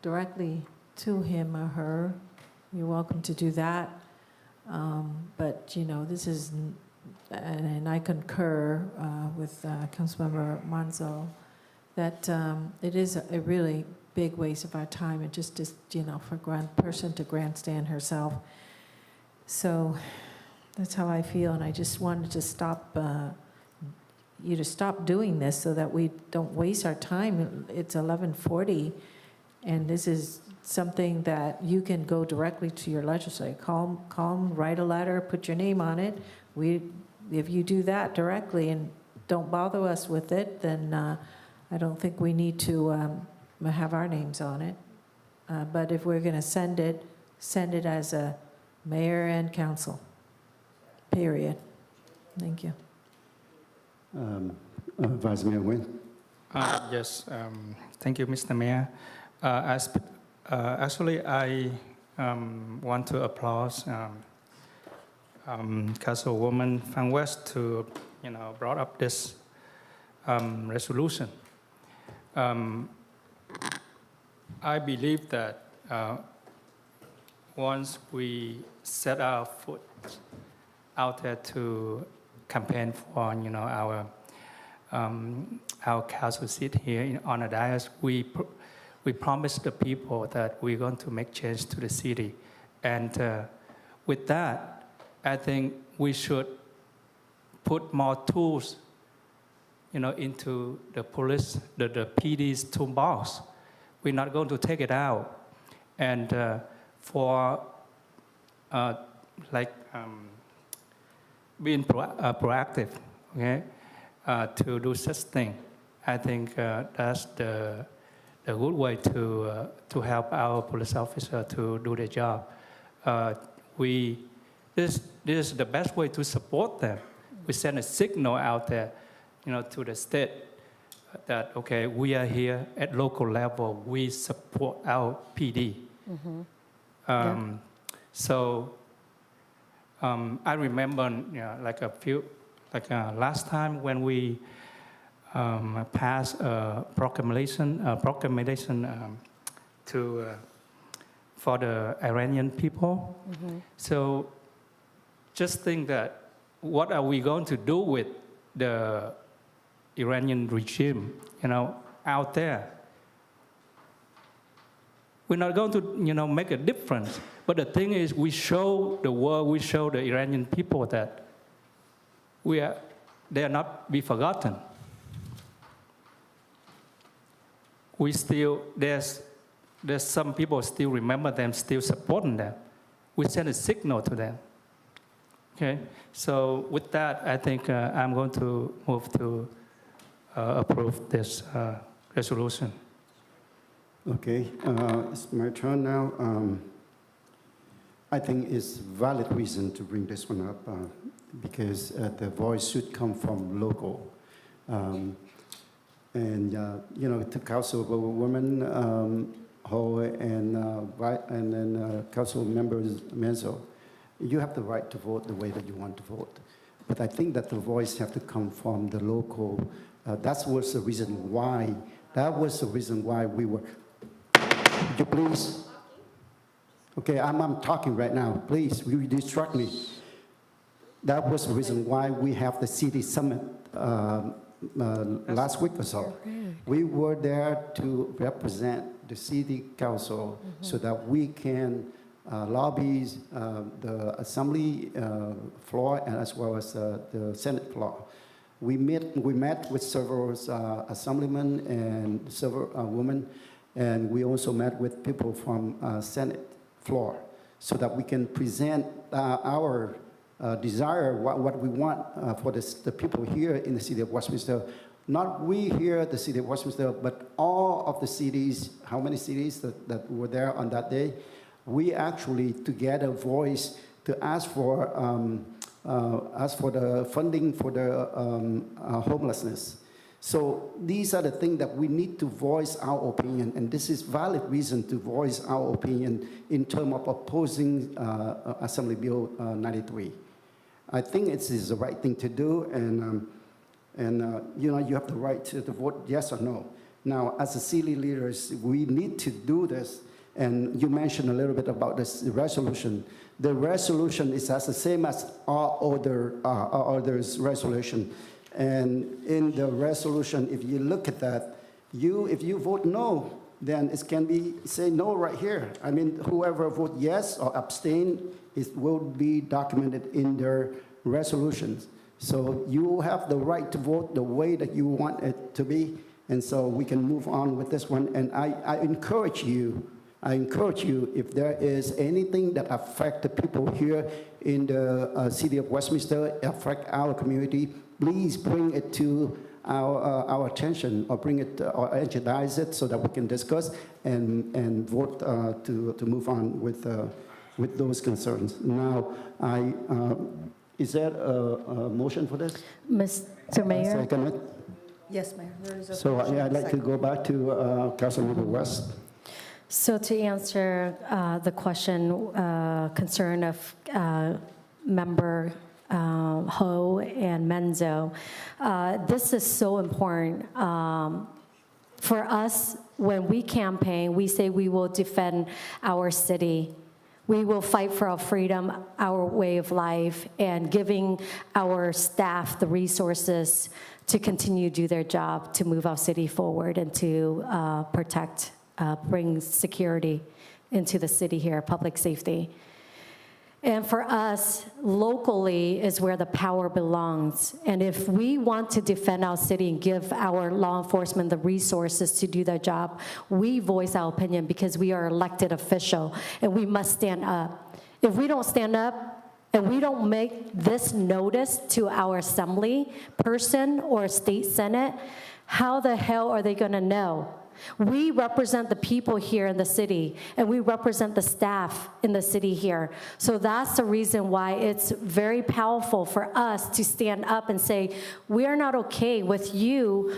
directly to him or her. You're welcome to do that. But, you know, this is, and I concur with Councilmember Manzo, that it is a really big waste of our time and just you know, for a person to grandstand herself. So that's how I feel, and I just wanted to stop you to stop doing this so that we don't waste our time. It's 11:40, and this is something that you can go directly to your legislator. Call them, write a letter, put your name on it. If you do that directly and don't bother us with it, then I don't think we need to have our names on it. But if we're going to send it as a mayor and council, period. Thank you. Vice Mayor Nguyen. Yes, thank you, Mr. Mayor. Actually, I want to applaud Councilwoman Van West to, you know, brought up this resolution. I believe that once we set our foot out there to campaign for, you know, our council seat here on the dais, we promised the people that we're going to make change to the city. And with that, I think we should put more tools, you know, into the police, the PD's toolbox. We're not going to take it out. And for being proactive, okay, to do such thing, I think that's the good way to help our police officer to do their job. This is the best way to support them. We send a signal out there, you know, to the state that, okay, we are here at local level. We support our PD. Mm-hmm. So I remember, you know, last time when we passed a proclamation for the Iranian people. Mm-hmm. So just think that what are we going to do with the Iranian regime, you know, out there? We're not going to, you know, make a difference. But the thing is, we show the world, we show the Iranian people that they are not be forgotten. there's some people still remember them, still supporting them. We send a signal to them. Okay, so with that, I think I'm going to move to approve this resolution. Okay, it's my turn now. I think it's valid reason to bring this one up because the voice should come from local. And to Councilwoman Ho and then Council members Menzo, you have the right to vote the way that you want to vote. But I think that the voice have to come from the local. That was the reason why we were. Would you please? Okay, I'm talking right now. Please, you distract me. That was the reason why we have the city summit last week or so. We were there to represent the city council so that we can lobby the assembly floor and as well as the Senate floor. We met with several assemblymen and several women, and we also met with people from Senate floor so that we can present our desire, what we want for the people here in the city of Westminster. Not we here at the city of Westminster, but all of the cities, how many cities that were there on that day, we actually together voice to ask for the funding for the homelessness. So these are the things that we need to voice our opinion, and this is valid reason to voice our opinion in terms of opposing Assembly Bill 93. I think it is the right thing to do, and you have the right to vote yes or no. Now, as a city leaders, we need to do this, and you mentioned a little bit about this resolution. The resolution is as the same as all others resolution. And in the resolution, if you look at that, if you vote no, then it can be say no right here. I mean, whoever vote yes or abstain, it will be documented in their resolutions. So you have the right to vote the way that you want it to be, and so we can move on with this one. And I encourage you, if there is anything that affect the people here in the city of Westminster, affect our community, please bring it to our attention, or bring it or agendize it so that we can discuss and vote to move on with those concerns. Now, is there a motion for this? Mr. Mayor? Second it. Yes, Mayor. There is a So motion I'd and a like to second. go back to Councilmember West. So to answer the question, concern of member Ho and Menzo, this is so important. For us, when we campaign, we say we will defend our city. We will fight for our freedom, our way of life, and giving our staff the resources to continue to do their job, to move our city forward and to protect, bring security into the city here, public safety. And for us, locally is where the power belongs. And if we want to defend our city and give our law enforcement the resources to do their job, we voice our opinion because we are elected official and we must stand up. If we don't stand up and we don't make this notice to our assembly person or state senate, how the hell are they gonna know? We represent the people here in the city, and we represent the staff in the city here. So that's the reason why it's very powerful for us to stand up and say, we are not okay with you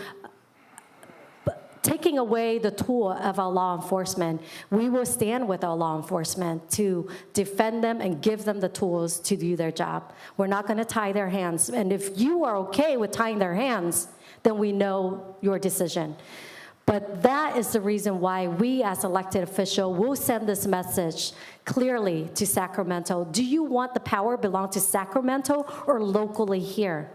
taking away the tool of our law enforcement. We will stand with our law enforcement to defend them and give them the tools to do their job. We're not gonna tie their hands. And if you are okay with tying their hands, then we know your decision. But that is the reason why we as elected official will send this message clearly to Sacramento. Do you want the power belong to Sacramento or locally here?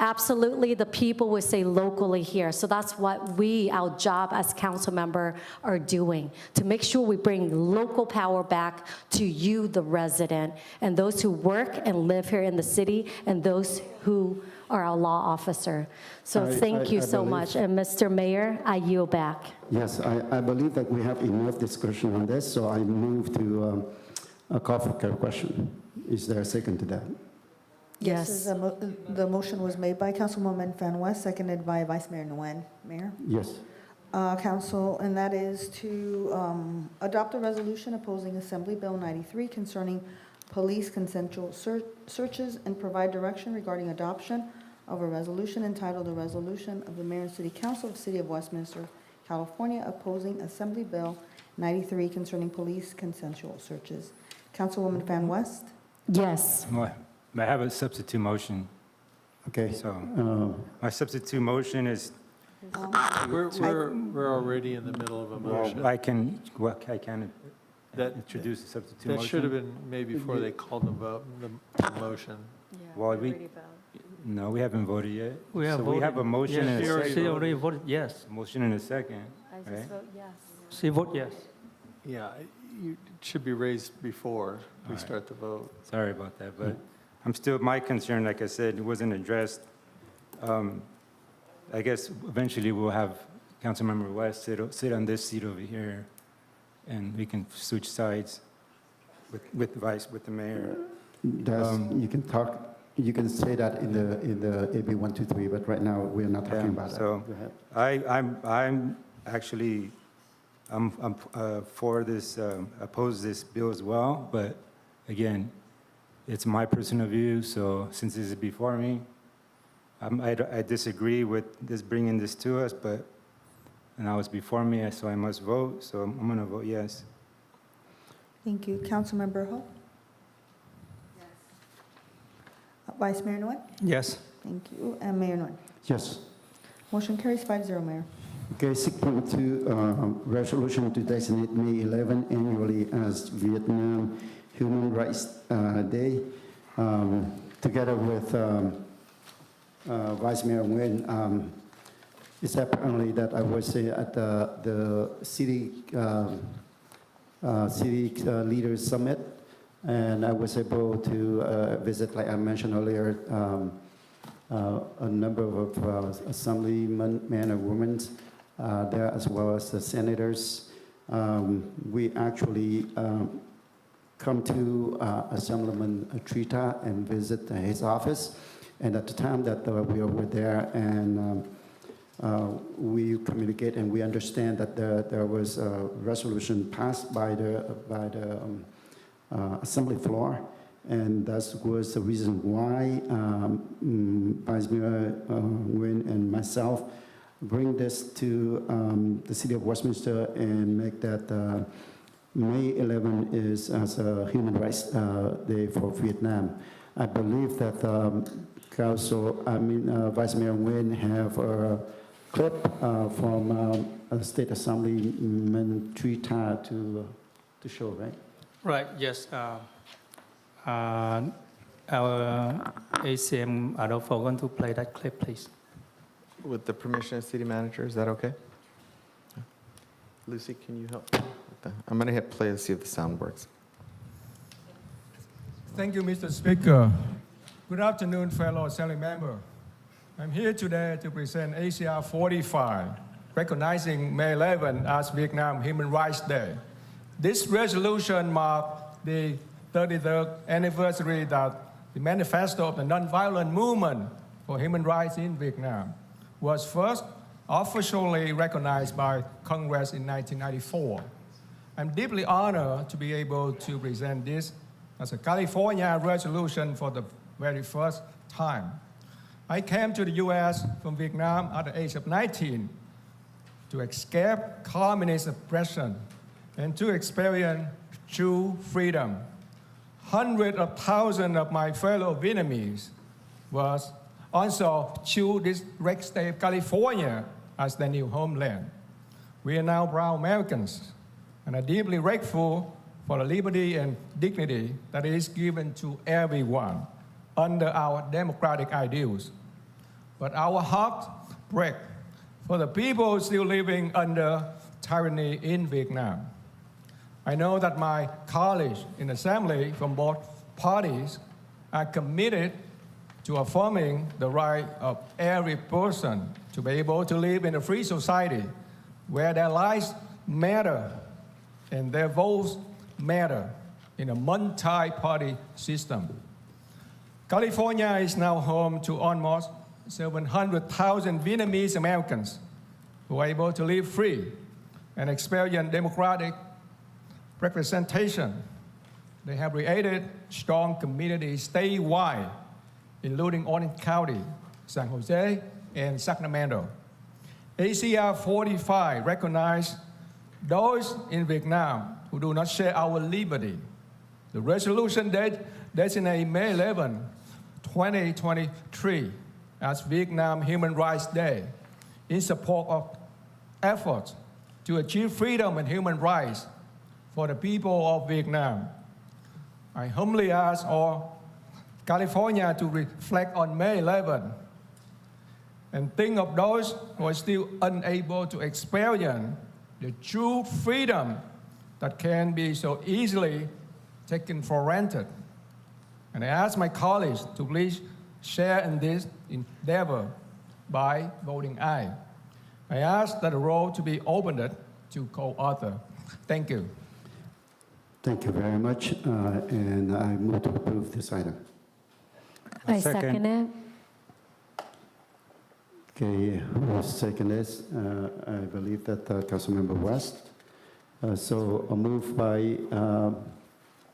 Absolutely, the people would say locally here. So that's what our job as council member are doing, to make sure we bring local power back to you, the resident, and those who work and live here in the city, and those who are our law officer. So thank you so much. And Mr. Mayor, I yield back. Yes, I believe that we have enough discussion on this, so I move to a call for question. Is there a second to that? Yes. The motion was made by Councilwoman Fan West, seconded by Vice Mayor Nguyen. Mayor? Yes. Council, and that is to adopt a resolution opposing Assembly Bill 93 concerning police consensual searches and provide direction regarding adoption of a resolution entitled "A Resolution of the Mayor and City Council of the City of Westminster, California, opposing Assembly Bill 93 concerning police consensual searches." Councilwoman Fan West? Yes. Well, I have a substitute motion. Okay. So my substitute motion is. We're already in the middle of a motion. I can That- introduce a substitute That motion. should have been maybe before they called the vote, the motion. Well, no, we haven't voted yet. We have So we have a motion and a second. She already voted yes. Motion and a second, right? She voted yes. Yeah, it should be raised before we start the vote. Sorry about that, but I'm still, my concern, like I said, it wasn't addressed. I guess eventually we'll have Councilmember West sit on this seat over here, and we can switch sides with the mayor. You can talk. You can say that in the AB 123, but right now we're not talking about that. So Go ahead. I'm actually for this, oppose this bill as well, but again, it's my personal view, so since this is before me, I disagree with this bringing this to us, but now it's before me, so I must vote, so I'm going to vote yes. Thank you. Councilmember Ho? Yes. Vice Mayor Nguyen? Yes. Thank you. And Mayor Nguyen? Yes. Motion carries 5-0, Mayor. Okay, 6.2, resolution to designate May 11 annually as Vietnam Human Rights Day. Together with Vice Mayor Nguyen, it's apparently that I was at the city leaders summit, and I was able to visit, like I mentioned earlier, a number of assemblymen, men and women there, as well as the senators. We actually come to Assemblyman Trita and visit his office. And at the time that we were there, and we communicate and we understand that there was a resolution passed by the assembly floor, and that was the reason why Vice Mayor Nguyen and myself bring this to the City of Westminster and make that May 11 is as a Human Rights Day for Vietnam. I believe that Vice Mayor Nguyen have a clip from State Assemblyman Trita to show, right? Right, yes. Our ACM Adolfo going to play that clip, please. With the permission of city manager, is that okay? Lucy, can you help with that? I'm going to hit play to see if the sound works. Thank you, Mr. Speaker. Good afternoon, fellow Assembly member. I'm here today to present ACR 45, recognizing May 11 as Vietnam Human Rights Day. This resolution marks the 33rd anniversary that the Manifesto of the Nonviolent Movement for Human Rights in Vietnam was first officially recognized by Congress in 1994. I'm deeply honored to be able to present this as a California resolution for the very first time. I came to the U.S. from Vietnam at the age of 19 to escape communist oppression and to experience true freedom. Hundreds of thousands of my fellow Vietnamese was also choose this great state of California as their new homeland. We are now proud Americans and are deeply grateful for the liberty and dignity that is given to everyone under our democratic ideals. but our heart break for the people still living under tyranny in Vietnam. I know that my colleagues in the Assembly from both parties are committed to affirming the right of every person to be able to live in a free society where their lives matter and their votes matter in a multi-party system. California is now home to almost 700,000 Vietnamese Americans who are able to live free and experience democratic representation. They have created strong communities statewide, including Orange County, San Jose, and Sacramento. ACR 45 recognizes those in Vietnam who do not share our liberty. The resolution designates May 11, 2023 as Vietnam Human Rights Day in support of efforts to achieve freedom and human rights for the people of Vietnam. I humbly ask all California to reflect on May 11 and think of those who are still unable to experience the true freedom that can be so easily taken for granted. And I ask my colleagues to please share in this endeavor by voting aye. I ask that the roll to be opened to co-author. Thank you. Thank you very much, and I move to approve this item. I second it. Okay, who will second this? I believe that Councilmember West. So a move by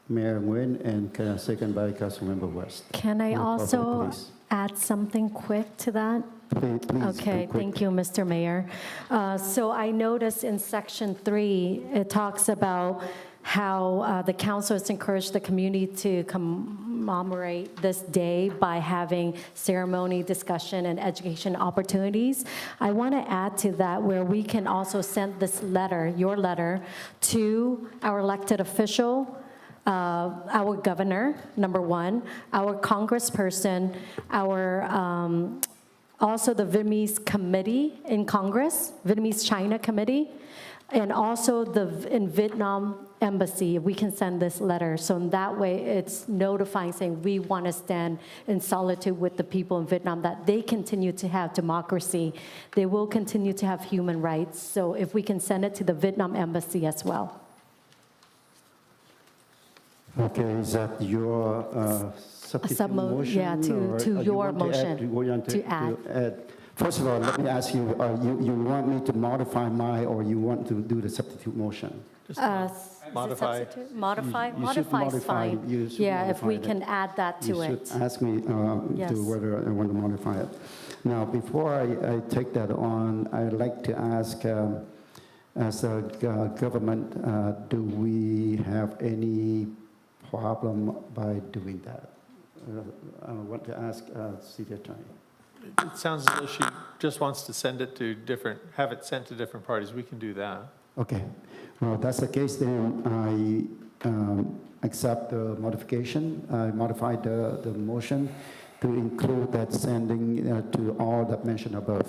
Mayor Nguyen and second by Councilmember West. Can I Roll call vote, also please. add something quick to that? Please, Okay, quick. thank you, Mr. Mayor. So I noticed in section 3, it talks about how the council has encouraged the community to commemorate this day by having ceremony, discussion, and education opportunities. I want to add to that where we can also send this letter, your letter, to our elected official, our governor, number 1, our congressperson, our also the Vietnamese committee in Congress, Vietnamese China committee, and also in Vietnam embassy, we can send this letter. So in that way, it's notifying, saying we want to stand in solitude with the people in Vietnam, that they continue to have democracy. They will continue to have human rights. So if we can send it to the Vietnam embassy as well. Okay, is that your substitute motion? Yeah, or to you your want to add- motion, you want to add. First of all, let me ask you, you want me to modify mine, or you want to do the substitute motion? Is it modify. substitute? Modify? You should Modify is modify- fine. you should Yeah, if we modify can it. add that to You it. should ask me Yes. to whether I want to modify it. Now, before I take that on, I'd like to ask, as a government, do we have any problem by doing that? I want to ask City Attorney. It sounds as though she just wants to send it to have it sent to different parties. We can do that. Okay, well, if that's the case, then I accept the modification. I modified the motion to include that sending to all that mentioned above.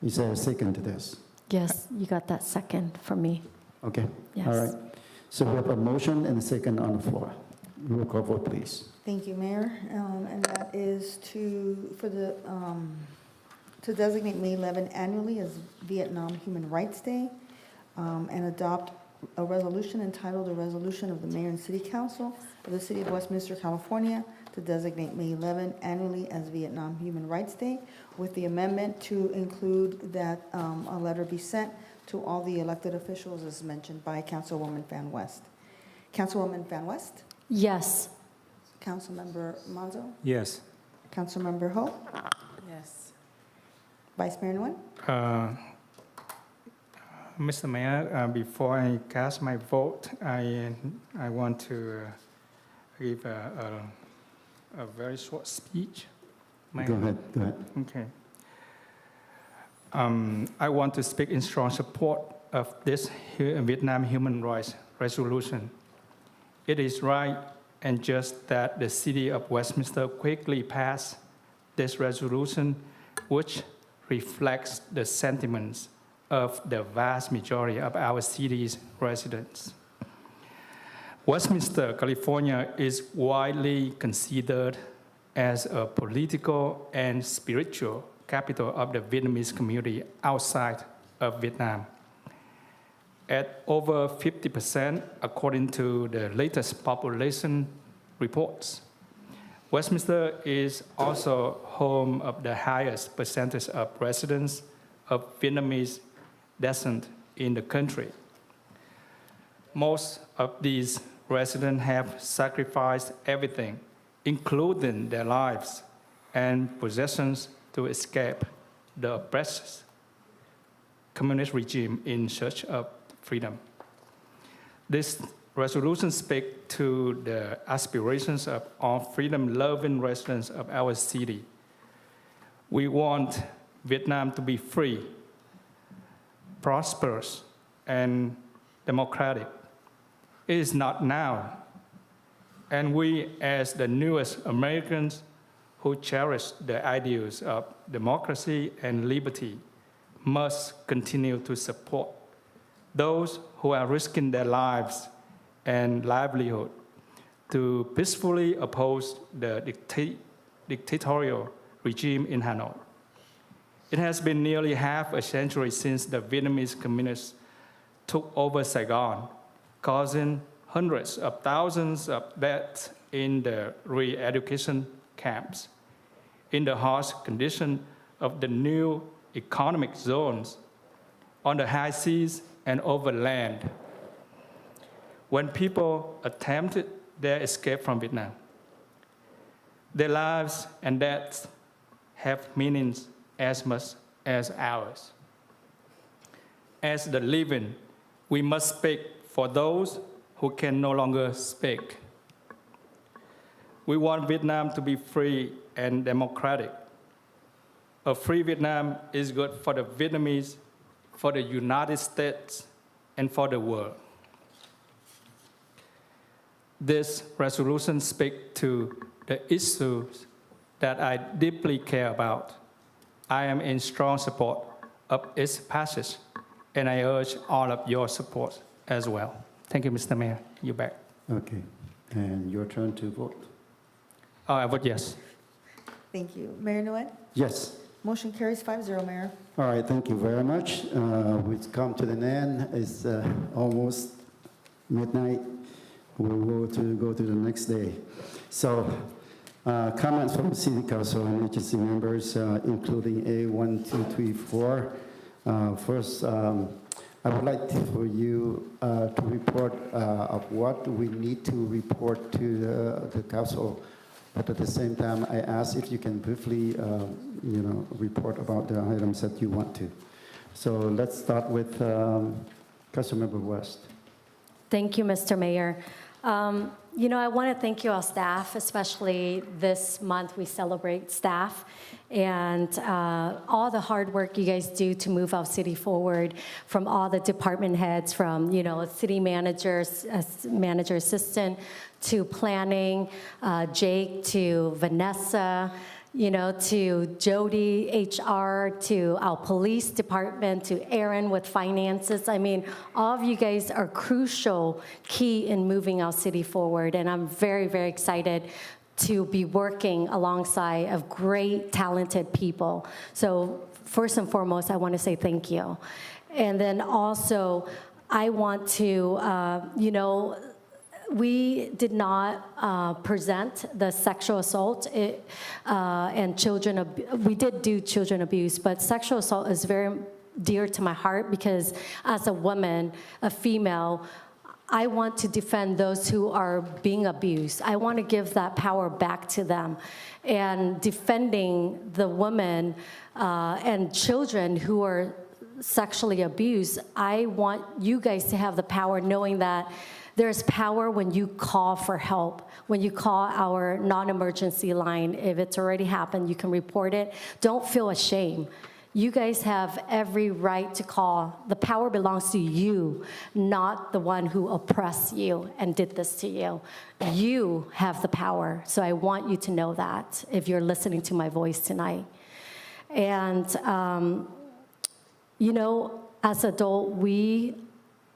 Is there a second to this? Yes, you got that second from me. Okay, Yes. all right. So we have a motion and a second on the floor. Roll call vote, please. Thank you, Mayor. And that is to designate May 11 annually as Vietnam Human Rights Day, and adopt a resolution entitled, "A Resolution of the Mayor and City Council of the City of Westminster, California, to designate May 11 annually as Vietnam Human Rights Day," with the amendment to include that a letter be sent to all the elected officials as mentioned by Councilwoman Van West. Councilwoman Van West? Yes. Councilmember Monzo? Yes. Councilmember Ho? Yes. Vice Mayor Nguyen? Mr. Mayor, before I cast my vote, I want to give a very short speech. Go ahead, go ahead. Okay. I want to speak in strong support of this Vietnam Human Rights Resolution. It is right and just that the City of Westminster quickly pass this resolution which reflects the sentiments of the vast majority of our city's residents. Westminster, California is widely considered as a political and spiritual capital of the Vietnamese community outside of Vietnam. At over 50%, according to the latest population reports. Westminster is also home of the highest percentage of residents of Vietnamese descent in the country. Most of these residents have sacrificed everything, including their lives and possessions, to escape the oppressive communist regime in search of freedom. This resolution speaks to the aspirations of all freedom-loving residents of our city. We want Vietnam to be free, prosperous, and democratic. It is not now. And we, as the newest Americans who cherish the ideals of democracy and liberty, must continue to support those who are risking their lives and livelihood to peacefully oppose the dictatorial regime in Hanoi. It has been nearly half a century since the Vietnamese communists took over Saigon, causing hundreds of thousands of deaths in the re-education camps, in the harsh condition of the new economic zones, on the high seas and over land. When people attempted their escape from Vietnam, their lives and deaths have meanings as much as ours. As the living, we must speak for those who can no longer speak. We want Vietnam to be free and democratic. A free Vietnam is good for the Vietnamese, for the United States, and for the world. This resolution speaks to the issues that I deeply care about. I am in strong support of its passage, and I urge all of your support as well. Thank you, Mr. Mayor. You're back. Okay, and your turn to vote. Oh, I vote yes. Thank you. Mayor Nguyen? Yes. Motion carries 5-0, Mayor. All right, thank you very much. We've come to the end. It's almost midnight. We'll go to the next day. So, comments from City Council and agency members, including A1, 2, 3, 4. First, I would like for you to report of what we need to report to the council. But at the same time, I ask if you can briefly, report about the items that you want to. So let's start with Councilmember West. Thank you, Mr. Mayor. I want to thank you all staff, especially this month we celebrate staff and all the hard work you guys do to move our city forward, from all the department heads, from city managers, manager assistant, to planning, Jake, to Vanessa, to Jody, HR, to our police department, to Aaron with finances. I mean, all of you guys are crucial, key in moving our city forward, and I'm very, very excited to be working alongside of great, talented people. So first and foremost, I want to say thank you. And then also, I want to, we did not present the sexual assault and we did do children abuse, but sexual assault is very dear to my heart because as a woman, a female, I want to defend those who are being abused. I want to give that power back to them. And defending the women and children who are sexually abused, I want you guys to have the power knowing that there's power when you call for help, when you call our non-emergency line. If it's already happened, you can report it. Don't feel ashamed. You guys have every right to call. The power belongs to you, not the one who oppressed you and did this to you. You have the power, so I want you to know that if you're listening to my voice tonight. And, you know, as adult, we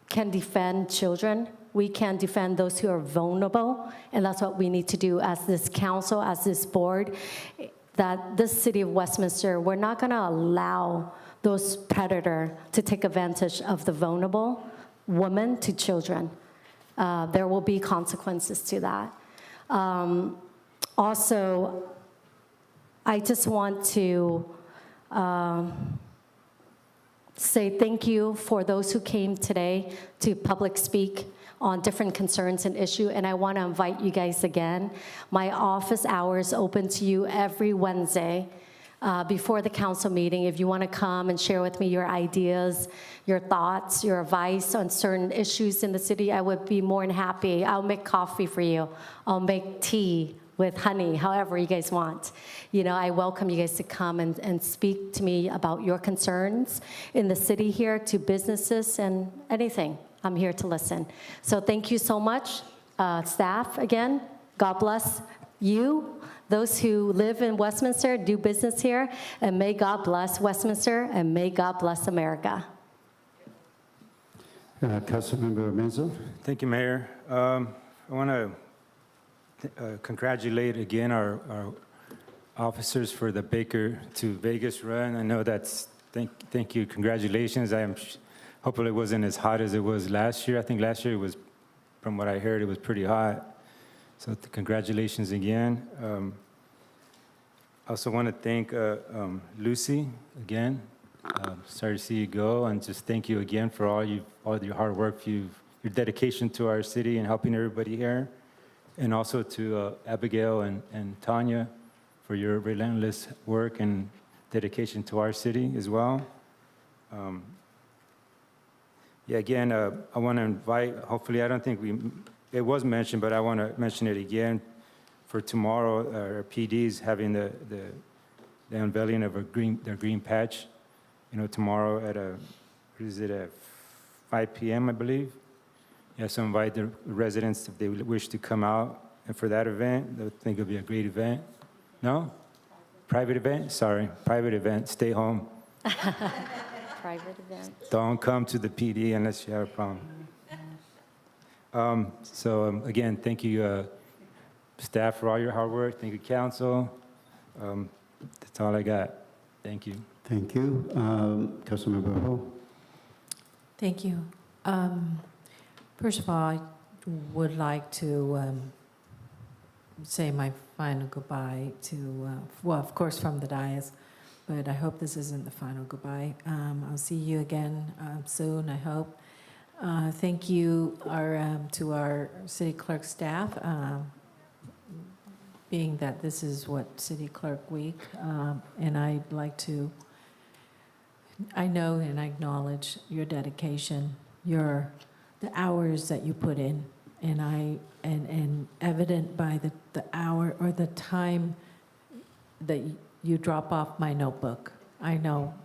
can defend children. We can defend those who are vulnerable, and that's what we need to do as this council, as this board, that this city of Westminster, we're not gonna allow those predators to take advantage of the vulnerable, women to children. There will be consequences to that. Also, I just want to say thank you for those who came today to public speak on different concerns and issues, and I want to invite you guys again. My office hours open to you every Wednesday before the council meeting. If you want to come and share with me your ideas, your thoughts, your advice on certain issues in the city, I would be more than happy. I'll make coffee for you. I'll make tea with honey, however you guys want. You know, I welcome you guys to come and speak to me about your concerns in the city here, to businesses and anything. I'm here to listen. So thank you so much, staff, again. God bless you, those who live in Westminster, do business here, and may God bless Westminster, and may God bless America. Councilmember Menzel. Thank you, Mayor. I want to congratulate again our officers for the Baker to Vegas run. I know that's, thank you, congratulations. Hopefully it wasn't as hot as it was last year. I think last year it was, from what I heard, it was pretty hot. So congratulations again. I also want to thank Lucy again. Sorry to see you go, and just thank you again for all your hard work, your dedication to our city and helping everybody here. And also to Abigail and Tanya for your relentless work and dedication to our city as well. Yeah, again, I want to invite, hopefully, I don't think it was mentioned, but I want to mention it again. For tomorrow, our PD is having the unveiling of their green patch, you know, tomorrow at at 5 p.m., I believe. Yeah, so invite the residents if they wish to come out and for that event. I think it'll be a great event. No? Private event? Sorry, private event. Stay home. Private event. Don't come to the PD unless you have a problem. Again, thank you, staff, for all your hard work. Thank you, council. That's all I got. Thank you. Thank you. Councilmember Ho. Thank you. First of all, I would like to say my final goodbye to, well, of course, from the dais, but I hope this isn't the final goodbye. I'll see you again soon, I hope. Thank you to our city clerk staff, being that this is City Clerk Week, and I'd like to, I know and I acknowledge your dedication, the hours that you put in, and evident by the hour or the time that you drop off my notebook. I know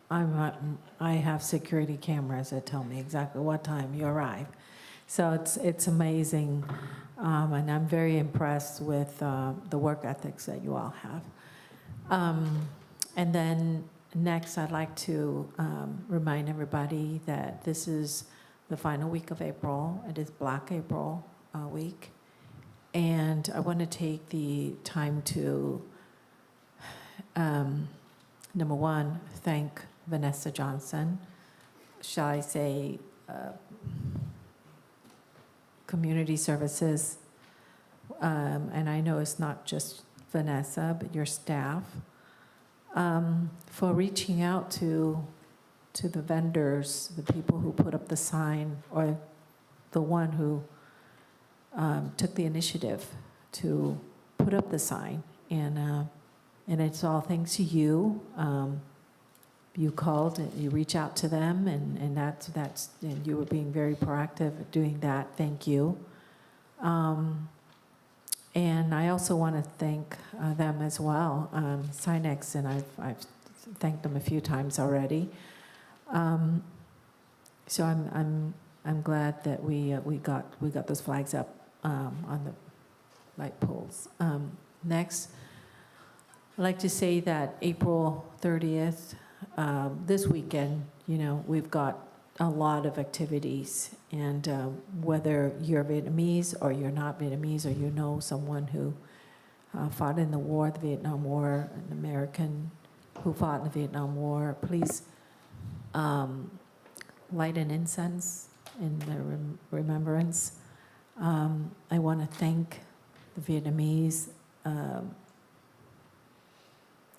I have security cameras that tell me exactly what time you arrive. So it's amazing, and I'm very impressed with the work ethics that you all have. And then next, I'd like to remind everybody that this is the final week of April. It is Black April week. And I want to take the time to, number one, thank Vanessa Johnson. Shall I say, community services. And I know it's not just Vanessa, but your staff, for reaching out to the vendors, the people who put up the sign, or the one who took the initiative to put up the sign. And it's all thanks to you. You called and you reach out to them, and that's and you were being very proactive at doing that. Thank you. And I also want to thank them as well, Sinex, and I've thanked them a few times already. So I'm glad that we got those flags up on the light poles. Next, I'd like to say that April 30th, this weekend, we've got a lot of activities. And whether you're Vietnamese or you're not Vietnamese, or you know someone who fought in the war, the Vietnam War, an American who fought in the Vietnam War, please light an incense in their remembrance. I want to thank the Vietnamese,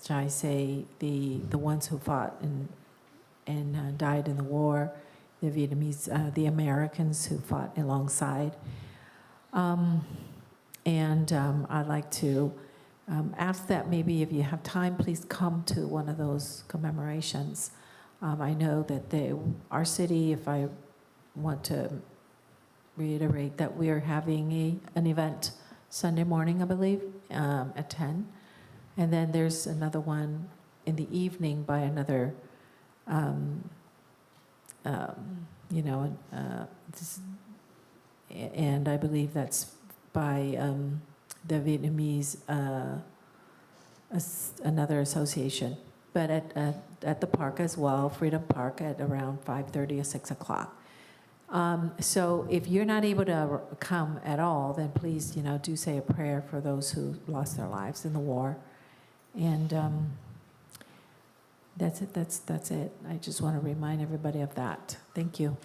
shall I say, the ones who fought and died in the war, the Vietnamese, the Americans who fought alongside. I'd like to ask that maybe if you have time, please come to one of those commemorations. I know that our city, if I want to reiterate, that we are having an event Sunday morning, I believe, at 10. And then there's another one in the evening by another, and I believe that's by the Vietnamese, another association, but at the park as well, Freedom Park, at around 5:30 or 6 o'clock. So if you're not able to come at all, then please, do say a prayer for those who lost their lives in the war. And that's it. That's it. I just want to remind everybody of that. Thank you.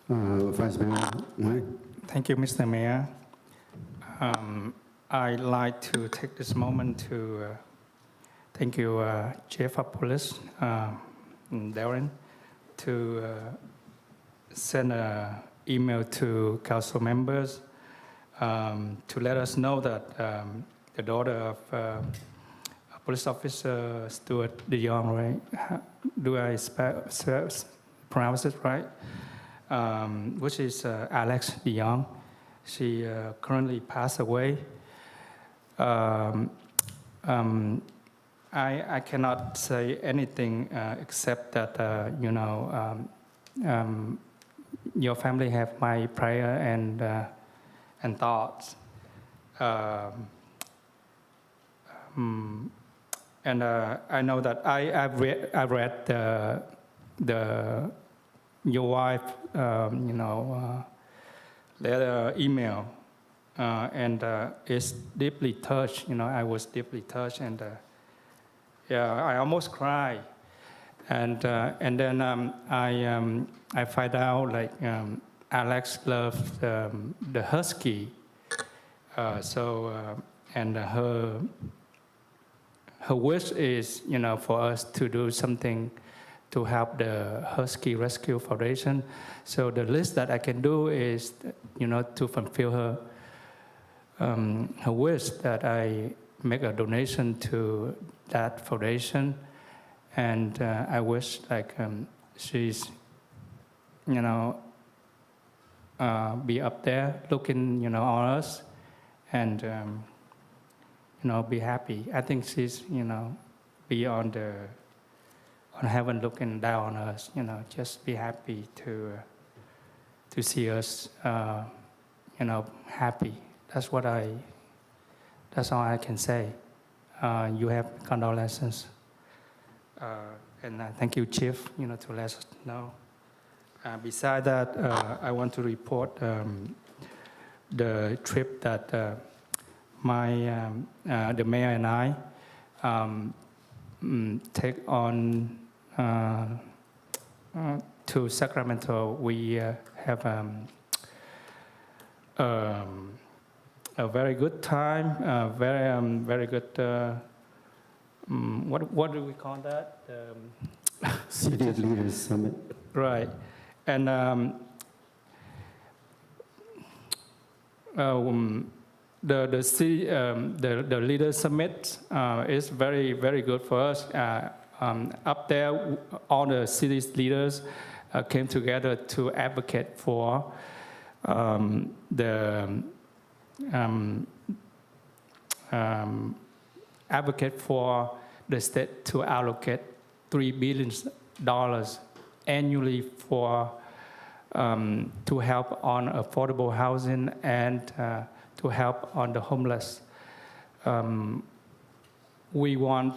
Vice Mayor Mike. Thank you, Mr. Mayor. I'd like to take this moment to thank you, Chief of Police, Darren, to send an email to council members to let us know that the daughter of Police Officer Stuart DeYoung, right? Do I pronounce it right? Which is Alex DeYoung. She currently passed away. I cannot say anything except that, your family have my prayer and thoughts. And I know that I read your wife, letter, email, and it's deeply touched. I was deeply touched, and I almost cried. And then I find out like Alex loves the husky, and her wish is for us to do something to help the Husky Rescue Foundation. So the least that I can do is, to fulfill her wish that I make a donation to that foundation. And I wish like she's, be up there looking, on us, and be happy. I think she's, be on heaven looking down on us, just be happy to see us, happy. That's all I can say. You have condolences. And thank you, Chief, to let us know. Besides that, I want to report the trip that the mayor and I take on to Sacramento. We have a very good time, very good. What do we call that? City Leaders Summit. Right, and the Leaders Summit is very, very good for us. Up there, all the city's leaders came together to advocate for the state to allocate $3 billion annually for to help on affordable housing and to help on the homeless. we want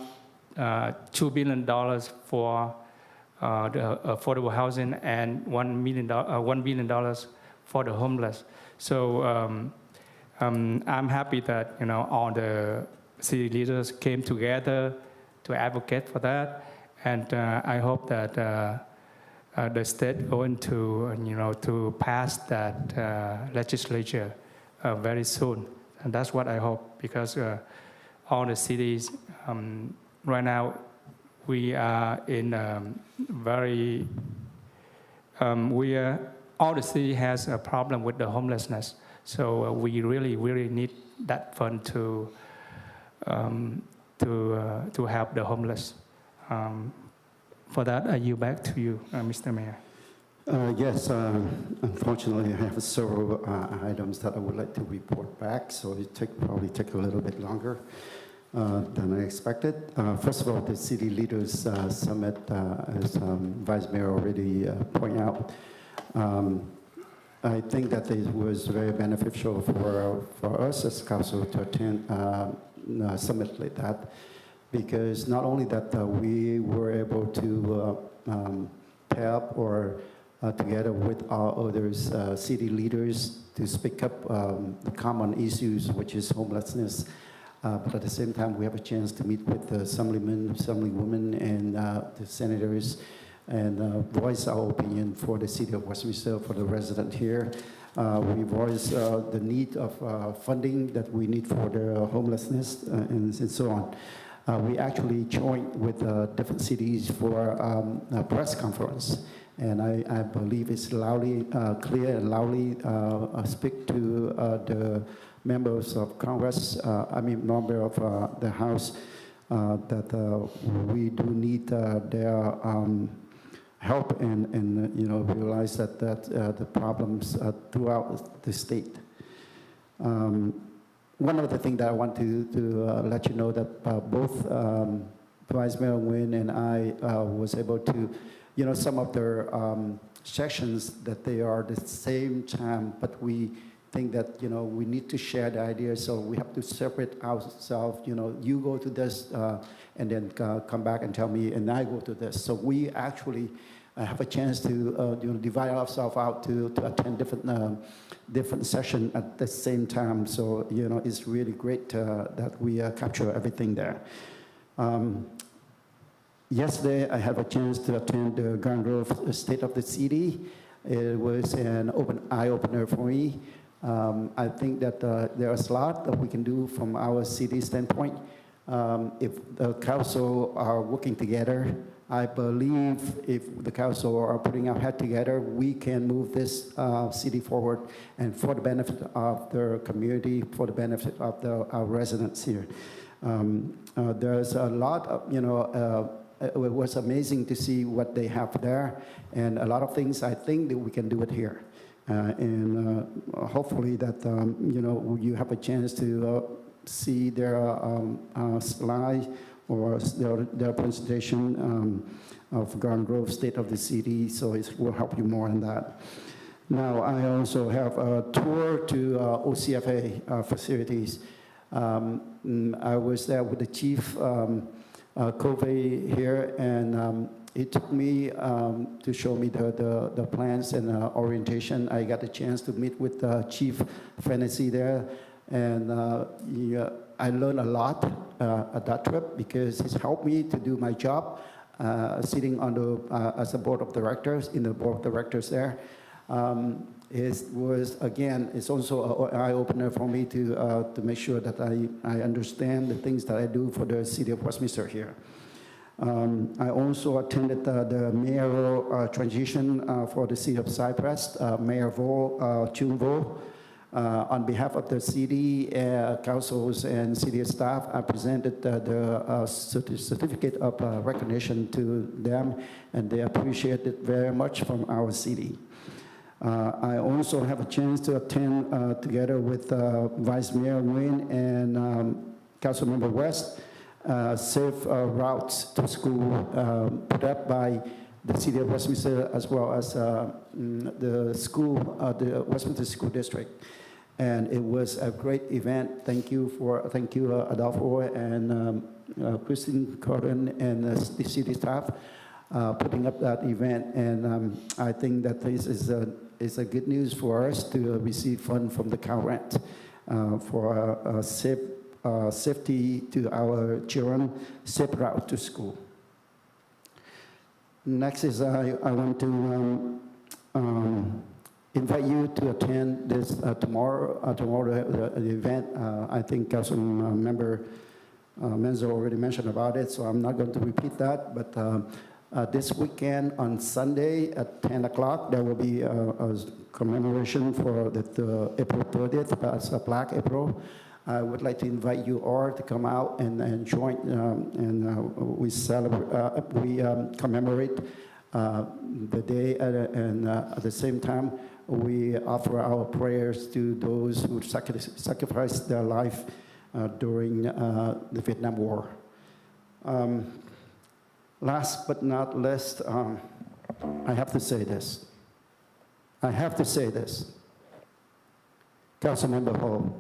$2 billion for the affordable housing and $1 billion for the homeless. So I'm happy that all the city leaders came together to advocate for that, and I hope that the state going to pass that legislature very soon, and that's what I hope, because all the cities right now we are in very all the city has a problem with the homelessness, so we really need that fund to help the homeless. For that, I yield back to you, Mr. Mayor. Yes, unfortunately, I have several items that I would like to report back, so it probably take a little bit longer than I expected. First of all, the City Leaders Summit, as Vice Mayor already pointed out, I think that it was very beneficial for us as council to attend a summit like that, because not only that we were able to help or together with our others city leaders to speak up the common issues, which is homelessness. But at the same time, we have a chance to meet with the assemblymen, assemblywomen, and the senators, and voice our opinion for the city of Westminster, for the resident here. We voice the need of funding that we need for the homelessness and so on. We actually joined with different cities for a press conference, and I believe it's loudly, clear and loudly speak to the members of Congress, member of the House, that we do need their help and realize that the problems throughout the state. One of the things that I want to let you know that both Vice Mayor Nguyen and I was able to, some of their sessions that they are the same time, but we think that we need to share the ideas, so we have to separate ourselves. You go to this and then come back and tell me, and I go to this. So we actually have a chance to divide ourselves out to attend different sessions at the same time. So it's really great that we capture everything there. Yesterday, I had a chance to attend the Garden Grove State of the City. It was an eye-opener for me. I think that there's a lot that we can do from our city standpoint. If the council are working together, I believe if the council are putting our head together, we can move this city forward, and for the benefit of the community, for the benefit of our residents here. There's a lot of, it was amazing to see what they have there, and a lot of things I think that we can do it here. And hopefully that, you have a chance to see their slide or their presentation of Garden Grove State of the City, so it will help you more in that. Now, I also have a tour to OCFA facilities. I was there with the chief Covey here, and it took me to show me the plans and orientation. I got a chance to meet with Chief Fennessy there, and I learned a lot at that trip because it's helped me to do my job sitting on the as a board of directors, in the board of directors there. It was, again, it's also an eye-opener for me to make sure that I understand the things that I do for the city of Westminster here. I also attended the mayoral transition for the city of Cypress, Mayor Vo, Chun Vo. On behalf of the city councils and city staff, I presented the certificate of recognition to them, and they appreciate it very much from our city. I also have a chance to attend together with Vice Mayor Nguyen and Councilmember West, safe routes to school put up by the city of Westminster, as well as the school, the Westminster School District. And it was a great event. Thank you, Adolfo and Christine Corin and the city staff putting up that event. And I think that this is a good news for us to receive funds from the CalRent for safety to our children, safe route to school. Next is I want to invite you to attend this tomorrow the event. I think Council Member Menzo already mentioned about it, so I'm not going to repeat that. But this weekend on Sunday at 10 o'clock, there will be a commemoration for the April 30th, as a plaque April. I would like to invite you all to come out and join, we celebrate, we commemorate the day, and at the same time, we offer our prayers to those who sacrificed their life during the Vietnam War. Last but not least, I have to say this. Councilmember Ho,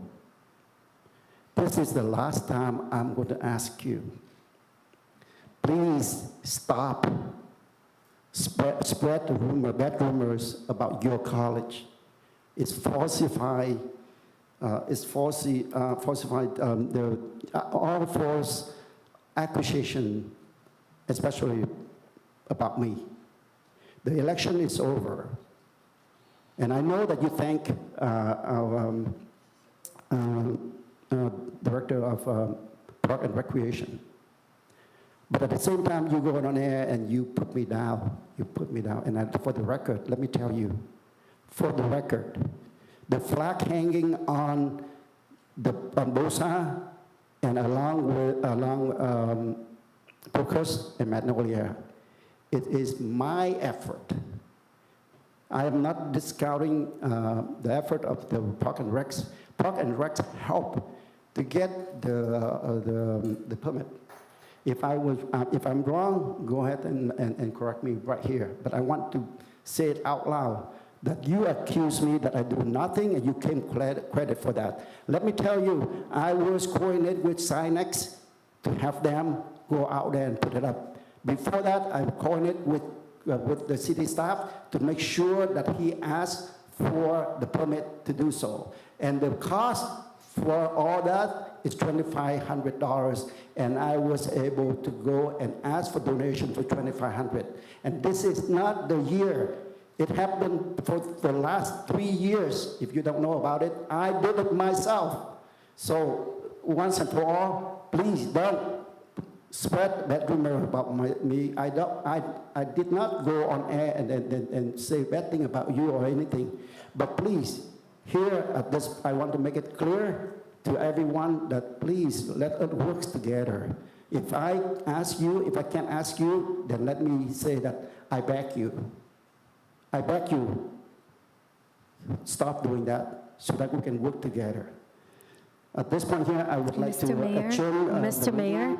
this is the last time I'm going to ask you. Please stop spread the rumor, bad rumors about your college. It's falsified. Falsified all false accusation, especially about me. The election is over, and I know that you thank our Director of Park and Recreation. But at the same time, you go on air and you put me down. And for the record, let me tell you, for the record, the flag hanging on Bosa and along Pocus and Magnolia, it is my effort. I am not discounting the effort of the Park and Recs. Park and Recs help to get the permit. If I'm wrong, go ahead and correct me right here. But I want to say it out loud that you accuse me that I do nothing and you claim credit for that. Let me tell you, I was coordinated with Sinex to have them go out there and put it up. Before that, I coordinated with the city staff to make sure that he asked for the permit to do so. And the cost for all that is $2,500, and I was able to go and ask for donation for $2,500. And this is not the year. It happened for the last 3 years. If you don't know about it, I did it myself. So once and for all, please don't spread bad rumor about me. I did not go on air and say bad thing about you or anything. But please, here at this, I want to make it clear to everyone that please let us work together. If I can't ask you, then let me say that I beg you. I beg you, stop doing that so that we can work together. At this point here, I would like to adjourn Mr. Mayor,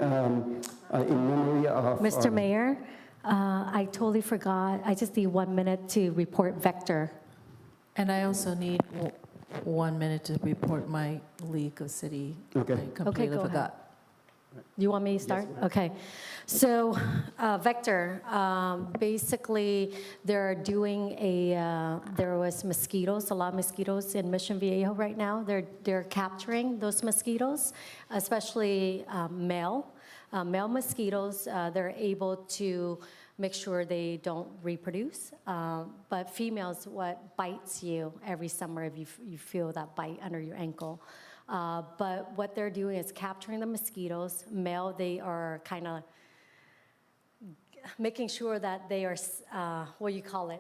in memory of... Mr. Mayor, I totally forgot. I just need 1 minute to report Vector. And I also need 1 minute to report my League of City. Okay. I completely go ahead. forgot. You want me to start? Okay. So Vector, basically they're doing there was mosquitoes, a lot of mosquitoes in Mission Viejo right now. They're capturing those mosquitoes, especially male mosquitoes. They're able to make sure they don't reproduce. But females, what bites you every summer if you feel that bite under your ankle. But what they're doing is capturing the mosquitoes. Male, they are kind of making sure that they are,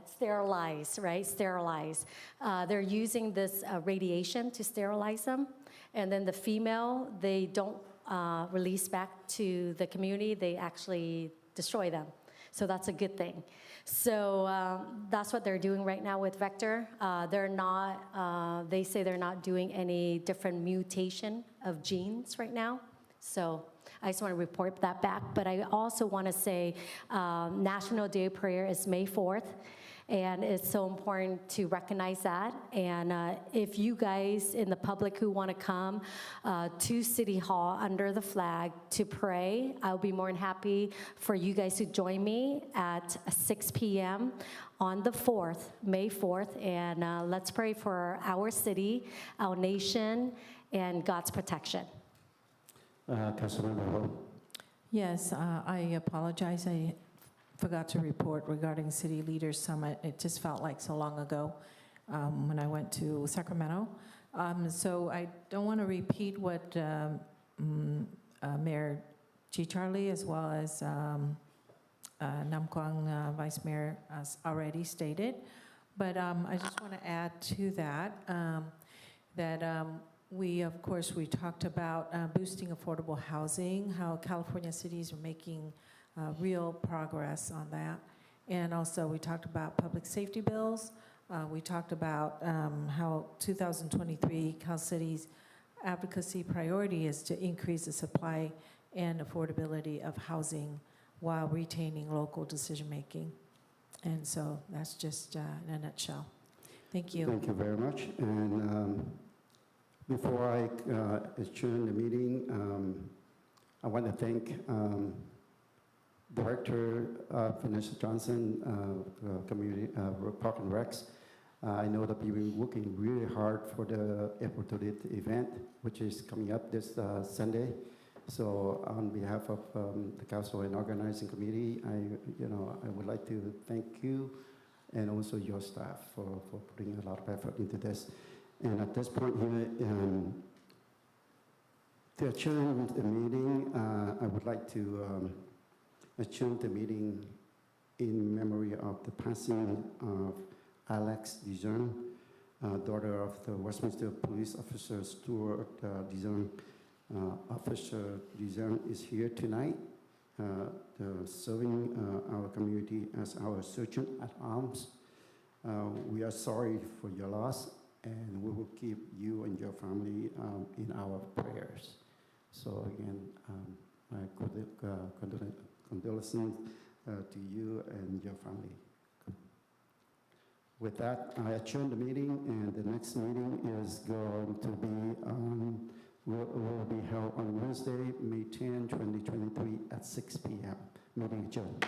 sterilized, right? Sterilized. They're using this radiation to sterilize them. And then the female, they don't release back to the community. They actually destroy them. So that's a good thing. So that's what they're doing right now with Vector. They're not, they say they're not doing any different mutation of genes right now. So I just want to report that back. But I also want to say National Day of Prayer is May 4th. And it's so important to recognize that. And if you guys in the public who want to come to City Hall under the flag to pray, I'll be more than happy for you guys to join me at 6 p.m. on the 4th, May 4th. And let's pray for our city, our nation, and God's protection. Councilmember Ho. Yes, I apologize. I forgot to report regarding City Leaders Summit. It just felt like so long ago when I went to Sacramento. So I don't want to repeat what Mayor G. Charlie as well as Nam Quang Vice Mayor has already stated. But I just want to add to that we, of course, we talked about boosting affordable housing, how California cities are making real progress on that. And also we talked about public safety bills. We talked about how 2023 Cal City's advocacy priority is to increase the supply and affordability of housing while retaining local decision-making. And so that's just in a nutshell. Thank you. Thank you very much. And before I adjourn the meeting, I want to thank Director Vanessa Johnson, Community Park and Recs. I know that you've been working really hard for the April 30th event, which is coming up this Sunday. So on behalf of the Council and Organizing Committee, I would like to thank you and also your staff for putting a lot of effort into this. And at this point here, to adjourn the meeting, I would like to adjourn the meeting in memory of the passing of Alex Dizern, daughter of the Westminster Police Officer Stuart Dizern. Officer Dizern is here tonight, serving our community as our sergeant at arms. We are sorry for your loss, and we will keep you and your family in our prayers. So again, my condolences to you and your family. With that, I adjourn the meeting, and the next meeting is going to be will be held on Wednesday, May 10, 2023 at 6 p.m. Meeting adjourned.